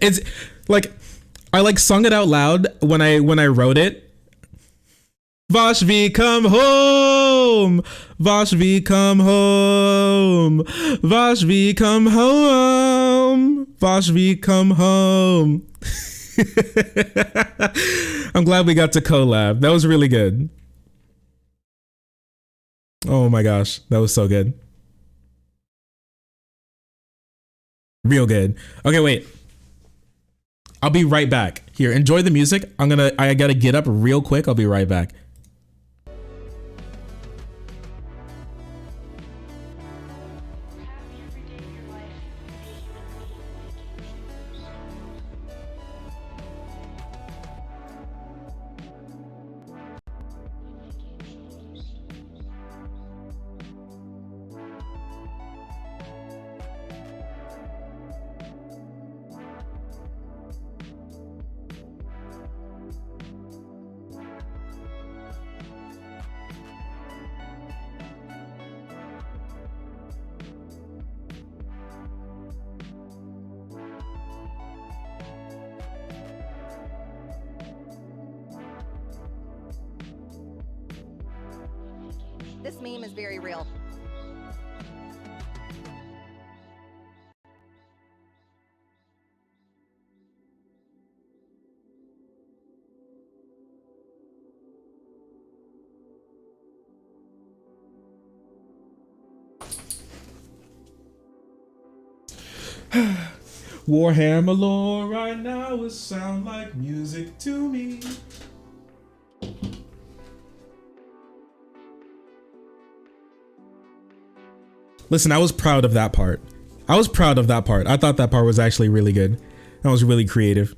Speaker 1: It's like I like sung it out loud when I wrote it. Vaush V, come home. Vaush V, come home. Vaush V, come home. Vaush V, come home. I'm glad we got to collab. That was really good. Oh my gosh, that was so good. Real good. Okay, wait. I'll be right back. Here, enjoy the music. I gotta get up real quick. I'll be right back.
Speaker 2: This meme is very real.
Speaker 1: Warhammer lore right now would sound like music to me. Listen, I was proud of that part. I thought that part was actually really good. That was really creative.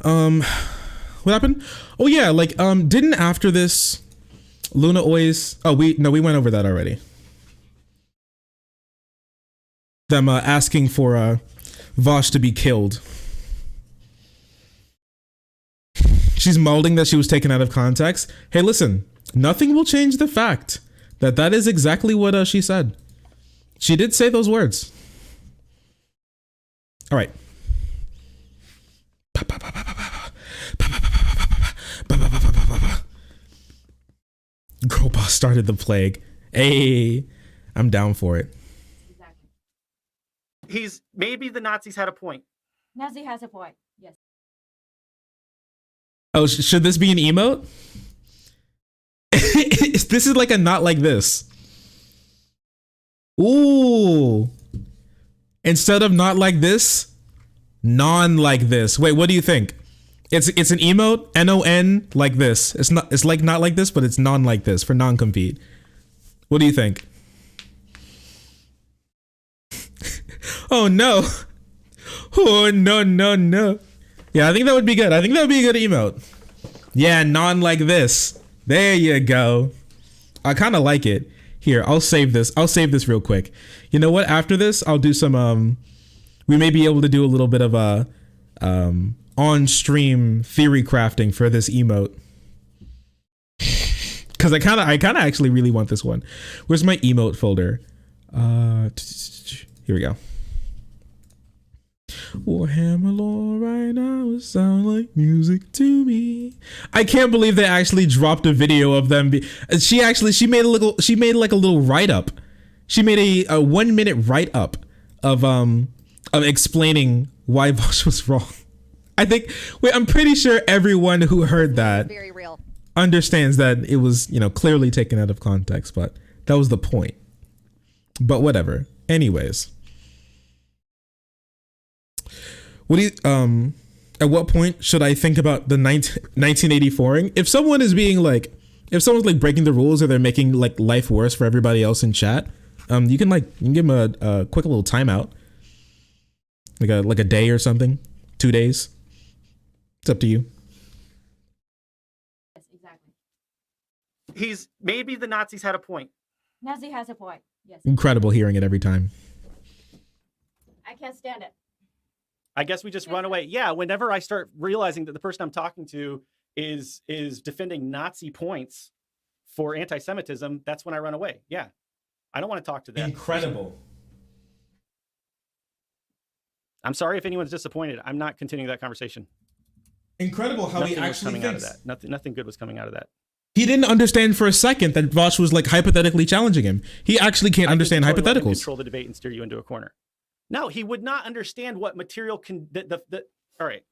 Speaker 1: What happened? Oh yeah, like didn't after this LunaOi's we went over that already. Them asking for Vaush to be killed. She's molding that she was taken out of context. Hey, listen, nothing will change the fact that that is exactly what she said. She did say those words. All right. Girl boss started the plague. Hey, I'm down for it.
Speaker 5: Maybe the Nazis had a point.
Speaker 4: Nazi has a point. Yes.
Speaker 1: Oh, should this be an emote? This is like a not like this. Ooh. Instead of not like this, non like this. Wait, what do you think? It's an emote, NON like this. It's like not like this, but it's non like this for non-compete. What do you think? Oh no. Oh no. Yeah, I think that would be good. I think that would be a good emote. Yeah, non like this. There you go. I kind of like it. Here, I'll save this. I'll save this real quick. You know what? After this, I'll do some. We may be able to do a little bit of a on-stream theory crafting for this emote. Because I kind of actually really want this one. Where's my emote folder? Here we go. Warhammer lore right now it sound like music to me. I can't believe they actually dropped a video of them. She made like a little write up. She made a 1 minute write up of explaining why Vaush was wrong. I'm pretty sure everyone who heard that
Speaker 2: Very real.
Speaker 1: understands that it was, clearly taken out of context, but that was the point. But whatever. Anyways. What do you, at what point should I think about the 1984ing? If someone is being like, if someone's like breaking the rules or they're making like life worse for everybody else in chat, you can give them a quick little timeout. Like a day or something, 2 days. It's up to you.
Speaker 4: Yes, exactly.
Speaker 5: Maybe the Nazis had a point.
Speaker 4: Nazi has a point. Yes.
Speaker 1: Incredible hearing it every time.
Speaker 4: I can't stand it.
Speaker 5: I guess we just run away. Yeah, whenever I start realizing that the person I'm talking to is defending Nazi points for anti-Semitism, that's when I run away. Yeah, I don't want to talk to them.
Speaker 1: Incredible.
Speaker 5: I'm sorry if anyone's disappointed. I'm not continuing that conversation.
Speaker 1: Incredible how
Speaker 5: nothing
Speaker 1: he actually
Speaker 5: coming
Speaker 1: thinks.
Speaker 5: out of that. Nothing good was coming out of that.
Speaker 1: He didn't understand for a second that Vaush was like hypothetically challenging him. He actually can't understand hypotheticals.
Speaker 5: Control the debate and steer you into a corner. No, he would not understand what material can. All right.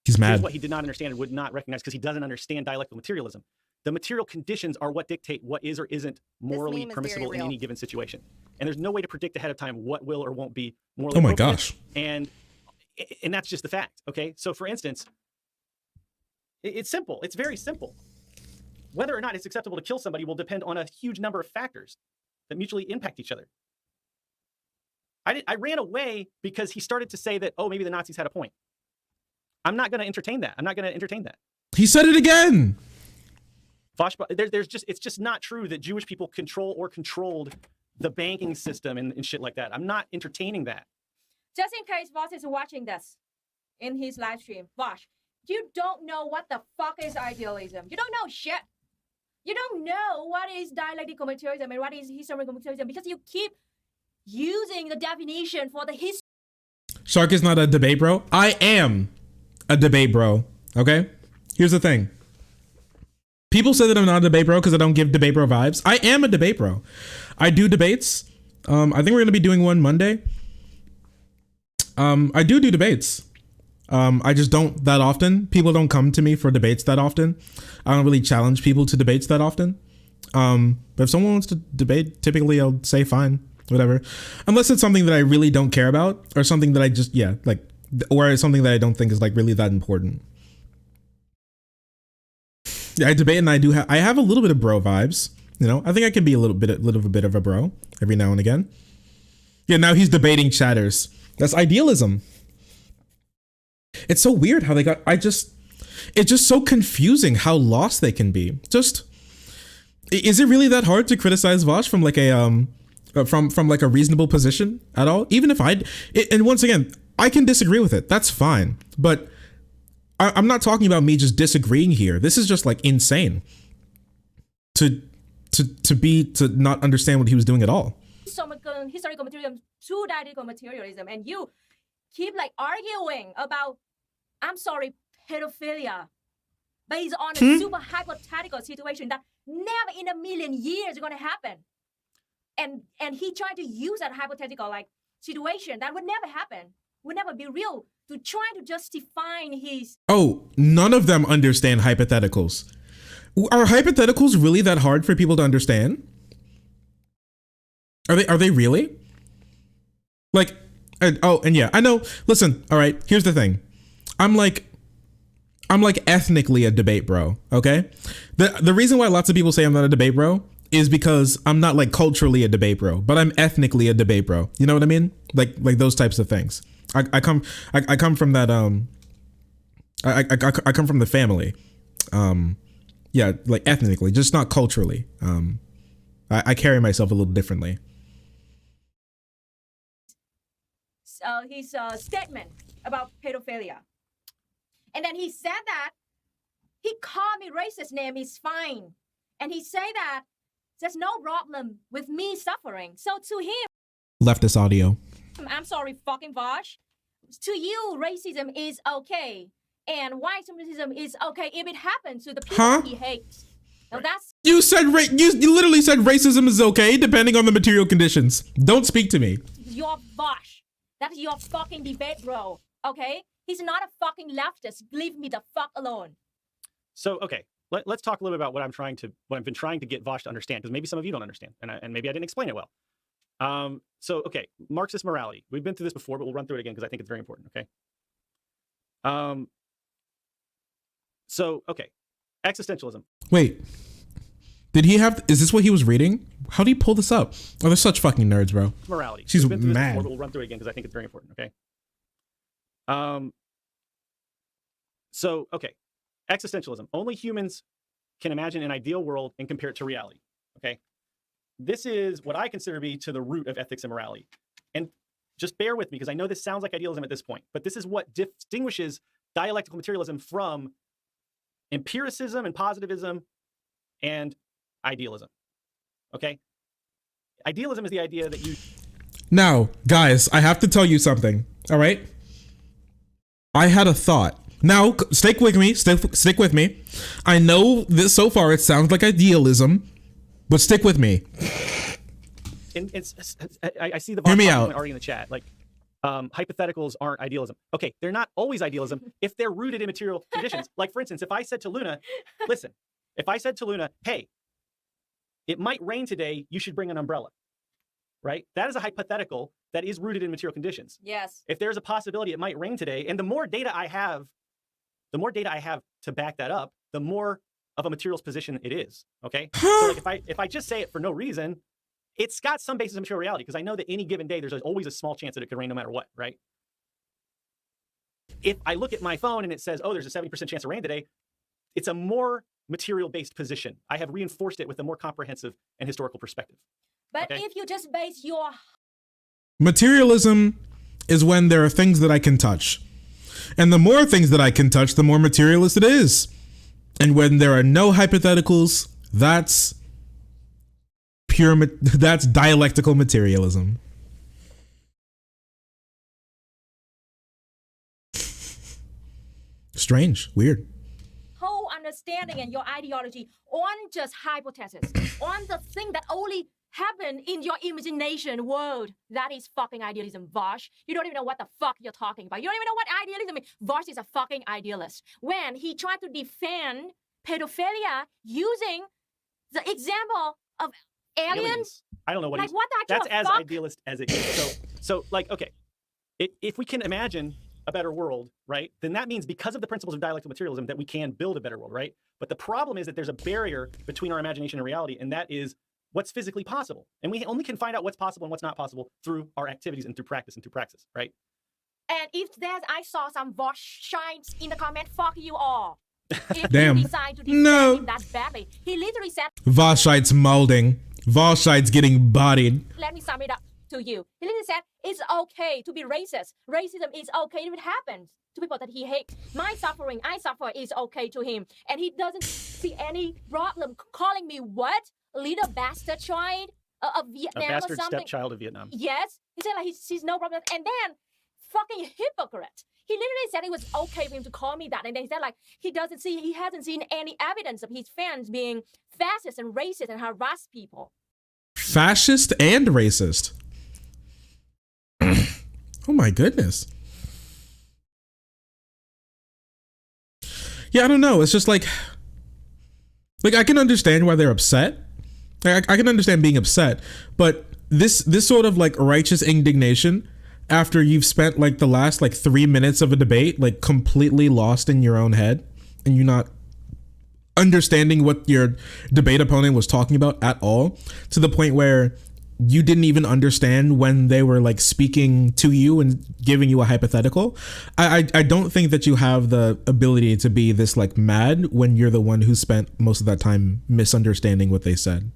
Speaker 1: He's mad.
Speaker 5: Here's what he did not understand and would not recognize because he doesn't understand dialectical materialism. The material conditions are what dictate what is or isn't morally permissible in any given situation. And there's no way to predict ahead of time what will or won't be morally appropriate.
Speaker 1: Oh my gosh.
Speaker 5: And that's just the fact. Okay. So for instance, it's simple. It's very simple. Whether or not it's acceptable to kill somebody will depend on a huge number of factors that mutually impact each other. I ran away because he started to say that, oh, maybe the Nazis had a point. I'm not going to entertain that. I'm not going to entertain that.
Speaker 1: He said it again.
Speaker 5: Vaush, it's just not true that Jewish people control or controlled the banking system and shit like that. I'm not entertaining that.
Speaker 4: Just in case Vaush is watching this in his live stream, Vaush, you don't know what the fuck is idealism. You don't know shit. You don't know what is dialectical materialism and what is historical materialism because you keep using the definition for the history.
Speaker 1: Shark is not a debate bro. I am a debate bro. Okay? Here's the thing. People say that I'm not a debate bro because I don't give debate bro vibes. I am a debate bro. I do debates. I think we're going to be doing one Monday. I do debates. I just don't that often. People don't come to me for debates that often. I don't really challenge people to debates that often. But if someone wants to debate, typically I'll say fine, whatever. Unless it's something that I really don't care about or something that I just, or something that I don't think is like really that important. Yeah, I debate and I have a little bit of bro vibes. I think I can be a little bit of a bro every now and again. Yeah, now he's debating chatters. That's idealism. It's so weird how they got, it's just so confusing how lost they can be. Is it really that hard to criticize Vaush from like from like a reasonable position at all? Even if and once again, I can disagree with it. That's fine. But I'm not talking about me just disagreeing here. This is just like insane to not understand what he was doing at all.
Speaker 4: Historical materialism to dialectical materialism, and you keep like arguing about, I'm sorry, pedophilia based on a super hypothetical situation that never in a million years is going to happen. And he tried to use that hypothetical like situation that would never happen, would never be real, to try to justify his.
Speaker 1: Oh, none of them understand hypotheticals. Are hypotheticals really that hard for people to understand? Are they really? Like, and yeah, I know. Listen, all right, here's the thing. I'm like ethnically a debate bro, okay? The reason why lots of people say I'm not a debate bro is because I'm not like culturally a debate bro, but I'm ethnically a debate bro. You know what I mean? Like those types of things. I come from that I come from the family. Yeah, like ethnically, just not culturally. I carry myself a little differently.
Speaker 4: His statement about pedophilia. And then he said that he called me racist name is fine. And he said that there's no problem with me suffering. So to him,
Speaker 1: Leftist audio.
Speaker 4: I'm sorry, fucking Vaush. To you, racism is okay. And white supremacism is okay if it happens to the people he hates. Now that's...
Speaker 1: You said you literally said racism is okay depending on the material conditions. Don't speak to me.
Speaker 4: Your Vaush. That's your fucking debate, bro. Okay? He's not a fucking leftist. Leave me the fuck alone.
Speaker 5: So, okay, let's talk a little bit about what I've been trying to get Vaush to understand, because maybe some of you don't understand, and maybe I didn't explain it well. So, okay, Marxist morality. We've been through this before, but we'll run through it again because I think it's very important. Okay. So, okay, existentialism.
Speaker 1: Wait, did he have? Is this what he was reading? How do you pull this up? Oh, they're such fucking nerds, bro.
Speaker 5: Morality.
Speaker 1: She's
Speaker 5: We've been through this
Speaker 1: mad.
Speaker 5: before, but we'll run through it again because I think it's very important. Okay. So, okay, existentialism. Only humans can imagine an ideal world and compare it to reality. Okay. This is what I consider to be to the root of ethics and morality. And just bear with me because I know this sounds like idealism at this point, but this is what distinguishes dialectical materialism from empiricism and positivism and idealism. Okay. Idealism is the idea that you...
Speaker 1: Now, guys, I have to tell you something. All right. I had a thought. Now, stick with me. Stick with me. I know this so far. It sounds like idealism, but stick with me.
Speaker 5: I see the
Speaker 1: Hear me
Speaker 5: argument
Speaker 1: out.
Speaker 5: already in the chat. Like, hypotheticals aren't idealism. Okay, they're not always idealism if they're rooted in material conditions. Like, for instance, if I said to Luna, listen, if I said to Luna, hey, it might rain today, you should bring an umbrella, right? That is a hypothetical that is rooted in material conditions.
Speaker 4: Yes.
Speaker 5: If there's a possibility it might rain today, and the more data I have to back that up, the more of a materialist position it is, okay? So like if I just say it for no reason, it's got some basis in material reality because I know that any given day there's always a small chance that it could rain no matter what, right? If I look at my phone and it says, oh, there's a 70% chance of rain today, it's a more material-based position. I have reinforced it with a more comprehensive and historical perspective.
Speaker 4: But
Speaker 5: okay?
Speaker 4: if you just base your...
Speaker 1: Materialism is when there are things that I can touch. And the more things that I can touch, the more materialist it is. And when there are no hypotheticals, that's that's dialectical materialism. Strange, weird.
Speaker 4: Whole understanding and your ideology on just hypothesis, on the thing that only happen in your imagination world. That is fucking idealism, Vaush. You don't even know what the fuck you're talking about. You don't even know what idealism is. Vaush is a fucking idealist. When he tried to defend pedophilia using the example of aliens.
Speaker 5: I don't know what
Speaker 4: like what the
Speaker 5: that's as
Speaker 4: fuck?
Speaker 5: idealist as it gets. So like, okay, if we can imagine a better world, right, then that means because of the principles of dialectical materialism that we can build a better world, right? But the problem is that there's a barrier between our imagination and reality, and that is what's physically possible. And we only can find out what's possible and what's not possible through our activities and through practice, right?
Speaker 4: And if there's, I saw some Vaush shines in the comment, fuck you all. If
Speaker 1: Damn.
Speaker 4: you decide to defend him that badly, he literally said,
Speaker 1: Vaushite's molding. Vaushite's getting bodied.
Speaker 4: let me sum it up to you. He literally said, it's okay to be racist. Racism is okay if it happens to people that he hates. My suffering, I suffer, is okay to him. And he doesn't see any problem calling me what? Little bastard child of Vietnam
Speaker 5: a bastard
Speaker 4: or something?
Speaker 5: stepchild of Vietnam.
Speaker 4: Yes. He said like he sees no problem. And then, fucking hypocrite. He literally said it was okay for him to call me that. And then he said like, he hasn't seen any evidence of his fans being fascist and racist and harass people.
Speaker 1: Fascist and racist. Oh my goodness. Yeah, I don't know. It's just like I can understand why they're upset. Like, I can understand being upset, but this sort of like righteous indignation after you've spent like the last like 3 minutes of a debate like completely lost in your own head and you're not understanding what your debate opponent was talking about at all, to the point where you didn't even understand when they were like speaking to you and giving you a hypothetical. I don't think that you have the ability to be this like mad when you're the one who spent most of that time misunderstanding what they said.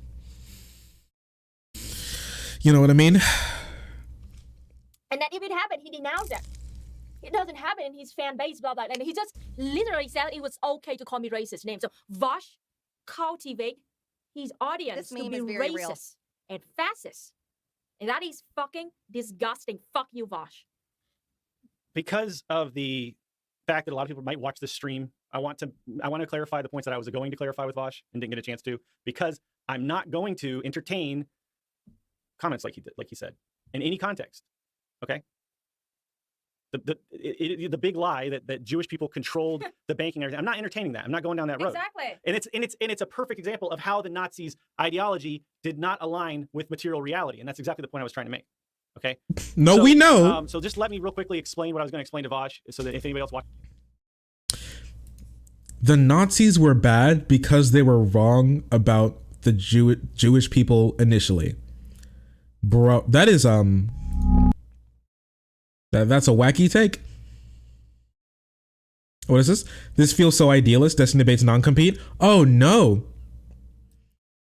Speaker 1: You know what I mean?
Speaker 4: And that if it happened, he denounced it. It doesn't happen in his fan base, blah, blah. And he just literally said it was okay to call me racist name. So Vaush cultivate his audience
Speaker 2: This meme
Speaker 4: to
Speaker 2: is
Speaker 4: be
Speaker 2: very
Speaker 4: racist
Speaker 2: real.
Speaker 4: and fascist. And that is fucking disgusting. Fuck you, Vaush.
Speaker 5: Because of the fact that a lot of people might watch this stream, I want to clarify the points that I was going to clarify with Vaush and didn't get a chance to, because I'm not going to entertain comments like he said in any context. Okay. The big lie that Jewish people controlled the banking and everything. I'm not entertaining that. I'm not going down that road.
Speaker 4: Exactly.
Speaker 5: And it's a perfect example of how the Nazis' ideology did not align with material reality. And that's exactly the point I was trying to make. Okay.
Speaker 1: No,
Speaker 5: so,
Speaker 1: we know.
Speaker 5: So just let me real quickly explain what I was going to explain to Vaush, so that if anybody else watches.
Speaker 1: The Nazis were bad because they were wrong about the Jewish people initially. Bro, that is that's a wacky take. What is this? This feels so idealist. Destiny debates non-compete. Oh no.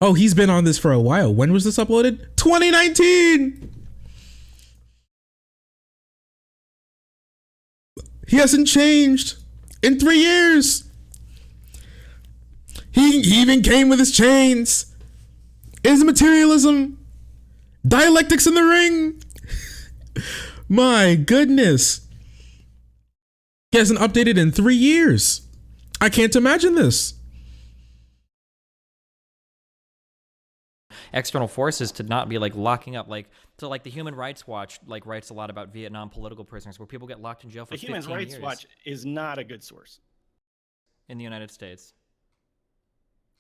Speaker 1: Oh, he's been on this for a while. When was this uploaded? 2019. He hasn't changed in 3 years. He even came with his chains. Is materialism? Dialectics in the ring? My goodness. He hasn't updated in 3 years. I can't imagine this.
Speaker 14: External forces to not be like locking up, like, so like the Human Rights Watch like writes a lot about Vietnam political prisoners where people get locked in jail for 15 years.
Speaker 5: The Human Rights Watch is not a good source
Speaker 14: in the United States.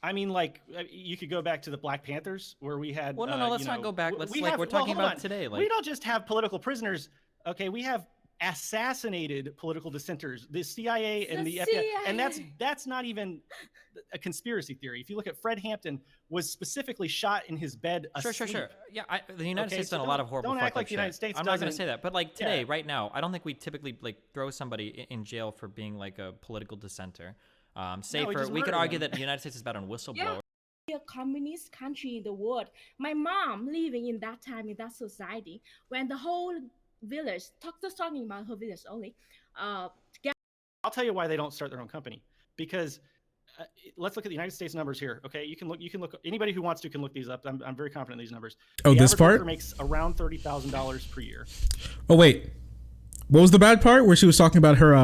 Speaker 5: I mean, like, you could go back to the Black Panthers where we had.
Speaker 14: Well, no, let's not go back. Let's we're talking about today. Like,
Speaker 5: we don't just have political prisoners. Okay, we have assassinated political dissenters. The CIA and the FBI, and that's not even a conspiracy theory. If you look at Fred Hampton, was specifically shot in his bed.
Speaker 14: Sure. Yeah, the United States done a lot of horrible.
Speaker 5: Don't act like the United States.
Speaker 14: I'm not going to say that, but like today, right now, I don't think we typically like throw somebody in jail for being like a political dissenter. We could argue that the United States is bad on whistleblowers.
Speaker 9: A communist country in the world. My mom living in that time in that society when the whole village talking about her village only.
Speaker 5: I'll tell you why they don't start their own company, because let's look at the United States numbers here. Okay, you can look. Anybody who wants to can look these up. I'm very confident in these numbers.
Speaker 1: Oh, this part
Speaker 5: worker makes around $30,000 per year.
Speaker 1: Oh wait, what was the bad part where she was talking about her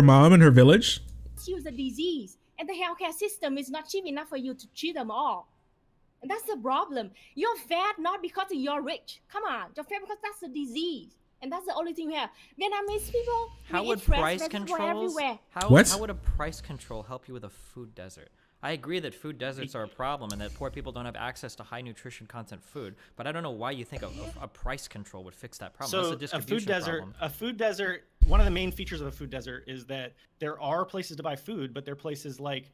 Speaker 1: mom and her village?
Speaker 9: Use a disease, and the healthcare system is not cheap enough for you to treat them all. And that's the problem. You're fat not because you're rich. Come on, you're fat because that's a disease. And that's the only thing we have. Vietnamese people,
Speaker 14: how would price controls? How would a price control help you with a food desert? I agree that food deserts are a problem and that poor people don't have access to high nutrition content food, but I don't know why you think a price control would fix that problem.
Speaker 5: So
Speaker 14: that's a distribution
Speaker 5: a food desert, one of the main features of a food desert is that there are places to buy food, but there are places like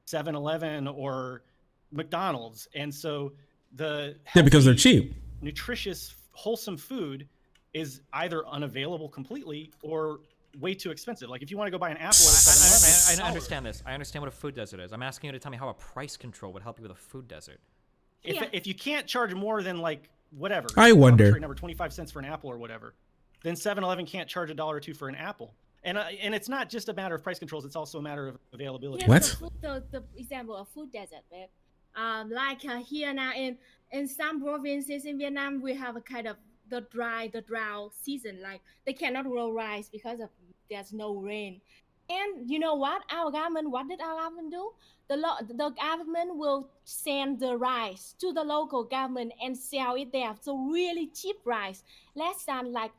Speaker 5: 7-Eleven or McDonald's. And so
Speaker 1: because they're cheap,
Speaker 5: nutritious, wholesome food is either unavailable completely or way too expensive. Like if you want to go buy an apple at 7-Eleven,
Speaker 14: I understand this. I understand what a food desert is. I'm asking you to tell me how a price control would help you with a food desert.
Speaker 5: If you can't charge more than like whatever,
Speaker 1: I wonder,
Speaker 5: number 25 cents for an apple or whatever, then 7-Eleven can't charge $1 or $2 for an apple. And it's not just a matter of price controls; it's also a matter of availability.
Speaker 9: Here's the example of food desert, babe. Here now in some provinces in Vietnam, we have a kind of the drought season. Like they cannot grow rice because of there's no rain. And you know what? What did our government do? The government will send the rice to the local government and sell it there. So really cheap rice, less than like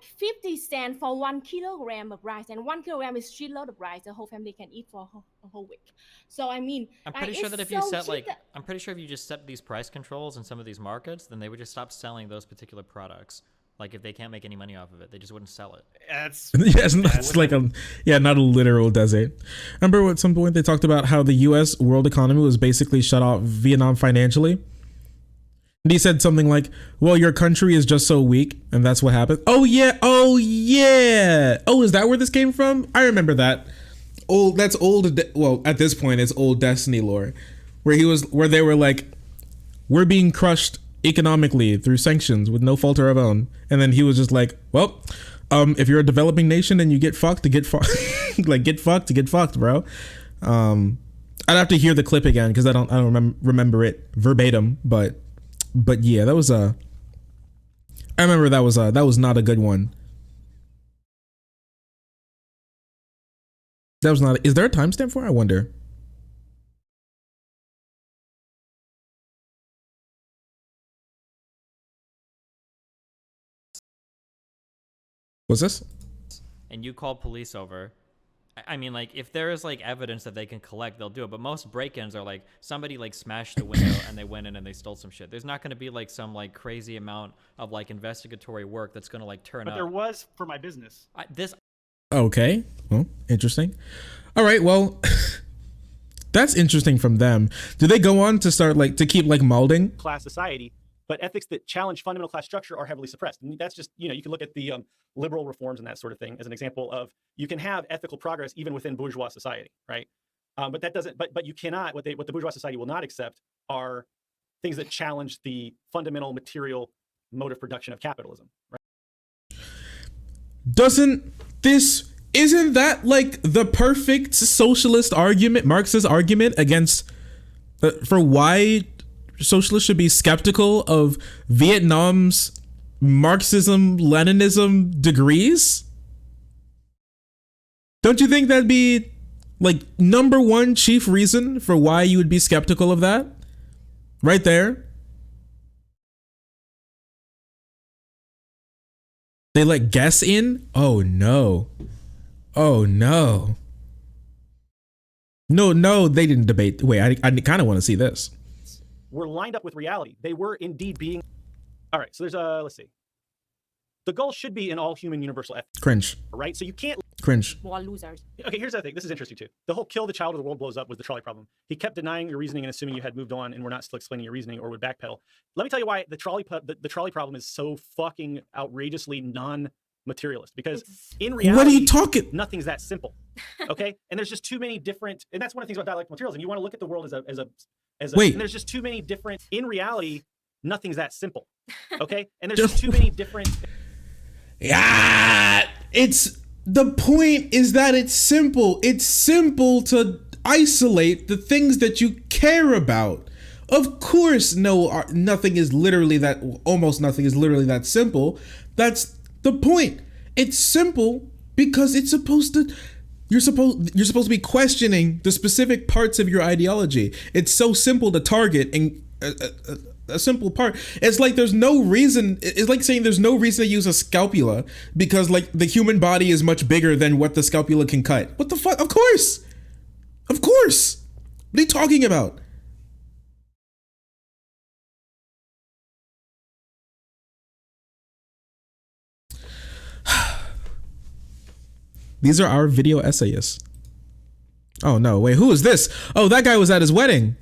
Speaker 9: 50 cents for 1 kilogram of rice, and 1 kilogram is shitload of rice the whole family can eat for a whole week. So I mean,
Speaker 14: I'm pretty sure that if you set I'm pretty sure if you just set these price controls in some of these markets, then they would just stop selling those particular products. Like if they can't make any money off of it, they just wouldn't sell it.
Speaker 1: It's like not a literal desert. Remember at some point they talked about how the U.S. world economy was basically shut off Vietnam financially. And he said something like, well, your country is just so weak, and that's what happened. Oh, yeah. Oh, is that where this came from? I remember that. That's old. Well, at this point, it's old Destiny lore, where they were like, we're being crushed economically through sanctions with no fault of our own. And then he was just like, well, if you're a developing nation and you get fucked, get fucked, like get fucked, bro. I'd have to hear the clip again because I don't remember it verbatim, but yeah, that was I remember that was not a good one. That was not. Is there a timestamp for it? I wonder. What's this?
Speaker 14: And you call police over. I mean, like, if there is like evidence that they can collect, they'll do it. But most break-ins are like somebody like smashed the window and they went in and they stole some shit. There's not going to be like some like crazy amount of like investigatory work that's going to like turn up.
Speaker 15: But there was for my business.
Speaker 1: Okay. Well, interesting. All right. Well, that's interesting from them. Do they go on to start like to keep like molding
Speaker 5: class society? But ethics that challenge fundamental class structure are heavily suppressed. And that's just, you can look at the liberal reforms and that sort of thing as an example of you can have ethical progress even within bourgeois society, right? But that doesn't. But you cannot. What the bourgeois society will not accept are things that challenge the fundamental material mode of production of capitalism. Right?
Speaker 1: Isn't that like the perfect socialist argument, Marxist argument against for why socialists should be skeptical of Vietnam's Marxism, Leninism degrees? Don't you think that'd be like number one chief reason for why you would be skeptical of that? Right there. They let guess in? Oh no. Oh no. No, they didn't debate. Wait, I kind of want to see this.
Speaker 5: Were lined up with reality. They were indeed being. All right, so there's let's see. The goal should be an all human universal ethic.
Speaker 1: Cringe.
Speaker 5: Right? So you can't.
Speaker 1: Cringe.
Speaker 4: War losers.
Speaker 5: Okay, here's the thing. This is interesting too. The whole kill the child or the world blows up was the trolley problem. He kept denying your reasoning and assuming you had moved on and were not still explaining your reasoning or would backpedal. Let me tell you why the trolley problem is so fucking outrageously non-materialist. Because in reality,
Speaker 1: what are you talking?
Speaker 5: Nothing's that simple. Okay, and there's just too many different. And that's one of the things about dialectical materialism. You want to look at the world as a
Speaker 1: Wait.
Speaker 5: And there's just too many different. In reality, nothing's that simple. Okay, and there's just too many different.
Speaker 1: Yeah, it's the point is that it's simple. It's simple to isolate the things that you care about. Of course, nothing is literally that. Almost nothing is literally that simple. That's the point. It's simple because it's supposed to. You're supposed to be questioning the specific parts of your ideology. It's so simple to target and a simple part. It's like there's no reason. It's like saying there's no reason to use a scalpula because like the human body is much bigger than what the scalpula can cut. What the fuck? Of course. What are you talking about? These are our video essayists. Oh no, wait, who is this? Oh, that guy was at his wedding.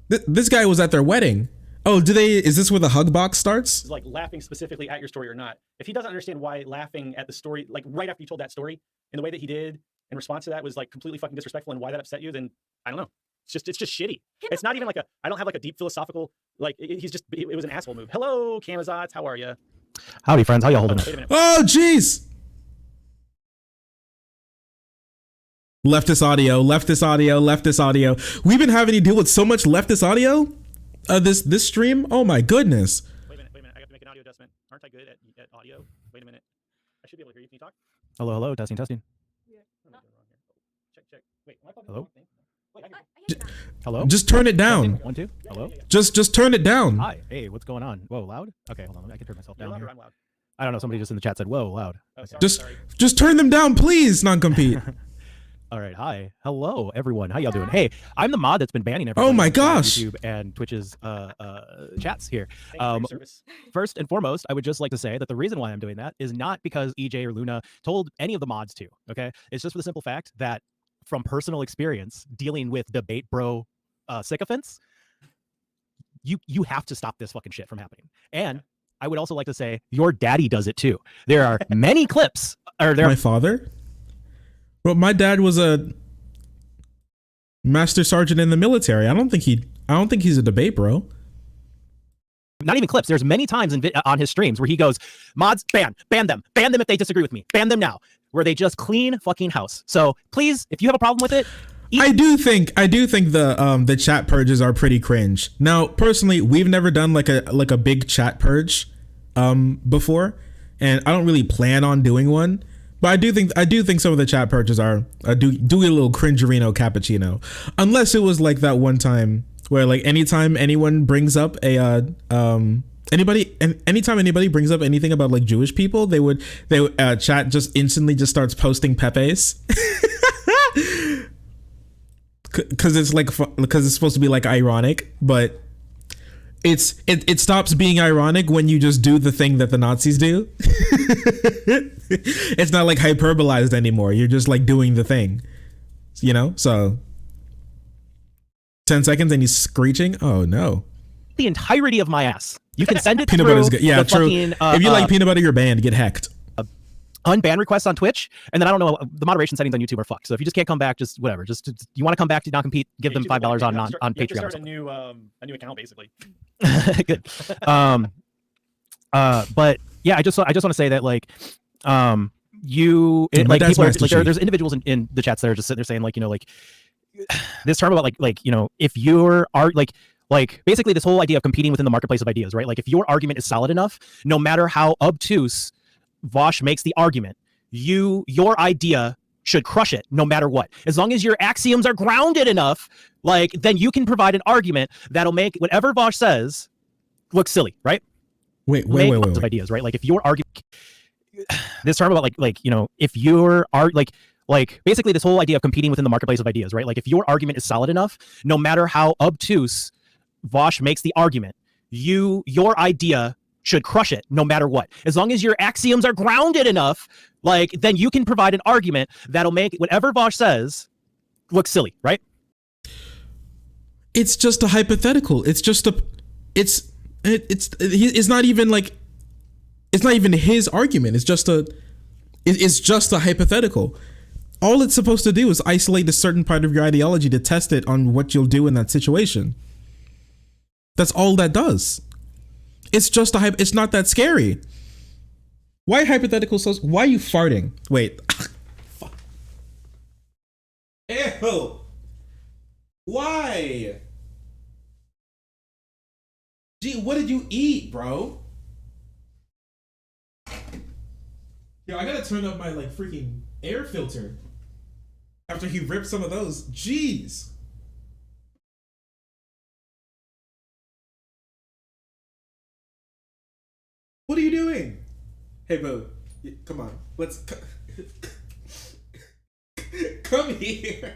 Speaker 1: This guy was at their wedding. Oh, is this where the hug box starts?
Speaker 5: Like laughing specifically at your story or not. If he doesn't understand why laughing at the story, like right after you told that story, in the way that he did in response to that was like completely fucking disrespectful and why that upset you, then I don't know. It's just shitty. It's not even like I don't have like a deep philosophical, like it was an asshole move. Hello, Kamazots, how are you?
Speaker 16: Howdy, friends. How y'all holding it?
Speaker 1: Oh, jeez. Leftist audio. We've been having to deal with so much leftist audio this stream. Oh my goodness.
Speaker 5: Wait a minute. I have to make an audio adjustment. Aren't I good at audio? Wait a minute. I should be able to hear you. Can you talk?
Speaker 16: Hello. Testing.
Speaker 5: Yeah. Check. Wait.
Speaker 16: Hello.
Speaker 5: Wait,
Speaker 16: Hello.
Speaker 1: Just turn it down.
Speaker 16: 1, 2. Hello.
Speaker 1: Just turn it down.
Speaker 16: Hi. Hey, what's going on? Whoa, loud. Okay, hold on. I can turn myself down here.
Speaker 5: I'm loud.
Speaker 16: I don't know. Somebody just in the chat said, "Whoa, loud."
Speaker 5: Oh,
Speaker 16: Okay.
Speaker 1: Just turn them down, please. NonCompete.
Speaker 16: All right. Hi. Hello, everyone. How y'all doing? Hey, I'm the mod that's been banning everybody.
Speaker 1: Oh my
Speaker 16: on
Speaker 1: gosh.
Speaker 16: YouTube and Twitch's chats here.
Speaker 5: Thank you for your service.
Speaker 16: First and foremost, I would just like to say that the reason why I'm doing that is not because EJ or Luna told any of the mods to. Okay, it's just for the simple fact that from personal experience dealing with debate bro sycophants, you have to stop this fucking shit from happening. And I would also like to say your daddy does it too. There are many clips.
Speaker 1: My father? Well, my dad was a master sergeant in the military. I don't think he's a debate bro.
Speaker 16: not even clips. There's many times on his streams where he goes, mods, ban them if they disagree with me, ban them now, where they just clean fucking house. So please, if you have a problem with it,
Speaker 1: I do think the chat purges are pretty cringe. Now, personally, we've never done like a big chat purge before, and I don't really plan on doing one. But I do think some of the chat purges are do a little cringerino cappuccino, unless it was like that one time where like anytime anyone brings up anytime anybody brings up anything about like Jewish people, they would chat just instantly just starts posting Pepe's. Because it's supposed to be like ironic, but it stops being ironic when you just do the thing that the Nazis do. It's not like hyperbolized anymore. You're just like doing the thing, you know? So 10 seconds and he's screeching. Oh no.
Speaker 16: The entirety of my ass. You can send it
Speaker 1: peanut
Speaker 16: through
Speaker 1: butter is good. Yeah, true.
Speaker 16: fucking,
Speaker 1: if you like peanut butter, you're banned. Get hacked.
Speaker 16: Unban requests on Twitch, and then I don't know, the moderation settings on YouTube are fucked. So if you just can't come back, just whatever. Just you want to come back to NonCompete, give them $5 on Patreon.
Speaker 5: You have to start a new account basically.
Speaker 16: Good. But yeah, I just want to say that like like people are, like there's individuals in the chats that are just sitting there saying like, you know, like this term about like you know, if you're like basically this whole idea of competing within the marketplace of ideas, right? Like if your argument is solid enough, no matter how obtuse Vaush makes the argument, your idea should crush it no matter what. As long as your axioms are grounded enough, like then you can provide an argument that'll make whatever Vaush says look silly, right?
Speaker 1: Wait.
Speaker 16: Ideas, right? Like if your argument, this term about like you know, if you're like basically this whole idea of competing within the marketplace of ideas, right? Like if your argument is solid enough, no matter how obtuse Vaush makes the argument, your idea should crush it no matter what. As long as your axioms are grounded enough, like then you can provide an argument that'll make whatever Vaush says look silly, right?
Speaker 1: It's just a hypothetical. It's not even like, it's not even his argument. It's just a hypothetical. All it's supposed to do is isolate a certain part of your ideology to test it on what you'll do in that situation. That's all that does. It's just it's not that scary. Why hypothetical why are you farting? Wait. Fuck. Ew. Why? Gee, what did you eat, bro? Yo, I gotta turn up my like freaking air filter after he ripped some of those. Jeez. What are you doing? Hey, boo. Come on. Let's... Come here.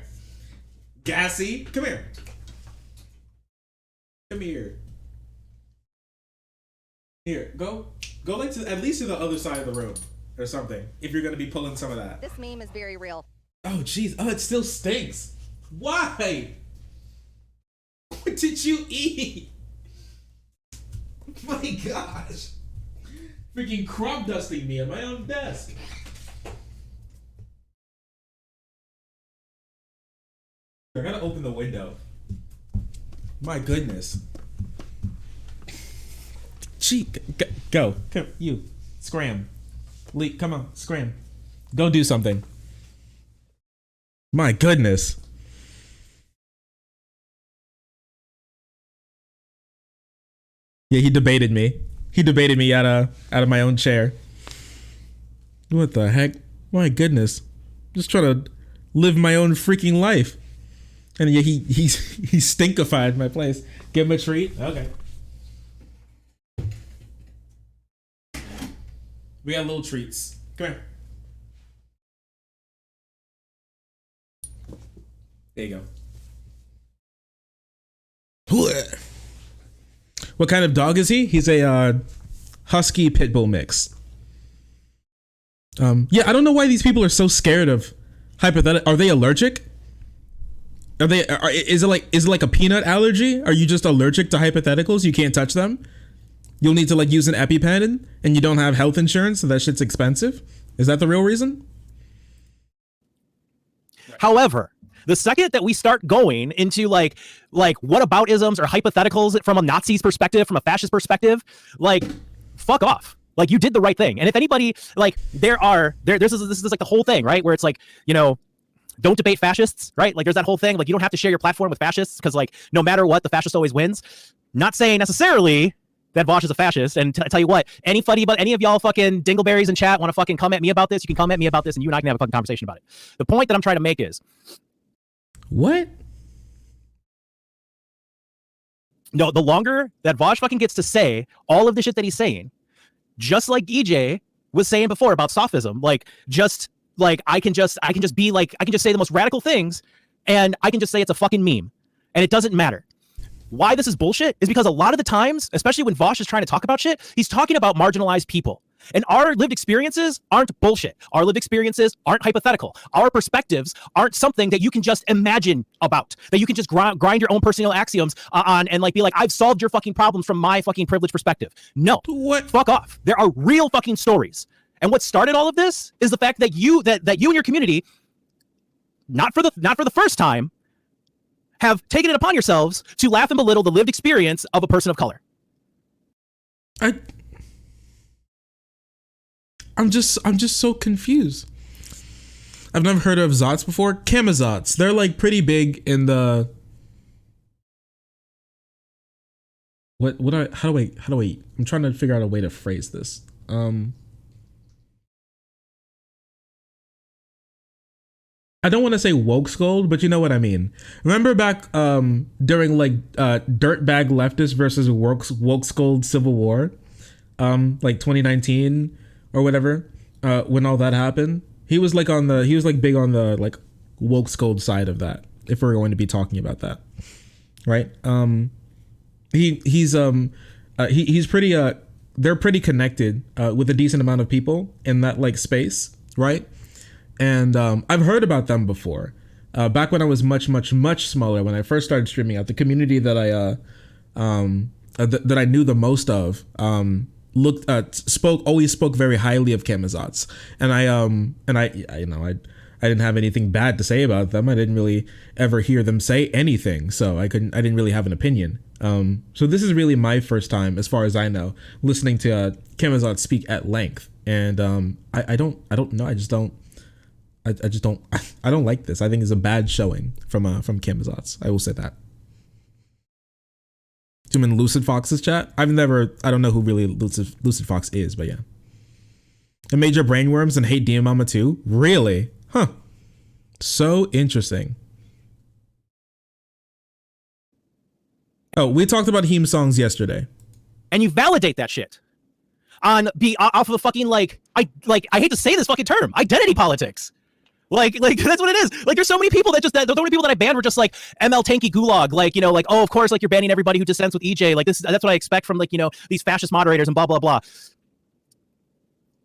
Speaker 1: Gassy. Come here. Come here. Here, go like to at least to the other side of the room or something. If you're gonna be pulling some of that.
Speaker 2: This meme is very real.
Speaker 1: Oh, jeez. Oh, it still stinks. Why? What did you eat? My gosh. Freaking crop dusting me on my own desk. I gotta open the window. My goodness. Gee, go. Come, you. Scram. Lee, come on, scram. Go do something. My goodness. Yeah, he debated me. He debated me out of my own chair. What the heck? My goodness. Just trying to live my own freaking life. And yeah, he stinkified my place. Give him a treat. Okay. We got little treats. Come here. There you go. What kind of dog is he? He's a husky pit bull mix. Yeah, I don't know why these people are so scared of hypothetical. Are they allergic? Is it like a peanut allergy? Are you just allergic to hypotheticals? You can't touch them? You'll need to like use an EpiPen and you don't have health insurance, so that shit's expensive? Is that the real reason?
Speaker 16: However, The second that we start going into like whataboutisms or hypotheticals from a Nazi's perspective, from a fascist perspective, like fuck off. Like you did the right thing. And if anybody like this is like the whole thing, right? Where it's like, you know, don't debate fascists, right? Like there's that whole thing. Like you don't have to share your platform with fascists because like no matter what, the fascist always wins. Not saying necessarily that Vaush is a fascist. And I tell you what, any of y'all fucking dingleberries in chat want to fucking come at me about this, you can come at me about this and you and I can have a fucking conversation about it. The point that I'm trying to make is
Speaker 1: what?
Speaker 16: No, the longer that Vaush fucking gets to say all of the shit that he's saying, just like EJ was saying before about sophism, like just like I can just say the most radical things and I can just say it's a fucking meme and it doesn't matter. Why this is bullshit is because a lot of the times, especially when Vaush is trying to talk about shit, he's talking about marginalized people. And our lived experiences aren't bullshit. Our lived experiences aren't hypothetical. Our perspectives aren't something that you can just imagine about, that you can just grind your own personal axioms on and like be like, I've solved your fucking problems from my fucking privileged perspective. No,
Speaker 1: what?
Speaker 16: Fuck off. There are real fucking stories. And what started all of this is the fact that you and your community, not for the first time, have taken it upon yourselves to laugh and belittle the lived experience of a person of color.
Speaker 1: I'm just so confused. I've never heard of Zots before. Camazots. They're like pretty big in the how do I I'm trying to figure out a way to phrase this. I don't want to say woke scold, but you know what I mean. Remember back during like dirtbag leftist versus woke scold civil war, like 2019 or whatever, when all that happened. He was like big on the like woke scold side of that, if we're going to be talking about that, right? He's pretty they're pretty connected with a decent amount of people in that like space, right? And I've heard about them before. Back when I was much smaller, when I first started streaming out, the community that I knew the most of always spoke very highly of Camazots, and I didn't have anything bad to say about them. I didn't really ever hear them say anything, so I didn't really have an opinion. So this is really my first time, as far as I know, listening to Camazots speak at length, and I don't know. I don't like this. I think it's a bad showing from Camazots. I will say that. I'm in Lucid Fox's chat. I don't know who really Lucid Fox is, but yeah. And Major Brainworms and Hate Demon Mama too? Really? Huh. So interesting. Oh, we talked about heme songs yesterday.
Speaker 16: And you validate that shit off of a fucking I hate to say this fucking term, identity politics. Like that's what it is. Like there's so many people that the only people that I banned were just like ML Tanky Gulag, oh of course, like you're banning everybody who dissents with EJ, like that's what I expect from these fascist moderators and blah blah blah.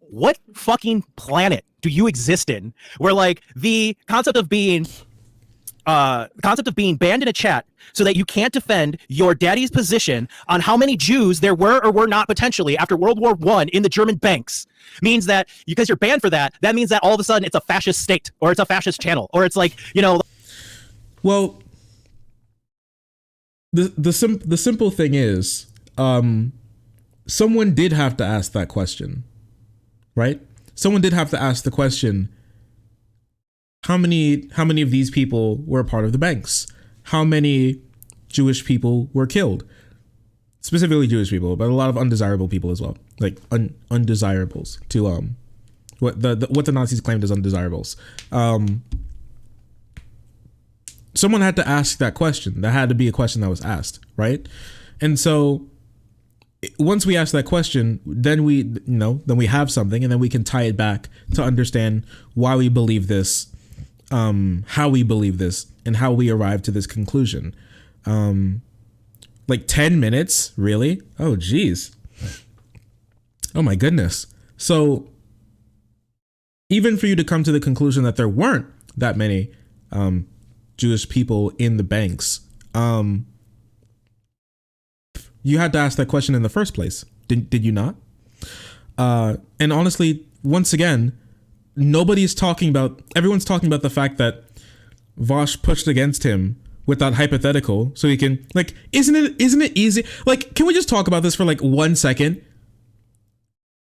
Speaker 16: What fucking planet do you exist in where like the concept of being banned in a chat so that you can't defend your daddy's position on how many Jews there were or were not potentially after World War I in the German banks means that because you're banned for that means that all of a sudden it's a fascist state or it's a fascist channel or it's like,
Speaker 1: Well, the simple thing is, someone did have to ask that question, right? Someone did have to ask the question, how many of these people were a part of the banks? How many Jewish people were killed? Specifically Jewish people, but a lot of undesirable people as well. Like undesirables to what the Nazis claimed as undesirables. Someone had to ask that question. That had to be a question that was asked, right? And so once we ask that question, then we have something, and then we can tie it back to understand why we believe this, how we believe this, and how we arrive to this conclusion. Like 10 minutes, really? Oh geez. Oh my goodness. So even for you to come to the conclusion that there weren't that many Jewish people in the banks, you had to ask that question in the first place. Did you not? And honestly, once again, everyone's talking about the fact that Vaush pushed against him with that hypothetical so he can, like, isn't it easy? Like, can we just talk about this for like 1 second?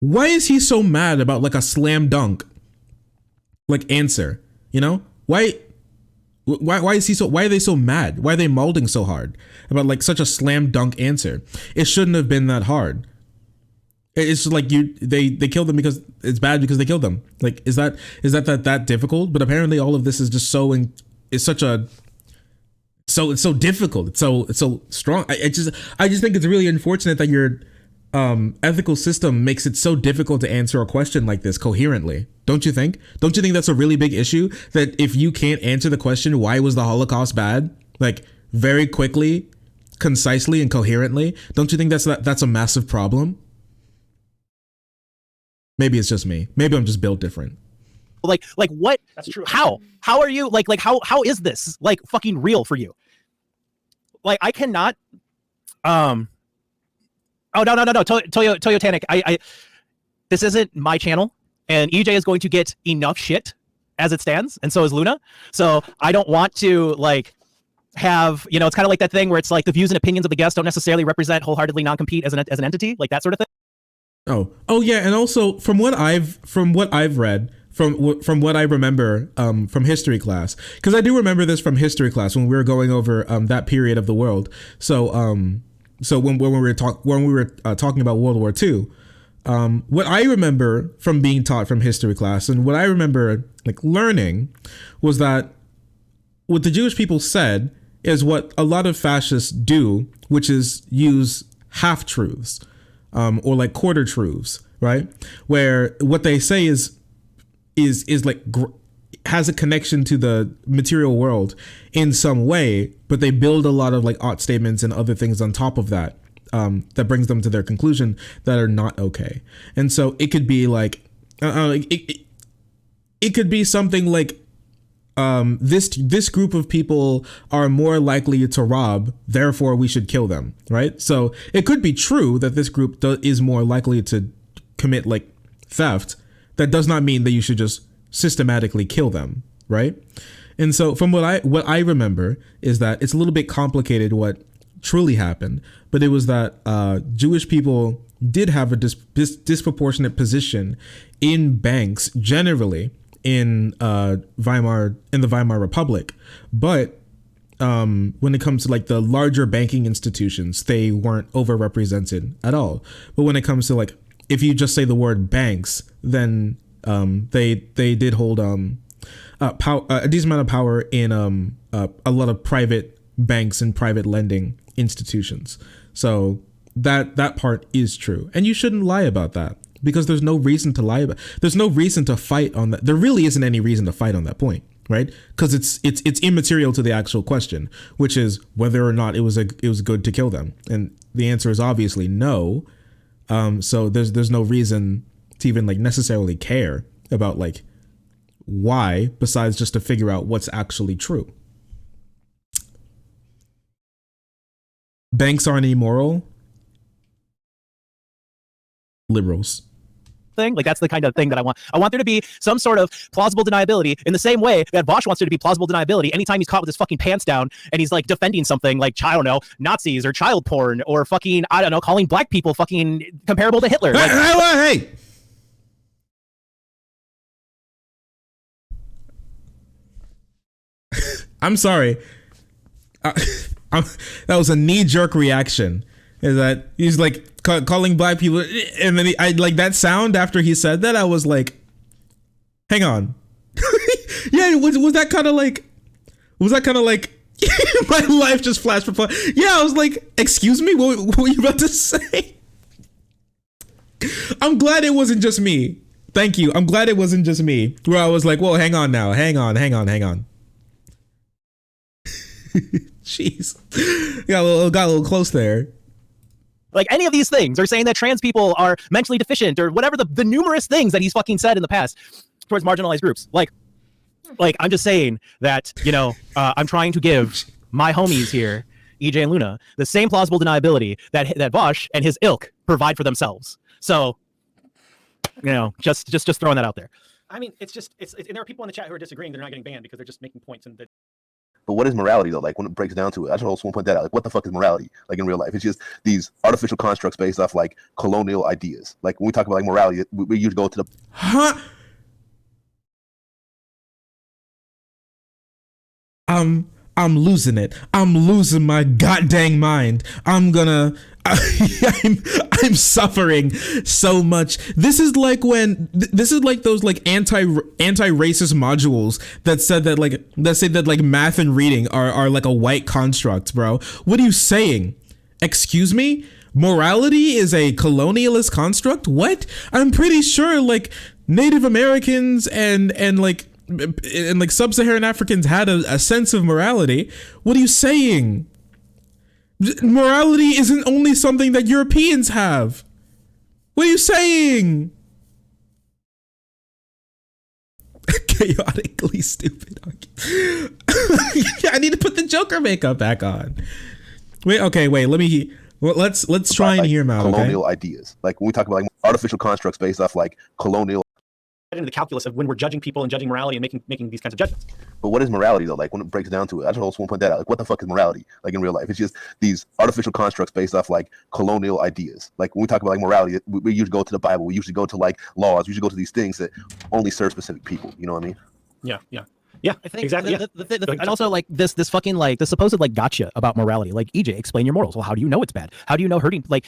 Speaker 1: Why is he so mad about like a slam dunk like answer? You know, why is he so, why are they so mad? Why are they molding so hard about like such a slam dunk answer? It shouldn't have been that hard. It's just like they killed them because it's bad because they killed them. Like, is that difficult? But apparently all of this is just it's so difficult. It's so strong. I just think it's really unfortunate that your ethical system makes it so difficult to answer a question like this coherently. Don't you think? Don't you think that's a really big issue? That if you can't answer the question, why was the Holocaust bad? Like, very quickly, concisely, and coherently, don't you think that's a massive problem? Maybe it's just me. Maybe I'm just built different.
Speaker 16: Like what?
Speaker 5: That's true.
Speaker 16: How are you like how is this like fucking real for you? Like, I cannot. Oh no. Toyo Tanic. I this isn't my channel, and EJ is going to get enough shit as it stands, and so is Luna. So I don't want to like have, you know, it's kind of like that thing where it's like the views and opinions of the guest don't necessarily represent wholeheartedly non-compete as an entity, like that sort of thing.
Speaker 1: Oh yeah, and also from what I've read, from what I remember from history class, because I do remember this from history class when we were going over that period of the world. So when we were talking about World War II, what I remember from being taught from history class, and what I remember like learning, was that what the Jewish people said is what a lot of fascists do, which is use half truths. Or like quarter truths, right? Where what they say is like has a connection to the material world in some way, but they build a lot of like ought statements and other things on top of that, that brings them to their conclusion that are not okay. And so it could be like, it could be something like, this group of people are more likely to rob, therefore we should kill them, right? So it could be true that this group is more likely to commit like theft. That does not mean that you should just systematically kill them, right? And so from what I remember is that it's a little bit complicated what truly happened, but it was that Jewish people did have a disproportionate position in banks generally in the Weimar Republic, but when it comes to like the larger banking institutions, they weren't overrepresented at all. But when it comes to like, if you just say the word banks, then they did hold a decent amount of power in a lot of private banks and private lending institutions. So that part is true, and you shouldn't lie about that. Because there's no reason to lie about. There's no reason to fight on that. There really isn't any reason to fight on that point, right? Because it's immaterial to the actual question, which is whether or not it was good to kill them, and the answer is obviously no. So there's no reason to even like necessarily care about like why, besides just to figure out what's actually true. Banks aren't immoral. Liberals.
Speaker 16: Thing like that's the kind of thing that I want there to be some sort of plausible deniability, in the same way that Vaush wants there to be plausible deniability anytime he's caught with his fucking pants down and he's like defending something like, I don't know, Nazis or child porn or fucking, I don't know, calling black people fucking comparable to Hitler. Like,
Speaker 1: hey. I'm sorry. That was a knee-jerk reaction. Is that he's like calling black people, and then I like that sound after he said that. I was like, hang on. Yeah, was that kind of like my life just flashed before? Yeah, I was like, excuse me, what were you about to say? I'm glad it wasn't just me. Thank you. I'm glad it wasn't just me. Where I was like, whoa, hang on now, hang on. Jeez, got a little close there.
Speaker 16: Like any of these things, or saying that trans people are mentally deficient, or whatever the numerous things that he's fucking said in the past towards marginalized groups. Like I'm just saying that, you know, I'm trying to give my homies here, EJ and Luna, the same plausible deniability that Vaush and his ilk provide for themselves. So, you know, just throwing that out there.
Speaker 5: I mean, it's and there are people in the chat who are disagreeing. They're not getting banned because they're just making points, and that
Speaker 15: But what is morality though? Like when it breaks down to it, I just also want to point that out. Like what the fuck is morality? Like in real life, it's just these artificial constructs based off like colonial ideas. Like when we talk about like morality, we usually go to the
Speaker 1: I'm losing it. I'm losing my goddamn mind. I'm suffering so much. This is like those like anti-racist modules that said that like math and reading are like a white construct, bro. What are you saying? Excuse me? Morality is a colonialist construct? What? I'm pretty sure like Native Americans and like sub-Saharan Africans had a sense of morality. What are you saying? Morality isn't only something that Europeans have. What are you saying? Chaotically stupid. I need to put the Joker makeup back on. Let's try and hear him out.
Speaker 15: Colonial ideas. Like when we talk about like artificial constructs based off like colonial
Speaker 5: into the calculus of when we're judging people and judging morality and making these kinds of judgments.
Speaker 15: But what is morality though? Like when it breaks down to it, I just also want to point that out. Like what the fuck is morality? Like in real life, it's just these artificial constructs based off like colonial ideas. Like when we talk about like morality, we usually go to the Bible. We usually go to like laws. We usually go to these things that only serve specific people. You know what I mean?
Speaker 5: Yeah,
Speaker 16: I think
Speaker 5: exactly.
Speaker 16: And also like this fucking like the supposed like gotcha about morality. Like EJ, explain your morals. Well, how do you know it's bad? How do you know hurting? Like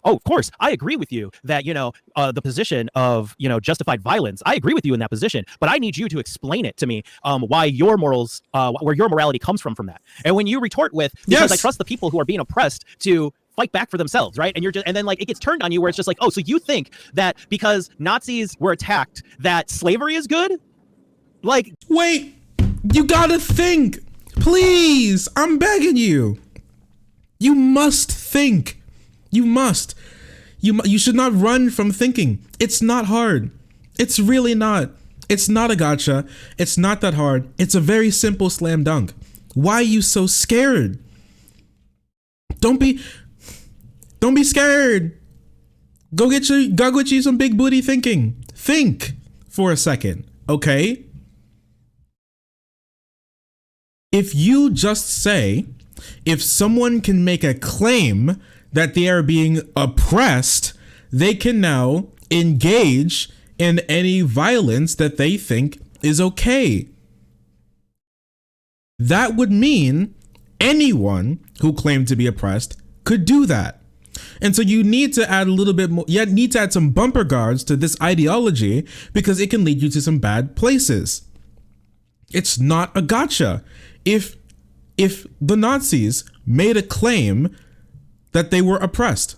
Speaker 16: oh, of course, I agree with you that the position of justified violence. I agree with you in that position, but I need you to explain it to me. Why your morals, where your morality comes from that. And when you retort with because I trust the people who are being oppressed to fight back for themselves, right? And you're just, and then like it gets turned on you where it's just like, oh, so you think that because Nazis were attacked that slavery is good? Like,
Speaker 1: wait, you gotta think, please. I'm begging you. You must think. You must. You should not run from thinking. It's not hard. It's really not. It's not a gotcha. It's not that hard. It's a very simple slam dunk. Why are you so scared? Don't be scared. Go get you some big booty thinking. Think for a second, okay? If you just say, if someone can make a claim that they are being oppressed, they can now engage in any violence that they think is okay. That would mean anyone who claimed to be oppressed could do that. And so you need to add a little bit more, you need to add some bumper guards to this ideology because it can lead you to some bad places. It's not a gotcha. If the Nazis made a claim that they were oppressed,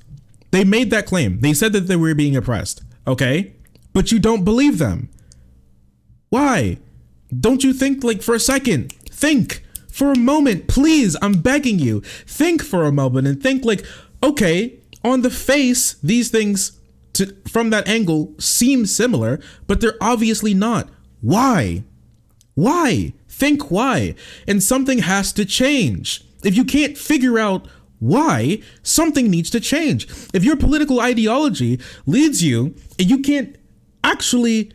Speaker 1: they made that claim. They said that they were being oppressed, okay? But you don't believe them. Why? Don't you think, like, for a second? Think for a moment, please. I'm begging you. Think for a moment and think like, okay, on the face, these things from that angle seem similar, but they're obviously not. Why? Why? Think why. And something has to change. If you can't figure out why, something needs to change. If your political ideology leads you and you can't actually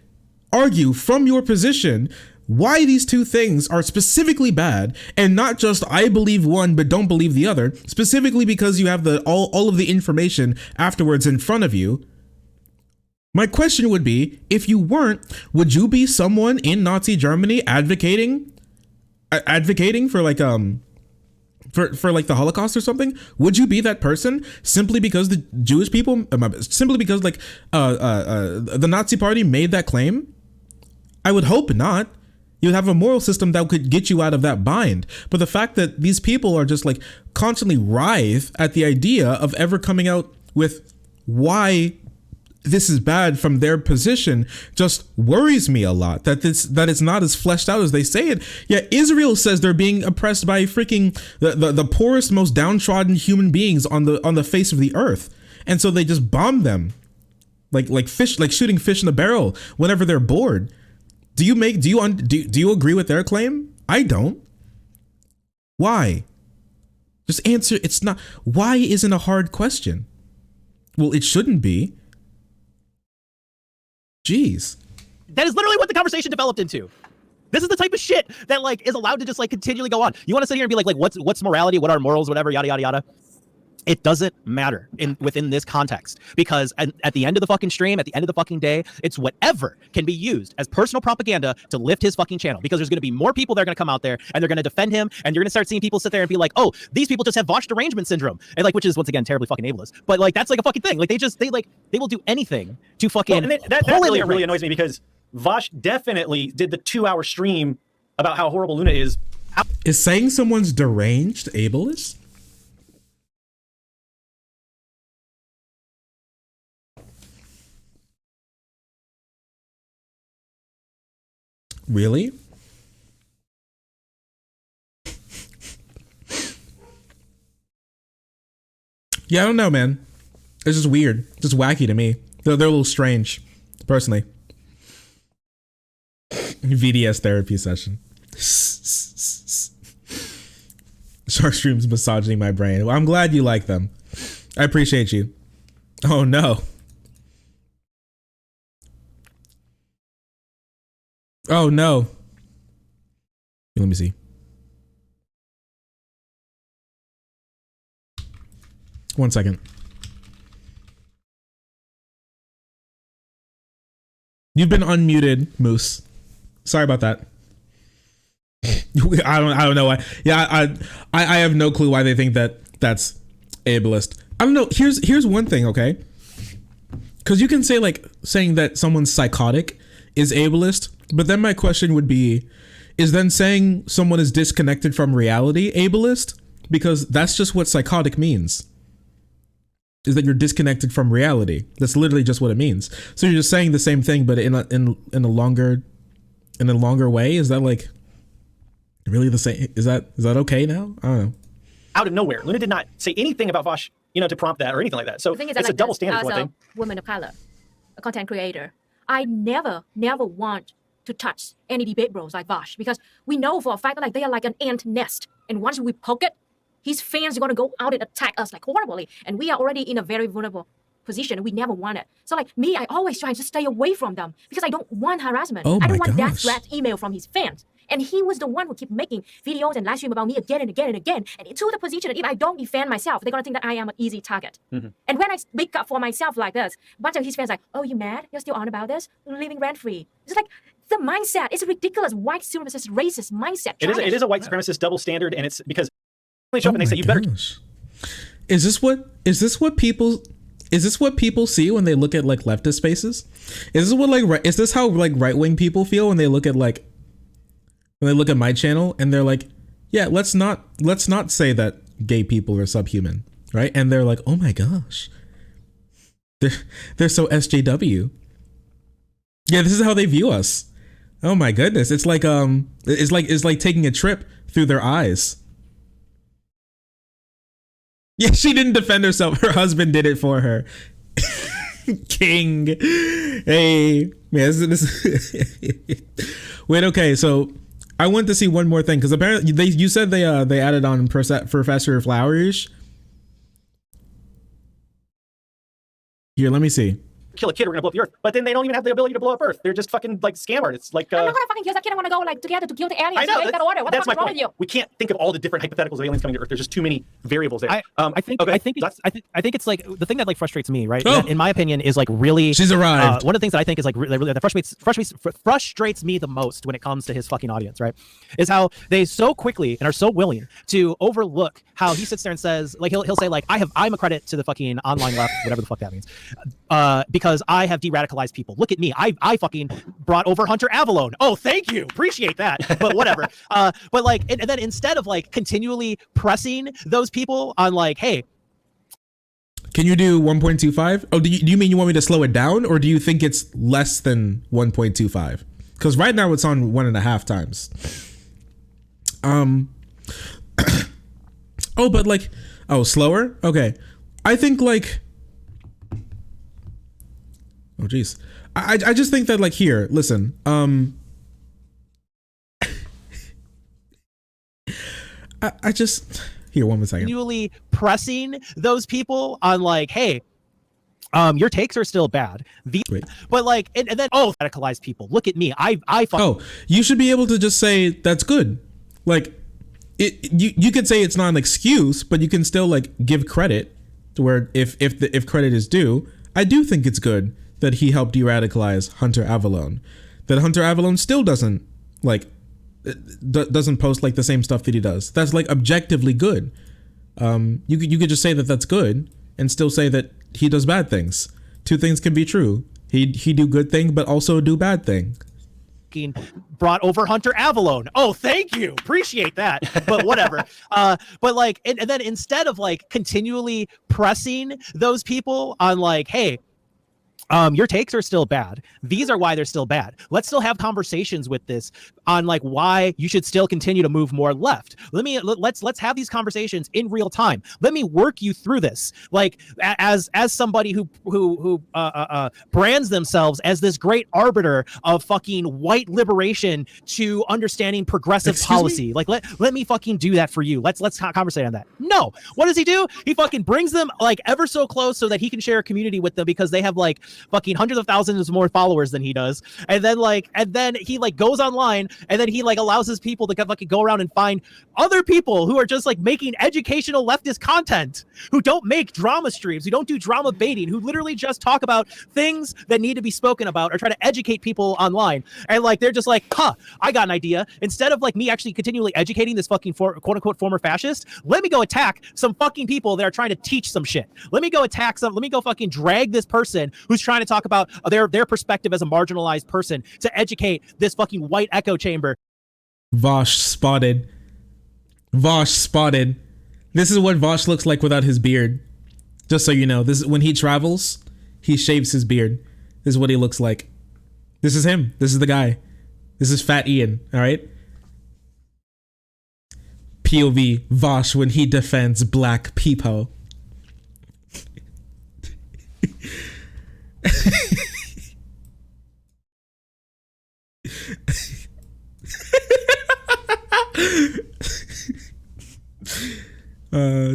Speaker 1: argue from your position why these two things are specifically bad, and not just I believe one but don't believe the other, specifically because you have all of the information afterwards in front of you. My question would be, if you weren't, would you be someone in Nazi Germany advocating for like for like the Holocaust or something? Would you be that person simply because the Jewish people, simply because like the Nazi Party made that claim? I would hope not. You'd have a moral system that could get you out of that bind. But the fact that these people are just like constantly writhe at the idea of ever coming out with why this is bad from their position just worries me a lot. That it's not as fleshed out as they say it. Yeah, Israel says they're being oppressed by freaking the poorest, most downtrodden human beings on the face of the earth, and so they just bomb them, like fish, like shooting fish in a barrel whenever they're bored. Do you agree with their claim? I don't. Why? Just answer. It's not. Why isn't a hard question. Well, it shouldn't be. Jeez.
Speaker 16: That is literally what the conversation developed into. This is the type of shit that like is allowed to just like continually go on. You want to sit here and be like what's morality? What are morals? Whatever, yada yada yada. It doesn't matter within this context, because at the end of the fucking stream, at the end of the fucking day, it's whatever can be used as personal propaganda to lift his fucking channel, because there's going to be more people that are going to come out there and they're going to defend him, and you're going to start seeing people sit there and be like, oh, these people just have Vaush derangement syndrome, and like, which is once again terribly fucking ableist, but like that's like a fucking thing. Like they will do anything to fucking
Speaker 5: that really annoys me, because Vaush definitely did the 2-hour stream about how horrible Luna is.
Speaker 1: Is saying someone's deranged ableist? Really? Yeah, I don't know, man. It's just weird. Just wacky to me. They're a little strange, personally. VDS therapy session. Shark streams massaging my brain. Well, I'm glad you like them. I appreciate you. Oh no. Oh no. Let me see. One second. You've been unmuted, Moose. Sorry about that. I don't know why. Yeah, I have no clue why they think that that's ableist. I don't know. Here's one thing, okay? Because you can say like saying that someone's psychotic is ableist, but then my question would be, is then saying someone is disconnected from reality ableist? Because that's just what psychotic means. Is that you're disconnected from reality. That's literally just what it means. So you're just saying the same thing, but in a longer way. Is that like really the same? Is that okay now? I don't know.
Speaker 5: Out of nowhere, Luna did not say anything about Vaush, to prompt that or anything like that. So it's a double standard for one thing.
Speaker 4: Woman of color, a content creator, I never want to touch any debate bros like Vaush, because we know for a fact that like they are like an ant nest, and once we poke it, his fans are going to go out and attack us like horribly, and we are already in a very vulnerable position. We never want it. So like me, I always try to stay away from them because I don't want harassment. I don't want death threat email from his fans. And he was the one who kept making videos and live stream about me again and again and again. And to the position that if I don't defend myself, they're gonna think that I am an easy target. And when I speak up for myself like this, a bunch of his fans are like, oh, you mad? You're still on about this? You're living rent free. It's like the mindset. It's a ridiculous white supremacist, racist mindset.
Speaker 5: It is a white supremacist double standard, and it's because they show up and they say you better.
Speaker 1: Is this what people see when they look at like leftist spaces? Is this how like right-wing people feel when they look at my channel and they're like, yeah, let's not say that gay people are subhuman, right? And they're like, oh my gosh, they're so SJW. Yeah, this is how they view us. Oh my goodness, it's like taking a trip through their eyes. Yeah, she didn't defend herself. Her husband did it for her. King. Hey, man, wait, okay, so I want to see one more thing, because apparently you said they added on ProfessorFlowers. Here, let me see.
Speaker 5: Kill a kid, we're gonna blow up the Earth. But then they don't even have the ability to blow up Earth. They're just fucking like scam artists. Like
Speaker 4: I'm not gonna fucking kill that kid. I want to go like together to kill the aliens.
Speaker 5: I know.
Speaker 4: That order. What the
Speaker 5: that's
Speaker 4: fuck
Speaker 5: my
Speaker 4: is wrong
Speaker 5: point.
Speaker 4: with you?
Speaker 5: We can't think of all the different hypotheticals of aliens coming to Earth. There's just too many variables there.
Speaker 16: I think it's like the thing that like frustrates me, right? That, in my opinion, is like really.
Speaker 1: She's arrived.
Speaker 16: One of the things that I think is like that frustrates me the most when it comes to his fucking audience, right? Is how they so quickly and are so willing to overlook how he sits there and says, like he'll say like I'm a credit to the fucking online left, whatever the fuck that means, because I have de-radicalized people. Look at me, I fucking brought over Hunter Avalone. Oh, thank you, appreciate that. But whatever. But like, and then instead of like continually pressing those people on like, hey,
Speaker 1: can you do 1.25? Oh, do you mean you want me to slow it down, or do you think it's less than 1.25? Because right now it's on 1.5 times. Oh, but like, slower? Okay. I think like, oh geez. I just think that like here, listen, I just, here, one more second.
Speaker 16: Continually pressing those people on like, hey, Your takes are still bad. But like, and then radicalize people. Look at me.
Speaker 1: You should be able to just say that's good. Like, you could say it's not an excuse, but you can still like give credit to where if credit is due. I do think it's good that he helped de-radicalize Hunter Avallone. That Hunter Avallone still doesn't post like the same stuff that he does. That's like objectively good. You could just say that that's good and still say that he does bad things. Two things can be true. He do good thing, but also do bad thing.
Speaker 16: Brought over Hunter Avallone. Oh, thank you. Appreciate that. But whatever. But like, and then instead of like continually pressing those people on like, hey, your takes are still bad. These are why they're still bad. Let's still have conversations with this on like why you should still continue to move more left. Let's have these conversations in real time. Let me work you through this. Like as somebody who brands themselves as this great arbiter of fucking white liberation to understanding progressive policy. Like let me fucking do that for you. Let's conversate on that. No. What does he do? He fucking brings them like ever so close so that he can share a community with them because they have like fucking hundreds of thousands more followers than he does. And then he like goes online and then he like allows his people to fucking go around and find other people who are just like making educational leftist content, who don't make drama streams, who don't do drama baiting, who literally just talk about things that need to be spoken about or try to educate people online. And like, they're just like, I got an idea. Instead of like me actually continually educating this fucking quote unquote former fascist, let me go attack some fucking people that are trying to teach some shit. Let me go fucking drag this person who's trying to talk about their perspective as a marginalized person to educate this fucking white echo chamber.
Speaker 1: Vaush spotted. This is what Vaush looks like without his beard. Just so you know, this is when he travels, he shaves his beard. This is what he looks like. This is him. This is the guy. This is Fat Ian, all right? POV Vaush when he defends black people.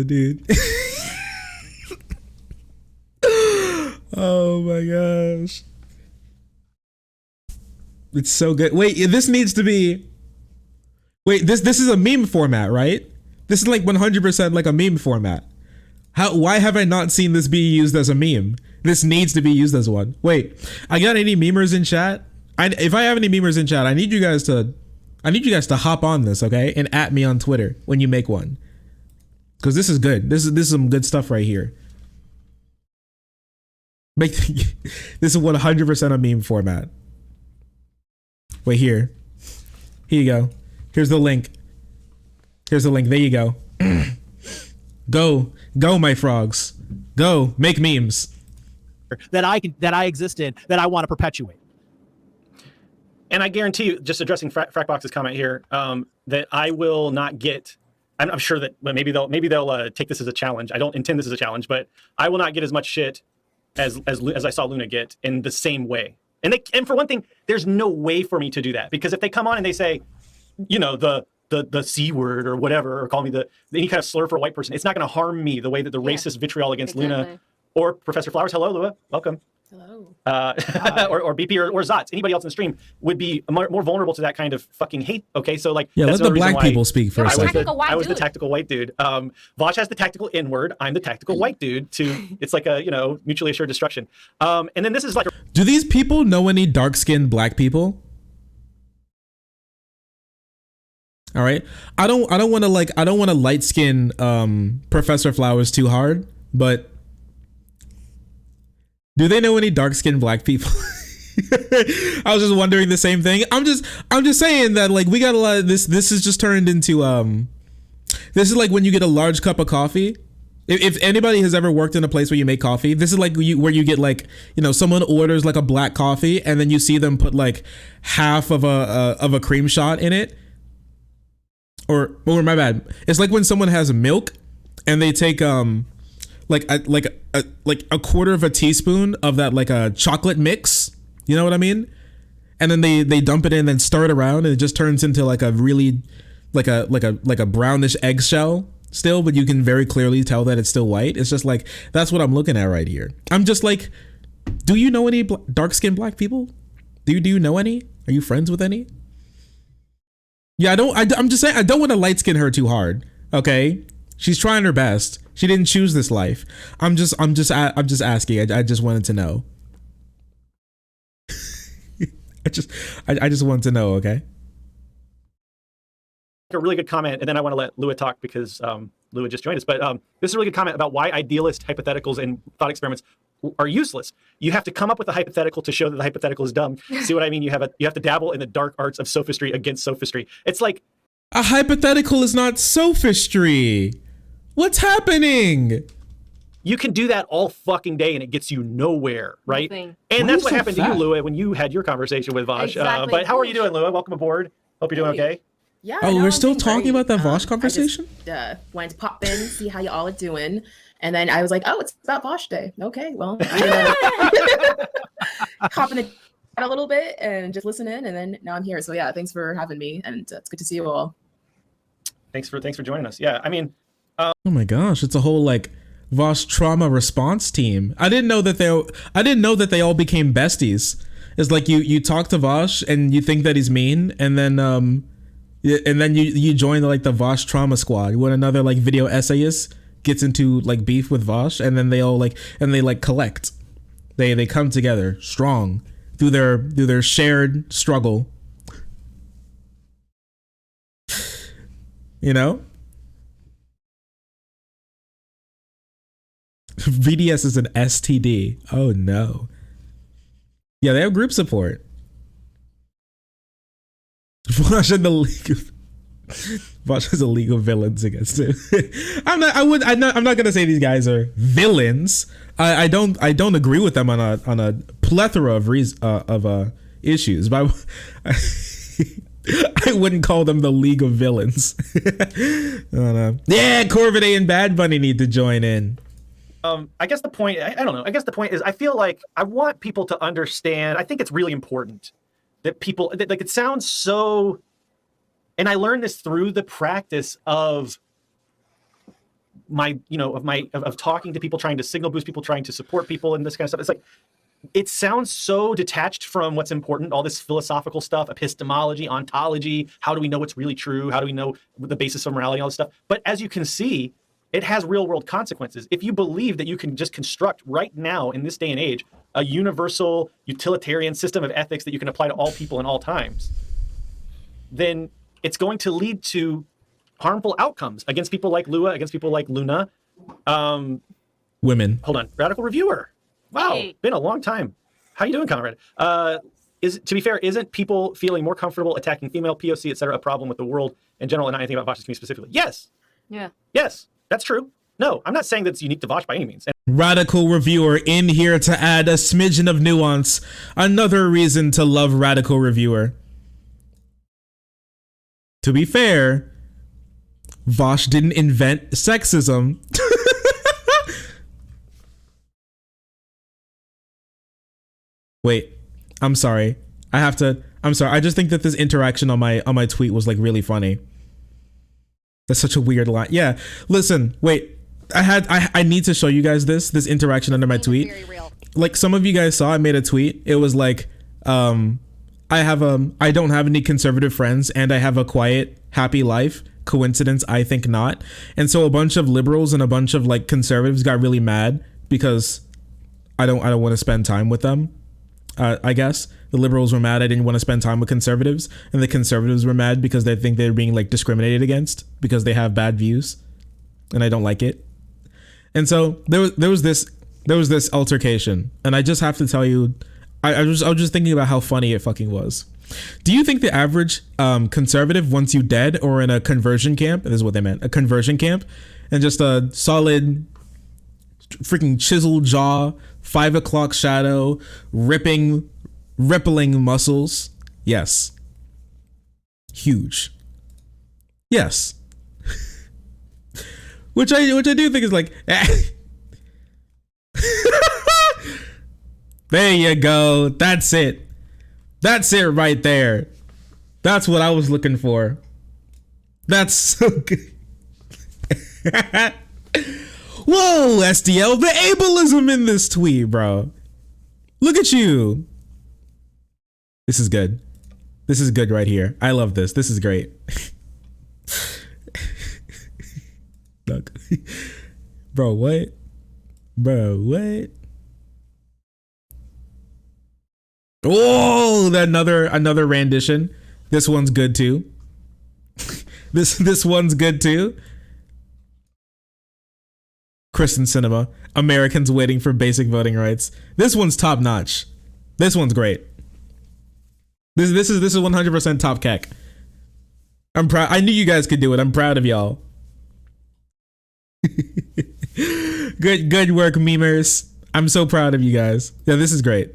Speaker 1: Dude. Oh my gosh. It's so good. Wait, this needs to be. Wait, this is a meme format, right? This is like 100% like a meme format. Why have I not seen this be used as a meme? This needs to be used as one. Wait, I got any memers in chat? If I have any memers in chat, I need you guys to hop on this, okay? And at me on Twitter when you make one. Because this is good. This is some good stuff right here. This is 100% a meme format. Wait, here you go. Here's the link. There you go. Go, my frogs. Go, make memes.
Speaker 16: That I exist in, that I want to perpetuate.
Speaker 5: And I guarantee you, just addressing Frackbox's comment here, that I will not get. I'm sure that maybe they'll take this as a challenge. I don't intend this as a challenge, but I will not get as much shit as I saw Luna get in the same way. And for one thing, there's no way for me to do that, because if they come on and they say, you know, the C word or whatever, or call me any kind of slur for a white person, it's not going to harm me the way that the racist vitriol against Luna or Professor Flowers, hello, Lua, welcome. Hello. or BP or Zots, anybody else in the stream would be more vulnerable to that kind of fucking hate. Okay, so like,
Speaker 1: yeah, let the black people speak for a second.
Speaker 5: I was the tactical white dude. Vaush has the tactical N word. I'm the tactical white dude. It's like a mutually assured destruction. And then this is like,
Speaker 1: do these people know any dark-skinned black people? All right, I don't want to light skin Professor Flowers too hard, but do they know any dark-skinned black people? I was just wondering the same thing. I'm just saying that, like, we got a lot of this. This is just turned into this is like when you get a large cup of coffee. If anybody has ever worked in a place where you make coffee, this is like where you get, like, someone orders like a black coffee and then you see them put like half of a cream shot in it. Or my bad. It's like when someone has milk and they take like a quarter of a teaspoon of that, like a chocolate mix, you know what I mean? And then they dump it in and then stir it around and it just turns into like a really like a brownish eggshell. still, but you can very clearly tell that it's still white. It's just like, that's what I'm looking at right here. I'm just like, do you know any dark-skinned black people? Do you know any? Are you friends with any? Yeah, I'm just saying, I don't want to light skin her too hard. Okay, she's trying her best. She didn't choose this life. I'm just asking. I just wanted to know. I just wanted to know. Okay.
Speaker 5: A really good comment, and then I want to let Lua talk because Lua just joined us. But this is a really good comment about why idealist hypotheticals and thought experiments are useless. You have to come up with a hypothetical to show that the hypothetical is dumb. See what I mean? You have to dabble in the dark arts of sophistry against sophistry. It's like
Speaker 1: a hypothetical is not sophistry. What's happening?
Speaker 5: You can do that all fucking day and it gets you nowhere, right?
Speaker 17: Nothing.
Speaker 5: And that's what happened to you, Lua, when you had your conversation with Vaush.
Speaker 17: Exactly.
Speaker 5: But how are you doing, Lua? Welcome aboard. Hope you're doing okay.
Speaker 17: Yeah.
Speaker 1: Oh, we're still talking about that Vaush conversation?
Speaker 17: I just wanted to pop in, see how y'all are doing. And then I was like, oh, it's about Vaush Day. Okay, well, hop in a little bit and just listen in. And then now I'm here. So yeah, thanks for having me. And it's good to see you all.
Speaker 5: Thanks for joining us. Yeah, I mean.
Speaker 1: Oh my gosh, it's a whole like Vaush trauma response team. I didn't know that they all became besties. It's like you talk to Vaush and you think that he's mean, and then you join like the Vaush trauma squad when another like video essayist gets into like beef with Vaush, and then they all collect. They come together strong through their shared struggle. You know? VDS is an STD. Oh no. Yeah, they have group support. Vaush and the League of Vaush is a league of villains against him. I'm not gonna say these guys are villains. I don't agree with them on a plethora of issues, but I wouldn't call them the League of Villains. I don't know. Yeah, Corvidae and Bad Bunny need to join in.
Speaker 5: I guess the point, I don't know. I guess the point is I feel like I want people to understand. I think it's really important that people, like it sounds so, and I learned this through the practice of of talking to people, trying to signal boost people, trying to support people and this kind of stuff. It's like, it sounds so detached from what's important, all this philosophical stuff, epistemology, ontology, how do we know what's really true? How do we know the basis of morality, all this stuff? But as you can see, it has real world consequences. If you believe that you can just construct right now in this day and age, a universal utilitarian system of ethics that you can apply to all people in all times, then it's going to lead to harmful outcomes against people like Lua, against people like Luna.
Speaker 1: Women.
Speaker 5: Hold on. Radical Reviewer. Wow.
Speaker 17: Hey.
Speaker 5: Been a long time. How you doing, comrade? To be fair, isn't people feeling more comfortable attacking female, POC, et cetera, a problem with the world in general and not anything about Vaush's community specifically? Yes.
Speaker 17: Yeah.
Speaker 5: Yes. That's true. No, I'm not saying that it's unique to Vaush by any means.
Speaker 1: Radical Reviewer in here to add a smidgen of nuance. Another reason to love Radical Reviewer. To be fair, Vaush didn't invent sexism. Wait, I'm sorry. I'm sorry. I just think that this interaction on my tweet was like really funny. That's such a weird line. Yeah. Listen, wait. I need to show you guys this interaction under my tweet. Like some of you guys saw, I made a tweet. It was like, I don't have any conservative friends and I have a quiet, happy life. Coincidence? I think not. And so a bunch of liberals and a bunch of like conservatives got really mad because I don't want to spend time with them. I guess the liberals were mad I didn't want to spend time with conservatives, and the conservatives were mad because they think they're being like discriminated against because they have bad views, and I don't like it. And so there was this altercation, and I just have to tell you, I was just thinking about how funny it fucking was. Do you think the average conservative wants you dead or in a conversion camp? This is what they meant, a conversion camp, and just a solid freaking chiseled jaw, 5 o'clock shadow, rippling muscles? Yes. Huge. Yes. which I do think is like there you go. That's it right there. That's what I was looking for. That's so good. Whoa, SDL, the ableism in this tweet, bro. Look at you. This is good. This is good right here. I love this. This is great. Look. Bro, what? Bro, what? Oh, another rendition. This one's good too. This one's good too. Kristen Cinema. Americans waiting for basic voting rights. This one's top notch. This one's great. This is 100% top keck. I'm proud. I knew you guys could do it. I'm proud of y'all. Good work, memers. I'm so proud of you guys. Yeah, this is great.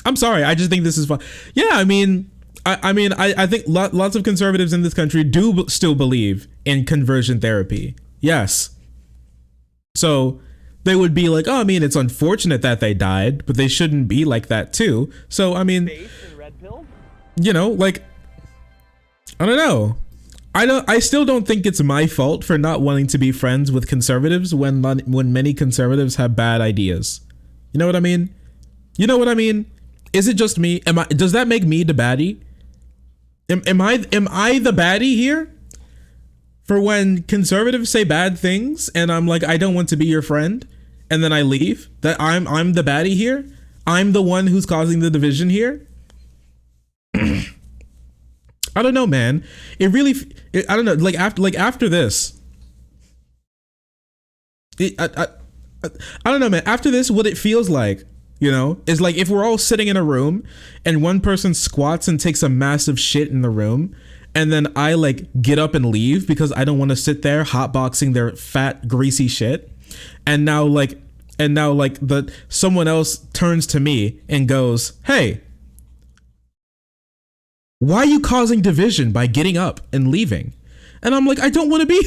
Speaker 1: I'm sorry. I just think this is fun. Yeah, I mean, I think lots of conservatives in this country do still believe in conversion therapy. Yes. So they would be like, oh, I mean, it's unfortunate that they died, but they shouldn't be like that too. So, I mean, you know, like, I don't know. I still don't think it's my fault for not wanting to be friends with conservatives when many conservatives have bad ideas. You know what I mean? You know what I mean? Is it just me? Does that make me the baddie? Am I the baddie here? For when conservatives say bad things and I'm like, I don't want to be your friend, and then I leave, that I'm the baddie here? I'm the one who's causing the division here? I don't know, man. I don't know. Like after this, I don't know, man. After this, what it feels like, you know, is like if we're all sitting in a room and one person squats and takes a massive shit in the room, and then I like get up and leave because I don't want to sit there hotboxing their fat, greasy shit, and now someone else turns to me and goes, "Hey, why are you causing division by getting up and leaving?" And I'm like, I don't want to be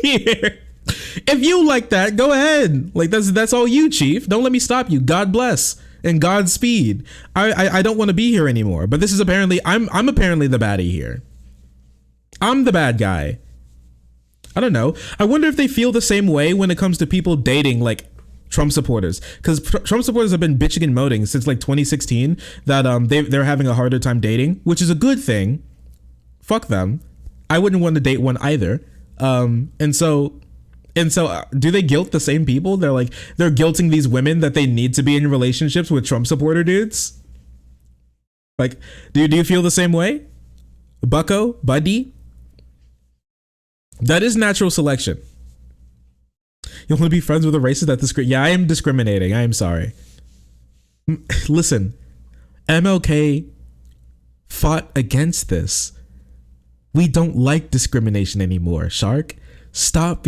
Speaker 1: here. If you like that, go ahead. Like that's all you, Chief. Don't let me stop you. God bless and Godspeed. I don't want to be here anymore. But this is apparently I'm apparently the baddie here. I'm the bad guy. I don't know. I wonder if they feel the same way when it comes to people dating like Trump supporters, because Trump supporters have been bitching and moaning since like 2016 that they're having a harder time dating, which is a good thing. Fuck them. I wouldn't want to date one either. And so do they guilt the same people? They're guilting these women that they need to be in relationships with Trump supporter dudes. Like, do you feel the same way, Bucko, buddy? That is natural selection. You want to be friends with a racist that discriminates? Yeah, I am discriminating. I am sorry. Listen, MLK fought against this. We don't like discrimination anymore, Shark. Stop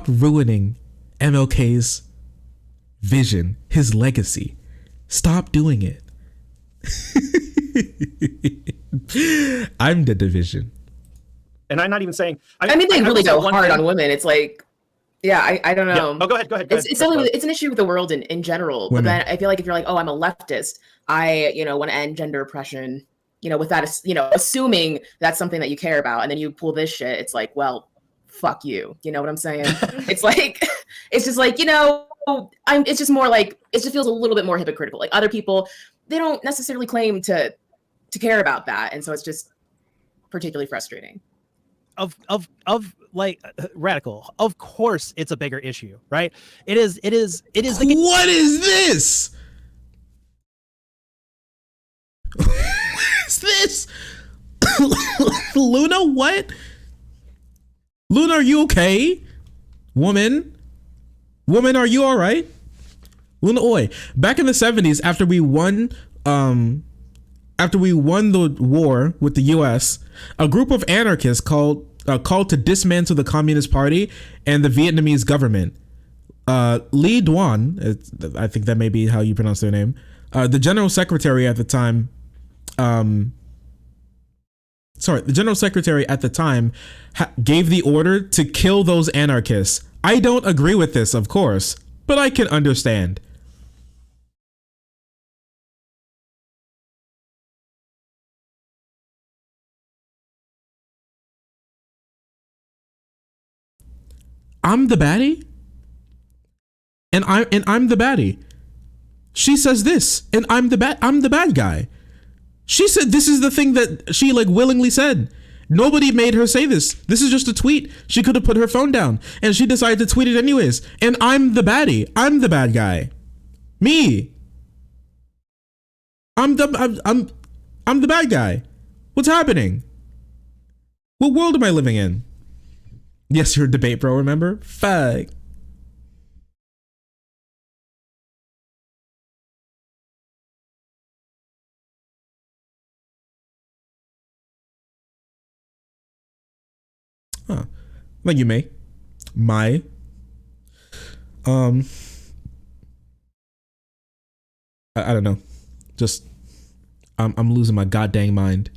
Speaker 1: ruining MLK's vision, his legacy. Stop doing it. I'm the division.
Speaker 5: And I'm not even saying.
Speaker 17: I mean, they really go hard on women. It's like, yeah, I don't know.
Speaker 5: Yeah. Oh, go ahead.
Speaker 17: It's an issue with the world in general.
Speaker 1: Women.
Speaker 17: But then I feel like if you're like, oh, I'm a leftist, I want to end gender oppression, with that, assuming that's something that you care about, and then you pull this shit, it's like, well, fuck you. You know what I'm saying? It's like, it's just like, it's just more like, it just feels a little bit more hypocritical. Like other people, they don't necessarily claim to care about that. And so it's just particularly frustrating.
Speaker 16: Of like radical, of course it's a bigger issue, right? It is
Speaker 1: what is this? What is this? Luna, what? Luna, are you okay? Woman, are you all right? LunaOi, back in the 70s, after we won the war with the US, a group of anarchists called to dismantle the Communist Party and the Vietnamese government. Lee Duan, I think that may be how you pronounce their name, the general secretary at the time, gave the order to kill those anarchists. I don't agree with this, of course, but I can understand. I'm the baddie, and I'm the baddie. She says this, and I'm the bad guy. She said this is the thing that she like willingly said. Nobody made her say this. This is just a tweet. She could have put her phone down, and she decided to tweet it anyways. And I'm the baddie. I'm the bad guy. Me. I'm the bad guy. What's happening? What world am I living in? Yes, you're a debate bro, remember? Fuck. Huh. Like you may. I don't know. Just I'm losing my goddamn mind.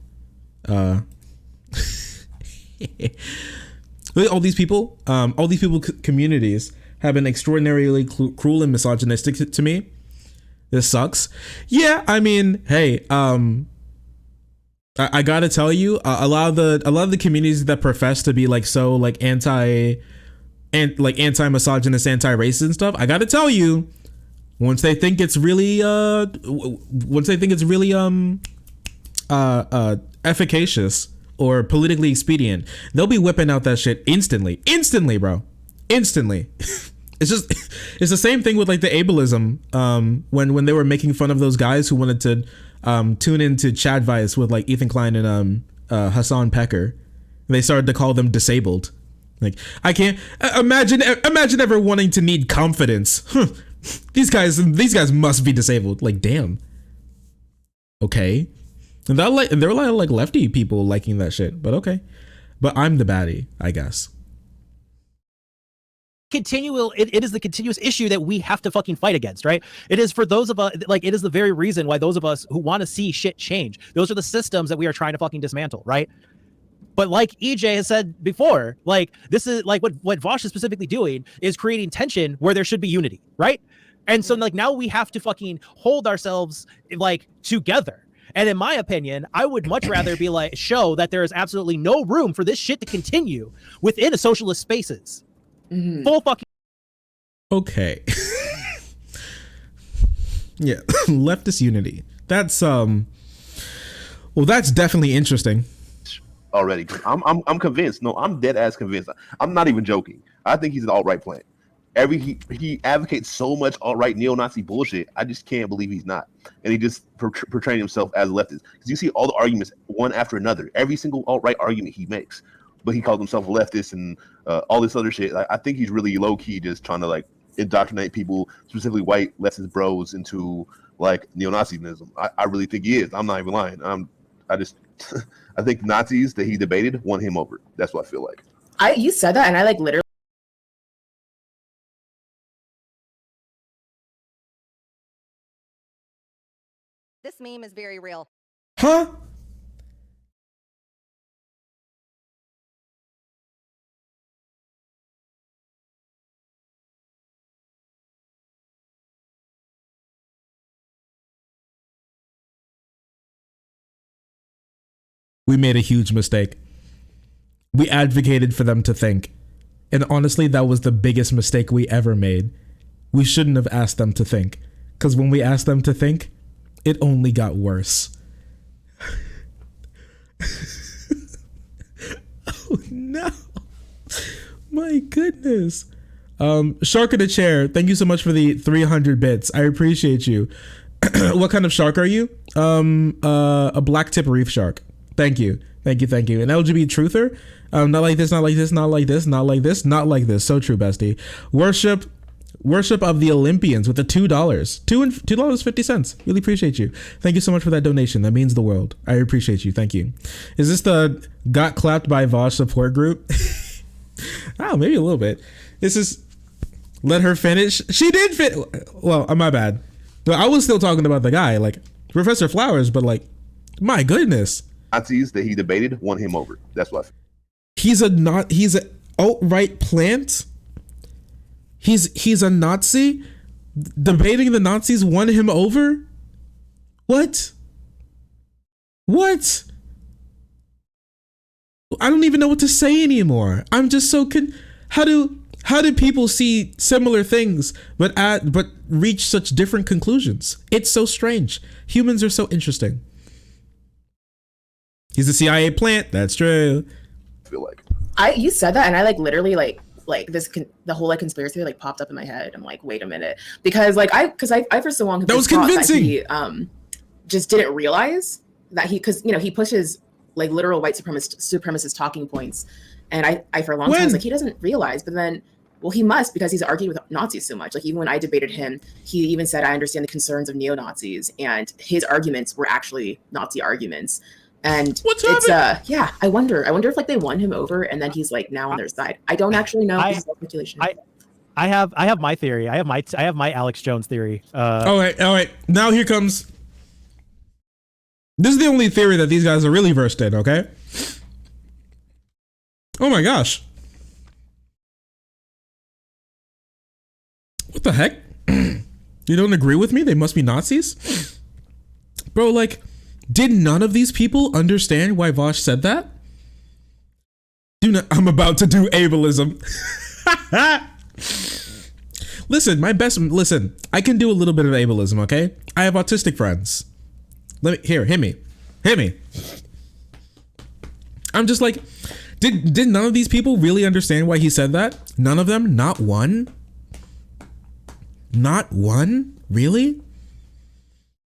Speaker 1: all these people communities have been extraordinarily cruel and misogynistic to me. This sucks. Yeah, I mean, hey, I gotta tell you, a lot of the communities that profess to be like so like anti-misogynist, anti-racist and stuff, I gotta tell you, once they think it's really efficacious or politically expedient, they'll be whipping out that shit instantly, bro, instantly. It's the same thing with like the ableism, when they were making fun of those guys who wanted to tune into Chad Vice with like Ethan Klein and Hassan Pecker. They started to call them disabled. Like, I can't imagine ever wanting to need confidence. These guys must be disabled. Like, damn. Okay. And there were a lot of like lefty people liking that shit, but okay. But I'm the baddie, I guess.
Speaker 16: It is the continuous issue that we have to fucking fight against, right? It is for those of us, like, it is the very reason why those of us who want to see shit change, those are the systems that we are trying to fucking dismantle, right? But like EJ has said before, like, this is like what Vaush is specifically doing is creating tension where there should be unity, right? And so like now we have to fucking hold ourselves like together. And in my opinion, I would much rather be like, show that there is absolutely no room for this shit to continue within a socialist spaces. Mm-hmm. Full fucking.
Speaker 1: Okay. Yeah, leftist unity. That's well, that's definitely interesting.
Speaker 15: Already, I'm convinced. No, I'm dead ass convinced. I'm not even joking. I think he's an alt-right plant. He advocates so much alt-right neo-Nazi bullshit. I just can't believe he's not, and he just portraying himself as a leftist. Because you see all the arguments one after another. Every single alt-right argument he makes, but he calls himself a leftist and all this other shit. I think he's really low-key just trying to like indoctrinate people, specifically white leftist bros, into like neo-Nazism. I really think he is. I'm not even lying. I think Nazis that he debated won him over. That's what I feel like.
Speaker 17: You said that, and I like literally.
Speaker 2: This meme is very real.
Speaker 1: Huh? We made a huge mistake. We advocated for them to think. And honestly, that was the biggest mistake we ever made. We shouldn't have asked them to think. Because when we asked them to think, it only got worse. Oh no. My goodness. Shark in a chair, thank you so much for the 300 bits. I appreciate you. What kind of shark are you? A black tip reef shark. Thank you. An LGBT truther. Not like this, not like this, not like this, not like this, not like this. So true, bestie. Worship of the Olympians with the $2. $2.50. Really appreciate you. Thank you so much for that donation. That means the world. I appreciate you. Thank you. Is this the got clapped by Vaush support group? Oh, maybe a little bit. This is let her finish. She did fit. Well, my bad. But I was still talking about the guy, like ProfessorFlowers, but like, my goodness.
Speaker 15: Nazis that he debated won him over. That's what I feel.
Speaker 1: He's an alt-right plant. He's a Nazi. Debating the Nazis won him over. What? I don't even know what to say anymore. I'm just so How did people see similar things but reach such different conclusions? It's so strange. Humans are so interesting. He's a CIA plant. That's true.
Speaker 15: I feel like
Speaker 17: you said that, and I literally the whole conspiracy popped up in my head. I'm like, wait a minute, because I for so long
Speaker 1: that was convincing.
Speaker 17: That he just didn't realize that he pushes literal white supremacist talking points, and I for a long time was like, he doesn't realize, but then. Well, he must, because he's argued with Nazis so much. Even when I debated him, he even said, I understand the concerns of neo-Nazis, and his arguments were actually Nazi arguments. And I wonder if they won him over and then he's now on their side. I don't actually know. This is speculation.
Speaker 16: I have my theory. I have my Alex Jones theory.
Speaker 1: All right. Now here comes. This is the only theory that these guys are really versed in, okay? Oh my gosh. What the heck? You don't agree with me? They must be Nazis? Bro, did none of these people understand why Vaush said that? I'm about to do ableism. Listen, I can do a little bit of ableism, okay? I have autistic friends. Hit me. I'm just did none of these people really understand why he said that? None of them? Not one? Not one? Really?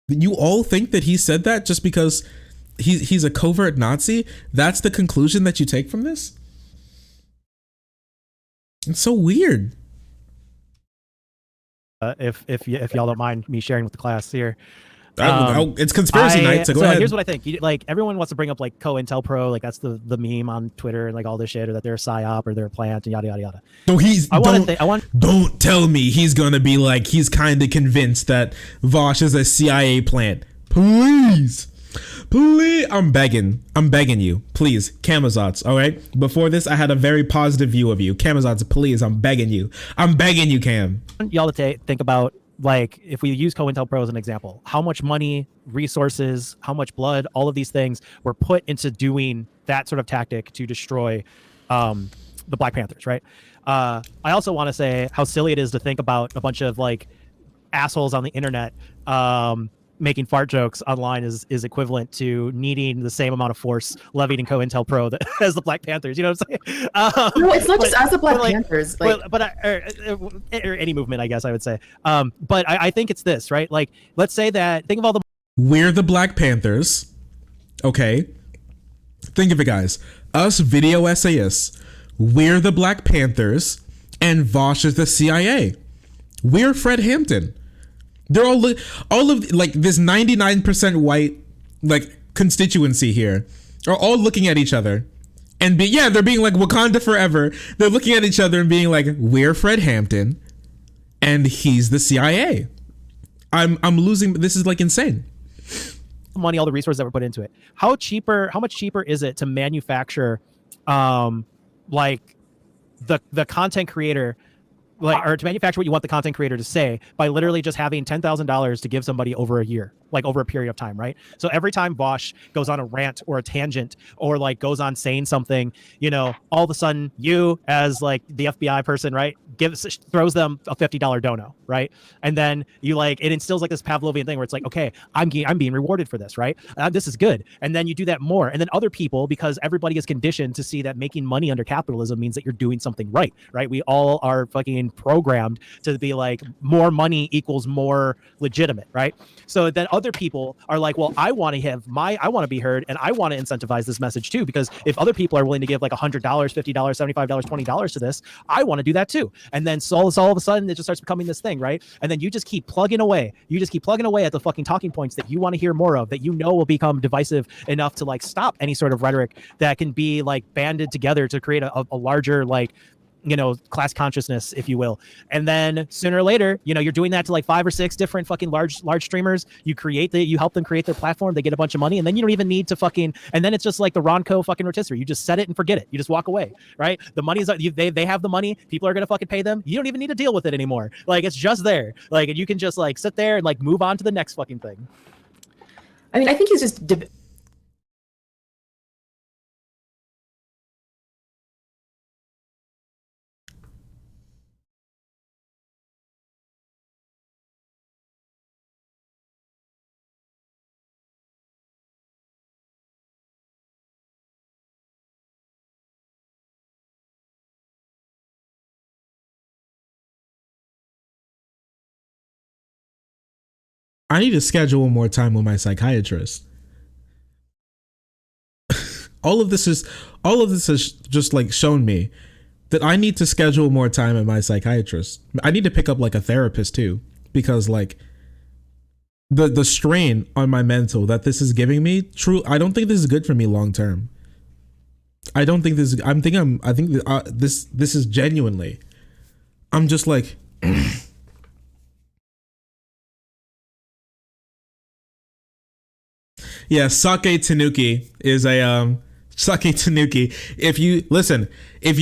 Speaker 1: You all think that he said that just because he's a covert Nazi? That's the conclusion that you take from this? It's so weird.
Speaker 16: If y'all don't mind me sharing with the class here.
Speaker 1: It's conspiracy night, so go ahead.
Speaker 16: Here's what I think. Everyone wants to bring up COINTELPRO, that's the meme on Twitter and all this shit, or that they're a psyop or they're a plant and yada yada yada.
Speaker 1: So don't tell me he's gonna be he's kind of convinced that Vaush is a CIA plant. Please, I'm begging you, please, Camazotz. All right. Before this, I had a very positive view of you, Camazotz. Please, I'm begging you, Cam.
Speaker 16: Y'all to think about. If we use COINTELPRO as an example, how much money, resources, how much blood, all of these things were put into doing that sort of tactic to destroy the Black Panthers, right? I also want to say how silly it is to think about a bunch of assholes on the internet making fart jokes online is equivalent to needing the same amount of force levied in COINTELPRO as the Black Panthers. You know what I'm saying?
Speaker 17: No, it's not just as the Black Panthers.
Speaker 16: Or any movement, I guess I would say. But I think it's this, right? Let's say that, think of all the...
Speaker 1: We're the Black Panthers. Okay. Think of it, guys. Us video essayists. We're the Black Panthers. And Vaush is the CIA. We're Fred Hampton. They're all of this 99% white constituency here are all looking at each other and they're being Wakanda forever. They're looking at each other and being we're Fred Hampton and he's the CIA. I'm losing. This is insane.
Speaker 16: Money, all the resources that were put into it. How much cheaper is it to manufacture the content creator, or to manufacture what you want the content creator to say by literally just having $10,000 to give somebody over a year, over a period of time, right? So every time Vaush goes on a rant or a tangent or goes on saying something, all of a sudden you as the FBI person, right, throws them a $50 dono, right? And then you it instills this Pavlovian thing where it's okay, I'm being rewarded for this, right? This is good. And then you do that more. And then other people, because everybody is conditioned to see that making money under capitalism means that you're doing something right? We all are fucking programmed to be more money equals more legitimate, right? So then other people are well, I want to be heard, and I want to incentivize this message too, because if other people are willing to give $100, $50, $75, $20 to this, I want to do that too. And then all of a sudden it just starts becoming this thing, right? And then you just keep plugging away. You just keep plugging away at the fucking talking points that you want to hear more of, that will become divisive enough to stop any sort of rhetoric that can be banded together to create a larger class consciousness, if you will. And then sooner or later, you're doing that to 5 or 6 different fucking large streamers. You help them create their platform. They get a bunch of money, and then you don't even need to and then it's just the Ronco fucking rotisserie. You just set it and forget it. You just walk away, right? The money's they have the money. People are gonna fucking pay them. You don't even need to deal with it anymore. It's just there. And you can just sit there and move on to the next fucking thing.
Speaker 17: I mean, I think he's just
Speaker 1: I need to schedule more time with my psychiatrist. all of this has just like shown me that I need to schedule more time at my psychiatrist. I need to pick up like a therapist too, because like the strain on my mental that this is giving me, I don't think this is good for me long term. I don't think this. I think this is genuinely. I'm just like. Yeah, sake tanuki is a sake tanuki. If you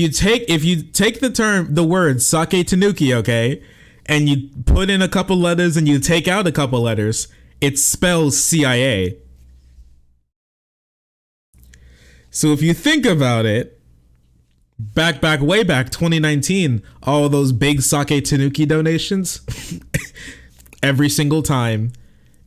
Speaker 1: take the word sake tanuki, okay, and you put in a couple letters and you take out a couple letters, it spells CIA. So if you think about it, way back 2019, all those big sake tanuki donations, every single time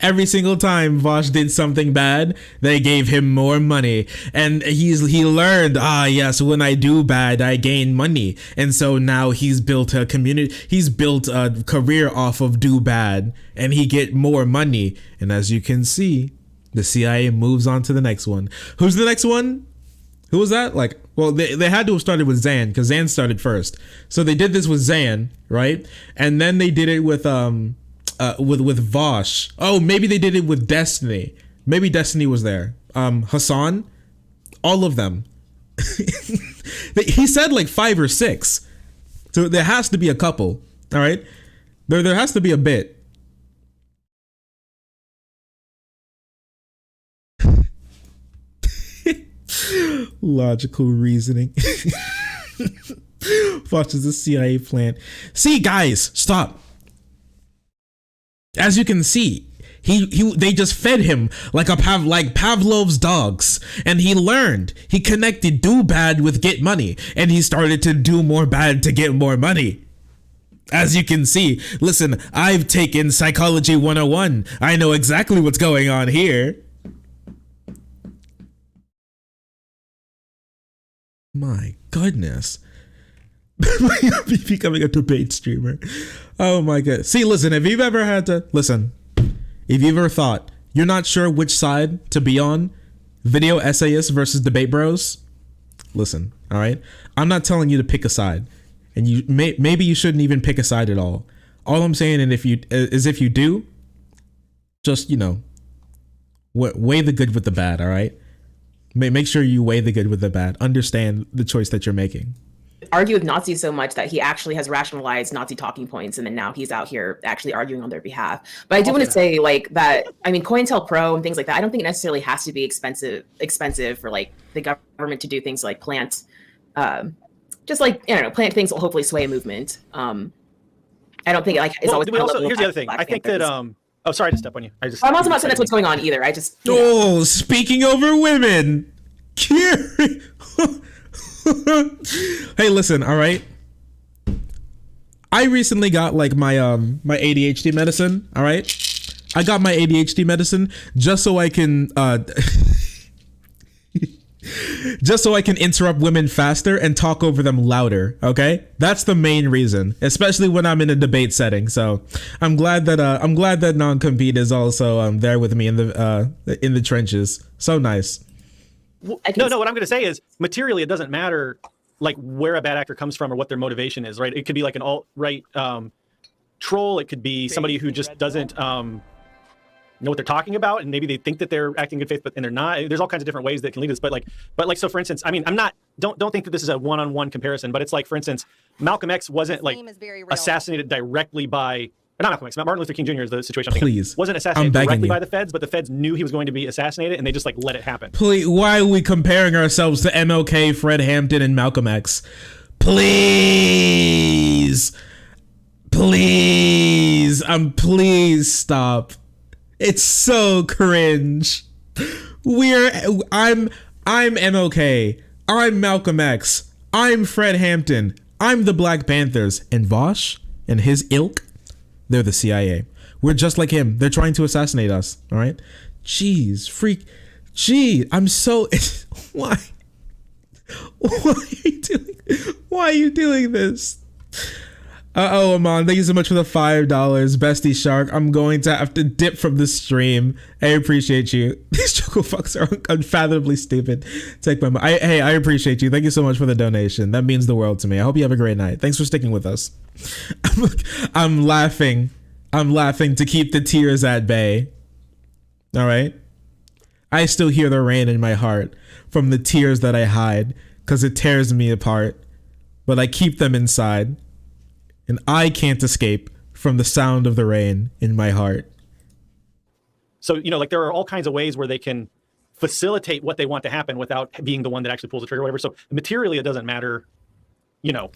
Speaker 1: Vaush did something bad, they gave him more money, and he learned, yes, when I do bad, I gain money, and so now he's built a community, he's built a career off of do bad, and he get more money, and as you can see, the CIA moves on to the next one. Who's the next one? Who was that? Like, well, they had to have started with Zan, because Zan started first, so they did this with Zan, right? And then they did it with Vaush. Oh, maybe they did it with Destiny. Maybe Destiny was there. Hassan, all of them. He said like 5 or 6. So there has to be a couple. All right. There has to be a bit. Logical reasoning. Vaush is a CIA plant. See, guys, stop. As you can see, they just fed him like Pavlov's dogs, and he learned. He connected do bad with get money, and he started to do more bad to get more money. As you can see, listen, I've taken Psychology 101. I know exactly what's going on here. My goodness. Becoming a debate streamer. Oh my god. See, listen, if you've ever thought you're not sure which side to be on, video essayists versus debate bros, listen, all right? I'm not telling you to pick a side, and maybe you shouldn't even pick a side at all. All I'm saying, and if you do, just, weigh the good with the bad, all right? Make sure you weigh the good with the bad. Understand the choice that you're making.
Speaker 17: Argue with Nazis so much that he actually has rationalized Nazi talking points, and then now he's out here actually arguing on their behalf. But I do want to say, like, that, I mean, COINTELPRO and things like that, I don't think it necessarily has to be expensive for, like, the government to do things like plant, just like, plant things will hopefully sway a movement. I don't think, like, it's always...
Speaker 5: Here's the other thing. I think that... Oh, sorry to step on you.
Speaker 17: I'm also not saying that's what's going on either. I just...
Speaker 1: Oh, speaking over women! Hey, listen, all right? I recently got like my my ADHD medicine, all right? I got my ADHD medicine just so I can interrupt women faster and talk over them louder, okay? That's the main reason, especially when I'm in a debate setting. So I'm glad that NonCompete is also there with me in the trenches. So nice.
Speaker 5: No, what I'm going to say is materially, it doesn't matter like where a bad actor comes from or what their motivation is, right? It could be like an alt-right troll. It could be somebody who just doesn't know what they're talking about, and maybe they think that they're acting in good faith, and they're not. There's all kinds of different ways that can lead us. But so for instance, I mean, don't think that this is a one-on-one comparison, but it's like, for instance, Malcolm X wasn't like assassinated directly by... Not Malcolm X. Martin Luther King Jr. is the situation.
Speaker 1: Please,
Speaker 5: wasn't assassinated directly by the feds, but the feds knew he was going to be assassinated, and they just like let it happen.
Speaker 1: Please, why are we comparing ourselves to MLK, Fred Hampton, and Malcolm X? Please, please stop. It's so cringe. I'm MLK. I'm Malcolm X. I'm Fred Hampton. I'm the Black Panthers, and Vaush and his ilk. They're the CIA. We're just like him. They're trying to assassinate us. All right. Jeez, freak. Gee, I'm so. Why? Why are you doing this? Uh-oh, Amon, thank you so much for the $5. Bestie Shark, I'm going to have to dip from the stream. I appreciate you. These choco fucks are unfathomably stupid. Take my money. Hey, I appreciate you. Thank you so much for the donation. That means the world to me. I hope you have a great night. Thanks for sticking with us. I'm laughing. I'm laughing to keep the tears at bay. All right? I still hear the rain in my heart from the tears that I hide because it tears me apart. But I keep them inside. And I can't escape from the sound of the rain in my heart.
Speaker 5: So, you know, like there are all kinds of ways where they can facilitate what they want to happen without being the one that actually pulls the trigger or whatever. So materially, it doesn't matter, you know.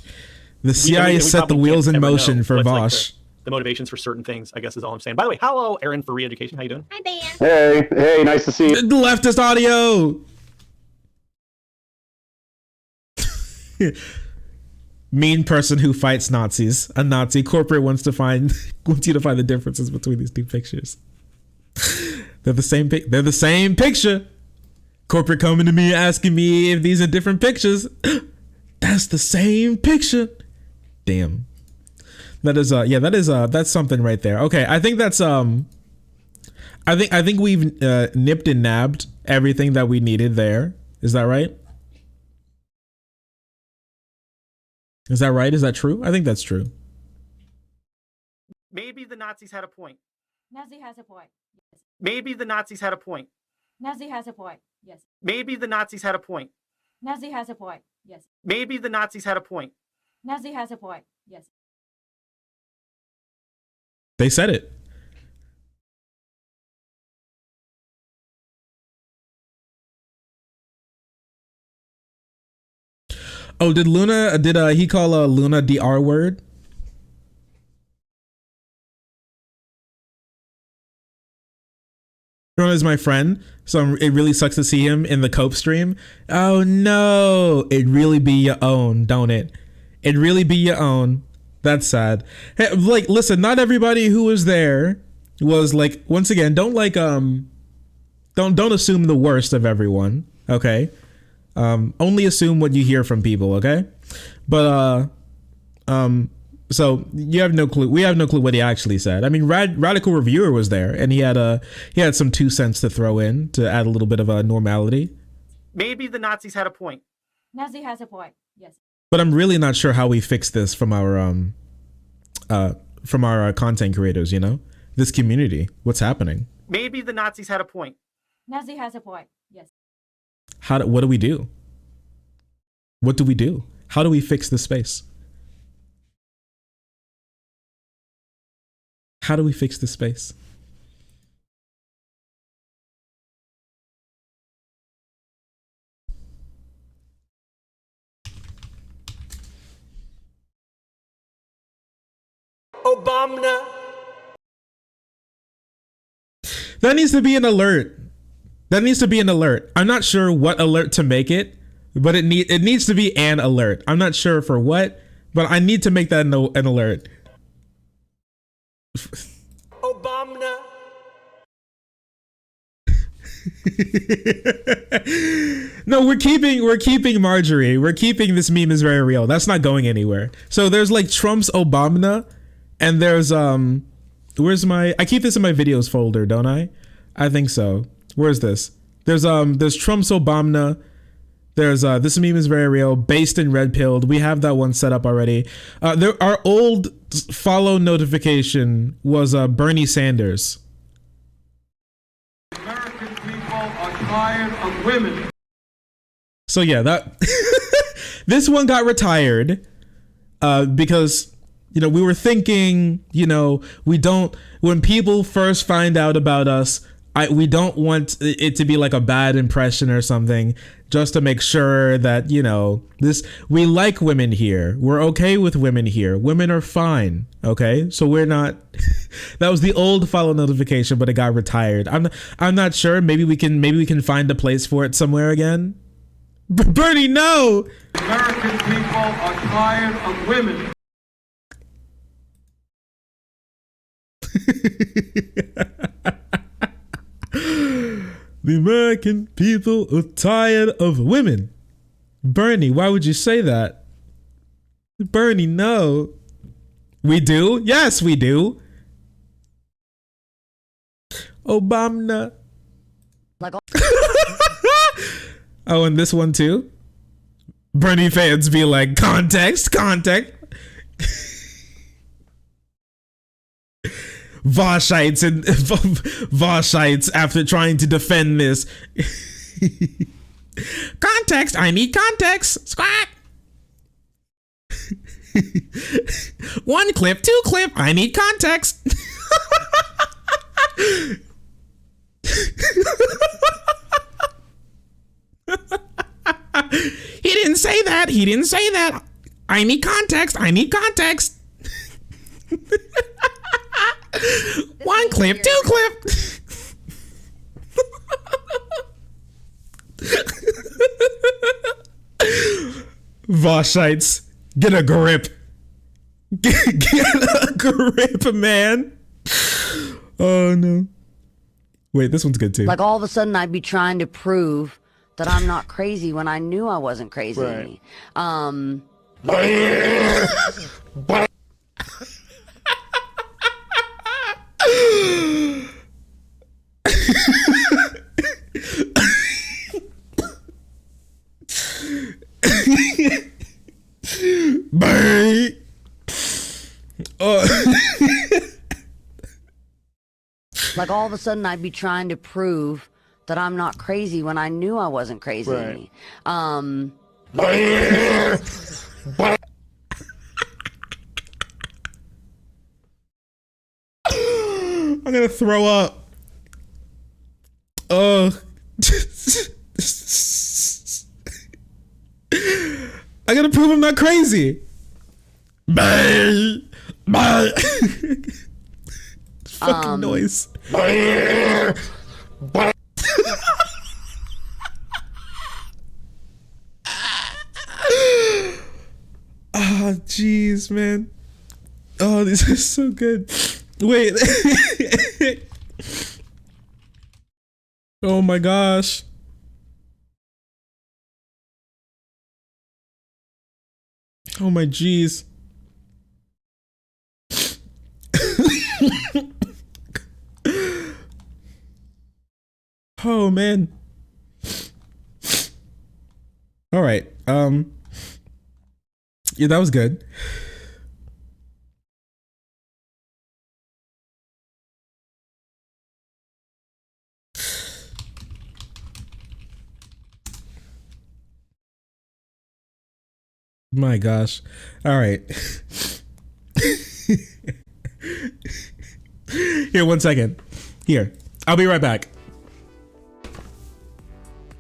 Speaker 1: The CIA set the wheels in motion for Vaush.
Speaker 5: Like the motivations for certain things, I guess, is all I'm saying. By the way, hello, Aaron for Re-Education. How you doing?
Speaker 9: Hi, Dan.
Speaker 15: Hey, nice to see you.
Speaker 1: The leftist audio. Mean person who fights Nazis. A Nazi. Corporate wants you to find the differences between these two pictures. They're the same they're the same picture. Corporate coming to me asking me if these are different pictures. That's the same picture. Damn. That is that's something right there. Okay, I think that's I think we've nipped and nabbed everything that we needed there. Is that right? Is that right? Is that true? I think that's true.
Speaker 5: Maybe the Nazis had a point.
Speaker 4: Nazi has a point. Yes.
Speaker 5: Maybe the Nazis had a point.
Speaker 4: Nazi has a point. Yes.
Speaker 5: Maybe the Nazis had a point.
Speaker 4: Nazi has a point. Yes.
Speaker 5: Maybe the Nazis had a point.
Speaker 4: Nazi has a point. Yes.
Speaker 1: They said it. Oh, did he call Luna the R word? Luna is my friend, so it really sucks to see him in the Cope stream. Oh no, it really be your own, don't it? It really be your own. That's sad. Hey, like, listen, not everybody who was there was like, once again, don't assume the worst of everyone, okay? Only assume what you hear from people, okay? But so you have no clue. We have no clue what he actually said. I mean, Radical Reviewer was there, and he had some 2 cents to throw in to add a little bit of a normality.
Speaker 5: Maybe the Nazis had a point.
Speaker 4: Nazi has a point. Yes.
Speaker 1: But I'm really not sure how we fix this from our content creators. You know, this community. What's happening?
Speaker 5: Maybe the Nazis had a point.
Speaker 4: Nazi has a point. Yes.
Speaker 1: What do we do? What do we do? How do we fix this space? How do we fix this space?
Speaker 12: Obama.
Speaker 1: That needs to be an alert. That needs to be an alert. I'm not sure what alert to make it, but it needs to be an alert. I'm not sure for what, but I need to make that an alert.
Speaker 12: Obama.
Speaker 1: No, we're keeping Marjorie. We're keeping this meme is very real. That's not going anywhere. So there's like Trump's Obama, and there's I keep this in my videos folder, don't I? I think so. Where's this? There's Trump's Obama. There's this meme is very real, based in red pilled. We have that one set up already. Our old follow notification was Bernie Sanders.
Speaker 18: American people are tired of women.
Speaker 1: So yeah, that this one got retired because, you know, we were thinking, you know, when people first find out about us, we don't want it to be like a bad impression or something, just to make sure that, you know, we like women here. We're okay with women here. Women are fine. Okay. So we're not, that was the old follow notification, but it got retired. I'm not sure. Maybe we can find a place for it somewhere again. Bernie, no.
Speaker 18: American people are tired of women.
Speaker 1: The American people are tired of women. Bernie, why would you say that? Bernie, no. We do? Yes, we do. Obama.
Speaker 2: Like
Speaker 1: oh, and this one too? Bernie fans be like, context. Vaushites and Vaushites after trying to defend this. Context, I need context. Squawk. One clip, two clip, I need context. He didn't say that. I need context. One clip, two clip. Vaushites, get a grip. Get a grip, man. Oh no. Wait, this one's good too.
Speaker 2: Like all of a sudden I'd be trying to prove that I'm not crazy when I knew I wasn't crazy.
Speaker 1: Right. Bye.
Speaker 2: Like all of a sudden I'd be trying to prove that I'm not crazy when I knew I wasn't crazy.
Speaker 1: Right.
Speaker 2: I'm
Speaker 1: gonna throw up. I gotta prove I'm not crazy. Bye. Fucking noise. Oh, jeez, man. Oh, this is so good. Wait. Oh my gosh. Oh my jeez. Oh man. All right. Yeah, that was good. My gosh. All right. Here, 1 second. Here. I'll be right back.